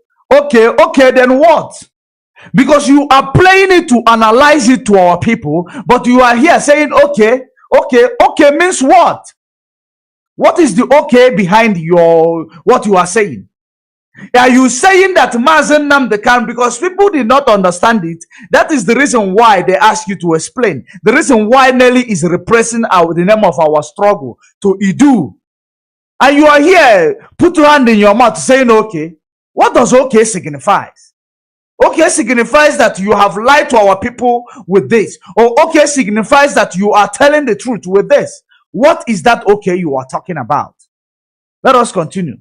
then what? Because you are playing it to analyze it to our people, but you are here saying, okay means what? What is the okay behind what you are saying? Are you saying that Mazi Nnamdi Kanu, because people did not understand it, that is the reason why they ask you to explain. The reason why Nelly is repressing the name of our struggle to Idu. And you are here, put your hand in your mouth saying, okay. What does okay signify? Okay signifies that you have lied to our people with this. Or okay signifies that you are telling the truth with this. What is that okay you are talking about? Let us continue.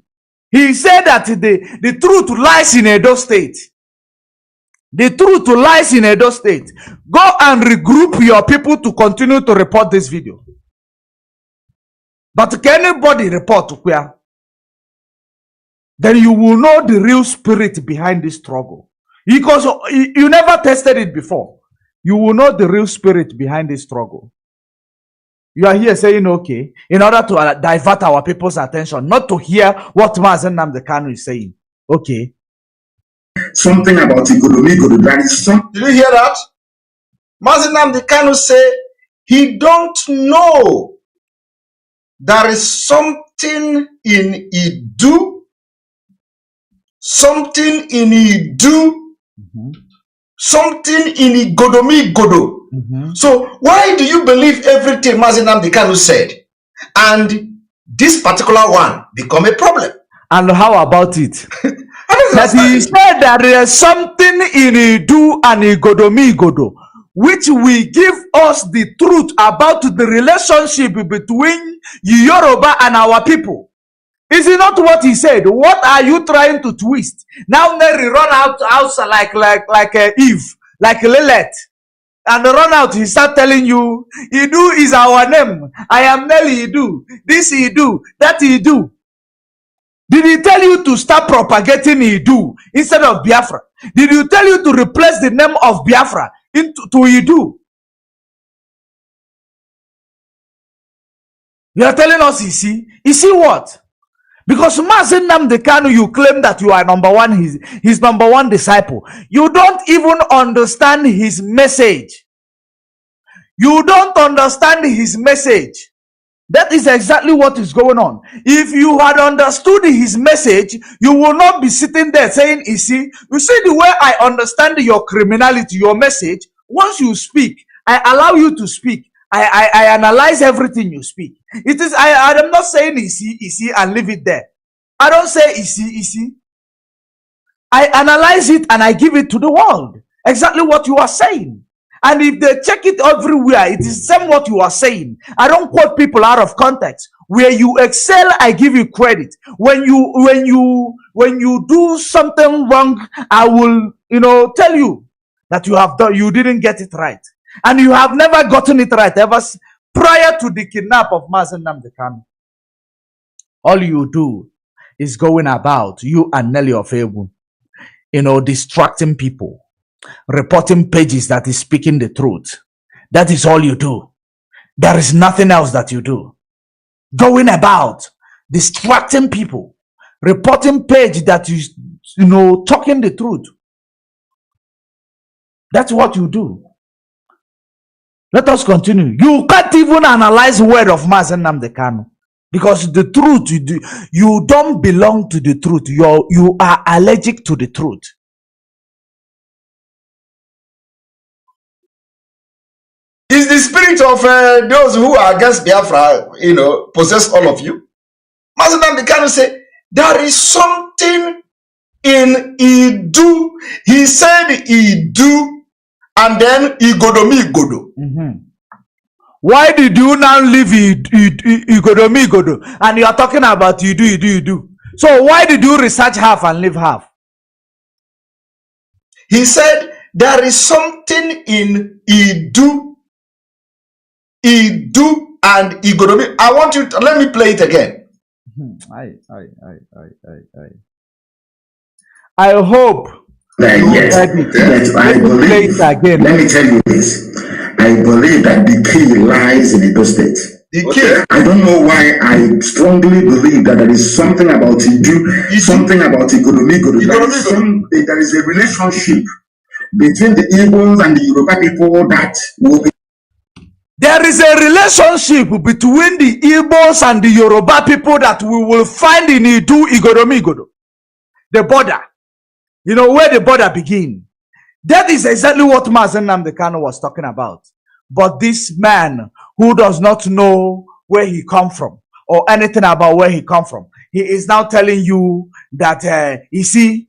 He said that the truth lies in Edo State. The truth lies in Edo State. Go and regroup your people to continue to report this video. But can anybody report to where? Then you will know the real spirit behind this struggle. Because you never tested it before. You will know the real spirit behind this struggle. You are here saying, okay, in order to divert our people's attention, not to hear what Mazi Nnamdi Kanu is saying. Okay. Something about Igoromigodo. Did you hear that? Mazi Nnamdi Kanu say he don't know there is something in Idu, something in Idu, something in Igoromigodo. So why do you believe everything Mazi Nnamdi Kanu said, and this particular one become a problem? And how about it? That he said that there is something in Idu and Igoromigodo which will give us the truth about the relationship between Yoruba and our people. Is it not what he said? What are you trying to twist? Now Neri run out like Eve, like Lilith. And run out, he start telling you, Idu is our name. I am Nelly Idu. This Idu, that Idu. Did he tell you to start propagating Idu instead of Biafra? Did he tell you to replace the name of Biafra to Idu? You are telling us, you see what? Because Mazi Nnamdi Kanu, you claim that you are number one, his number one disciple. You don't even understand his message. You don't understand his message. That is exactly what is going on. If you had understood his message, you will not be sitting there saying, you see the way I understand your criminality, your message. Once you speak, I allow you to speak. I analyze everything you speak. It is, I am not saying easy, and leave it there. I don't say easy. I analyze it and I give it to the world. Exactly what you are saying. And if they check it everywhere, it is the same what you are saying. I don't quote people out of context. Where you excel, I give you credit. When you do something wrong, I will, tell you that you didn't get it right. And you have never gotten it right ever prior to the kidnap of Mazi Nnamdi Kanu. All you do is going about, you and Nelly Ofebu, distracting people, reporting pages that is speaking the truth. That is all you do. There is nothing else that you do. Going about, distracting people, reporting page that is, talking the truth. That's what you do. Let us continue. You can't even analyze the word of Mazi Nnamdi Kanu. Because the truth, you don't belong to the truth. You are allergic to the truth. Is the spirit of those who are against Biafra, possess all of you? Mazi Nnamdi Kanu say, there is something in Idu. He said Idu, and then Igodo. Why did you now leave Igodo? And you are talking about Idu. So why did you research half and leave half? He said, there is something in Idu and Igodomi. I want you to let me play it again. I hope. Yes, I believe. Let me tell you this. I believe that the key lies in the state. The key. I don't know why I strongly believe that there is something about Idu, something about Igodomi. There is a relationship between the Igbos and the Yoruba people that will be. There is a relationship between the Igbos and the Yoruba people that we will find in Igodo. The border. Where the border begins. That is exactly what Mazi Nnamdi Kanu was talking about. But this man who does not know where he come from or anything about where he come from, he is now telling you that, you see,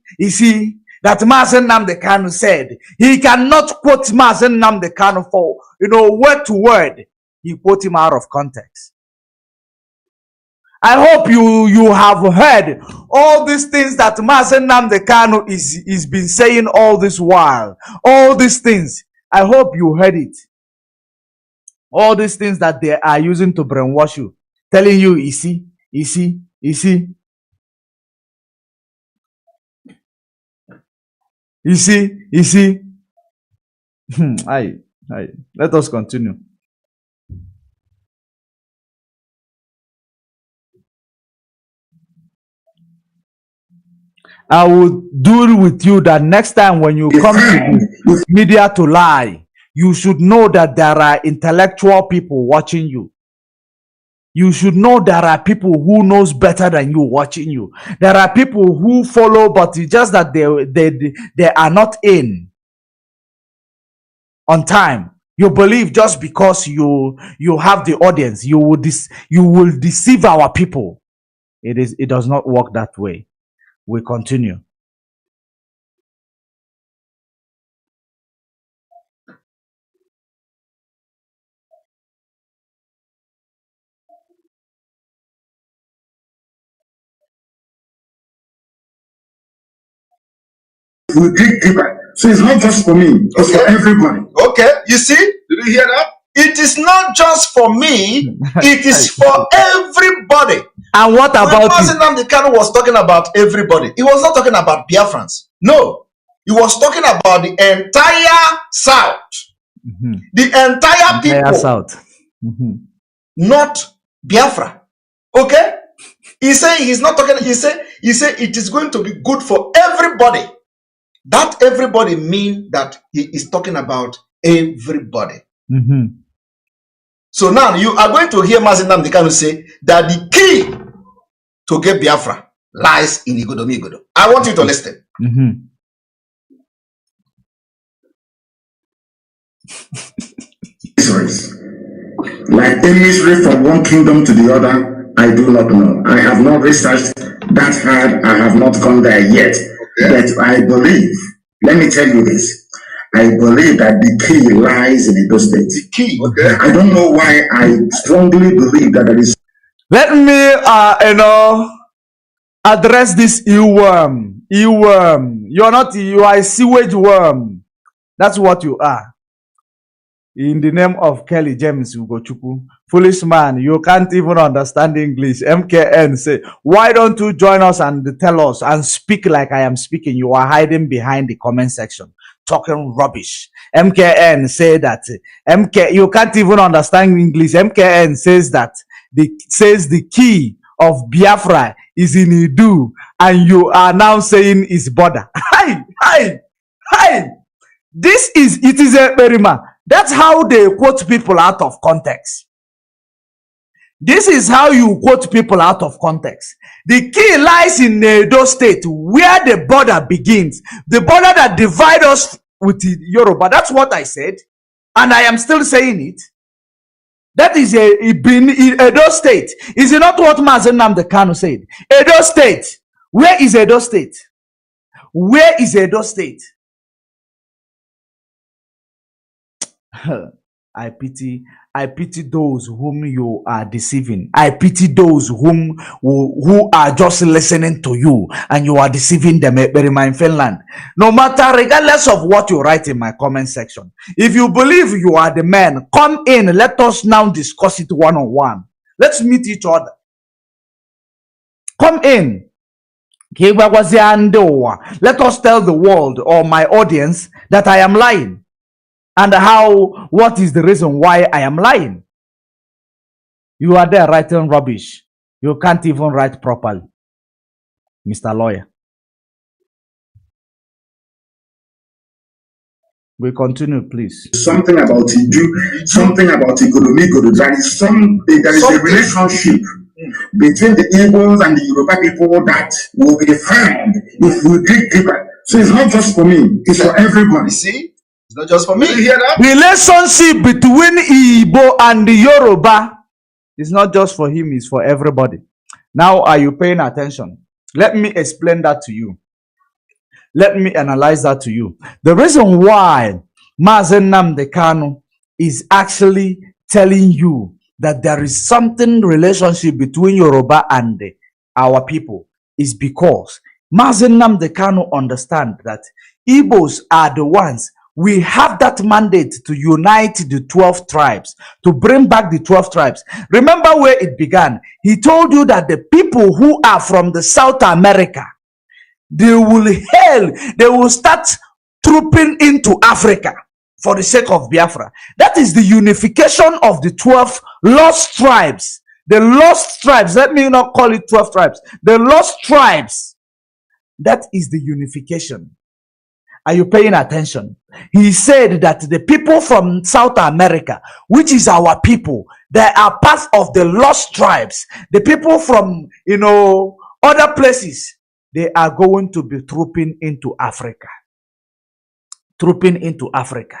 that Mazi Nnamdi Kanu said, he cannot quote Mazi Nnamdi Kanu for, word to word. He quote him out of context. I hope you have heard all these things that Mazi Nnamdi Kanu is been saying all this while. All these things. I hope you heard it. All these things that they are using to brainwash you. Telling you, you see. Let us continue. I will deal with you that next time when you come to the media to lie, you should know that there are intellectual people watching you. You should know there are people who knows better than you watching you. There are people who follow, but it's just that they are not in on time. You believe just because you have the audience, you will deceive our people. It does not work that way. We continue. We dig deeper. So it's not just for me, it's for everybody. Okay, you see? Did you hear that? It is not just for me, it is for everybody. And what about Mazi Nnamdi Kanu was talking about everybody. He was not talking about Biafrans. No. He was talking about the entire South. The entire people. South. Not Biafra. Okay? He said he's not talking. He said it is going to be good for everybody. That everybody mean that he is talking about everybody. So now you are going to hear Mazi Nnamdi Kanu say that the key to get Biafra lies in Igodo. I want you to listen. Like a misery from one kingdom to the other, I do not know. I have not researched that hard. I have not gone there yet. But I believe, let me tell you this, I believe that the key lies in Edo State. The key. I don't know why I strongly believe that there is. Let me, address this earworm. Earworm. You are a sewage worm. That's what you are. In the name of Kelly James Ugochukwu, foolish man, you can't even understand English. MKN say, why don't you join us and tell us and speak like I am speaking? You are hiding behind the comment section, talking rubbish. MKN say that you can't even understand English. MKN says that the key of Biafra is in Idu, and you are now saying is border. Hi. It is a Berima. That's how they quote people out of context. This is how you quote people out of context. The key lies in Edo State, where the border begins. The border that divides us with Yoruba. That's what I said. And I am still saying it. That is Edo State. Is it not what Mazi Nnamdi Kanu said? Edo State. Where is Edo State? Where is Edo State? I pity those whom you are deceiving. I pity those who are just listening to you and you are deceiving them. In Finland, no matter, regardless of what you write in my comment section, if you believe you are the man, come in. Let us now discuss it one-on-one. Let's meet each other. Come in. Let us tell the world or my audience that I am lying. And what is the reason why I am lying? You are there writing rubbish. You can't even write properly, Mr. Lawyer. We continue, please. Something about Idu, something about Igodo. There is a relationship between the Igbos and the Yoruba people that will be found if we dig deeper. So it's not just for me, it's for everybody. See? It's not just for me. You hear that? Relationship between Igbo and the Yoruba is not just for him, it's for everybody. Now, are you paying attention? Let me explain that to you. Let me analyze that to you. The reason why Mazi Nnamdi Kanu is actually telling you that there is something relationship between Yoruba and our people is because Mazi Nnamdi Kanu understand that Igbos are the ones. We have that mandate to unite the 12 tribes, to bring back the 12 tribes. Remember where it began. He told you that the people who are from the South America, they will start trooping into Africa for the sake of Biafra. That is the unification of the 12 lost tribes. The lost tribes, let me not call it 12 tribes. The lost tribes, that is the unification. Are you paying attention? He said that the people from South America, which is our people, they are part of the lost tribes. The people from, other places, they are going to be trooping into Africa. Trooping into Africa.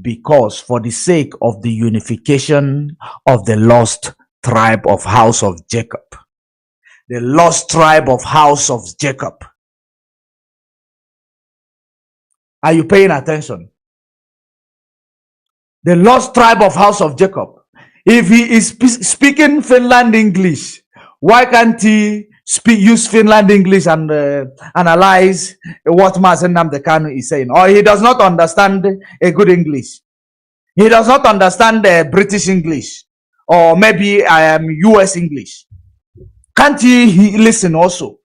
Because for the sake of the unification of the lost tribe of House of Jacob. The lost tribe of House of Jacob. Are you paying attention? The lost tribe of House of Jacob. If he is speaking Finland English, why can't he use Finland English and analyze what Mazi Nnamdi Kanu is saying? Or he does not understand a good English. He does not understand British English. Or maybe I am US English. Can't he listen also?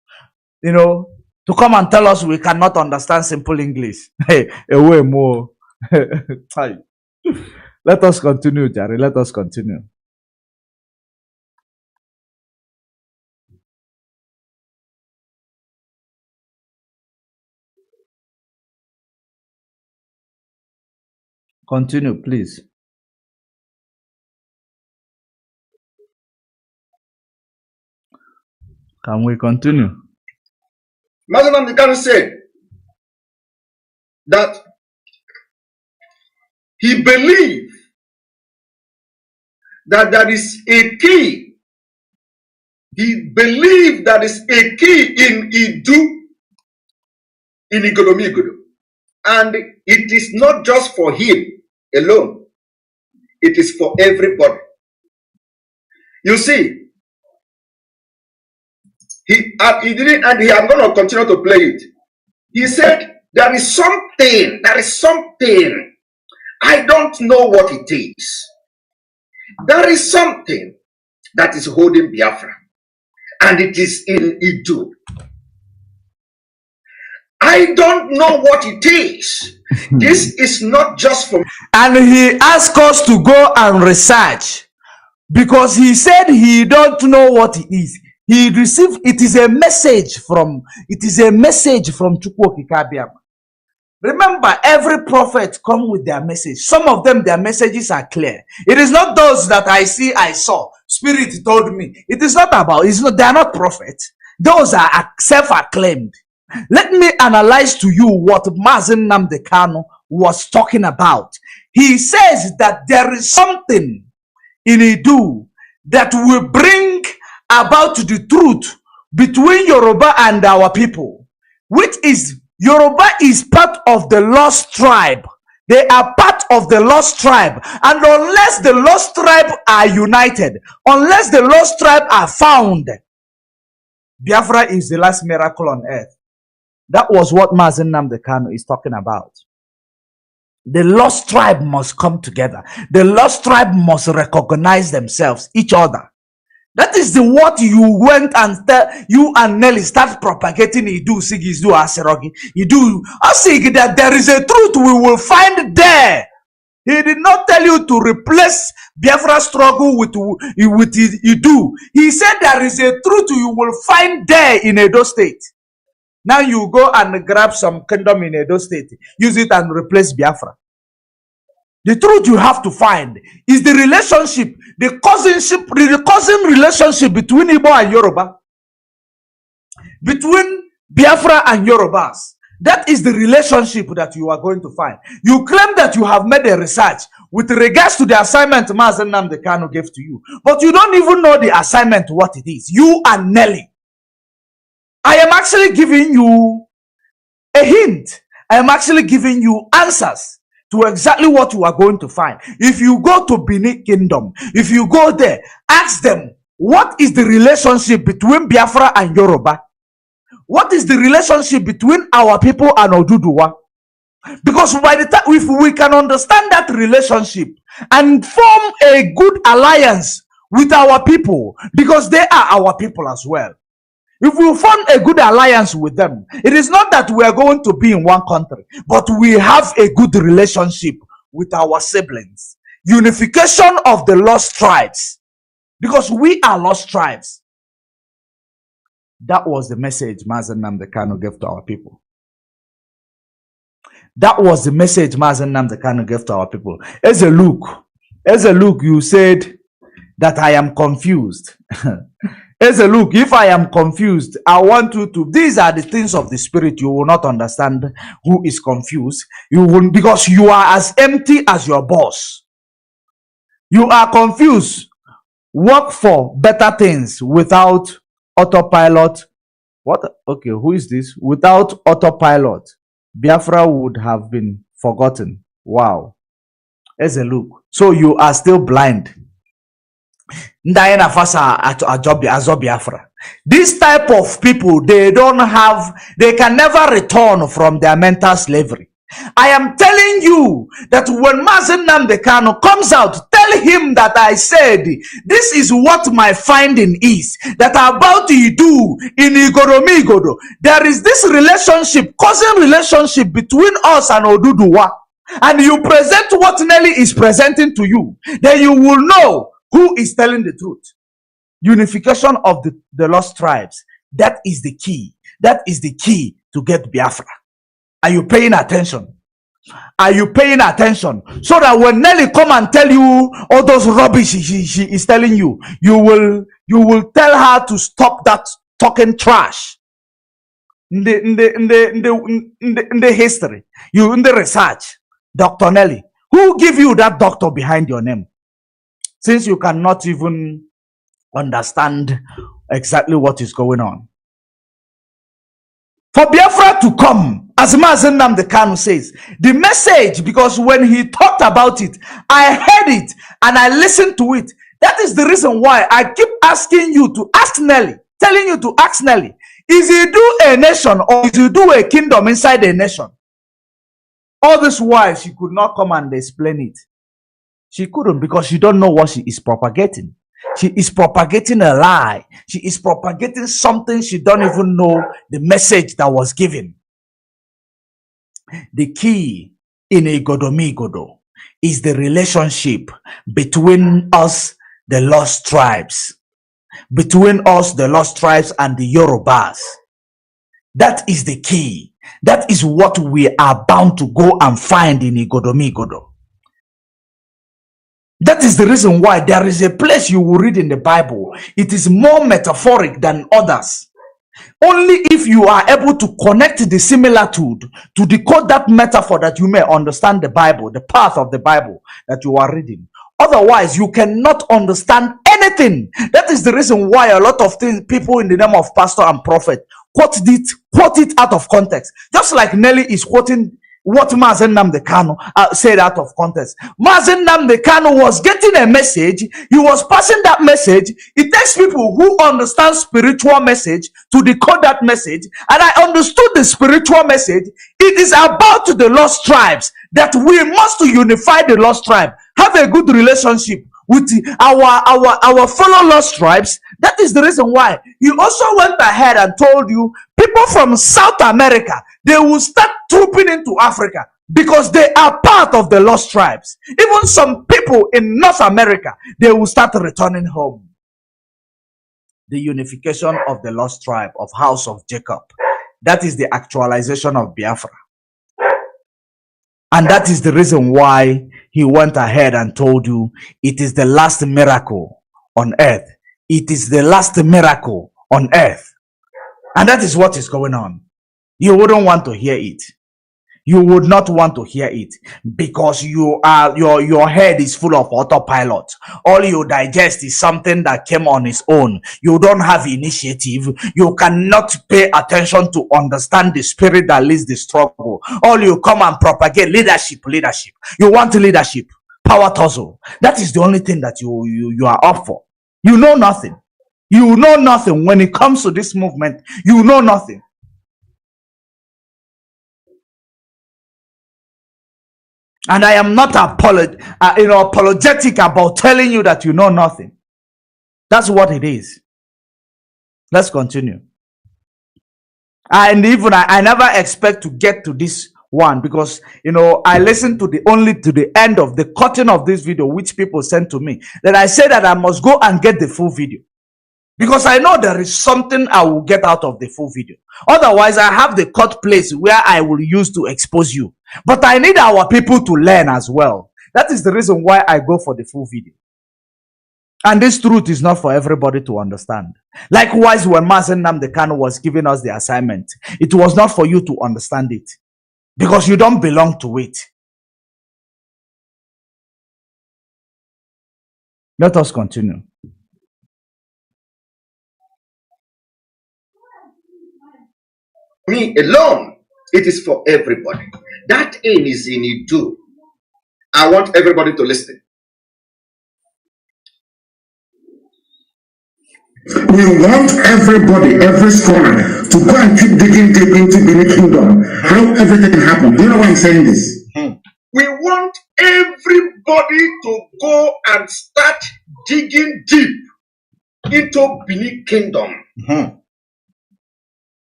To come and tell us we cannot understand simple English. Hey, way more. Let us continue, Jerry. Let us continue. Continue, please. Can we continue? Mazi Nnamdi Kanu said that he believed that there is a key. He believed that is a key in Idu, in Igolomigodo. And it is not just for him alone. It is for everybody. You see, he didn't, and I'm going to continue to play it. He said, there is something, I don't know what it is. There is something that is holding Biafra, and it is in Idu. I don't know what it is. This is not just for me. And he asked us to go and research because he said he don't know what it is. He received it is a message from Chukwu Okike. Remember, every prophet come with their message. Some of them, their messages are clear. It is not those that I saw. Spirit told me. It is not about, they are not prophets. Those are self-acclaimed. Let me analyze to you what Mazi Nnamdi Kanu was talking about. He says that there is something in Idu that will bring about the truth between Yoruba and our people, which is Yoruba is part of the lost tribe. They are part of the lost tribe. And unless the lost tribe are united, unless the lost tribe are found, Biafra is the last miracle on earth. That was what Mazi Nnamdi Kanu is talking about. The lost tribe must come together. The lost tribe must recognize themselves, each other. That is the what you went and you and Nelly start propagating. Idu Sigizu Aserogi. Idu Asig that there is a truth we will find there. He did not tell you to replace Biafra struggle with Idu. He said there is a truth you will find there in Edo State. Now you go and grab some kingdom in Edo State, use it and replace Biafra. The truth you have to find is the relationship, the cousin relationship between Igbo and Yoruba, between Biafra and Yorubas. That is the relationship that you are going to find. You claim that you have made a research with regards to the assignment Mazi Nnamdi Kanu gave to you, but you don't even know the assignment, what it is. You and Nelly. I am actually giving you a hint. I am actually giving you answers to exactly what you are going to find. If you go to Benin Kingdom, if you go there, ask them, what is the relationship between Biafra and Yoruba? What is the relationship between our people and Oduduwa? Because by the time, if we can understand that relationship and form a good alliance with our people, because they are our people as well. If we form a good alliance with them, it is not that we are going to be in one country, but we have a good relationship with our siblings. Unification of the lost tribes. Because we are lost tribes. That was the message Mazi Nnamdi Kanu gave to our people. That was the message Mazi Nnamdi Kanu gave to our people. As a look, you said that I am confused. As a look, if I am confused, I want you to, these are the things of the spirit. You will not understand who is confused. You will, because you are as empty as your boss. You are confused. Work for better things without autopilot. What? Okay, who is this? Without autopilot, Biafra would have been forgotten. Wow. As a look. So you are still blind. This type of people, they can never return from their mental slavery. I am telling you that when Mazi Nnamdi Kanu comes out, tell him that I said, this is what my finding is, that about you do in Igoromigodo. There is this relationship, cousin relationship between us and Oduduwa. And you present what Nelly is presenting to you, then you will know who is telling the truth. Unification of the lost tribes. That is the key. That is the key to get Biafra. Are you paying attention? Are you paying attention? So that when Nelly come and tell you all those rubbish she is telling you, you will tell her to stop that talking trash. In the history, in the research, Dr. Nelly, who give you that doctor behind your name? Since you cannot even understand exactly what is going on. For Biafra to come, as Mazi Nnamdi Kanu says, the message, because when he talked about it, I heard it and I listened to it. That is the reason why I keep asking you to ask Nelly, telling you to ask Nelly, is he do a nation or is he do a kingdom inside a nation? All this while, she could not come and explain it. She couldn't because she don't know what she is propagating. She is propagating a lie. She is propagating something she don't even know the message that was given. The key in Igodomigodo is the relationship between us, the lost tribes. Between us, the lost tribes, and the Yorubas. That is the key. That is what we are bound to go and find in Igodomigodo. That is the reason why there is a place you will read in the Bible. It is more metaphoric than others. Only if you are able to connect the similitude to decode that metaphor that you may understand the Bible, the path of the Bible that you are reading. Otherwise, you cannot understand anything. That is the reason why a lot of things, people in the name of pastor and prophet quote it out of context. Just like Nelly is quoting what Mazi Nnamdi Kanu said out of context. Mazi Nnamdi Kanu was getting a message. He was passing that message. It takes people who understand spiritual message to decode that message. And I understood the spiritual message. It is about the lost tribes, that we must unify the lost tribe, have a good relationship with our fellow lost tribes. That is the reason why he also went ahead and told you people from South America, they will start trooping into Africa because they are part of the lost tribes. Even some people in North America, they will start returning home. The unification of the lost tribe of House of Jacob. That is the actualization of Biafra. And that is the reason why he went ahead and told you it is the last miracle on earth. It is the last miracle on earth. And that is what is going on. You wouldn't want to hear it. You would not want to hear it because your head is full of autopilot. All you digest is something that came on its own. You don't have initiative. You cannot pay attention to understand the spirit that leads the struggle. All you come and propagate leadership. You want leadership, power tussle. That is the only thing that you are up for. You know nothing. You know nothing when it comes to this movement. You know nothing. And I am not apologetic about telling you that you know nothing. That's what it is. Let's continue. And even I never expect to get to this one because I listened to only to the end of the cutting of this video which people sent to me. Then I said that I must go and get the full video. Because I know there is something I will get out of the full video. Otherwise, I have the cut place where I will use to expose you. But I need our people to learn as well. That is the reason why I go for the full video. And this truth is not for everybody to understand. Likewise, when Mazi Nnamdi Kanu was giving us the assignment, it was not for you to understand it. Because you don't belong to it. Let us continue. Me alone, it is for everybody. That aim is in you too. I want everybody to listen. We want everybody, every scholar, to go and keep digging deep into the kingdom. How everything can happen. Do you know why I'm saying this? We want everybody to go and start digging deep into Benin Kingdom.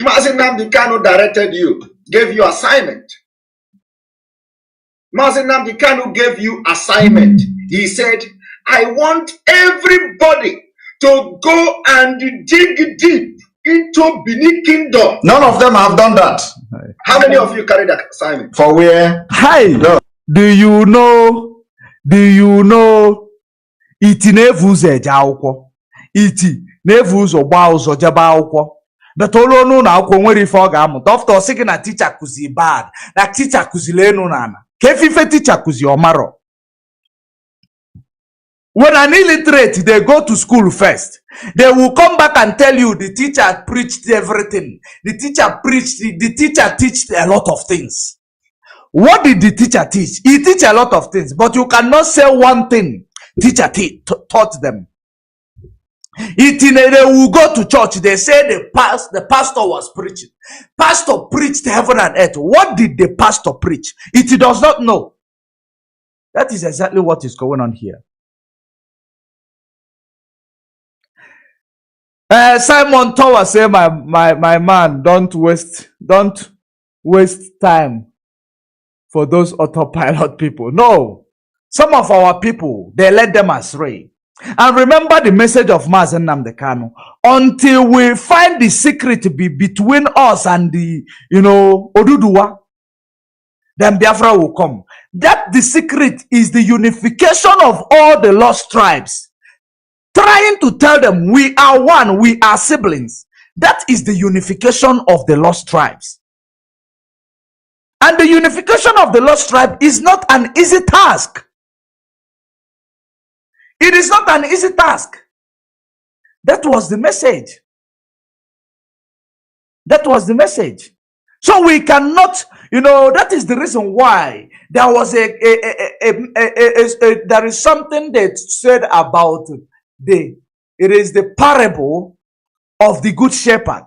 Mazi Nnamdi Kanu directed you, gave you assignment. Mazi Nnamdi Kanu gave you assignment. He said, I want everybody to go and dig deep into Benin Kingdom. None of them have done that. How many of you carried that assignment? For where? Hi. No. Do you know? Iti na-evu ụzọ eje akwụkwọ. Iti na-evu ụzọ gbaa ụzọ jebe akwụkwọ. But olu ọnụ na akwụkwọ nwere ife ọ ga-amụta. Dọkịta sị gị na ticha kuzi bad. Na ticha kuzili enu na ana. Ka efife ticha kuzi ọmarọ. When an illiterate, they go to school first. They will come back and tell you the teacher preached everything. The teacher teached a lot of things. What did the teacher teach? He teach a lot of things, but you cannot say one thing teacher taught them. They will go to church. They say the pastor was preaching. Pastor preached heaven and earth. What did the pastor preach? It does not know. That is exactly what is going on here. Simon Tower say, my man, don't waste time for those autopilot people. No, some of our people, they led them astray. And remember the message of Mazi Nnamdi, until we find the secret to be between us and the, Oduduwa, then Biafra will come. That the secret is the unification of all the lost tribes. Trying to tell them we are one, we are siblings. That is the unification of the lost tribes. And the unification of the lost tribe is not an easy task. It is not an easy task. That was the message. That was the message. So we cannot, that is the reason why there was there is something that said about it is the parable of the good shepherd.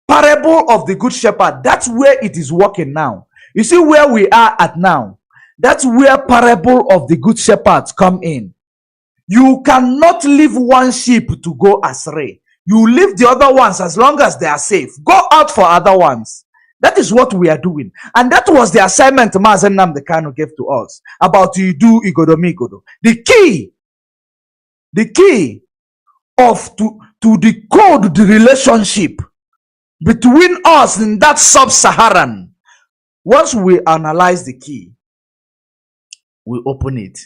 Parable of the good shepherd. That's where it is working now. You see where we are at now. That's where parable of the good shepherds come in. You cannot leave one sheep to go astray. You leave the other ones as long as they are safe. Go out for other ones. That is what we are doing. And that was the assignment Mazi Nnamdi gave to us about you do igodomigodo. The key of to decode the relationship between us in that sub-Saharan. Once we analyze the key, we open it.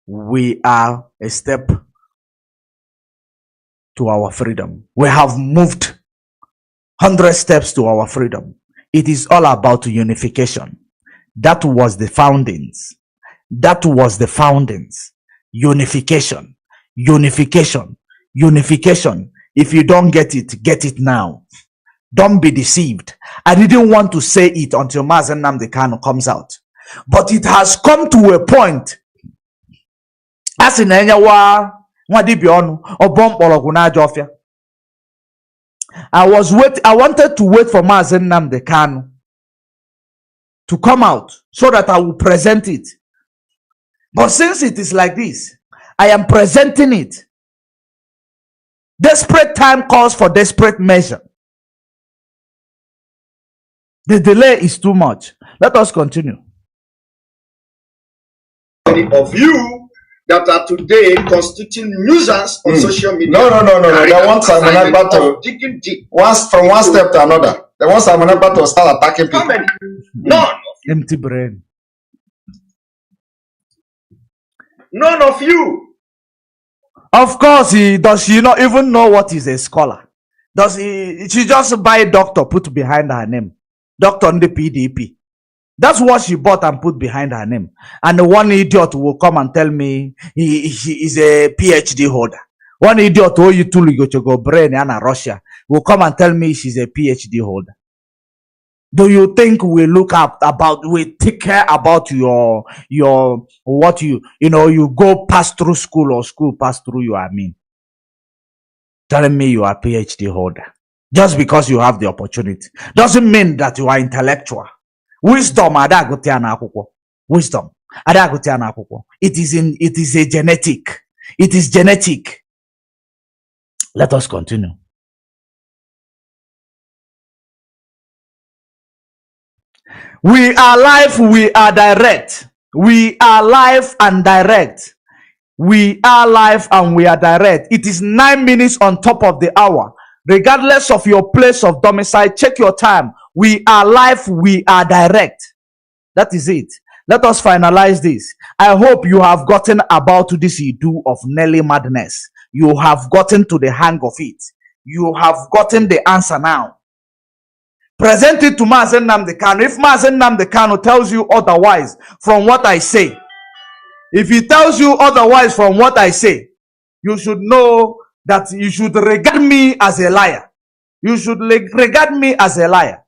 We are a step to our freedom. We have moved 100 steps to our freedom. It is all about unification. That was the foundings. That was the foundings. Unification. Unification. Unification. If you don't get it now. Don't be deceived. I didn't want to say it until Mazi Nnamdi comes out. But it has come to a point. As in I wanted to wait for Mazi Nnamdi to come out so that I will present it. But since it is like this, I am presenting it. Desperate time calls for desperate measure. The delay is too much. Let us continue. Of you that are today constituting nuisance on social media. No. They want Simon Ekpa to digging deep. From one step to another. They want Simon Ekpa to start attacking people. None. Empty brain. None of you. Of course, does she not even know what is a scholar? She just buy a doctor put behind her name. Doctor on the PDP. That's what she bought and put behind her name. And the one idiot will come and tell me he is a PhD holder. One idiot who you go brain in Russia will come and tell me she's a PhD holder. Do you think we we take care about your what you go pass through school or school pass through you? Telling me you are a PhD holder just because you have the opportunity doesn't mean that you are intellectual. Wisdom, wisdom. It is a genetic. It is genetic. Let us continue. We are live, we are direct. We are live and direct. We are live and we are direct. It is 9 minutes on top of the hour. Regardless of your place of domicile, check your time. We are live, we are direct. That is it. Let us finalize this. I hope you have gotten about this issue of Nelly madness. You have gotten to the hang of it. You have gotten the answer now. Present it to Mazi Nnamdi Kanu. If Mazi Nnamdi Kanu tells you otherwise from what I say, if he tells you otherwise from what I say, you should know that you should regard me as a liar. You should regard me as a liar.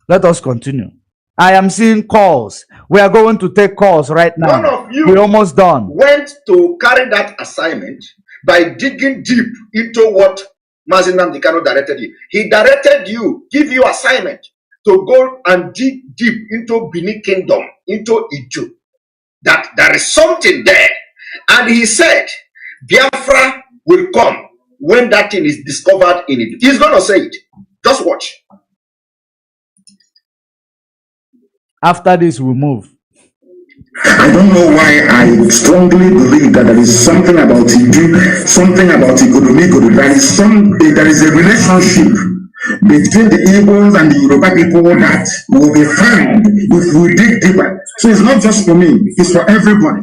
Let us continue. I am seeing calls. We are going to take calls right now. None of you We're almost done. went to carry that assignment by digging deep into what Mazi Nnamdi Kanu directed you. He directed you, give you assignment to go and dig deep into Benin Kingdom, into Ijo. That there is something there. And he said, Biafra will come when that thing is discovered in it. He's going to say it. Just watch. After this, we move. I don't know why I strongly believe that there is something about Idu, something about Ikodomiko. There is a relationship between the Igbos and the Yoruba people that will be found if we dig deeper. So it's not just for me, it's for everybody.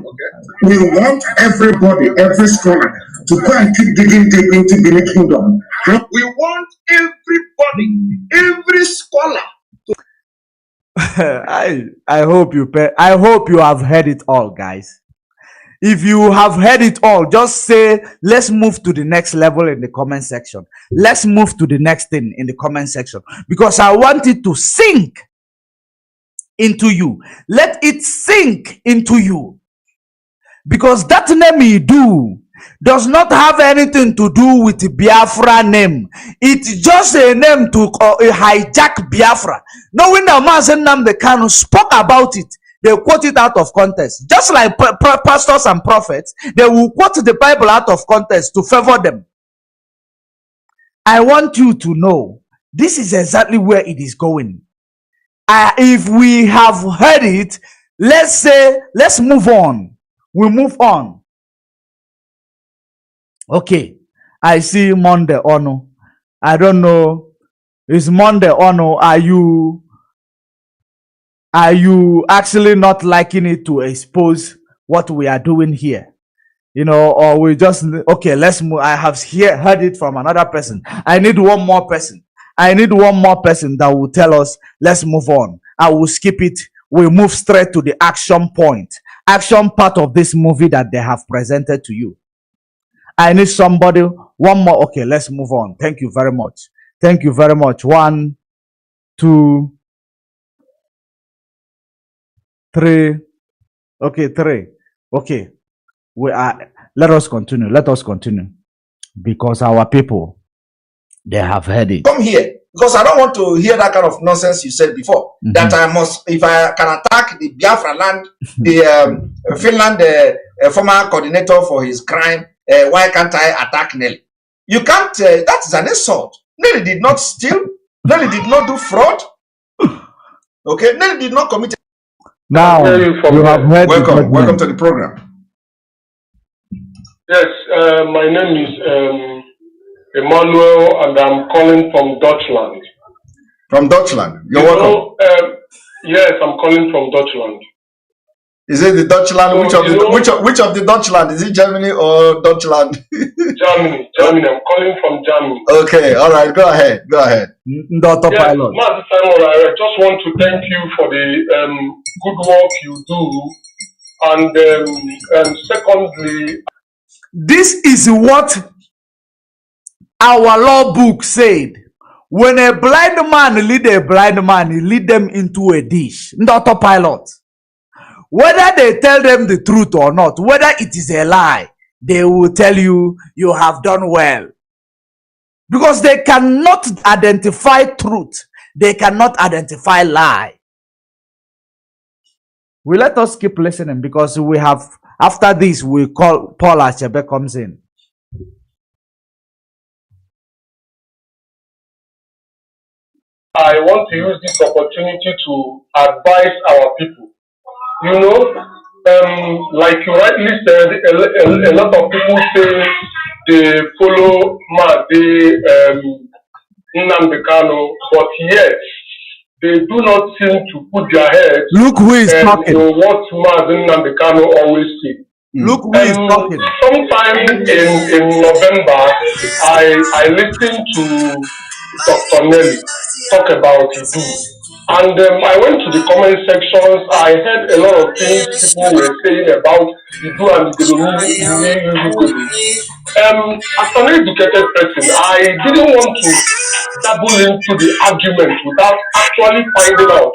We want everybody, every scholar, to go and keep digging deep into the kingdom. We want everybody, every scholar. I hope you have heard it all, guys. If you have heard it all, just say, let's move to the next level in the comment section. Let's move to the next thing in the comment section. Because I want it to sink into you. Let it sink into you. Because that name you do does not have anything to do with the Biafra name. It's just a name to hijack Biafra. Knowing that Mazi Nnamdi Kanu spoke about it, they quote it out of context. Just like pastors and prophets, they will quote the Bible out of context to favor them. I want you to know, this is exactly where it is going. If we have heard it, let's move on. We move on. Okay, I see Monday Ono. I don't know. Is Monday Ono? Are you actually not liking it to expose what we are doing here? You know, or we just, okay, let's move. I have heard it from another person. I need one more person. I need one more person that will tell us, let's move on. I will skip it. We'll move straight to the action point. Action part of this movie that they have presented to you. I need somebody, one more. Okay, let's move on. Thank you very much. Thank you very much. 1, 2, 3. Okay, 3. Okay. Let us continue. Let us continue. Because our people, they have heard it. Come here. Because I don't want to hear that kind of nonsense you said before. That I must, if I can attack the Biafra land, the Finland former coordinator for his crime, why can't I attack Nelly? You can't, that is an insult. Nelly did not steal. Nelly did not do fraud. Okay, Nelly did not commit. Now, you have heard. Welcome to the program. Yes, my name is Emmanuel, and I'm calling from Deutschland. From Deutschland? You're welcome. Yes, I'm calling from Deutschland. Is it the Deutschland? Which of the Deutschland? Is it Germany or Deutschland? Germany. I'm calling from Germany. Okay, all right. Go ahead. Yes, autopilot. Mazi Simon, I just want to thank you for the good work you do, and secondly, this is what our law book said. When a blind man lead a blind man, he lead them into a dish. Autopilot. Whether they tell them the truth or not, whether it is a lie, they will tell you, you have done well. Because they cannot identify truth. They cannot identify lie. We let us keep listening because we have, after this, we call Paul Achebe comes in. I want to use this opportunity to advise our people. You know, like you rightly said, a lot of people say they follow Mazi, Nnamdi Kanu, but yet they do not seem to put their heads. Look who is talking. What Mazi Nnamdi Kanu always say. Look who is talking. Sometime in November, I listened to Dr. Nelly talk about Idu. And I went to the comment sections. I heard a lot of things people were saying about Idu and Igodo. As an educated person, I didn't want to dabble into the argument without actually finding out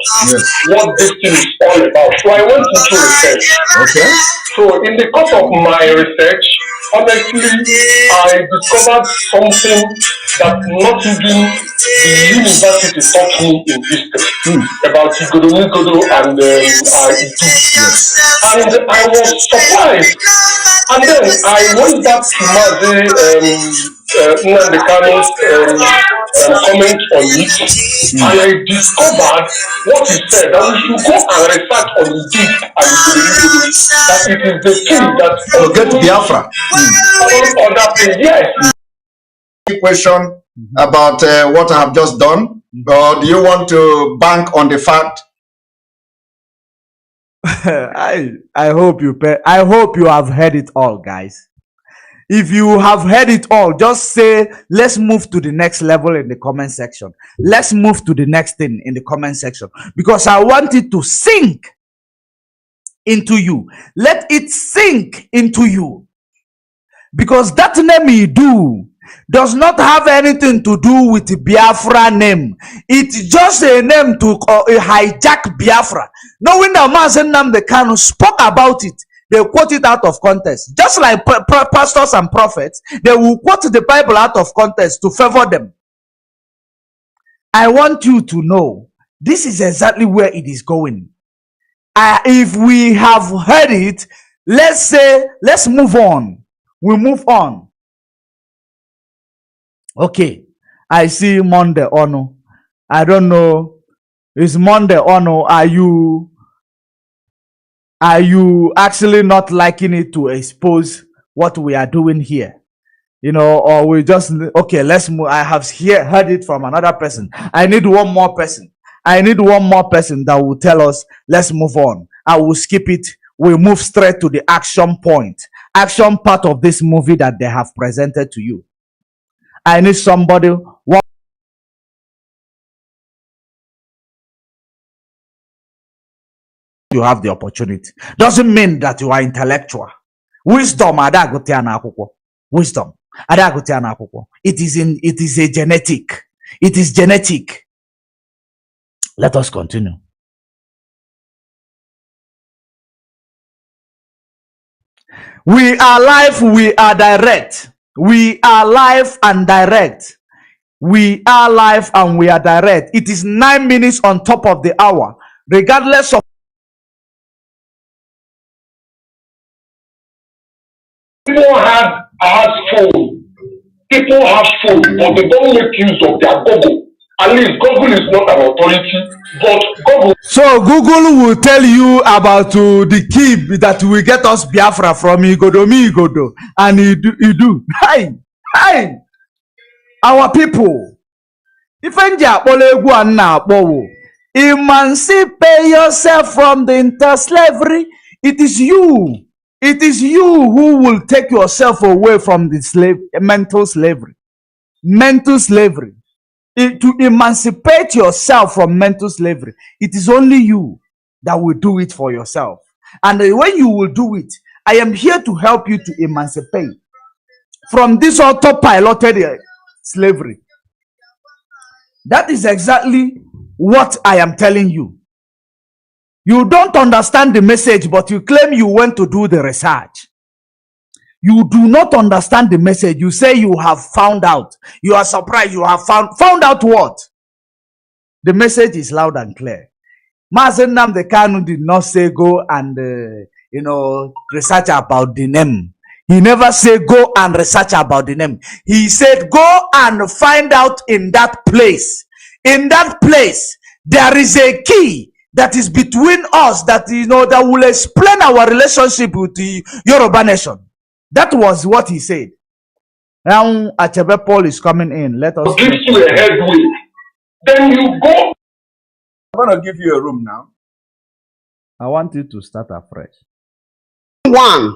what this thing is all about. So I went into research. Okay. So in the course of my research, honestly, I discovered something that not even the university taught me in history about Igodo and Idu. And I was surprised. And then I went back to Mazi Nnamdi Kanu's comment on it, and I discovered what he said, that we should go and research on Idu and Igodo, that it is the thing that will get Biafra. All other things, yes. Question about what I have just done, or do you want to bank on the fact? I hope you have heard it all, guys. If you have heard it all, just say, let's move to the next level in the comment section. Let's move to the next thing in the comment section, because I want it to sink into you. Let it sink into you, because that name you do does not have anything to do with the Biafra name. It's just a name to hijack Biafra. Knowing that Mazi Nnamdi Kanu spoke about it, they quote it out of context. Just like pastors and prophets, they will quote the Bible out of context to favor them. I want you to know, this is exactly where it is going. If we have heard it, let's move on. We move on. Okay, I see Monday Ono. I don't know. Is Monday Ono? Are you actually not liking it to expose what we are doing here? You know, or we just, okay, let's move. I have heard it from another person. I need one more person. I need one more person that will tell us, let's move on. I will skip it. We'll move straight to the action point. Action part of this movie that they have presented to you. I need somebody. You have the opportunity. Doesn't mean that you are intellectual. Wisdom, wisdom. It is a genetic. It is genetic. Let us continue. We are live, we are direct. We are live and direct. We are live and we are direct. It is 9 minutes on top of the hour. Regardless of people have phone. People have phone, but they don't make use of their Google. At least Google is not an authority, but Google. So Google will tell you about the key that will get us Biafra from Igodo, and Idu. Hi, our people. If emancipate yourself from the inter-slavery, it is you. It is you who will take yourself away from the mental slavery. Mental slavery. To emancipate yourself from mental slavery, it is only you that will do it for yourself. And when you will do it, I am here to help you to emancipate from this autopiloted slavery. That is exactly what I am telling you. You don't understand the message, but you claim you went to do the research. You do not understand the message. You say you have found out. You are surprised you have found out what? The message is loud and clear. Mazi Nnamdi Kanu did not say go and research about the name. He never said go and research about the name. He said go and find out in that place. In that place, there is a key that is between us that that will explain our relationship with the Yoruba nation. That was what he said. Now, Achebe Paul is coming in. Let us. Gives you a headway. Then you go. I'm going to give you a room now. I want you to start afresh. One.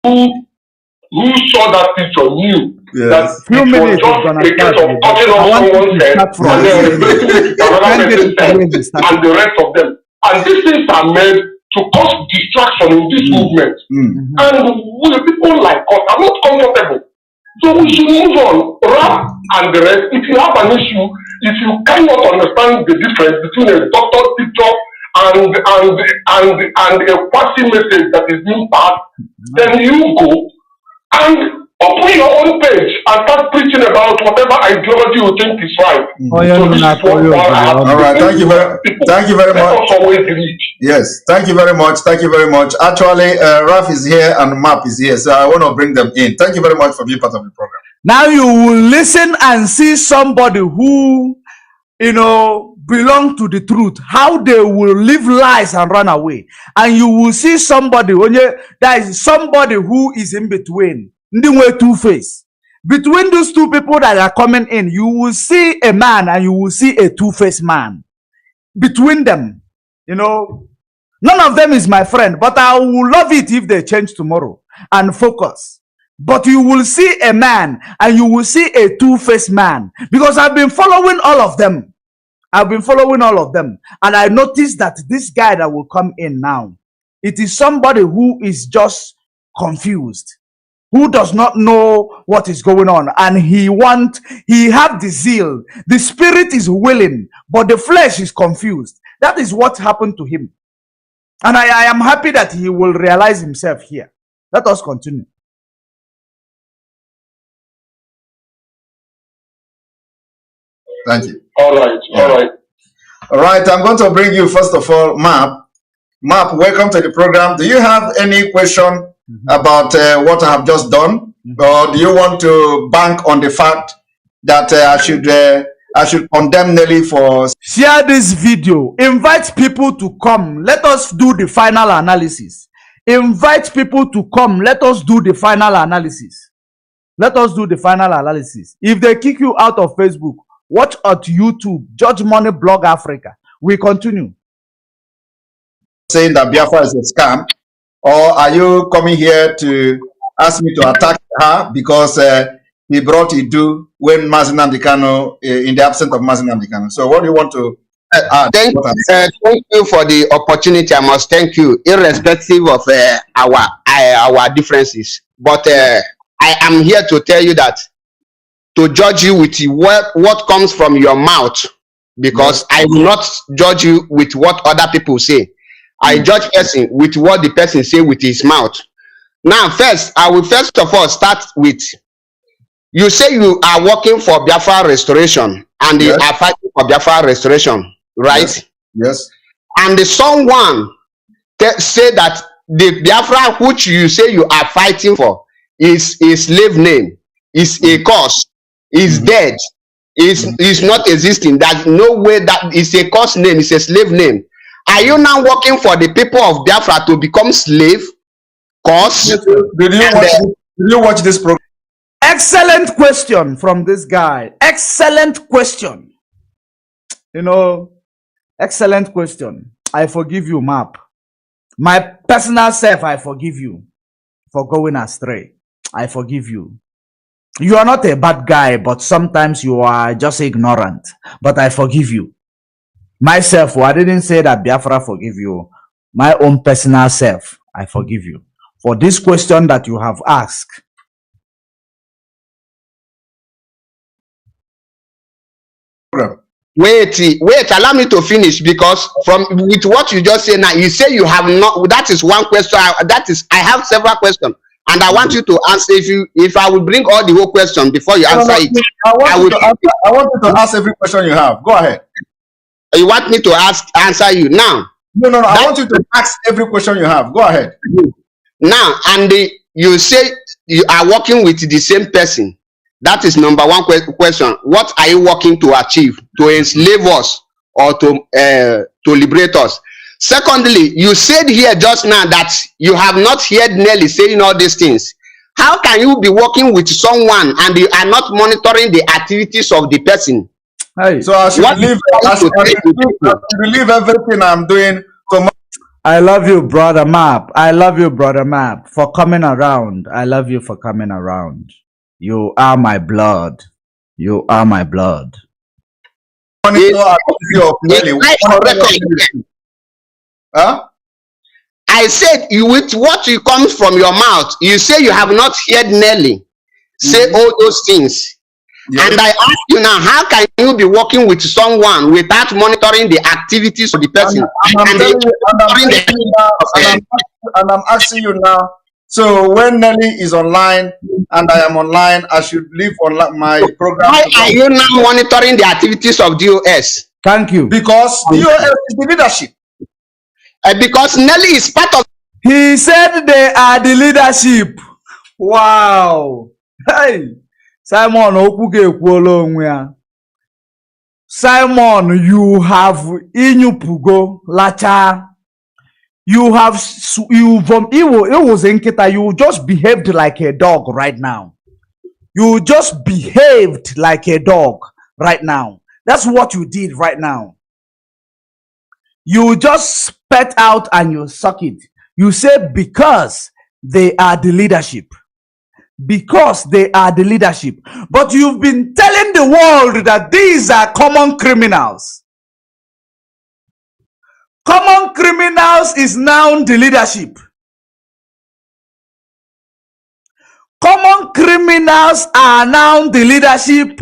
Who saw that picture knew that few it minutes was just a case of cutting off someone's head and then replacing it with another person's head and the rest of them. And these things are made to cause distraction in this movement. And people like us are not comfortable. So we should move on. Rap and the rest, if you have an issue, if you cannot understand the difference between a doctored picture and a quasi message that is being passed, then you go and open your own page and start preaching about whatever ideology you think is right. So this is what I have. All right, thank you very much. Yes, thank you very much. Thank you very much. Actually, Raf is here and Map is here, so I want to bring them in. Thank you very much for being part of the program. Now you will listen and see somebody who, belong to the truth, how they will live lies and run away. And you will see somebody, there is somebody who is in between. Two-face. Between those two people that are coming in, you will see a man and you will see a two-faced man. Between them, none of them is my friend, but I will love it if they change tomorrow and focus. But you will see a man and you will see a two-faced man, because I've been following all of them. And I noticed that this guy that will come in now, it is somebody who is just confused, who does not know what is going on, and he have the zeal. The spirit is willing, but the flesh is confused. That is what happened to him. And I am happy that he will realize himself here. Let us continue. Thank you. All right. All right, I'm going to bring you, first of all, Map. Map, welcome to the program. Do you have any question about what I have just done? Or do you want to bank on the fact that I should condemn Nelly for... Share this video. Invite people to come. Let us do the final analysis. Invite people to come. Let us do the final analysis. If they kick you out of Facebook, watch at YouTube, Judge Money Blog Africa. We continue. Saying that Biafra is a scam, or are you coming here to ask me to attack her because he brought Idu when Mazi Nnamdi Kanu, in the absence of Mazi Nnamdi Kanu? So what do you want to add? Thank you for the opportunity. I must thank you, irrespective of our differences. But I am here to tell you that to judge you with what comes from your mouth, because I will not judge you with what other people say. I judge person with what the person say with his mouth. Now, I will first of all start with, you say you are working for Biafra restoration and you are fighting for Biafra restoration, right? Yes. And someone say that the Biafra which you say you are fighting for is a slave name, is a cause, is dead, is not existing. There's no way that is a cause name, it's a slave name. Are you now working for the people of Biafra to become slave? Cause? Did you watch this program? Excellent question from this guy. Excellent question. Excellent question. I forgive you, Map. My personal self, I forgive you for going astray. I forgive you. You are not a bad guy, but sometimes you are just ignorant. But I forgive you. Myself, I didn't say that Biafra forgive you. My own personal self, I forgive you for this question that you have asked. Wait, allow me to finish, because with what you just said now, you say you have not, that is one question. I have several questions, and I want you to answer. If I will bring all the whole question before you answer it, I want you to ask every question you have. Go ahead. You want me to answer you now? No. I want you to ask every question you have. Go ahead. Now, and you say you are working with the same person. That is number one question. What are you working to achieve? To enslave us or to liberate us? Secondly, you said here just now that you have not heard Nelly saying all these things. how can you be working with someone and you are not monitoring the activities of the person? Hey. So I should believe everything I'm doing to. I love you, brother Map. I love you, brother Map, for coming around. I love you for coming around. You are my blood. You are my blood. Huh? I said, you with what you comes from your mouth, you say you have not heard Nelly say all those things. Yes. And I ask you now, how can you be working with someone without monitoring the activities of the person? And I'm asking you now. So when Nelly is online and I am online, I should leave on my program. Why are you now monitoring the activities of DOS? Thank you. Because DOS is the leadership. Because Nelly is part of. He said they are the leadership. Wow. Hey, Simon Okuge. Simon, you have inyupugo lacha. You was in Kita. You just behaved like a dog right now. You just behaved like a dog right now. That's what you did right now. You just spat out and you suck it. You say because they are the leadership. Because they are the leadership. But you've been telling the world that these are common criminals. Common criminals is now the leadership. Common criminals are now the leadership.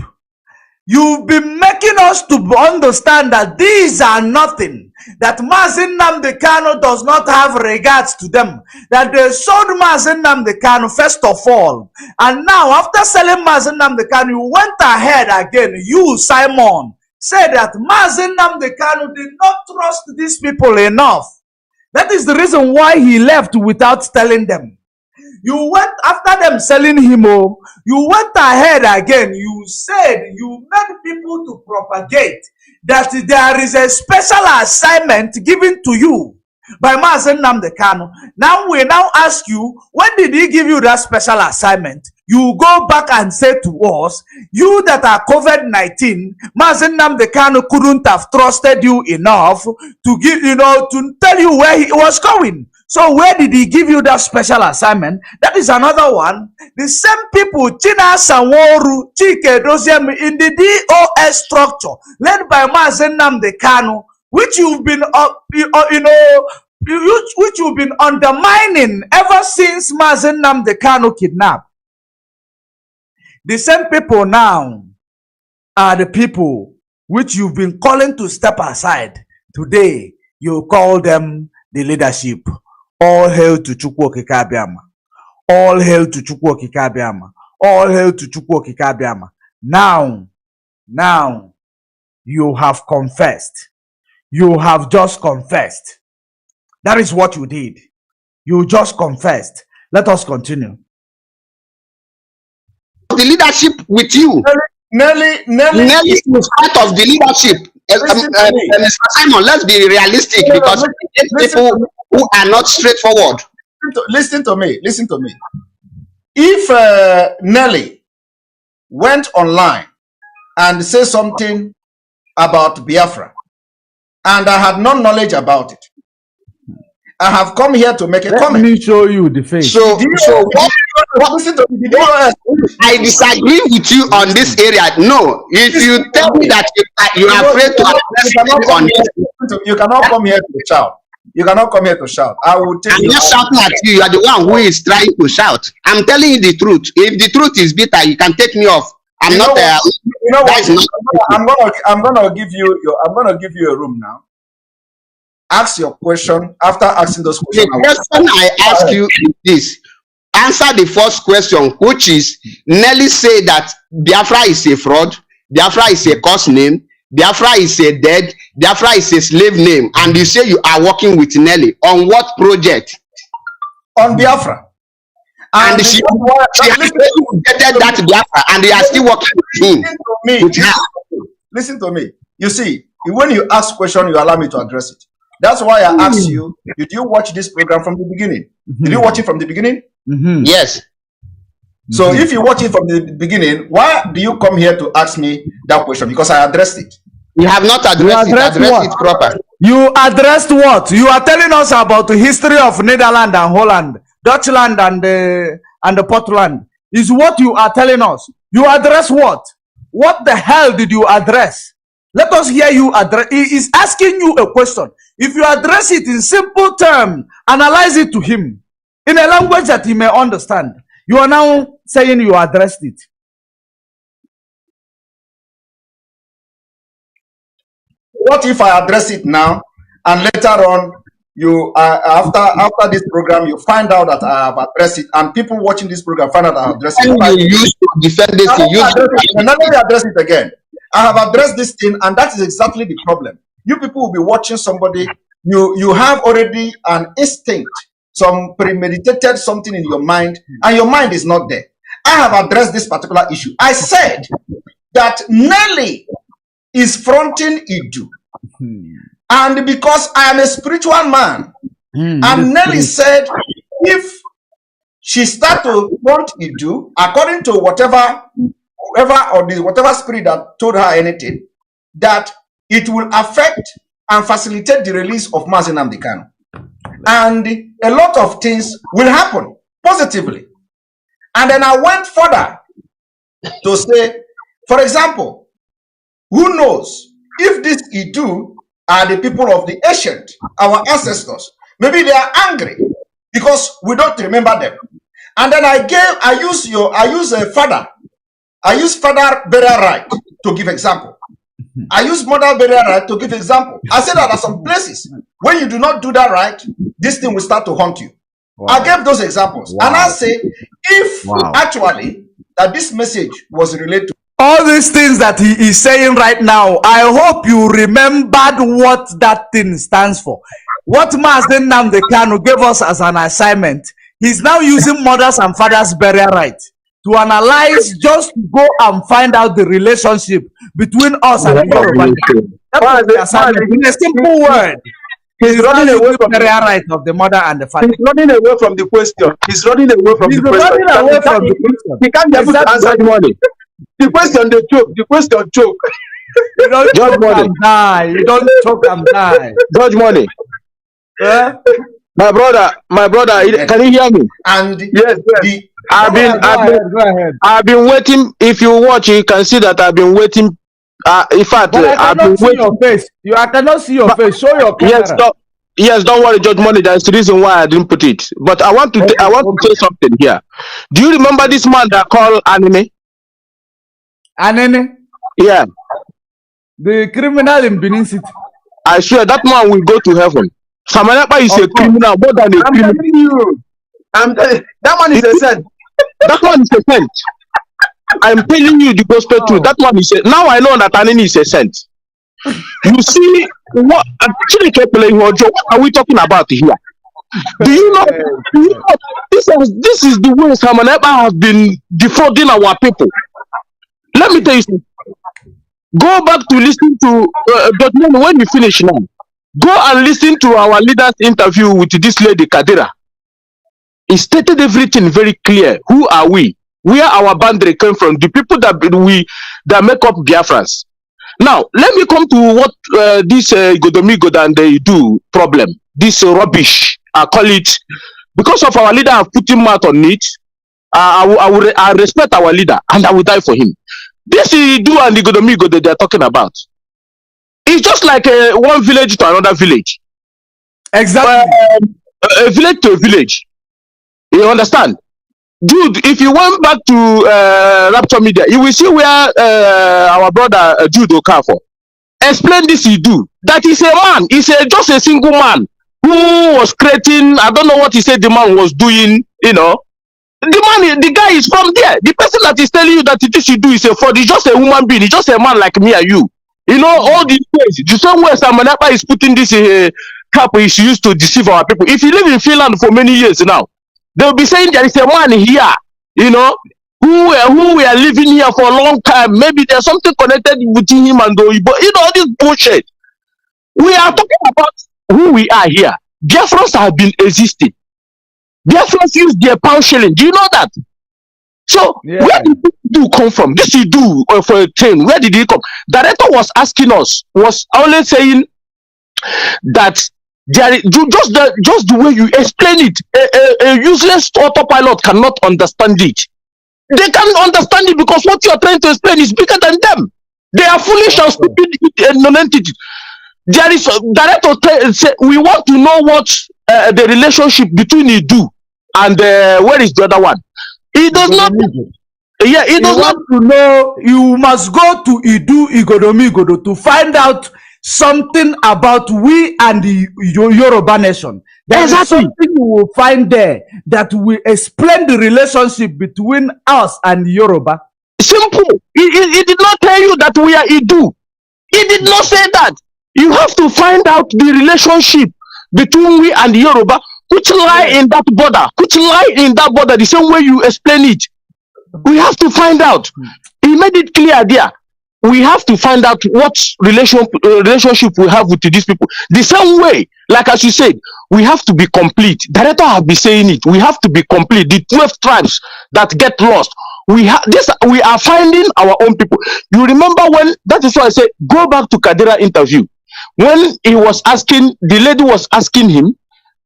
You've been making us to understand that these are nothing. That Mazi Nnamdi Kanu does not have regards to them. That they sold Mazi Nnamdi Kanu first of all. And now after selling Mazi Nnamdi Kanu, you went ahead again. You, Simon, said that Mazi Nnamdi Kanu did not trust these people enough. That is the reason why he left without telling them. You went after them selling him. You went ahead again. You said you made people to propagate that there is a special assignment given to you by Mazi Nnamdi Kanu. Now we ask you, when did he give you that special assignment? You go back and say to us, you that are COVID-19, Mazi Nnamdi Kanu couldn't have trusted you enough to give, to tell you where he was going. So where did he give you that special assignment? That is another one. The same people, China Sanworu, Chike Doziem, in the DOS structure, led by Mazi Nnamdi Kanu, which you've been, which you've been undermining ever since Mazi Nnamdi Kanu kidnapped. The same people now are the people which you've been calling to step aside. Today, you call them the leadership. All hail to Chukwu Okike Abiama. All hail to Chukwu Okike Abiama. All hail to Chukwu Okike Abiama. Now, you have confessed. You have just confessed. That is what you did. You just confessed. Let us continue. The leadership with you. Nelly is part of the leadership. Mr. Simon, let's be realistic because people who are not straightforward. Listen to me. If Nelly went online and said something about Biafra, and I had no knowledge about it, I have come here to make a comment. Let me show you the face. So I disagree with you on this area. No, if you tell me that you are afraid to address me on this, you cannot come here to shout. You cannot come here to shout. I will tell you. I'm not shouting at you. You are the one who is trying to shout. I'm telling you the truth. If the truth is bitter, you can take me off. I'm not. I'm gonna give you a room now. Ask your question. After asking those questions, the question I ask you is this: answer the first question, which is Nelly say that Biafra is a fraud, Biafra is a cost name, Biafra is a dead, Biafra is a slave name, and you say you are working with Nelly on what project? On Biafra. And she has getted that Biafra, and they are still working with him. Listen to me. You see, when you ask question, you allow me to address it. That's why I asked you, did you watch this program from the beginning? Did you watch it from the beginning? Yes. So if you watch it from the beginning, why do you come here to ask me that question? Because I addressed it. You have not addressed it. Address it proper. You addressed what? You are telling us about the history of Netherlands and Holland, Dutchland and the Portland. Is what you are telling us. You address what? What the hell did you address? Let us hear you address. He is asking you a question. If you address it in simple terms, analyze it to him in a language that he may understand. You are now saying you addressed it. What if I address it now and later on you after this program you find out that I have addressed it and people watching this program find out I have addressed it? You used to defend this thing. Let me address it again. I have addressed this thing and that is exactly the problem. You people will be watching somebody, you have already an instinct, some premeditated something in your mind and your mind is not there. I have addressed this particular issue. I said that Nelly is fronting Idu. And because I am a spiritual man, and Nelly said, if she start to front Idu, according to whatever spirit that told her anything, that it will affect and facilitate the release of Mazi Nnamdi Kanu. And a lot of things will happen positively. And then I went further to say, for example, who knows if these Idu are the people of the ancient, our ancestors. Maybe they are angry because we don't remember them. And then I use father burial right to give example. I use mother burial right to give example. I said that there are some places when you do not do that right, this thing will start to haunt you. Wow. I gave those examples. Wow. And I say, if actually that this message was related to all these things that he is saying right now, I hope you remembered what that thing stands for. What Mazi Nnamdi Kanu gave us as an assignment, he's now using mothers and fathers burial right to analyze, just go and find out the relationship between us and the Yoruba. That was the assignment. In a simple word, he's running away from the burial right of the mother and the father. He's running away from the question. He's running away from the question. He can't be able to answer the money. The question they choke. The question choke. You don't choke and die. You don't choke and die. Judge money. My brother, can you hear me? And yes. I've been waiting. If you watch, you can see that I've been waiting. In fact, I've been waiting. Your face. I cannot see your face. Show your camera. Yes, don't worry, Judge Money. That's the reason why I didn't put it. But I want to say something here. Do you remember this man that called Anime? Anene? Yeah. The criminal in Benin City. I swear that man will go to heaven. Samanapa is a criminal more than a criminal. I'm telling you. That man is a saint. That man is a saint. I'm telling you the gospel truth. That man is a, now I know that Anene is a saint. You see what are we talking about here? Do you know this is the way Samanapa has been defrauding our people. Let me tell you something. Go back to listen to when we finish now. Go and listen to our leader's interview with this lady Kadira. He stated everything very clear. Who are we? Where our boundary came from? The people that make up Biafrans. Now, let me come to what this Godomigo and they do problem. This rubbish, I call it, because of our leader have put him mouth on it. I respect our leader and I will die for him. This do and the Godomigo that they are talking about. It's just like one village to another village. Exactly. A village to a village. You understand? Dude, if you went back to Rapture Media, you will see where our brother Jude Okafor explain this he do. That is a man. He's just a single man who was creating, I don't know what he said the man was doing, you know. The guy is from there. The person that is telling you that this you do is a fraud. He's just a human being. He's just a man like me and you. You know, all these ways. The same way Samanapa is putting this cap is used to deceive our people. If you live in Finland for many years now, they'll be saying there is a man here, you know, who we are living here for a long time. Maybe there's something connected between him and the but you know, all this bullshit. We are talking about who we are here. Biafrans have been existing. Biafrans use their pound shilling. Do you know that? So where did this do come from? This you do for a thing. Where did it come? Director was asking us, was only saying that there is, just the way you explain it, a useless autopilot cannot understand it. They can understand it because what you are trying to explain is bigger than them. They are foolish and stupid non-entity. There is director say we want to know what the relationship between Idu and where is the other one? He does not. Yeah, he does not. To know, you must go to Idu Igodomigodo to find out something about we and the Yoruba nation. There is something you will find there that will explain the relationship between us and Yoruba. Simple. He did not tell you that we are Idu. He did not say that. You have to find out the relationship between we and Yoruba, which lie in that border, the same way you explain it. We have to find out. He made it clear there. We have to find out what relationship we have with these people. The same way, like as you said, we have to be complete. Director have been saying it. We have to be complete. The 12 tribes that get lost. We are finding our own people. You remember when, that is why I said, go back to Kadira interview. When he was asking, the lady was asking him,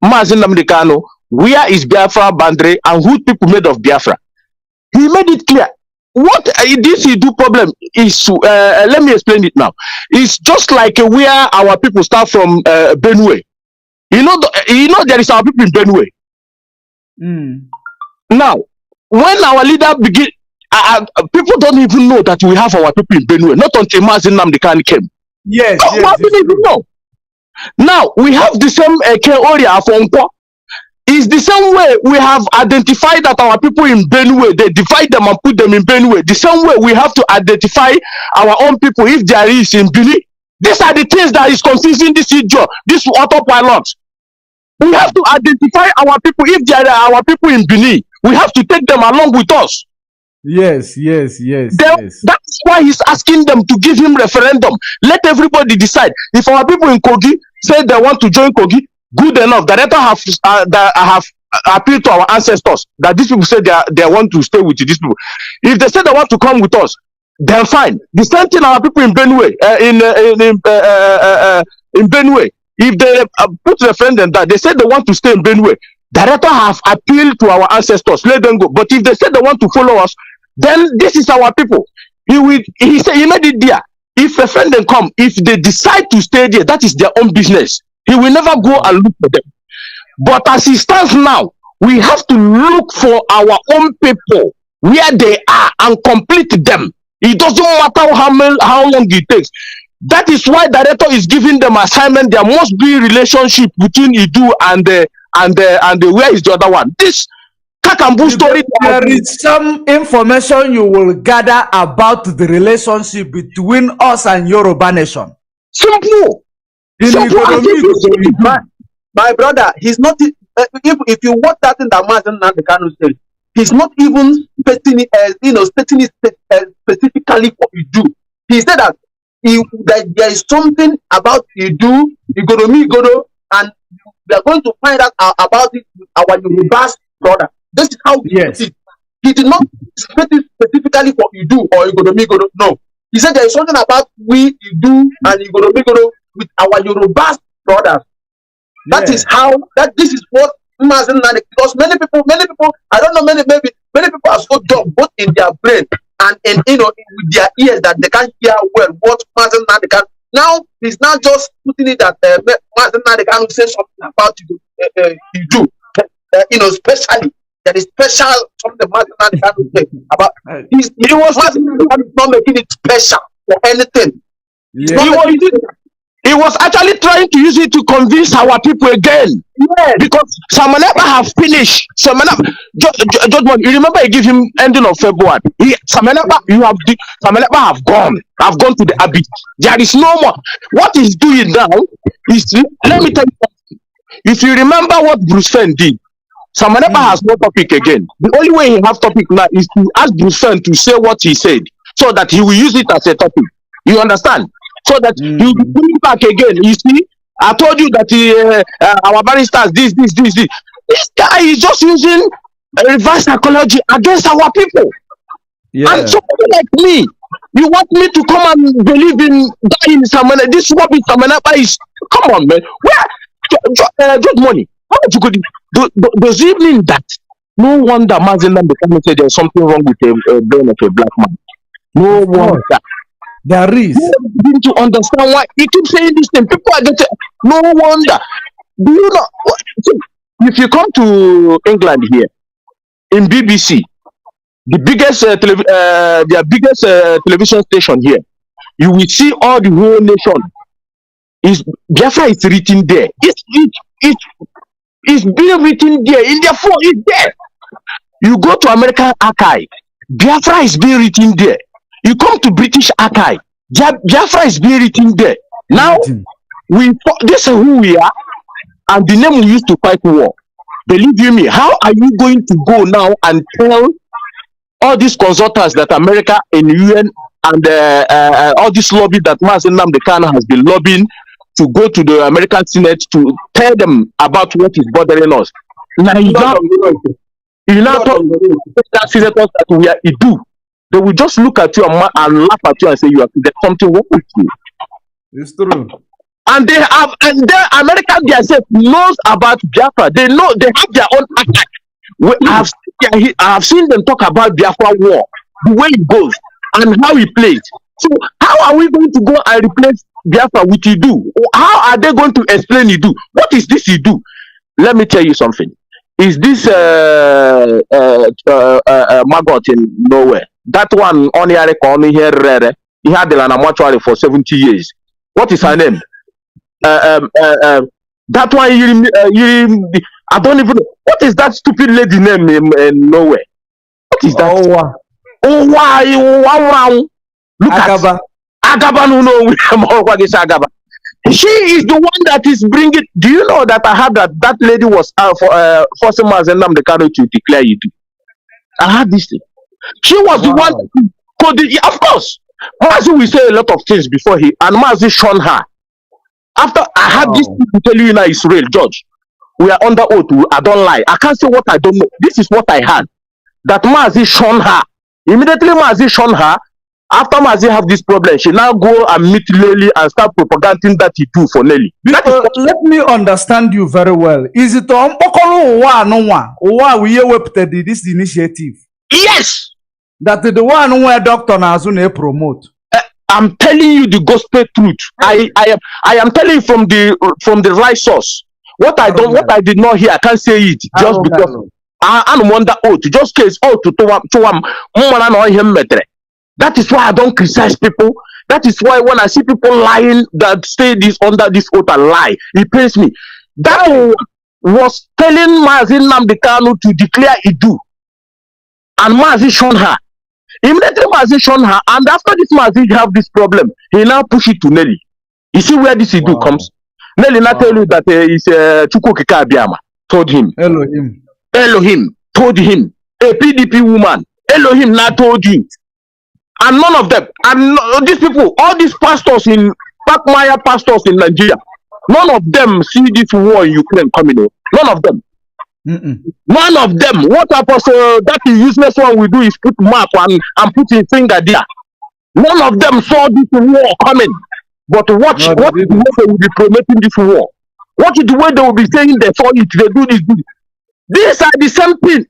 Mazi Namdekano, where is Biafra boundary and who people made of Biafra? He made it clear. What this Idu problem is, let me explain it now. It's just like where our people start from Benue. You know there is our people in Benue. Now, when our leader begin, people don't even know that we have our people in Benue. Not until Mazi Namdekano came. Yes, no, yes, even know. Now we have the same area for Nkwo. It's the same way we have identified that our people in Benue, they divide them and put them in Benue. The same way we have to identify our own people if there is in Bini. These are the things that is confusing this idiot, this autopilot. We have to identify our people if there are our people in Bini. We have to take them along with us. Yes. That's why he's asking them to give him referendum. Let everybody decide. If our people in Kogi say they want to join Kogi, good enough. Director have appealed to our ancestors that these people say they want to stay with these people. If they say they want to come with us, then fine. The same thing our people in Benue, in Benue, if they put referendum that they say they want to stay in Benue, director have appealed to our ancestors. Let them go. But if they say they want to follow us, then this is our people. He said he made it there. If referendum come, if they decide to stay there, that is their own business. He will never go and look for them. But as it stands now, we have to look for our own people where they are and complete them. It doesn't matter how long it takes. That is why director is giving them assignment. There must be relationship between Idu and where is the other one? This Kakambu story. There is some information you will gather about the relationship between us and Yoruba nation. Simple. My brother, he's not. If you watch that in the Mazi Namdekano said, he's not even stating it specifically what you do. He said that that there is something about Idu, Igodo, and we are going to find out about it with our Yoruba brother. This is how he put it. He did not state it specifically for Idu or Igodo. No. He said there is something about we Idu and Igodo with our Yoruba brothers. That is how this is what Mazi Namdekano, because many people, I don't know, many people are so dumb both in their brain and with their ears that they can't hear well what Mazi Namdekano. Now he's not just putting it that Mazi Namdekano says something about Idu, especially there is special something Mazi Namdekano say about. Mazi Namdekano is not making it special for anything. He was actually trying to use it to convince our people again. Yes. Because Samaneba have finished. You remember I give him ending of February. Samaneba have gone to the abyss. There is no more. What he's doing now is, let me tell you something. If you remember what Bruce Fenn did, Samaneba has no topic again. The only way he have topic now is to ask Bruce Fenn to say what he said, so that he will use it as a topic. You understand? So that he will be coming back again. You see, I told you that our barristers, this. This guy is just using reverse psychology against our people. And somebody like me, you want me to come and believe in that in Samana? This rubbish Samanapa is, come on, man. Where good money? How much you could does it mean that no wonder Mazinam became said there's something wrong with a brain of a black man? No wonder. There is. You need to understand why he keeps saying this thing. People are getting no wonder. Do you know if you come to England here in BBC, the biggest their biggest television station here, you will see all the whole nation is Biafra is written there. It's being written there in their phone. It's there. You go to American archive, Biafra is being written there. You come to British archive, Biafra is being written there. Now this is who we are, and the name we used to fight war. Believe you me, how are you going to go now and tell all these consultants that America and UN and all this lobby that Mazi Nnamdi Kanu has been lobbying to go to the American Senate to tell them about what is bothering us? Now you now talk that senators that we are Idu. They will just look at you and laugh at you and say you are there's something wrong with you. It's true. And they have, and the American themselves knows about Biafra. They know they have their own attack. I have seen them talk about Biafra war, the way it goes and how it plays. So how are we going to go and replace Biafra with Idu? How are they going to explain Idu? What is this Idu? Let me tell you something. Is this maggot in nowhere? That one only here rare. He had the mortuary for 70 years. What is her name? That one I don't even know. What is that stupid lady name in nowhere? What is that? Wow. Look Agaba. At Agaba. No, what is Agaba? She is the one that is bringing. Do you know that I heard that lady was forcing Mazi Nnamdi Kanu to declare it? I heard this thing. She was the one who coded. Of course, Mazi will say a lot of things before he and Mazi shone her. After I had this thing to tell you now, Israel, George, we are under oath. I don't lie. I can't say what I don't know. This is what I had. That Mazi shone her. Immediately Mazi shone her. After Mazi have this problem, she now go and meet Nelly and start propagating that he do for Nelly. Let me understand you very well. Is it on Okolo we adopted this initiative? Yes. That the one where Dr. Nazune promote. I'm telling you the gospel truth. I am telling you from the right source. What I did not hear, I can't say it just because I wonder just case to him. That is why I don't criticize people. That is why when I see people lying that stay this under this oath and lie, it pains me. That was telling Mazi Nnamdi Kanu to declare Idu, and Mazi shone her. Immediately Mazi shone her, and after this Mazi have this problem, he now push it to Nelly. You see where this Idu comes? Nelly now tell you that it's Chukwu Okike Abiama told him. Elohim told him. A PDP woman. Elohim now told you. And none of them, and these people, all these pastors in Pakmaya pastors in Nigeria, none of them see this war in Ukraine coming. None of them. None of them. What apostle that useless one will do is put map and put his finger there. None of them saw this war coming. But watch what the way they will be promoting this war. Watch the way they will be saying they saw it, they do this. These are the same thing.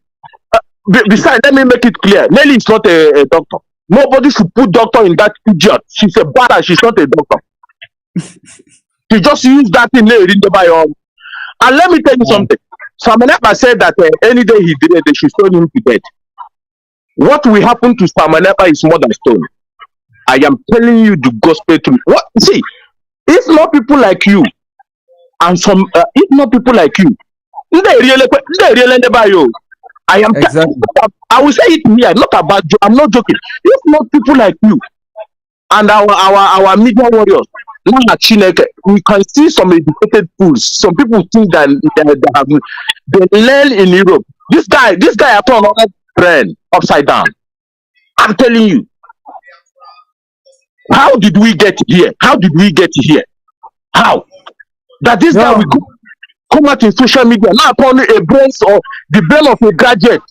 Besides, let me make it clear. Nelly is not a doctor. Nobody should put doctor in that idiot. She's a badass. She's not a doctor. She just used that in there in the bio. And let me tell you something. Samanepa said that any day he did it, they should stone him to death. What will happen to Samanepa is more than stone. I am telling you the gospel truth. What? See, if not people like you, and some, if not people like you, they really never you. I am exactly. I will say it here, not about you. I'm not joking. If not people like you and our media warriors, we can see some educated fools. Some people think that they learn in Europe. This guy I turned on brain upside down. I'm telling you. How did we get here? How did we get here? How? That this guy will go. come out in social media, now upon a brains or the brain of a graduate,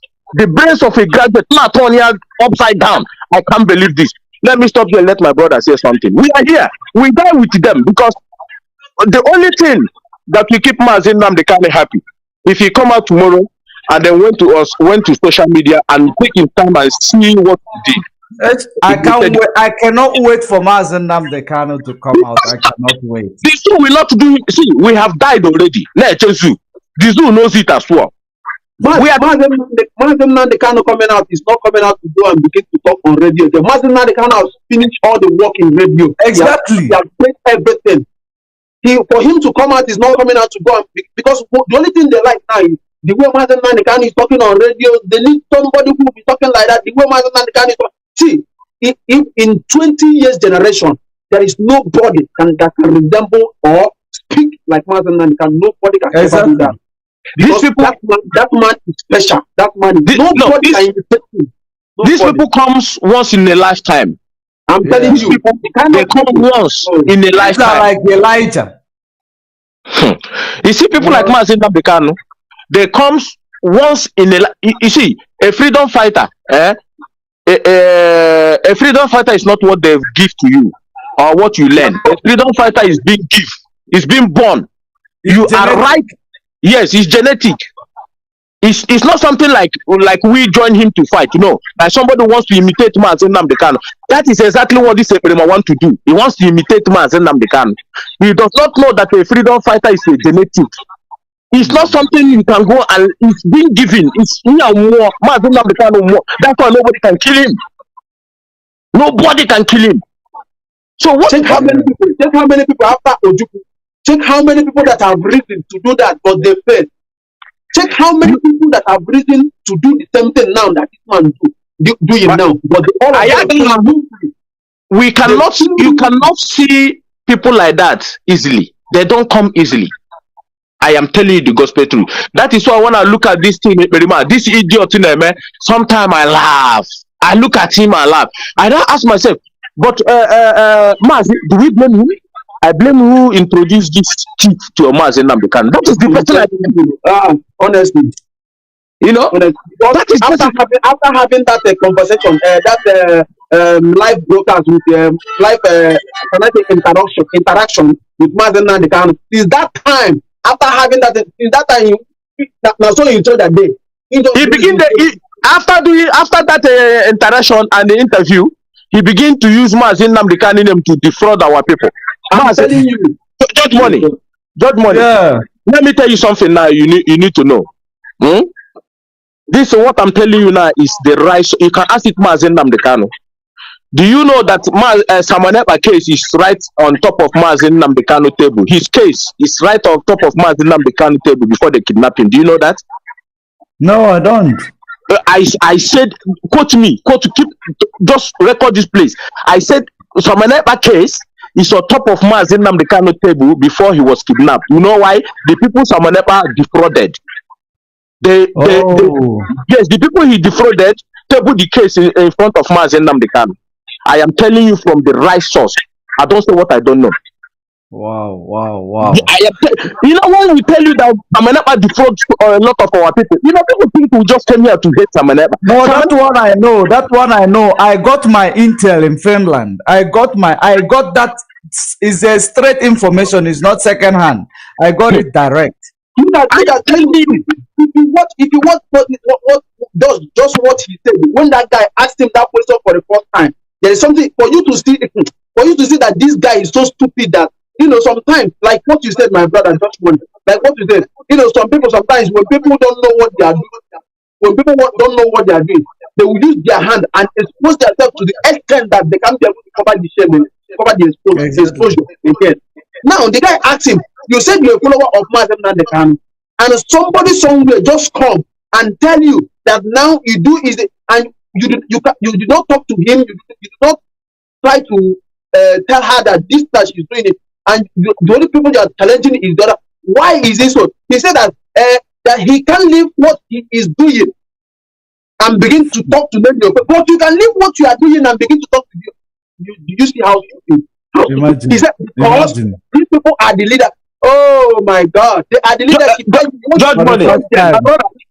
now upon here upside down. I can't believe this. Let me stop here and let my brother say something. We are here. We die with them because the only thing that we keep Mazi Nnamdi Kanu happy, if he come out tomorrow and then went to social media and take his time and see what he did. I cannot wait for Mazi Nnamdi Kanu to come out. I cannot wait. The zoo will not do. See, we have died already. The zoo knows it as well. Mazi Nnamdi Kanu coming out is not coming out to go and begin to talk on radio. The Mazi Nnamdi Kanu has finished all the work in radio. Exactly. He has made everything. For him to come out is not coming out to go and, because the only thing they like now is the way Mazi Nnamdi Kanu is talking on radio. They need somebody who will be talking like that. The way Mazi Nnamdi Kanu is talking. See, in 20 years generation, there is nobody that can resemble or speak like Mazi Nnamdi Kanu. Nobody can ever do that. These people, that man is special. That man is nobody can imitate him. These people comes once in a lifetime. I'm telling you, people, they come once in a lifetime. Like Elijah. You see, people like Mazi Nnamdi Kanu, they comes once in a. You see, a freedom fighter. A freedom fighter is not what they give to you or what you learn. A freedom fighter is being given. It's being born. You are right. Yes, it's genetic. It's not something like we join him to fight. You know, like somebody wants to imitate Mazi Nnamdi Kanu. That is exactly what this Ekpa want to do. He wants to imitate Mazi Nnamdi Kanu. He does not know that a freedom fighter is a genetic. It's not something you can go and it's being given. It's more Mazi Nnamdi Kanu more. That's why nobody can kill him. Nobody can kill him. So what? Check how many people after Ojukwu. Check how many people that have risen to do that, but they failed. Check how many people that have risen to do the same thing now that this man do it now. But we cannot. You cannot see people like that easily. They don't come easily. I am telling you the gospel truth. That is why when I look at this thing, this idiot in there, sometimes I laugh. I look at him and laugh. I don't ask myself, but Mazi, do we blame him? I blame who introduced this chief to Mazi Nnamdi Kanu. That is the person honestly. You know, that is after having that conversation, that live broadcast with live interaction with Mazi Nnamdi Kanu. Is that time after having that? Is that time now? So you told that day. He begin after that interaction and the interview, he began to use Mazi Nnamdi Kanu to defraud our people. I'm telling you, Judge money. Yeah. Let me tell you something now. You need to know. This is what I'm telling you now is the right. You can ask it Mazi Nnamdi Kanu. Do you know that Samuel Ekpa case is right on top of Mazi Nnamdi Kanu table? His case is right on top of Mazi Nnamdi Kanu table before they kidnap him. Do you know that? No, I don't. I said, quote me, just record this place. I said Samuel Ekpa case is on top of Mazi Nnamdi Kanu table before he was kidnapped. You know why? The people Samuel Ekpa defrauded. Yes, the people he defrauded table the case in front of Mazi Nnamdi Kanu. I am telling you from the right source. I don't say what I don't know. Wow. You know, when we tell you that Samuel Ekpa defrauds a lot of our people, you know, people think we just came here to hate Samuel Ekpa. No, that one I know. I got my intel in Finland. I got that. Is a straight information. It's not second hand. I got it direct. If you watch what just what he said when that guy asked him that question for the first time, there is something for you to see that this guy is so stupid that, you know, sometimes, like what you said, my brother, just one, like what you said, you know, some people sometimes when people don't know what they are doing, they will use their hand and expose themselves to the extent that they can't be able to cover the shame, cover the exposure again. Now the guy asked him, you said you're a follower of Mazi Nnamdi Kanu, and somebody somewhere just come and tell you that now you do is and you did not talk to him, you did not try to tell her that she's doing it, and the only people you are challenging is the other. Why is it so? He said that that he can't leave what he is doing and begin to talk to them. But you can leave what you are doing and begin to talk to you. You see how stupid? He said because these people are the leader. Oh my God! They are the leadership. Judge Money.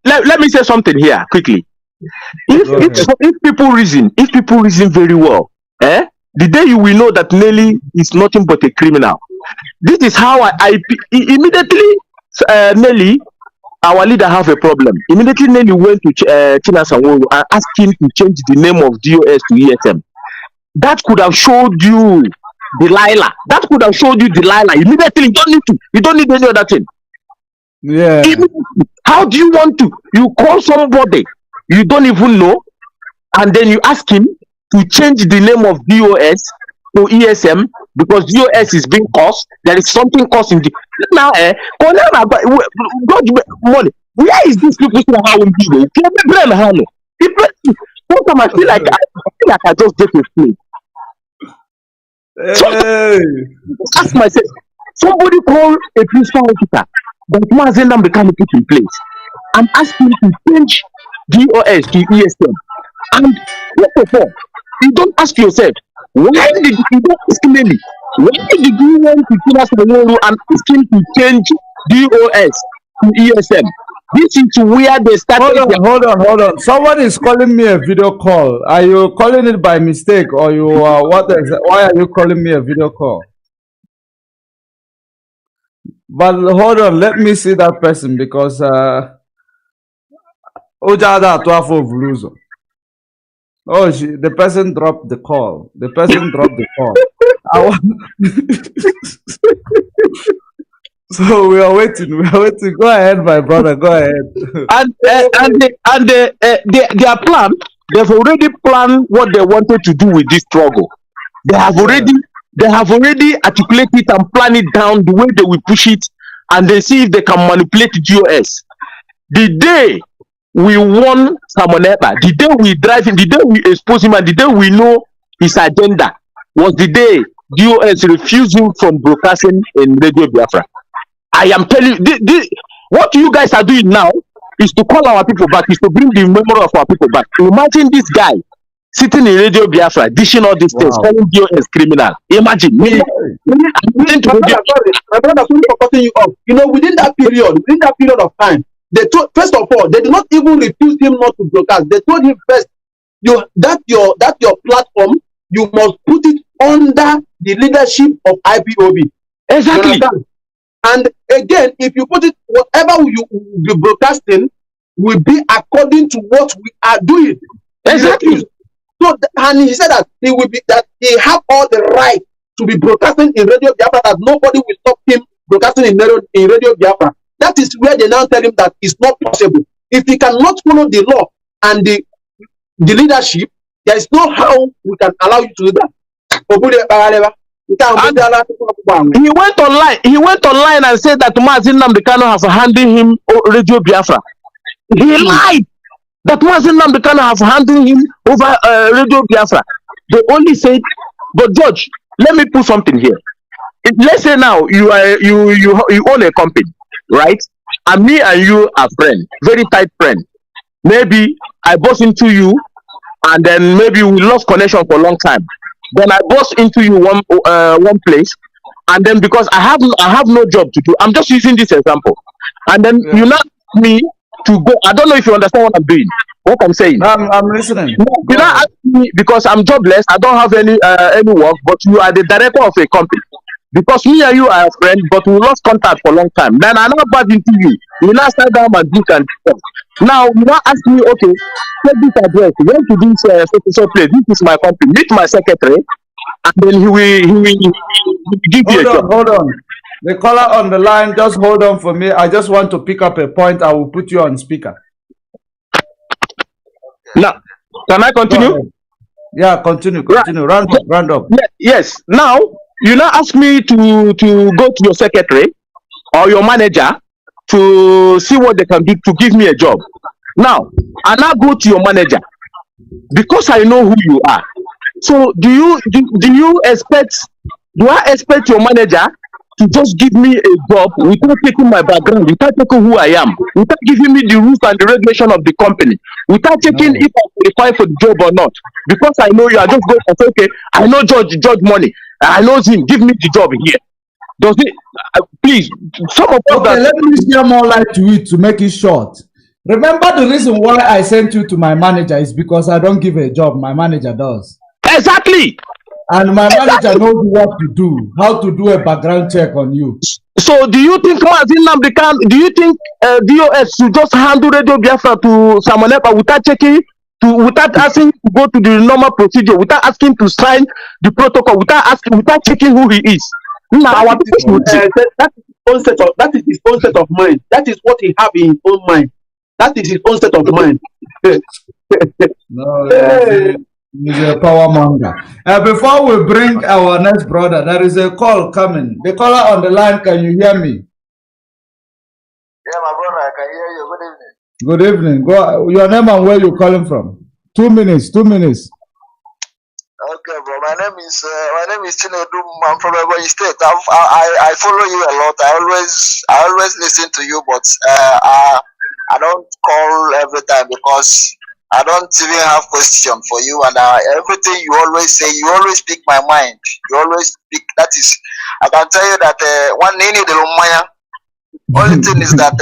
Let me say something here quickly. If people reason very well, the day you will know that Nelly is nothing but a criminal. This is how I immediately Nelly, our leader, have a problem. Immediately Nelly went to Chinasanwo and asked him to change the name of DOS to ESM. That could have showed you Delilah. That could have showed you Delilah. Immediately, you don't need any other thing. Yeah. How do you want to? You call somebody you don't even know, and then you ask him to change the name of DOS to ESM because DOS is being caused. There is something causing the now. God money. Where is this people still having people? Sometimes I feel like I just get to sleep. Ask myself, somebody call a principal officer that Mazi Nnamdi put in place and ask him to change DOS to ESM. And first of all, you don't ask yourself, why did you don't ask Nelly? Why did you want to kill us and ask him to change DOS to ESM? This is where they started. Hold on. Someone is calling me a video call. Are you calling it by mistake or you why are you calling me a video call? But hold on, let me see that person because the person dropped the call. The person dropped the call. So we are waiting. Go ahead, my brother. Go ahead. And their plan. They've already planned what they wanted to do with this struggle. They have already articulated and planned it down the way they will push it, and then see if they can manipulate DOS. The day we won Samoneba, the day we drive him, the day we expose him, and the day we know his agenda was the day DOS refused him from broadcasting in Radio Biafra. I am telling you, what you guys are doing now is to call our people back, is to bring the memory of our people back. Imagine this guy sitting in Radio Biafra, dishing all these things, calling DOS criminal. Imagine. My brother, sorry for cutting you off. You know, within that period of time, they told, first of all, they did not even refuse him not to broadcast. They told him first, your platform, you must put it under the leadership of IPOB. Exactly. And again, if you put it, whatever you be broadcasting will be according to what we are doing. Exactly. So, and he said that he will be he have all the right to be broadcasting in Radio Biafra, that nobody will stop him broadcasting in Radio Biafra. That is where they now tell him that it's not possible. If he cannot follow the law and the leadership, there is no how we can allow you to do that. He went online and said that Mazi Nnamdi have handed him Radio Biafra. He lied that Mazi Nnamdi have handed him over Radio Biafra. They only said, but George, let me put something here. Let's say now you own a company, right? And me and you are friends, very tight friends. Maybe I bust into you, and then maybe we lost connection for a long time. Then I bust into you one place, and then because I have no job to do, I'm just using this example, and then you now ask me to go. I don't know if you understand what I'm doing, what I'm saying. I'm listening. You now ask me because I'm jobless, I don't have any work, but you are the director of a company. Because me and you are friends, but we lost contact for a long time. Then I now bad into you. You now start down my book and stuff. Now you now ask me, okay, take this address, went to this place. This is my company. Meet my secretary, and then he will give you a job. Hold on. The caller on the line, just hold on for me. I just want to pick up a point. I will put you on speaker. Now, can I continue? Yeah, continue. Round up. Yes. Now, you now ask me to go to your secretary or your manager to see what they can do to give me a job. Now, I now go to your manager because I know who you are. So, do I expect your manager to just give me a job without taking my background, without taking who I am, without giving me the rules and the regulation of the company, without checking if I qualify for the job or not? Because I know you are just going to say, okay, I know George money. I know him. Give me the job here. Does it? Please, some of us Okay, that let me share more light to it to make it short. Remember, the reason why I sent you to my manager is because I don't give a job. My manager does. Exactly. And my manager knows what to do, how to do a background check on you. So do you think Mazi Nnamdi Kanu, do you think DOS should just handle Radio Biafra to Samuel Ekpa without checking, without asking to go to the normal procedure, without asking to sign the protocol, without checking who he is? Now our people would say that is his own set of mind. That is what he have in his own mind. That is his own state of mind. No, he's a power monger. Before we bring our next brother, there is a call coming. The caller on the line, can you hear me? Yeah, my brother, I can hear you. Good evening. Good evening. Go. Your name and where you calling from? 2 minutes. 2 minutes. Okay, bro. My name is Chinedu. I'm from Ebonyi State. I follow you a lot. I always listen to you, but I don't call every time because I don't even have question for you. And everything you always say, you always speak my mind. You always speak. That is, I can tell you that one nini de Lumaya. Only thing is that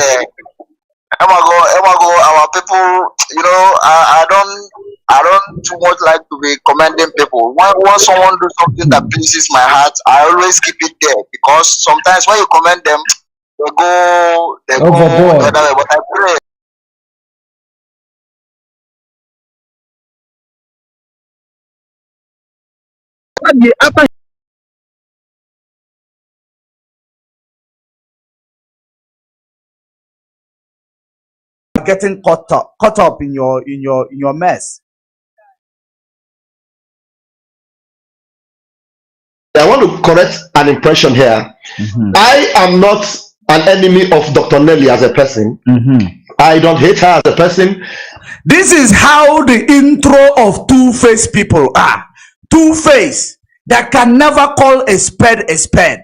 Emago, our people, you know, I don't too much like to be commending people. When someone do something that pleases my heart, I always keep it there because sometimes when you commend them, they go the other way. But I pray. Getting caught up in your mess. I want to correct an impression here. I am not an enemy of Dr. Nelly as a person. I don't hate her as a person. This is how the intro of two-faced people are. Two-faced that can never call a spade a spade.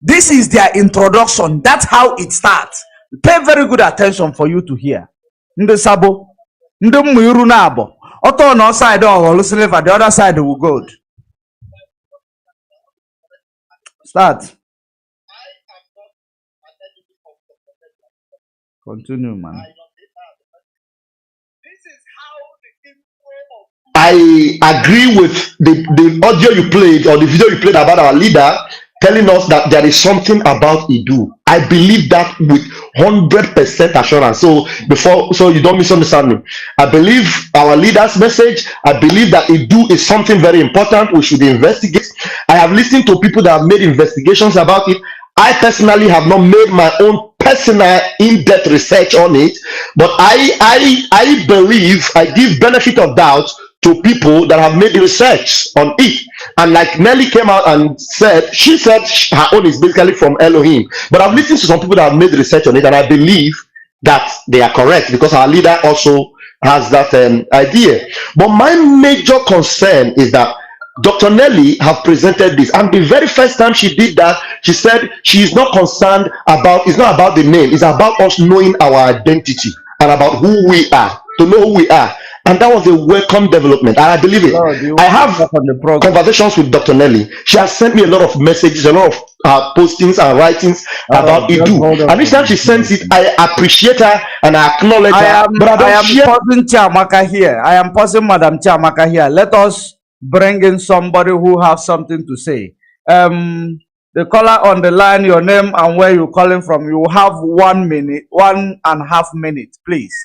This is their introduction. That's how it starts. Pay very good attention for you to hear. Ndị sabo, ndị mwiru na abo. Oto on our side or silver, the other side will go. Start. Continue, man. I agree with the audio you played or the video you played about our leader telling us that there is something about Idu. I believe that with 100% assurance. So you don't misunderstand me. I believe our leader's message. I believe that Idu is something very important. We should investigate. I have listened to people that have made investigations about it. I personally have not made my own personal in-depth research on it, but I believe I give benefit of doubt to people that have made the research on it. And like Nelly came out and said, she said her own is basically from Elohim. But I've listened to some people that have made research on it, and I believe that they are correct because our leader also has that idea. But my major concern is that Dr. Nelly have presented this, and the very first time she did that, she said she is not concerned about, it's not about the name, it's about us knowing our identity and about who we are, to know who we are. And that was a welcome development. I believe it. I have conversations with Dr. Nelly. She has sent me a lot of messages, a lot of postings and writings about Idu. And each time she sends it, I appreciate her and I acknowledge her. But I am pausing Chiamaka here. I am pausing Madam Chiamaka here. Let us bring in somebody who has something to say. The caller on the line, your name and where you're calling from. You have 1 minute, 1.5 minutes, please.